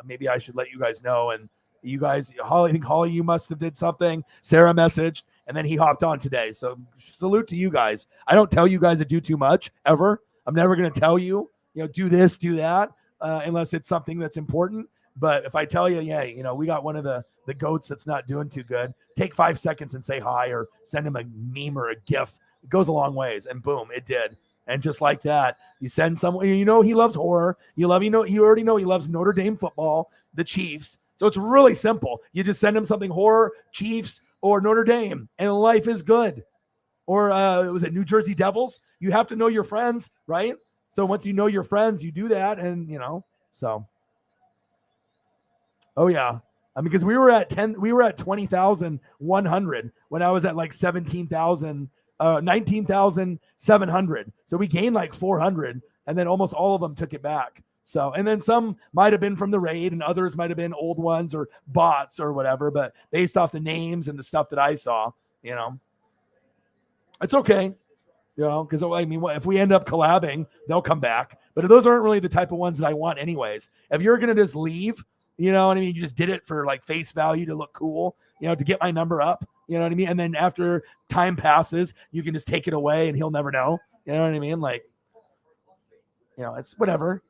maybe I should let you guys know. And you guys, I think Holly, you must have did something. Sarah messaged, and then he hopped on today. So salute to you guys. I don't tell you guys to do too much ever. I'm never going to tell you, do this, do that, unless it's something that's important. But if I tell you, yeah, we got one of the goats that's not doing too good, take 5 seconds and say hi or send him a meme or a GIF. It goes a long ways. And boom, it did. And just like that, you send someone, he loves horror. You already know he loves Notre Dame football, the Chiefs. So it's really simple. You just send him something horror, Chiefs, or Notre Dame, and life is good. Or was it New Jersey Devils? You have to know your friends, right? So once you know your friends, you do that. And, so. Oh yeah. I mean, because we were at 20,100 when I was at like 19,700. So we gained like 400, and then almost all of them took it back. So, and then some might have been from the raid, and others might have been old ones or bots or whatever. But based off the names and the stuff that I saw, it's okay. Because I mean, if we end up collabing, they'll come back. But those aren't really the type of ones that I want, anyways. If you're gonna just leave. You know what I mean? You just did it for like face value to look cool, to get my number up. You know what I mean? And then after time passes, you can just take it away and he'll never know. You know what I mean? Like, it's whatever.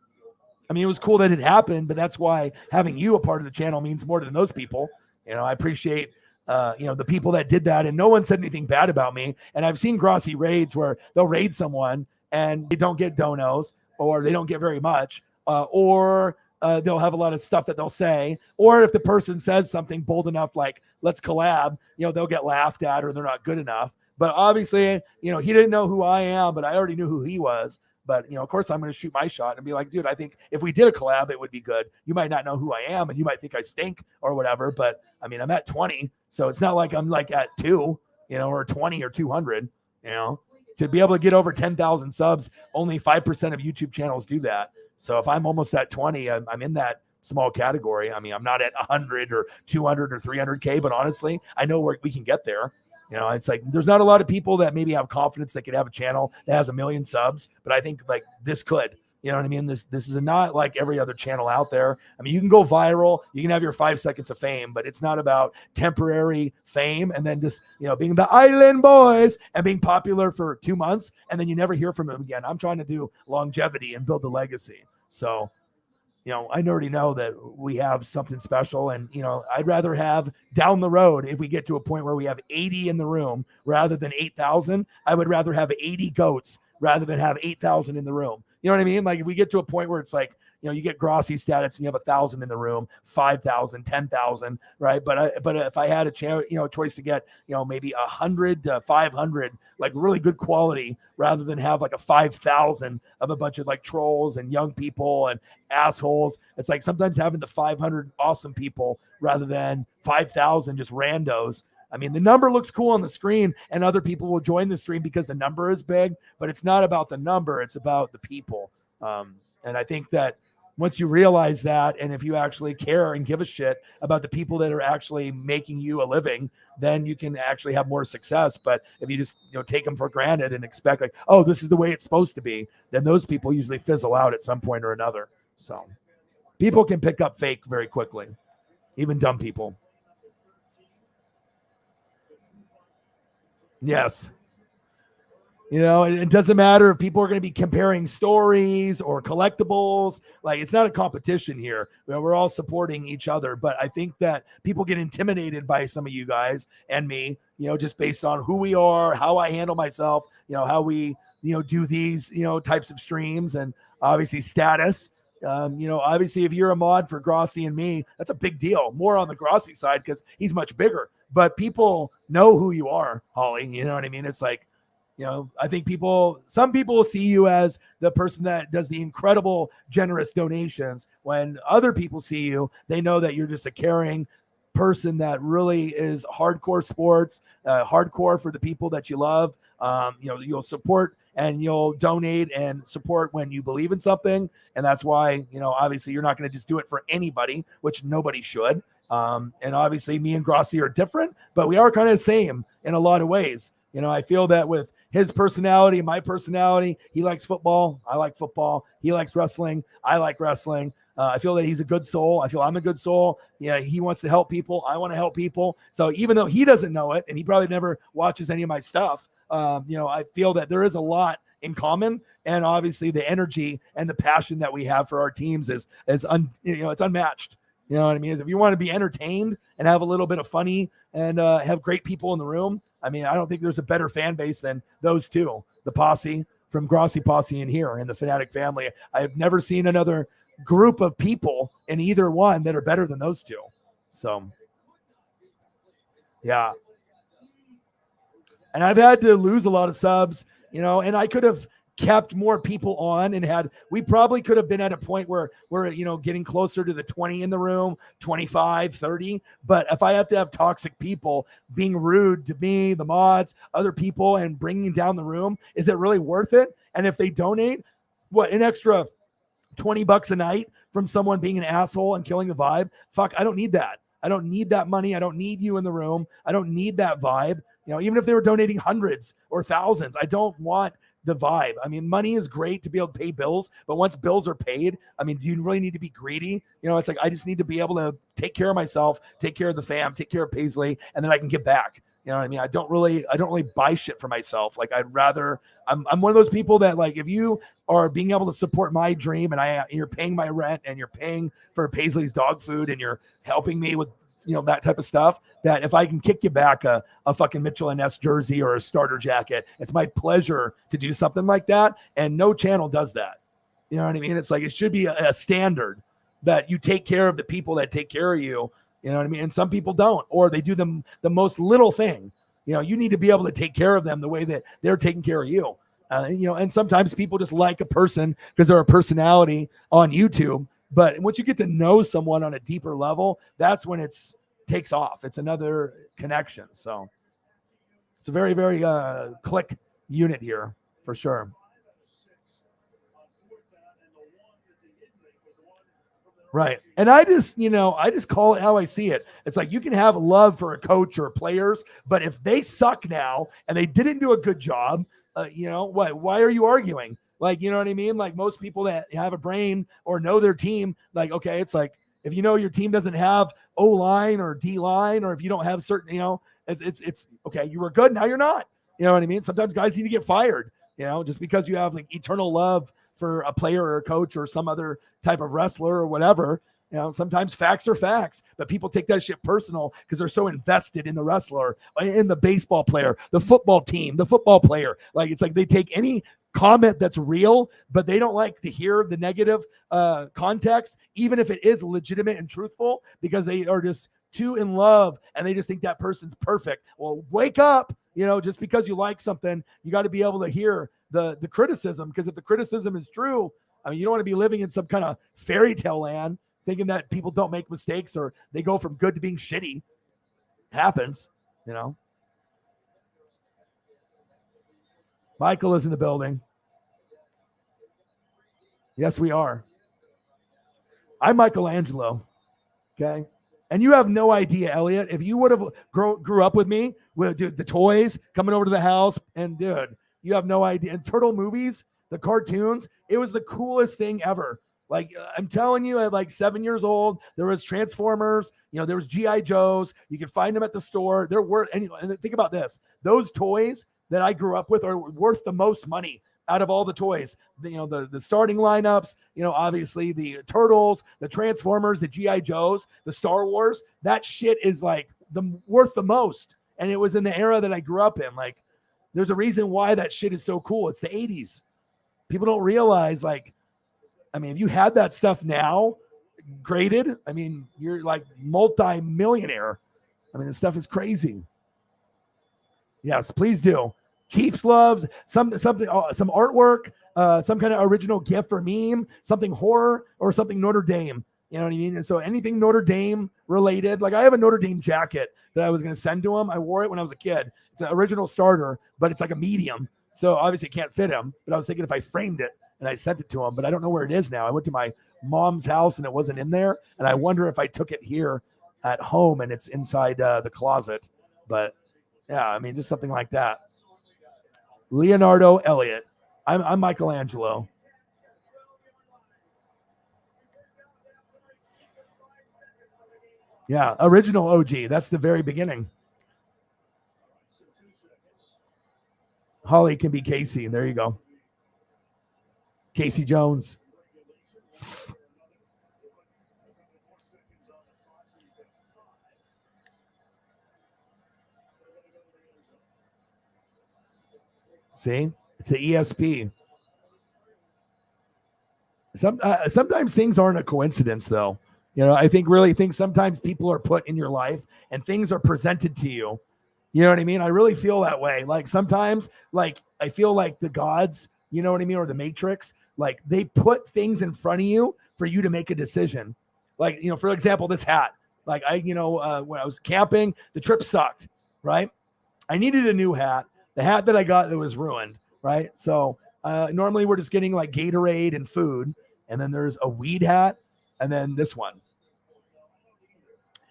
I mean, it was cool that it happened, but that's why having you a part of the channel means more than those people. I appreciate, the people that did that, and no one said anything bad about me. And I've seen Grossi raids where they'll raid someone and they don't get donos, or they don't get very much, or they'll have a lot of stuff that they'll say, or if the person says something bold enough, like let's collab, they'll get laughed at or they're not good enough. But obviously, you know, he didn't know who I am, but I already knew who he was. But, you know, of course, I'm going to shoot my shot and be like, dude, I think if we did a collab, it would be good. You might not know who I am and you might think I stink or whatever. But I mean, I'm at 20. So it's not like I'm like at 2, you know, or 20 or 200, you know, to be able to get over 10,000 subs. Only 5% of YouTube channels do that. So if I'm almost at 20, I'm in that small category. I mean, I'm not at 100 or 200 or 300K, but honestly, I know where we can get there. You know, it's like there's not a lot of people that maybe have confidence that could have a channel that has 1 million subs, but I think like this could. You know what I mean? This is not like every other channel out there. I mean, you can go viral, you can have your 5 seconds of fame, but it's not about temporary fame and then just, you know, being the Island Boys and being popular for 2 months and then you never hear from them again. I'm trying to do longevity and build the legacy. So, you know, I already know that we have something special and, you know, I'd rather have down the road, if we get to a point where we have 80 in the room rather than 8,000, I would rather have 80 goats rather than have 8,000 in the room. You know what I mean? Like if we get to a point where it's like, you know, you get Grossi status and you have 1,000 in the room, 5,000, 10,000, right? But if I had a choice to get, you know, maybe 100 to 500, like really good quality, rather than have like a 5,000 of a bunch of like trolls and young people and assholes. It's like sometimes having the 500 awesome people rather than 5,000 just randos. I mean, the number looks cool on the screen and other people will join the stream because the number is big, but it's not about the number. It's about the people. And I think that once you realize that, and if you actually care and give a shit about the people that are actually making you a living, then you can actually have more success. But if you just, you know, take them for granted and expect like, oh, this is the way it's supposed to be, then those people usually fizzle out at some point or another. So people can pick up fake very quickly, even dumb people. Yes. You know, it doesn't matter if people are going to be comparing stories or collectibles. Like, it's not a competition here. You know, we're all supporting each other. But I think that people get intimidated by some of you guys and me, you know, just based on who we are, how I handle myself, you know, how we, you know, do these, you know, types of streams and obviously status. You know, obviously, if you're a mod for Grossi and me, that's a big deal. More on the Grossi side because he's much bigger. But people know who you are, Holly. You know what I mean? It's like, you know, I think some people will see you as the person that does the incredible, generous donations. When other people see you, they know that you're just a caring person that really is hardcore sports, hardcore for the people that you love. You know, you'll support and you'll donate and support when you believe in something. And that's why, you know, obviously you're not going to just do it for anybody, which nobody should. And obviously me and Grossi are different, but we are kind of the same in a lot of ways. You know, I feel that with his personality and my personality, he likes football. I like football. He likes wrestling. I like wrestling. I feel that he's a good soul. I feel I'm a good soul. Yeah, he wants to help people. I want to help people. So even though he doesn't know it, and he probably never watches any of my stuff, you know, I feel that there is a lot in common. And obviously the energy and the passion that we have for our teams is it's unmatched. You know what I mean? If you want to be entertained and have a little bit of funny and have great people in the room, I mean, I don't think there's a better fan base than those two, the posse from Grossi Posse in here and the Fanatic family. I've never seen another group of people in either one that are better than those two. So, yeah. And I've had to lose a lot of subs, you know, and I could have kept more people on and we probably could have been at a point where we're, you know, getting closer to the 20 in the room, 25, 30. But if I have to have toxic people being rude to me, the mods, other people, and bringing down the room, is it really worth it? And if they donate, what, an extra $20 a night from someone being an asshole and killing the vibe? Fuck, I don't need that. I don't need that money. I don't need you in the room. I don't need that vibe. You know, even if they were donating hundreds or thousands, I don't want the vibe. I mean, money is great to be able to pay bills, but once bills are paid, I mean, do you really need to be greedy? You know, it's like, I just need to be able to take care of myself, take care of the fam, take care of Paisley, and then I can give back. You know what I mean? I don't really buy shit for myself. Like, I'm one of those people that, like, if you are being able to support my dream and you're paying my rent and you're paying for Paisley's dog food and you're helping me with, you know, that type of stuff, that if I can kick you back a fucking Mitchell & Ness jersey or a starter jacket, it's my pleasure to do something like that. And no channel does that. You know what I mean? It's like, it should be a standard that you take care of the people that take care of you. You know what I mean? And some people don't, or they do the most little thing. You need to be able to take care of them the way that they're taking care of you. And sometimes people just like a person because they're a personality on YouTube. But once you get to know someone on a deeper level, that's when it's takes off. It's another connection. So it's a very, very click unit here for sure. Right. And I just call it how I see it. It's like you can have love for a coach or players, but if they suck now and they didn't do a good job, why are you arguing? Like, you know what I mean? Like most people that have a brain or know their team, like, okay, it's like, if you know your team doesn't have O-line or D-line, or if you don't have certain, it's okay, you were good, now you're not. You know what I mean? Sometimes guys need to get fired, just because you have like eternal love for a player or a coach or some other type of wrestler or whatever. Sometimes facts are facts, but people take that shit personal because they're so invested in the wrestler, in the baseball player, the football team, the football player. Like, it's like they take any comment that's real, but they don't like to hear the negative context, even if it is legitimate and truthful, because they are just too in love and they just think that person's perfect. Well, wake up. Just because you like something, you got to be able to hear the criticism, because if the criticism is true, I mean, you don't want to be living in some kind of fairy tale land thinking that people don't make mistakes or they go from good to being shitty. It happens. Michael is in the building. Yes, we are. I'm Michelangelo. Okay. And you have no idea, Elliot, if you would have grew up with me, dude, the toys coming over to the house, and dude, you have no idea. And Turtle movies, the cartoons, it was the coolest thing ever. Like, I'm telling you, at like 7 years old, there was Transformers, there was G.I. Joes. You could find them at the store. They're worth, and think about this. Those toys that I grew up with are worth the most money out of all the toys. The starting lineups, obviously the Turtles, the Transformers, the G.I. Joes, the Star Wars, that shit is like worth the most. And it was in the era that I grew up in. Like, there's a reason why that shit is so cool. It's the 80s. People don't realize, like, I mean, if you had that stuff now graded, I mean, you're like multi-millionaire. I mean, this stuff is crazy. Yes, please do. Chiefs loves some artwork, some kind of original gift or meme, something horror or something Notre Dame. You know what I mean? And so anything Notre Dame related, like I have a Notre Dame jacket that I was going to send to him. I wore it when I was a kid. It's an original starter, but it's like a medium. So obviously it can't fit him, but I was thinking if I framed it and I sent it to him, but I don't know where it is now. I went to my mom's house and it wasn't in there. And I wonder if I took it here at home and it's inside the closet. But yeah, I mean, just something like that. Leonardo Elliott. I'm Michelangelo. Yeah, original OG. That's the very beginning. Holly can be Casey. There you go. Casey Jones. See? It's the ESP. Sometimes things aren't a coincidence, though. I think sometimes people are put in your life and things are presented to you. You know what I mean? I really feel that way. Like sometimes, like I feel like the gods, you know what I mean? Or the Matrix, like they put things in front of you for you to make a decision. Like, for example, this hat, like when I was camping, the trip sucked, right? I needed a new hat. The hat that I got, that was ruined, right? So normally we're just getting like Gatorade and food. And then there's a weed hat and then this one.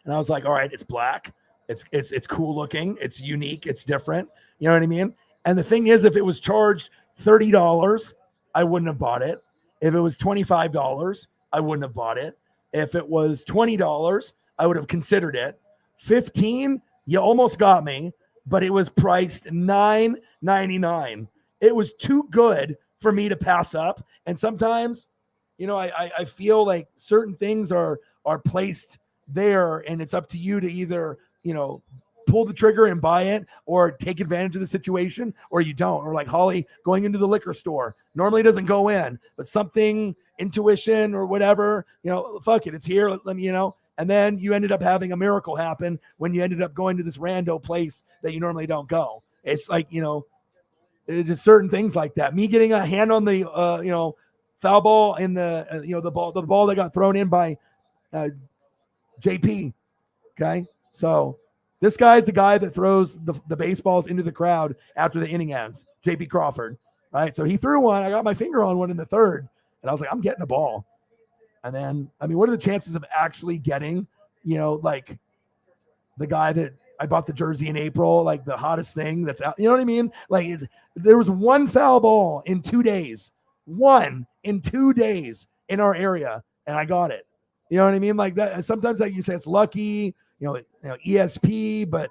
And I was like, all right, it's black. It's cool looking. It's unique. It's different. You know what I mean? And the thing is, if it was charged $30, I wouldn't have bought it. If it was $25, I wouldn't have bought it. If it was $20, I would have considered it. $15, you almost got me, but it was priced $9.99. It was too good for me to pass up. And sometimes, I feel like certain things are placed there, and it's up to you to either pull the trigger and buy it or take advantage of the situation, or you don't. Or like Holly going into the liquor store, normally doesn't go in, but something, intuition or whatever, fuck it, it's here. Let me, And then you ended up having a miracle happen when you ended up going to this rando place that you normally don't go. It's like, it's just certain things like that. Me getting a hand on the, foul ball in the, the ball that got thrown in by JP. Okay. So this guy's the guy that throws the baseballs into the crowd after the inning ends, JP Crawford. Right. So he threw one. I got my finger on one in the third, and I was like, I'm getting the ball. And then, what are the chances of actually getting, like the guy that I bought the jersey in April, like the hottest thing that's out, you know what I mean? Like there was one foul ball in 2 days, one in 2 days in our area, and I got it. You know what I mean? Like that. Sometimes like you say it's lucky, ESP, but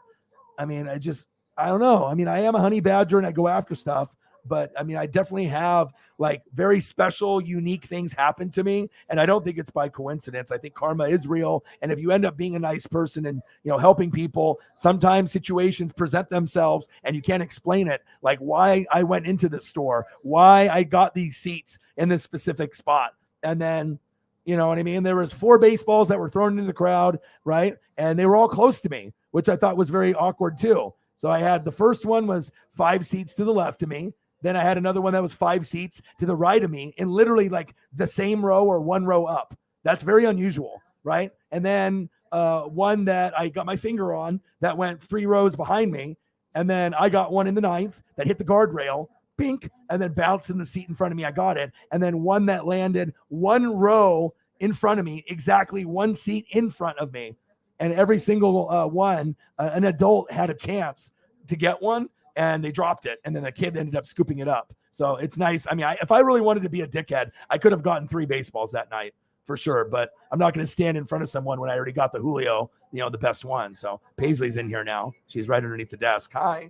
I don't know. I am a honey badger and I go after stuff, but I definitely have like very special, unique things happen to me. And I don't think it's by coincidence. I think karma is real. And if you end up being a nice person and, helping people, sometimes situations present themselves and you can't explain it. Like why I went into the store, why I got these seats in this specific spot. And then, you know what I mean? There was 4 baseballs that were thrown into the crowd, right? And they were all close to me, which I thought was very awkward too. So I had the first one was 5 seats to the left of me. Then I had another one that was 5 seats to the right of me in literally like the same row or one row up. That's very unusual, right? And then one that I got my finger on that went 3 rows behind me. And then I got one in the 9th that hit the guardrail, bink, and then bounced in the seat in front of me. I got it. And then one that landed 1 row in front of me, exactly 1 seat in front of me. And every single one, an adult had a chance to get one. And they dropped it, and then the kid ended up scooping it up. So it's nice. If I really wanted to be a dickhead, I could have gotten 3 baseballs that night for sure. But I'm not going to stand in front of someone when I already got the Julio, the best one. So Paisley's in here now. She's right underneath the desk. Hi.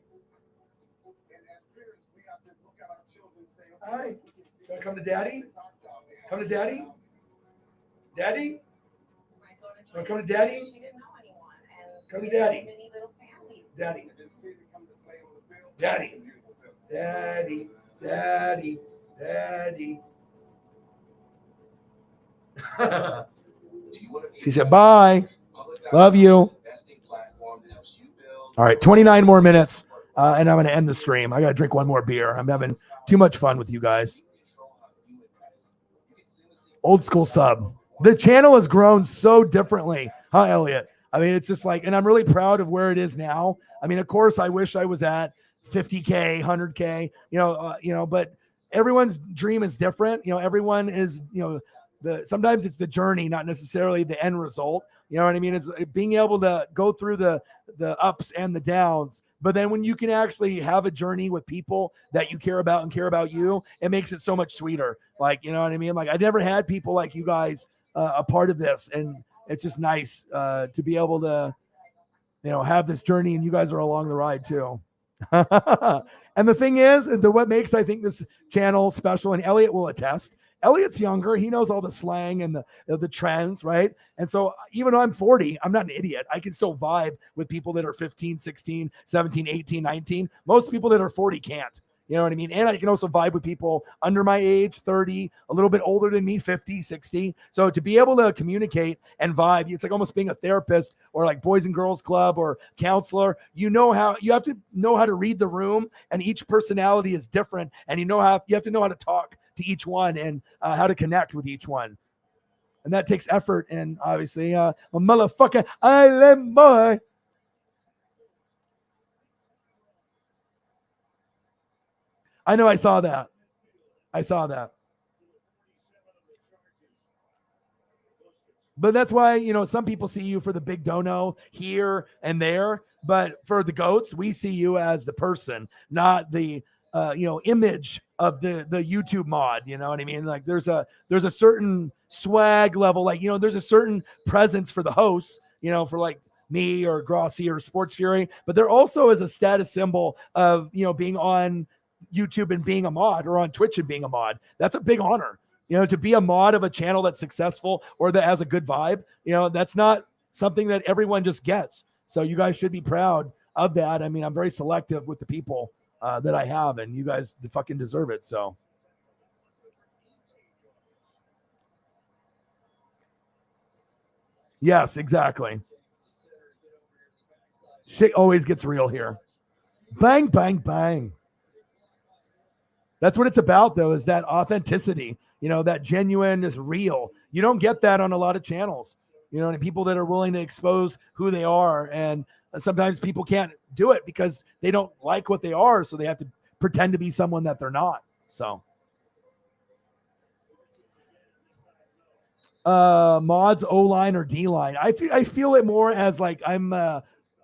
Hi. You want to come to Daddy? Come to Daddy? Daddy? Want to come to Daddy? Come to Daddy. Daddy. Daddy, daddy, daddy, daddy. She said, bye. Love you. All right, 29 more minutes, and I'm going to end the stream. I got to drink 1 more beer. I'm having too much fun with you guys. Old school sub. The channel has grown so differently, huh, Elliot? It's just like, and I'm really proud of where it is now. Of course, I wish I was at 50K, 100K, but everyone's dream is different. Everyone is, sometimes it's the journey, not necessarily the end result. You know what I mean? It's being able to go through the ups and the downs. But then when you can actually have a journey with people that you care about and care about you, it makes it so much sweeter. Like, you know what I mean? Like I never had people like you guys a part of this. And it's just nice to be able to, have this journey, and you guys are along the ride too. And the thing is, what makes, I think, this channel special, and Elliot will attest, Elliot's younger. He knows all the slang and the trends, right? And so even though I'm 40, I'm not an idiot. I can still vibe with people that are 15, 16, 17, 18, 19. Most people that are 40 can't. You know what I mean? And I can also vibe with people under my age, 30, a little bit older than me, 50, 60. So to be able to communicate and vibe, it's like almost being a therapist or like Boys and Girls Club or counselor. You have to know how to read the room, and each personality is different. And you have to know how to talk to each one and how to connect with each one. And that takes effort. And obviously, a motherfucker island boy. I know, I saw that. But that's why, some people see you for the big dono here and there. But for the GOATs, we see you as the person, not the, image of the YouTube mod. You know what I mean? Like there's a certain swag level, like, there's a certain presence for the hosts, for like me or Grossi or Sports Fury. But there also is a status symbol of, being on YouTube and being a mod, or on Twitch and being a mod. That's a big honor, to be a mod of a channel that's successful or that has a good vibe. That's not something that everyone just gets. So you guys should be proud of that. I'm very selective with the people that I have, and you guys fucking deserve it. So Yes, exactly. Shit always gets real here. Bang, bang, bang. That's what it's about, though, is that authenticity, that genuine is real. You don't get that on a lot of channels, and people that are willing to expose who they are. And sometimes people can't do it because they don't like what they are. So they have to pretend to be someone that they're not. So mods, O-line or D-line. I feel it more as like I'm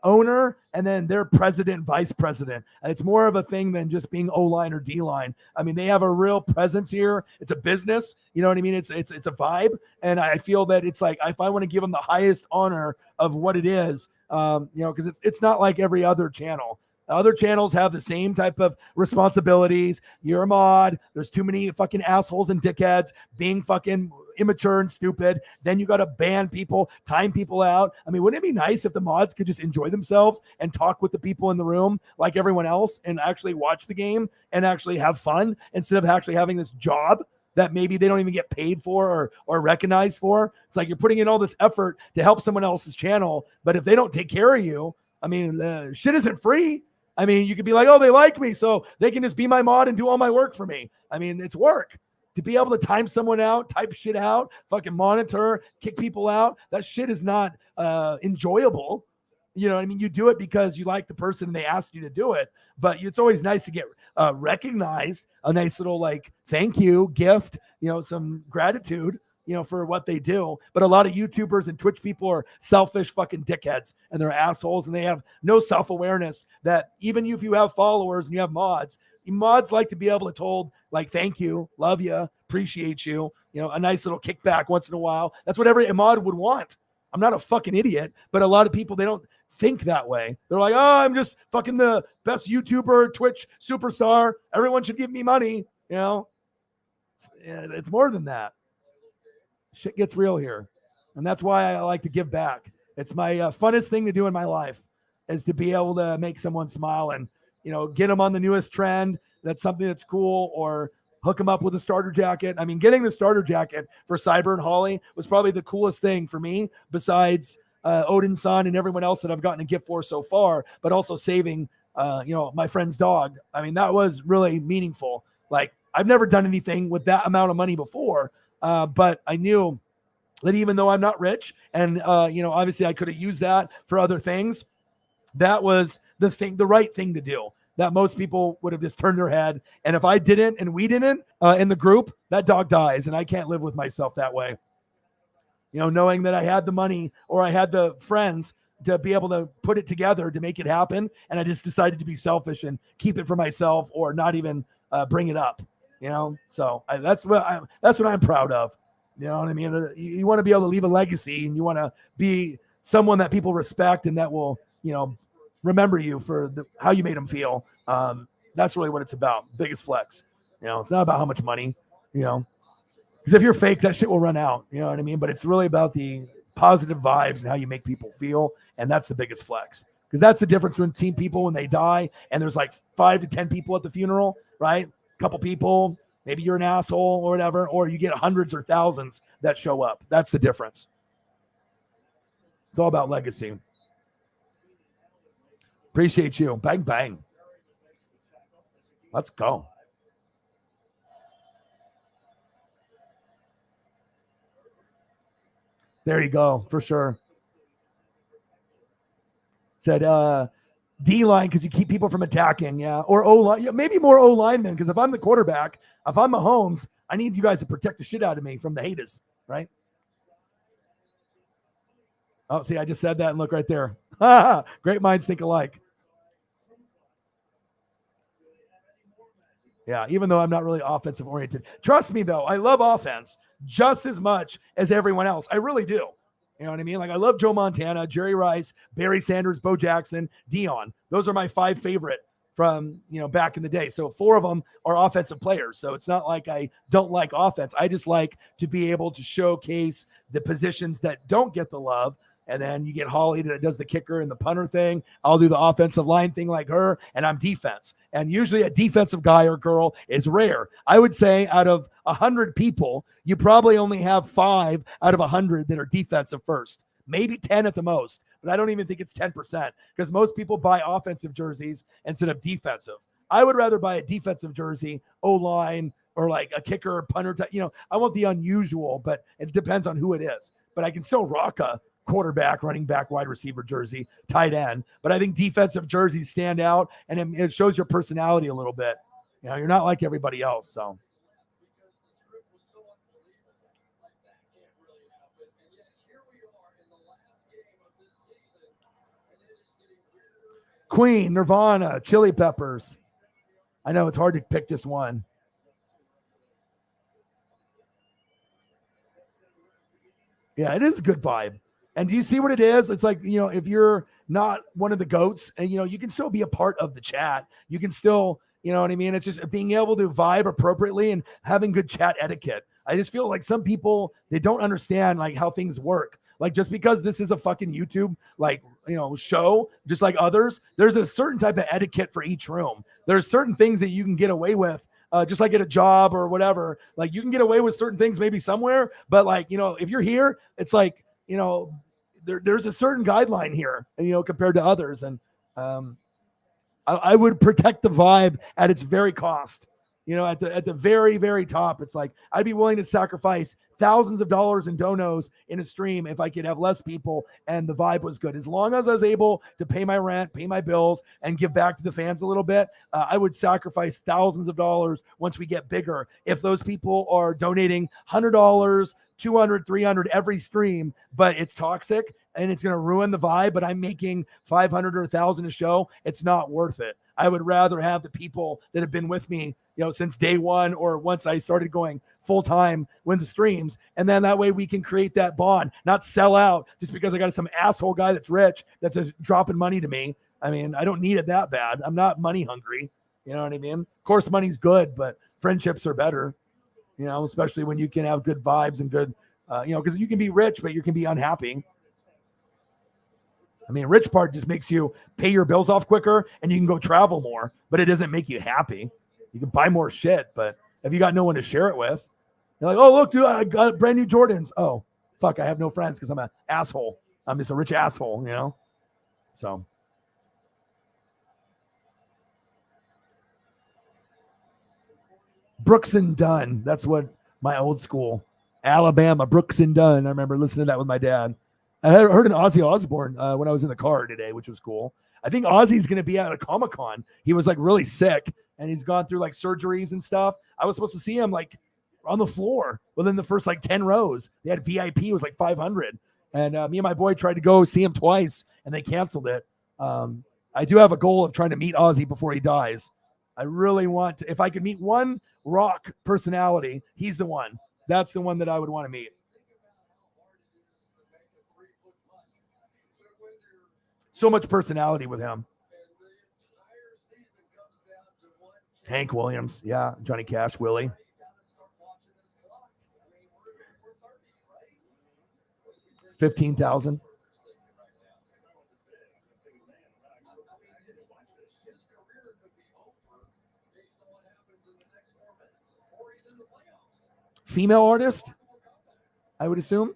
owner and then they're president, vice president. It's more of a thing than just being O-line or D-line. I mean, they have a real presence here. It's a business. You know what I mean? It's a vibe. And I feel that it's like, if I want to give them the highest honor of what it is, because it's not like every other channel. Other channels have the same type of responsibilities. You're a mod. There's too many fucking assholes and dickheads being fucking immature and stupid. Then you got to ban people, time people out. I mean, wouldn't it be nice if the mods could just enjoy themselves and talk with the people in the room like everyone else and actually watch the game and actually have fun instead of actually having this job that maybe they don't even get paid for or recognized for? It's like you're putting in all this effort to help someone else's channel, but if they don't take care of you, I mean, shit isn't free. I mean, you could be like, oh, they like me, so they can just be my mod and do all my work for me. I mean, it's work. To be able to time someone out, type shit out, fucking monitor, kick people out, that shit is not enjoyable. You know what I mean? You do it because you like the person and they asked you to do it. But it's always nice to get recognized, a nice little like thank you, gift, some gratitude, for what they do. But a lot of YouTubers and Twitch people are selfish fucking dickheads and they're assholes and they have no self-awareness that even if you have followers and you have mods like to be able to told like, thank you, love you, appreciate you, a nice little kickback once in a while. That's what every mod would want. I'm not a fucking idiot, but a lot of people, they don't think that way. They're like, oh, I'm just fucking the best YouTuber, Twitch superstar. Everyone should give me money. It's more than that. Shit gets real here. And that's why I like to give back. It's my funnest thing to do in my life is to be able to make someone smile and, get them on the newest trend. That's something that's cool, or hook them up with a starter jacket. I mean, getting the starter jacket for Cyber and Holly was probably the coolest thing for me besides Odin's son and everyone else that I've gotten a gift for so far, but also saving, my friend's dog. I mean, that was really meaningful. Like, I've never done anything with that amount of money before, but I knew that even though I'm not rich and, obviously I could have used that for other things, that was the right thing to do, that most people would have just turned their head. And if I didn't, and we didn't in the group, that dog dies. And I can't live with myself that way. Knowing that I had the money or I had the friends to be able to put it together to make it happen. And I just decided to be selfish and keep it for myself or not even bring it up, So that's what I'm proud of. You know what I mean? You want to be able to leave a legacy and you want to be someone that people respect and that will, remember you for how you made them feel. That's really what it's about. Biggest flex. It's not about how much money, because if you're fake, that shit will run out. You know what I mean? But it's really about the positive vibes and how you make people feel. And that's the biggest flex, because that's the difference between people when they die and there's like 5 to 10 people at the funeral, right? A couple people, maybe you're an asshole or whatever, or you get hundreds or thousands that show up. That's the difference. It's all about legacy. Appreciate you. Bang, bang. Let's go. There you go, for sure. Said D-line because you keep people from attacking, yeah. Or O-line, yeah, maybe more O-linemen, because if I'm the quarterback, if I'm Mahomes, I need you guys to protect the shit out of me from the haters, right? Oh, see, I just said that and look right there. Great minds think alike. Yeah, even though I'm not really offensive oriented. Trust me, though, I love offense just as much as everyone else. I really do. You know what I mean? Like, I love Joe Montana, Jerry Rice, Barry Sanders, Bo Jackson, Dion. Those are my 5 favorite from, back in the day. So 4 of them are offensive players. So it's not like I don't like offense. I just like to be able to showcase the positions that don't get the love. And then you get Holly that does the kicker and the punter thing. I'll do the offensive line thing like her, and I'm defense. And usually a defensive guy or girl is rare. I would say out of 100 people, you probably only have 5 out of 100 that are defensive first. maybe 10 at the most, but I don't even think it's 10% because most people buy offensive jerseys instead of defensive. I would rather buy a defensive jersey, O-line, or like a kicker, punter. I want the unusual, but it depends on who it is. But I can still rock a quarterback, running back, wide receiver jersey, tight end. But I think defensive jerseys stand out, and it shows your personality a little bit. You're not like everybody else. So Queen, Nirvana, Chili Peppers. I know it's hard to pick just one. Yeah, it is a good vibe. And do you see what it is? It's like, if you're not one of the GOATs, and, you can still be a part of the chat. You can still, you know what I mean? It's just being able to vibe appropriately and having good chat etiquette. I just feel like some people, they don't understand like how things work. Like just because this is a fucking YouTube, show, just like others, there's a certain type of etiquette for each room. There's certain things that you can get away with. Just like at a job or whatever, like you can get away with certain things maybe somewhere, but like, if you're here, it's like, there's a certain guideline here, compared to others. And I would protect the vibe at its very cost. At the very, very top, it's like I'd be willing to sacrifice thousands of dollars in donos in a stream if I could have less people and the vibe was good. As long as I was able to pay my rent, pay my bills, and give back to the fans a little bit, I would sacrifice thousands of dollars once we get bigger. If those people are donating $100, 200, 300 every stream, but it's toxic and it's going to ruin the vibe, but I'm making 500 or 1,000 a show, it's not worth it. I would rather have the people that have been with me, since day one, or once I started going full time with the streams. And then that way we can create that bond, not sell out just because I got some asshole guy that's rich that's just dropping money to me. I mean, I don't need it that bad. I'm not money hungry. You know what I mean? Of course, money's good, but friendships are better, especially when you can have good vibes and good, because you can be rich, but you can be unhappy. I mean, rich part just makes you pay your bills off quicker and you can go travel more, but it doesn't make you happy. You can buy more shit, but if you got no one to share it with, you're like, oh, look, dude, I got brand new Jordans. Oh, fuck, I have no friends because I'm an asshole. I'm just a rich asshole, So. Brooks and Dunn. That's what my old school. Alabama, Brooks and Dunn. I remember listening to that with my dad. I heard an Ozzy Osbourne when I was in the car today, which was cool. I think Ozzy's going to be at a Comic-Con. He was like really sick and he's gone through like surgeries and stuff. I was supposed to see him like on the floor within the first like 10 rows. They had VIP, it was like 500. And me and my boy tried to go see him twice and they canceled it. I do have a goal of trying to meet Ozzy before he dies. I really want to, if I could meet one rock personality, he's the one. That's the one that I would want to meet. So much personality with him. Hank Williams. Yeah. Johnny Cash, Willie. $15,000. Female artist, I would assume.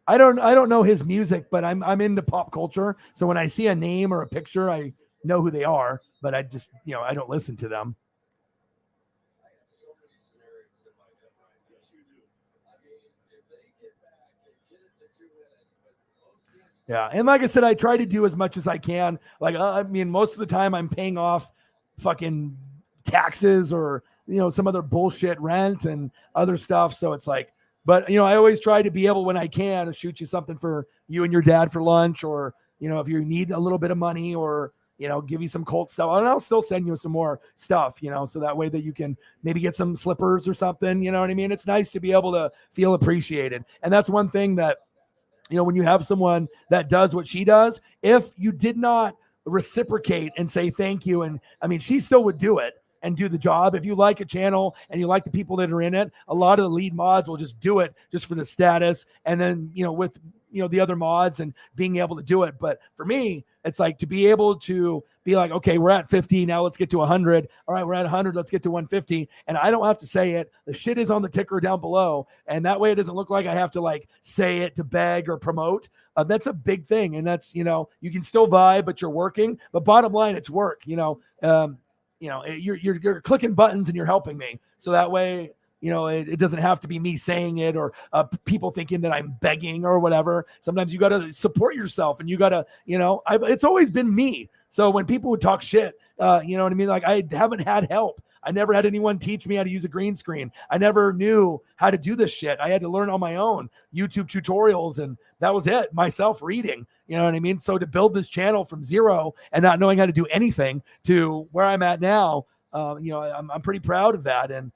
I don't know his music, but I'm into pop culture. So when I see a name or a picture, I know who they are, but I just, I don't listen to them. Yeah. And like I said, I try to do as much as I can. Like, I mean, most of the time I'm paying off fucking taxes or, some other bullshit, rent and other stuff. So it's like, but, I always try to be able, when I can, to shoot you something for you and your dad for lunch, or, if you need a little bit of money, or, give you some cult stuff. And I'll still send you some more stuff, so that way that you can maybe get some slippers or something, you know what I mean? It's nice to be able to feel appreciated. And that's one thing that, when you have someone that does what she does, if you did not reciprocate and say thank you, and I mean, she still would do it and do the job. If you like a channel and you like the people that are in it, a lot of the lead mods will just do it just for the status. And then, with, the other mods and being able to do it. But for me, it's like to be able to be like, okay, we're at 50. Now let's get to 100. All right, we're at 100. Let's get to 150. And I don't have to say it. The shit is on the ticker down below. And that way it doesn't look like I have to like say it to beg or promote. That's a big thing. And that's, you can still vibe, but you're working. But bottom line, it's work. You're clicking buttons and you're helping me. So that way, it doesn't have to be me saying it or people thinking that I'm begging or whatever. Sometimes you got to support yourself and you got to, it's always been me. So when people would talk shit, you know what I mean? Like I haven't had help. I never had anyone teach me how to use a green screen. I never knew how to do this shit. I had to learn on my own, YouTube tutorials, and that was it. Myself reading, you know what I mean? So to build this channel from zero and not knowing how to do anything to where I'm at now, I'm pretty proud of that. And,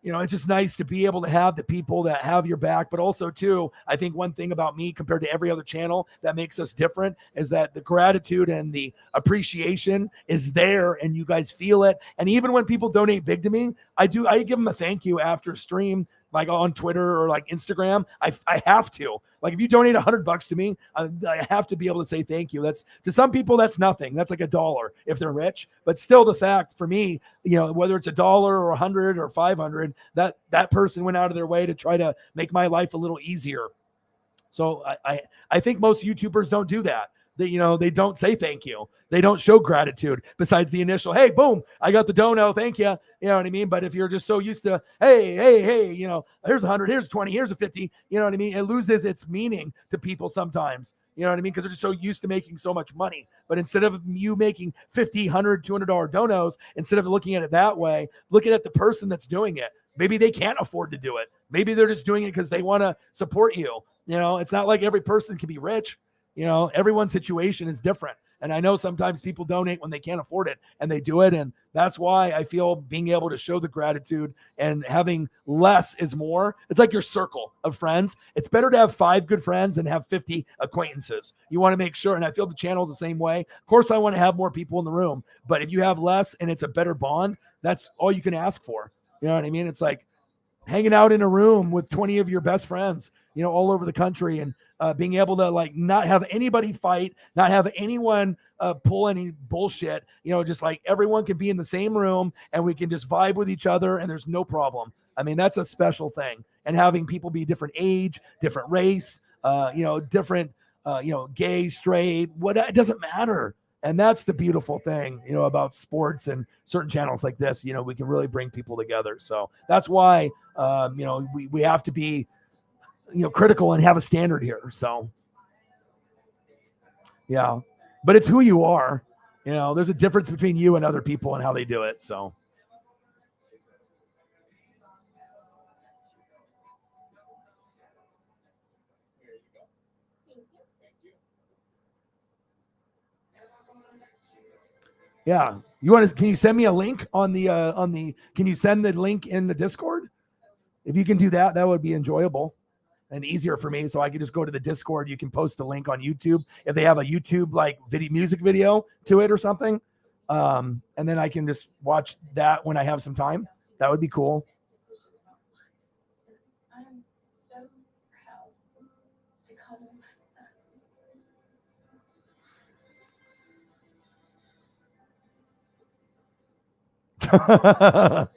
it's just nice to be able to have the people that have your back, but also too, I think one thing about me compared to every other channel that makes us different is that the gratitude and the appreciation is there and you guys feel it. And even when people donate big to me, I give them a thank you after stream, like on Twitter or like Instagram. I have to, like, if you donate $100 to me, I have to be able to say thank you. That's, to some people, that's nothing. That's like $1 if they're rich, but still the fact for me, whether it's $1 or 100 or 500, that person went out of their way to try to make my life a little easier. So I think most YouTubers don't do that. They don't say thank you. They don't show gratitude besides the initial, hey, boom, I got the dono, thank you. You know what I mean? But if you're just so used to, hey, here's 100, here's 20, here's a 50, you know what I mean? It loses its meaning to people sometimes, you know what I mean? Because they're just so used to making so much money. But instead of you making $50, $100, $200 donos, instead of looking at it that way, looking at the person that's doing it. Maybe they can't afford to do it. Maybe they're just doing it because they want to support you. It's not like every person can be rich. Everyone's situation is different. And I know sometimes people donate when they can't afford it and they do it. And that's why I feel being able to show the gratitude and having less is more. It's like your circle of friends. It's better to have 5 good friends than have 50 acquaintances. You want to make sure. And I feel the channel is the same way. Of course, I want to have more people in the room, but if you have less and it's a better bond, that's all you can ask for. You know what I mean? It's like hanging out in a room with 20 of your best friends, all over the country, and being able to like not have anybody fight, not have anyone pull any bullshit, just like everyone can be in the same room and we can just vibe with each other and there's no problem. I mean, that's a special thing. And having people be different age, different race, different, gay, straight, it doesn't matter. And that's the beautiful thing, about sports and certain channels like this, we can really bring people together. So that's why, we have to be, critical and have a standard here. So, yeah, but it's who you are. There's a difference between you and other people and how they do it. So. Yeah. Can you send me a link can you send the link in the Discord? If you can do that, that would be enjoyable and easier for me. So I can just go to the Discord. You can post the link on YouTube if they have a YouTube like music video to it or something. And then I can just watch that when I have some time. That would be cool. I'm so proud to call him my son.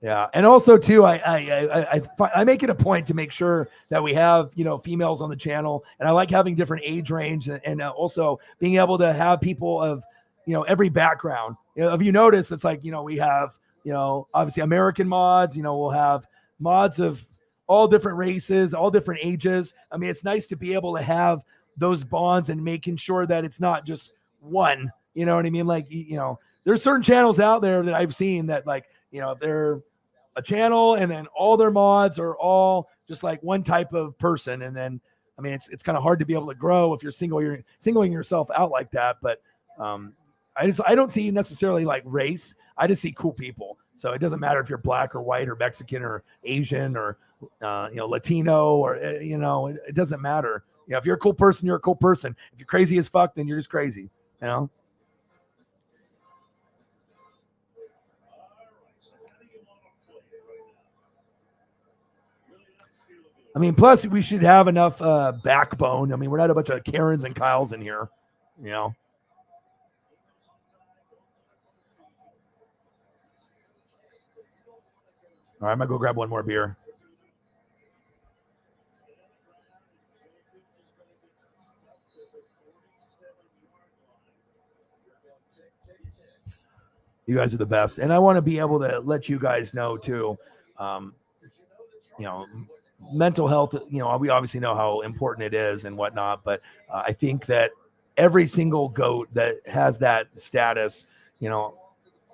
Yeah, and also too, I make it a point to make sure that we have females on the channel, and I like having different age range, and also being able to have people of every background. If you notice, it's like we have obviously American mods. We'll have mods of all different races, all different ages. I mean, it's nice to be able to have those bonds and making sure that it's not just one. You know what I mean? Like there's certain channels out there that I've seen that like they're a channel and then all their mods are all just like one type of person. And then, I mean, it's kind of hard to be able to grow if you're singling yourself out like that. But I don't see necessarily like race. I just see cool people. So it doesn't matter if you're black or white or Mexican or Asian or, Latino or, it doesn't matter. If you're a cool person, you're a cool person. If you're crazy as fuck, then you're just crazy, I mean, plus we should have enough backbone. I mean, we're not a bunch of Karens and Kyles in here, you know. All right, I'm gonna go grab one more beer. You guys are the best, and I want to be able to let you guys know too. You know, mental health. You know, we obviously know how important it is and whatnot, but I think that every single goat that has that status, you know,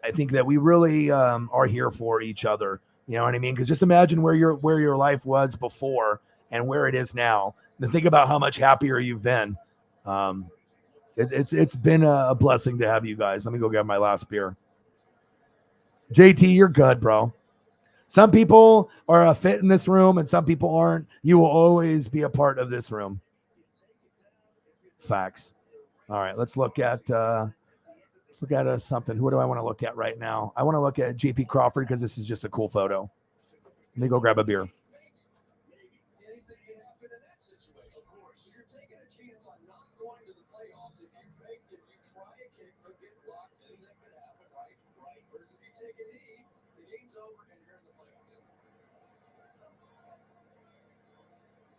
I think that we really are here for each other. You know what I mean? Because just imagine where your life was before and where it is now. And think about how much happier you've been. It's been a blessing to have you guys. Let me go get my last beer. JT, you're good, bro. Some people are a fit in this room and some people aren't. You will always be a part of this room. Facts. All right, let's look at something. Who do I want to look at right now? I want to look at JP Crawford because this is just a cool photo. Let me go grab a beer.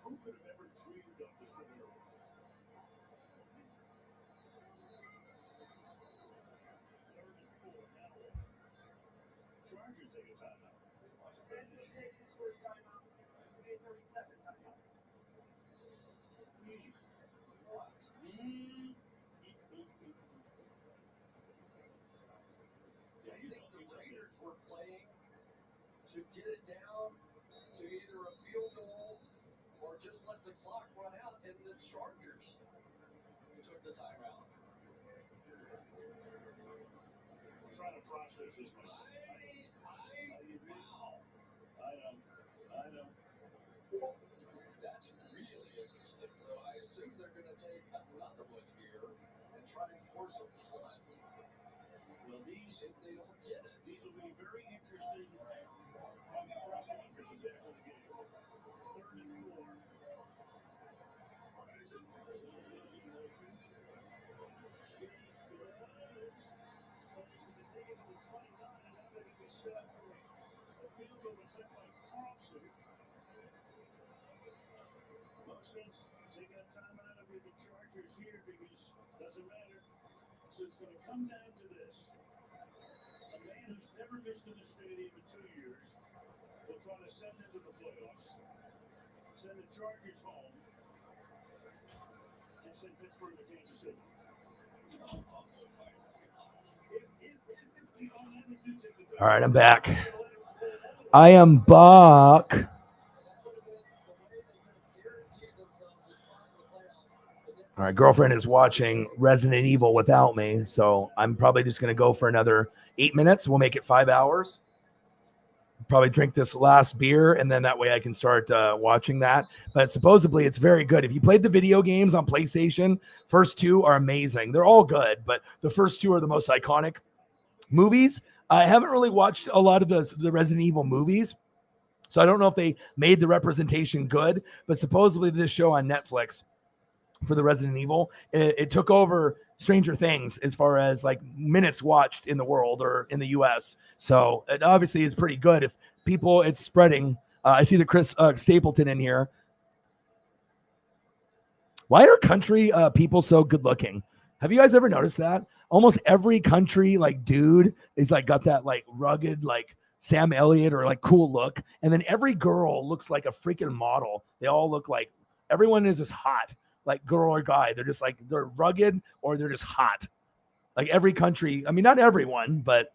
Who could have ever dreamed of the scenario? Third and 4 now. Chargers take a timeout. Washington takes his first timeout. This will be a 30-second timeout. What? I think the Raiders were playing to get it down to either a field goal or just let the clock run out, and the Chargers took the timeout. I'm trying to process this one. I know. That's really interesting. So I assume they're going to take another one here and try and force a punt. Well, if they don't get it, these will be very interesting. On the press conferences after the game. 3rd and 4. Taking a time out of the Chargers here because it doesn't matter. So it's going to come down to this. A man who's never missed in the stadium in 2 years will try to send them to the playoffs, send the Chargers home, and send Pittsburgh to Kansas City. All right, I'm back. I am back. All right, girlfriend is watching Resident Evil without me, so I'm probably just going to go for another 8 minutes. We'll make it 5 hours. Probably drink this last beer, and then that way I can start watching that. But supposedly it's very good. If you played the video games on PlayStation, first 2 are amazing. They're all good, but the first 2 are the most iconic movies. I haven't really watched a lot of the Resident Evil movies, so I don't know if they made the representation good, but supposedly this show on Netflix for the Resident Evil, it took over Stranger Things as far as like minutes watched in the world or in the US. So it obviously is pretty good. If people, it's spreading. I see the Chris Stapleton in here. Why are country people so good looking? Have you guys ever noticed that? Almost every country like dude is like got that like rugged like Sam Elliott or like cool look. And then every girl looks like a freaking model. They all look like, everyone is just hot. Like girl or guy, they're just like, they're rugged or they're just hot. Like every country, I mean, not everyone, but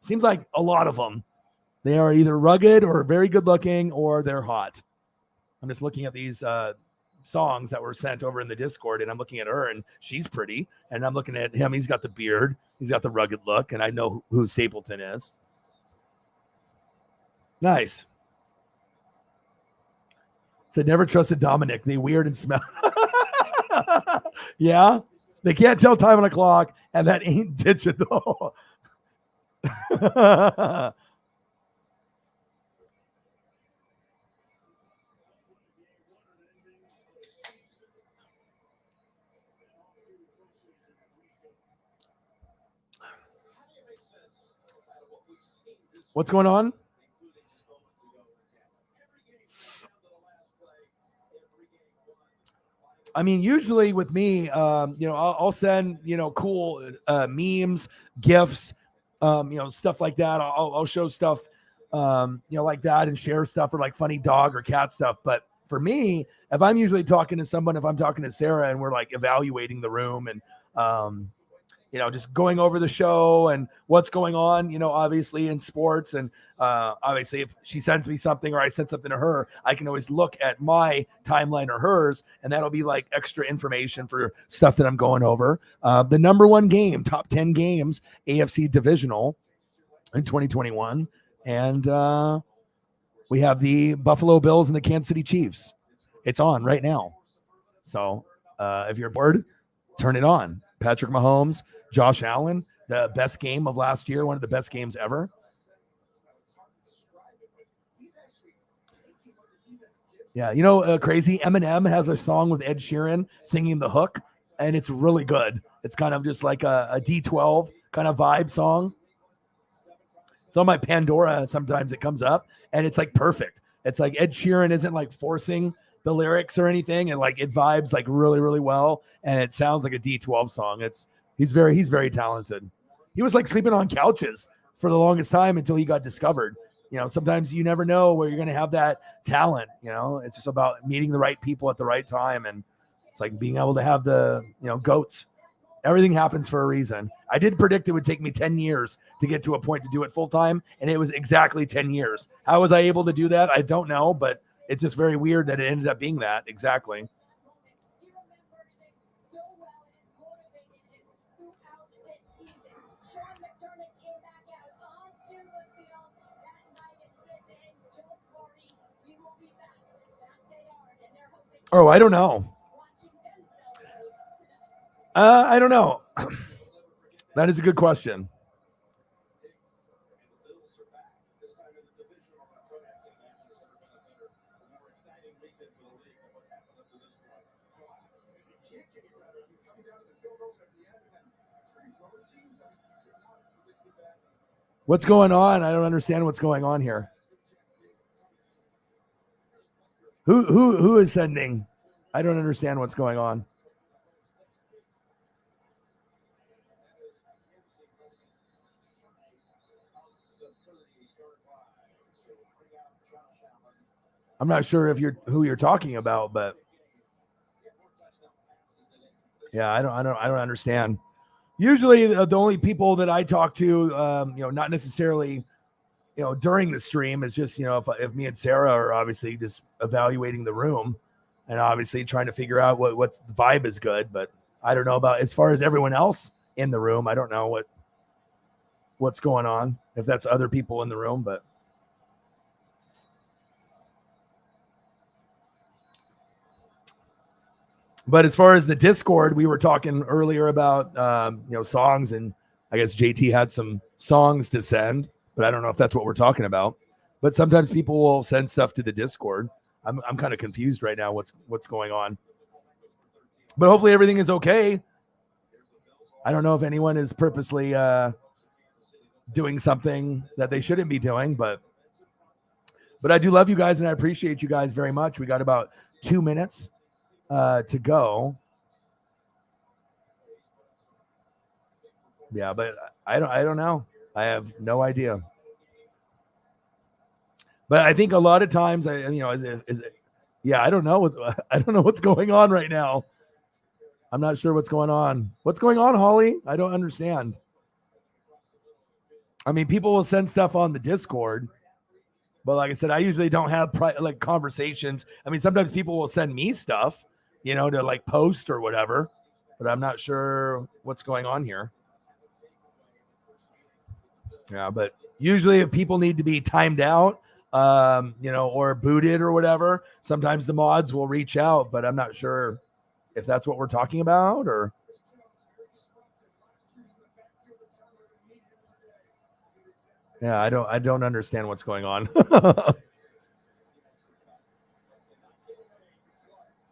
seems like a lot of them, they are either rugged or very good looking or they're hot. I'm just looking at these songs that were sent over in the Discord, and I'm looking at her and she's pretty, and I'm looking at him, he's got the beard, he's got the rugged look, and I know who Stapleton is. Nice. Said never trusted Dominic. They weird and smell. Yeah, they can't tell time on a clock, and that ain't digital. What's going on? I mean, usually with me, I'll send, cool memes, GIFs, stuff like that. I'll show stuff, like that and share stuff or like funny dog or cat stuff. But for me, if I'm usually talking to someone, if I'm talking to Sarah and we're like evaluating the room and, just going over the show and what's going on, obviously in sports. And obviously if she sends me something or I send something to her, I can always look at my timeline or hers, and that'll be like extra information for stuff that I'm going over. The number one game, top 10 games, AFC divisional in 2021. And we have the Buffalo Bills and the Kansas City Chiefs. It's on right now. So if you're bored, turn it on. Patrick Mahomes, Josh Allen, the best game of last year, one of the best games ever. Yeah, crazy. Eminem has a song with Ed Sheeran singing the hook, and it's really good. It's kind of just like a D12 kind of vibe song. It's on my Pandora. Sometimes it comes up, and it's like perfect. It's like Ed Sheeran isn't like forcing the lyrics or anything, and like it vibes like really, really well, and it sounds like a D12 song. He's very talented. He was like sleeping on couches for the longest time until he got discovered. Sometimes you never know where you're going to have that talent. It's just about meeting the right people at the right time, and it's like being able to have the goats. Everything happens for a reason. I did predict it would take me 10 years to get to a point to do it full time, and it was exactly 10 years. How was I able to do that? I don't know, but it's just very weird that it ended up being that exactly. Oh, I don't know. I don't know. That is a good question. What's going on? I don't understand what's going on here. Who is sending? I don't understand what's going on. I'm not sure who you're talking about, but yeah, I don't understand. Usually the only people that I talk to, not necessarily, during the stream is just, if me and Sarah are obviously just evaluating the room and obviously trying to figure out what the vibe is good. But I don't know about as far as everyone else in the room. I don't know what's going on, if that's other people in the room, But as far as the Discord, we were talking earlier about, songs, and I guess JT had some songs to send, but I don't know if that's what we're talking about. But sometimes people will send stuff to the Discord. I'm kind of confused right now what's going on. But hopefully everything is okay. I don't know if anyone is purposely doing something that they shouldn't be doing, but I do love you guys, and I appreciate you guys very much. We got about 2 minutes to go. Yeah, but I don't know. I have no idea. But I think a lot of times, I don't know. I don't know what's going on right now. I'm not sure what's going on. What's going on, Holly? I don't understand. I mean, people will send stuff on the Discord, but like I said, I usually don't have conversations. I mean, sometimes people will send me stuff, to like post or whatever, but I'm not sure what's going on here. Yeah, but usually if people need to be timed out, or booted or whatever, sometimes the mods will reach out, but I'm not sure if that's what we're talking about or. Yeah, I don't understand what's going on.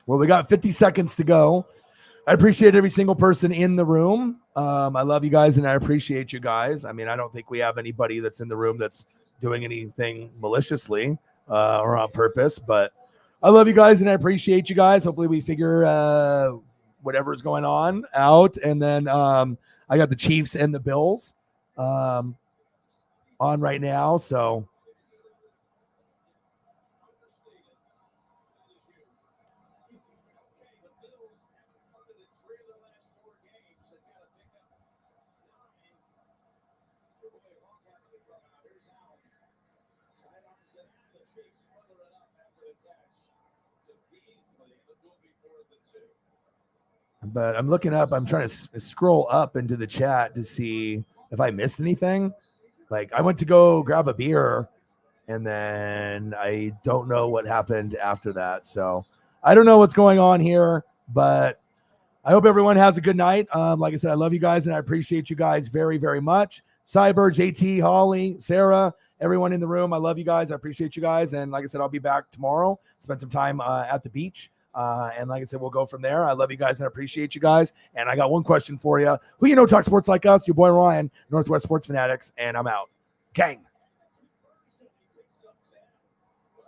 Well, we got 50 seconds to go. I appreciate every single person in the room. I love you guys and I appreciate you guys. I mean, I don't think we have anybody that's in the room that's doing anything maliciously or on purpose, but I love you guys and I appreciate you guys. Hopefully we figure whatever's going on out. And then I got the Chiefs and the Bills on right now. So but I'm looking up. I'm trying to scroll up into the chat to see if I missed anything. Like I went to go grab a beer and then I don't know what happened after that. So I don't know what's going on here, but I hope everyone has a good night. Like I said, I love you guys and I appreciate you guys very, very much. Cyber, JT, Holly, Sarah, everyone in the room. I love you guys. I appreciate you guys. And like I said, I'll be back tomorrow, spend some time at the beach. And like I said, we'll go from there. I love you guys and I appreciate you guys. And I got one question for you. Who talks sports like us? Your boy Ryan, Northwest Sports Fanatics, and I'm out. Gang.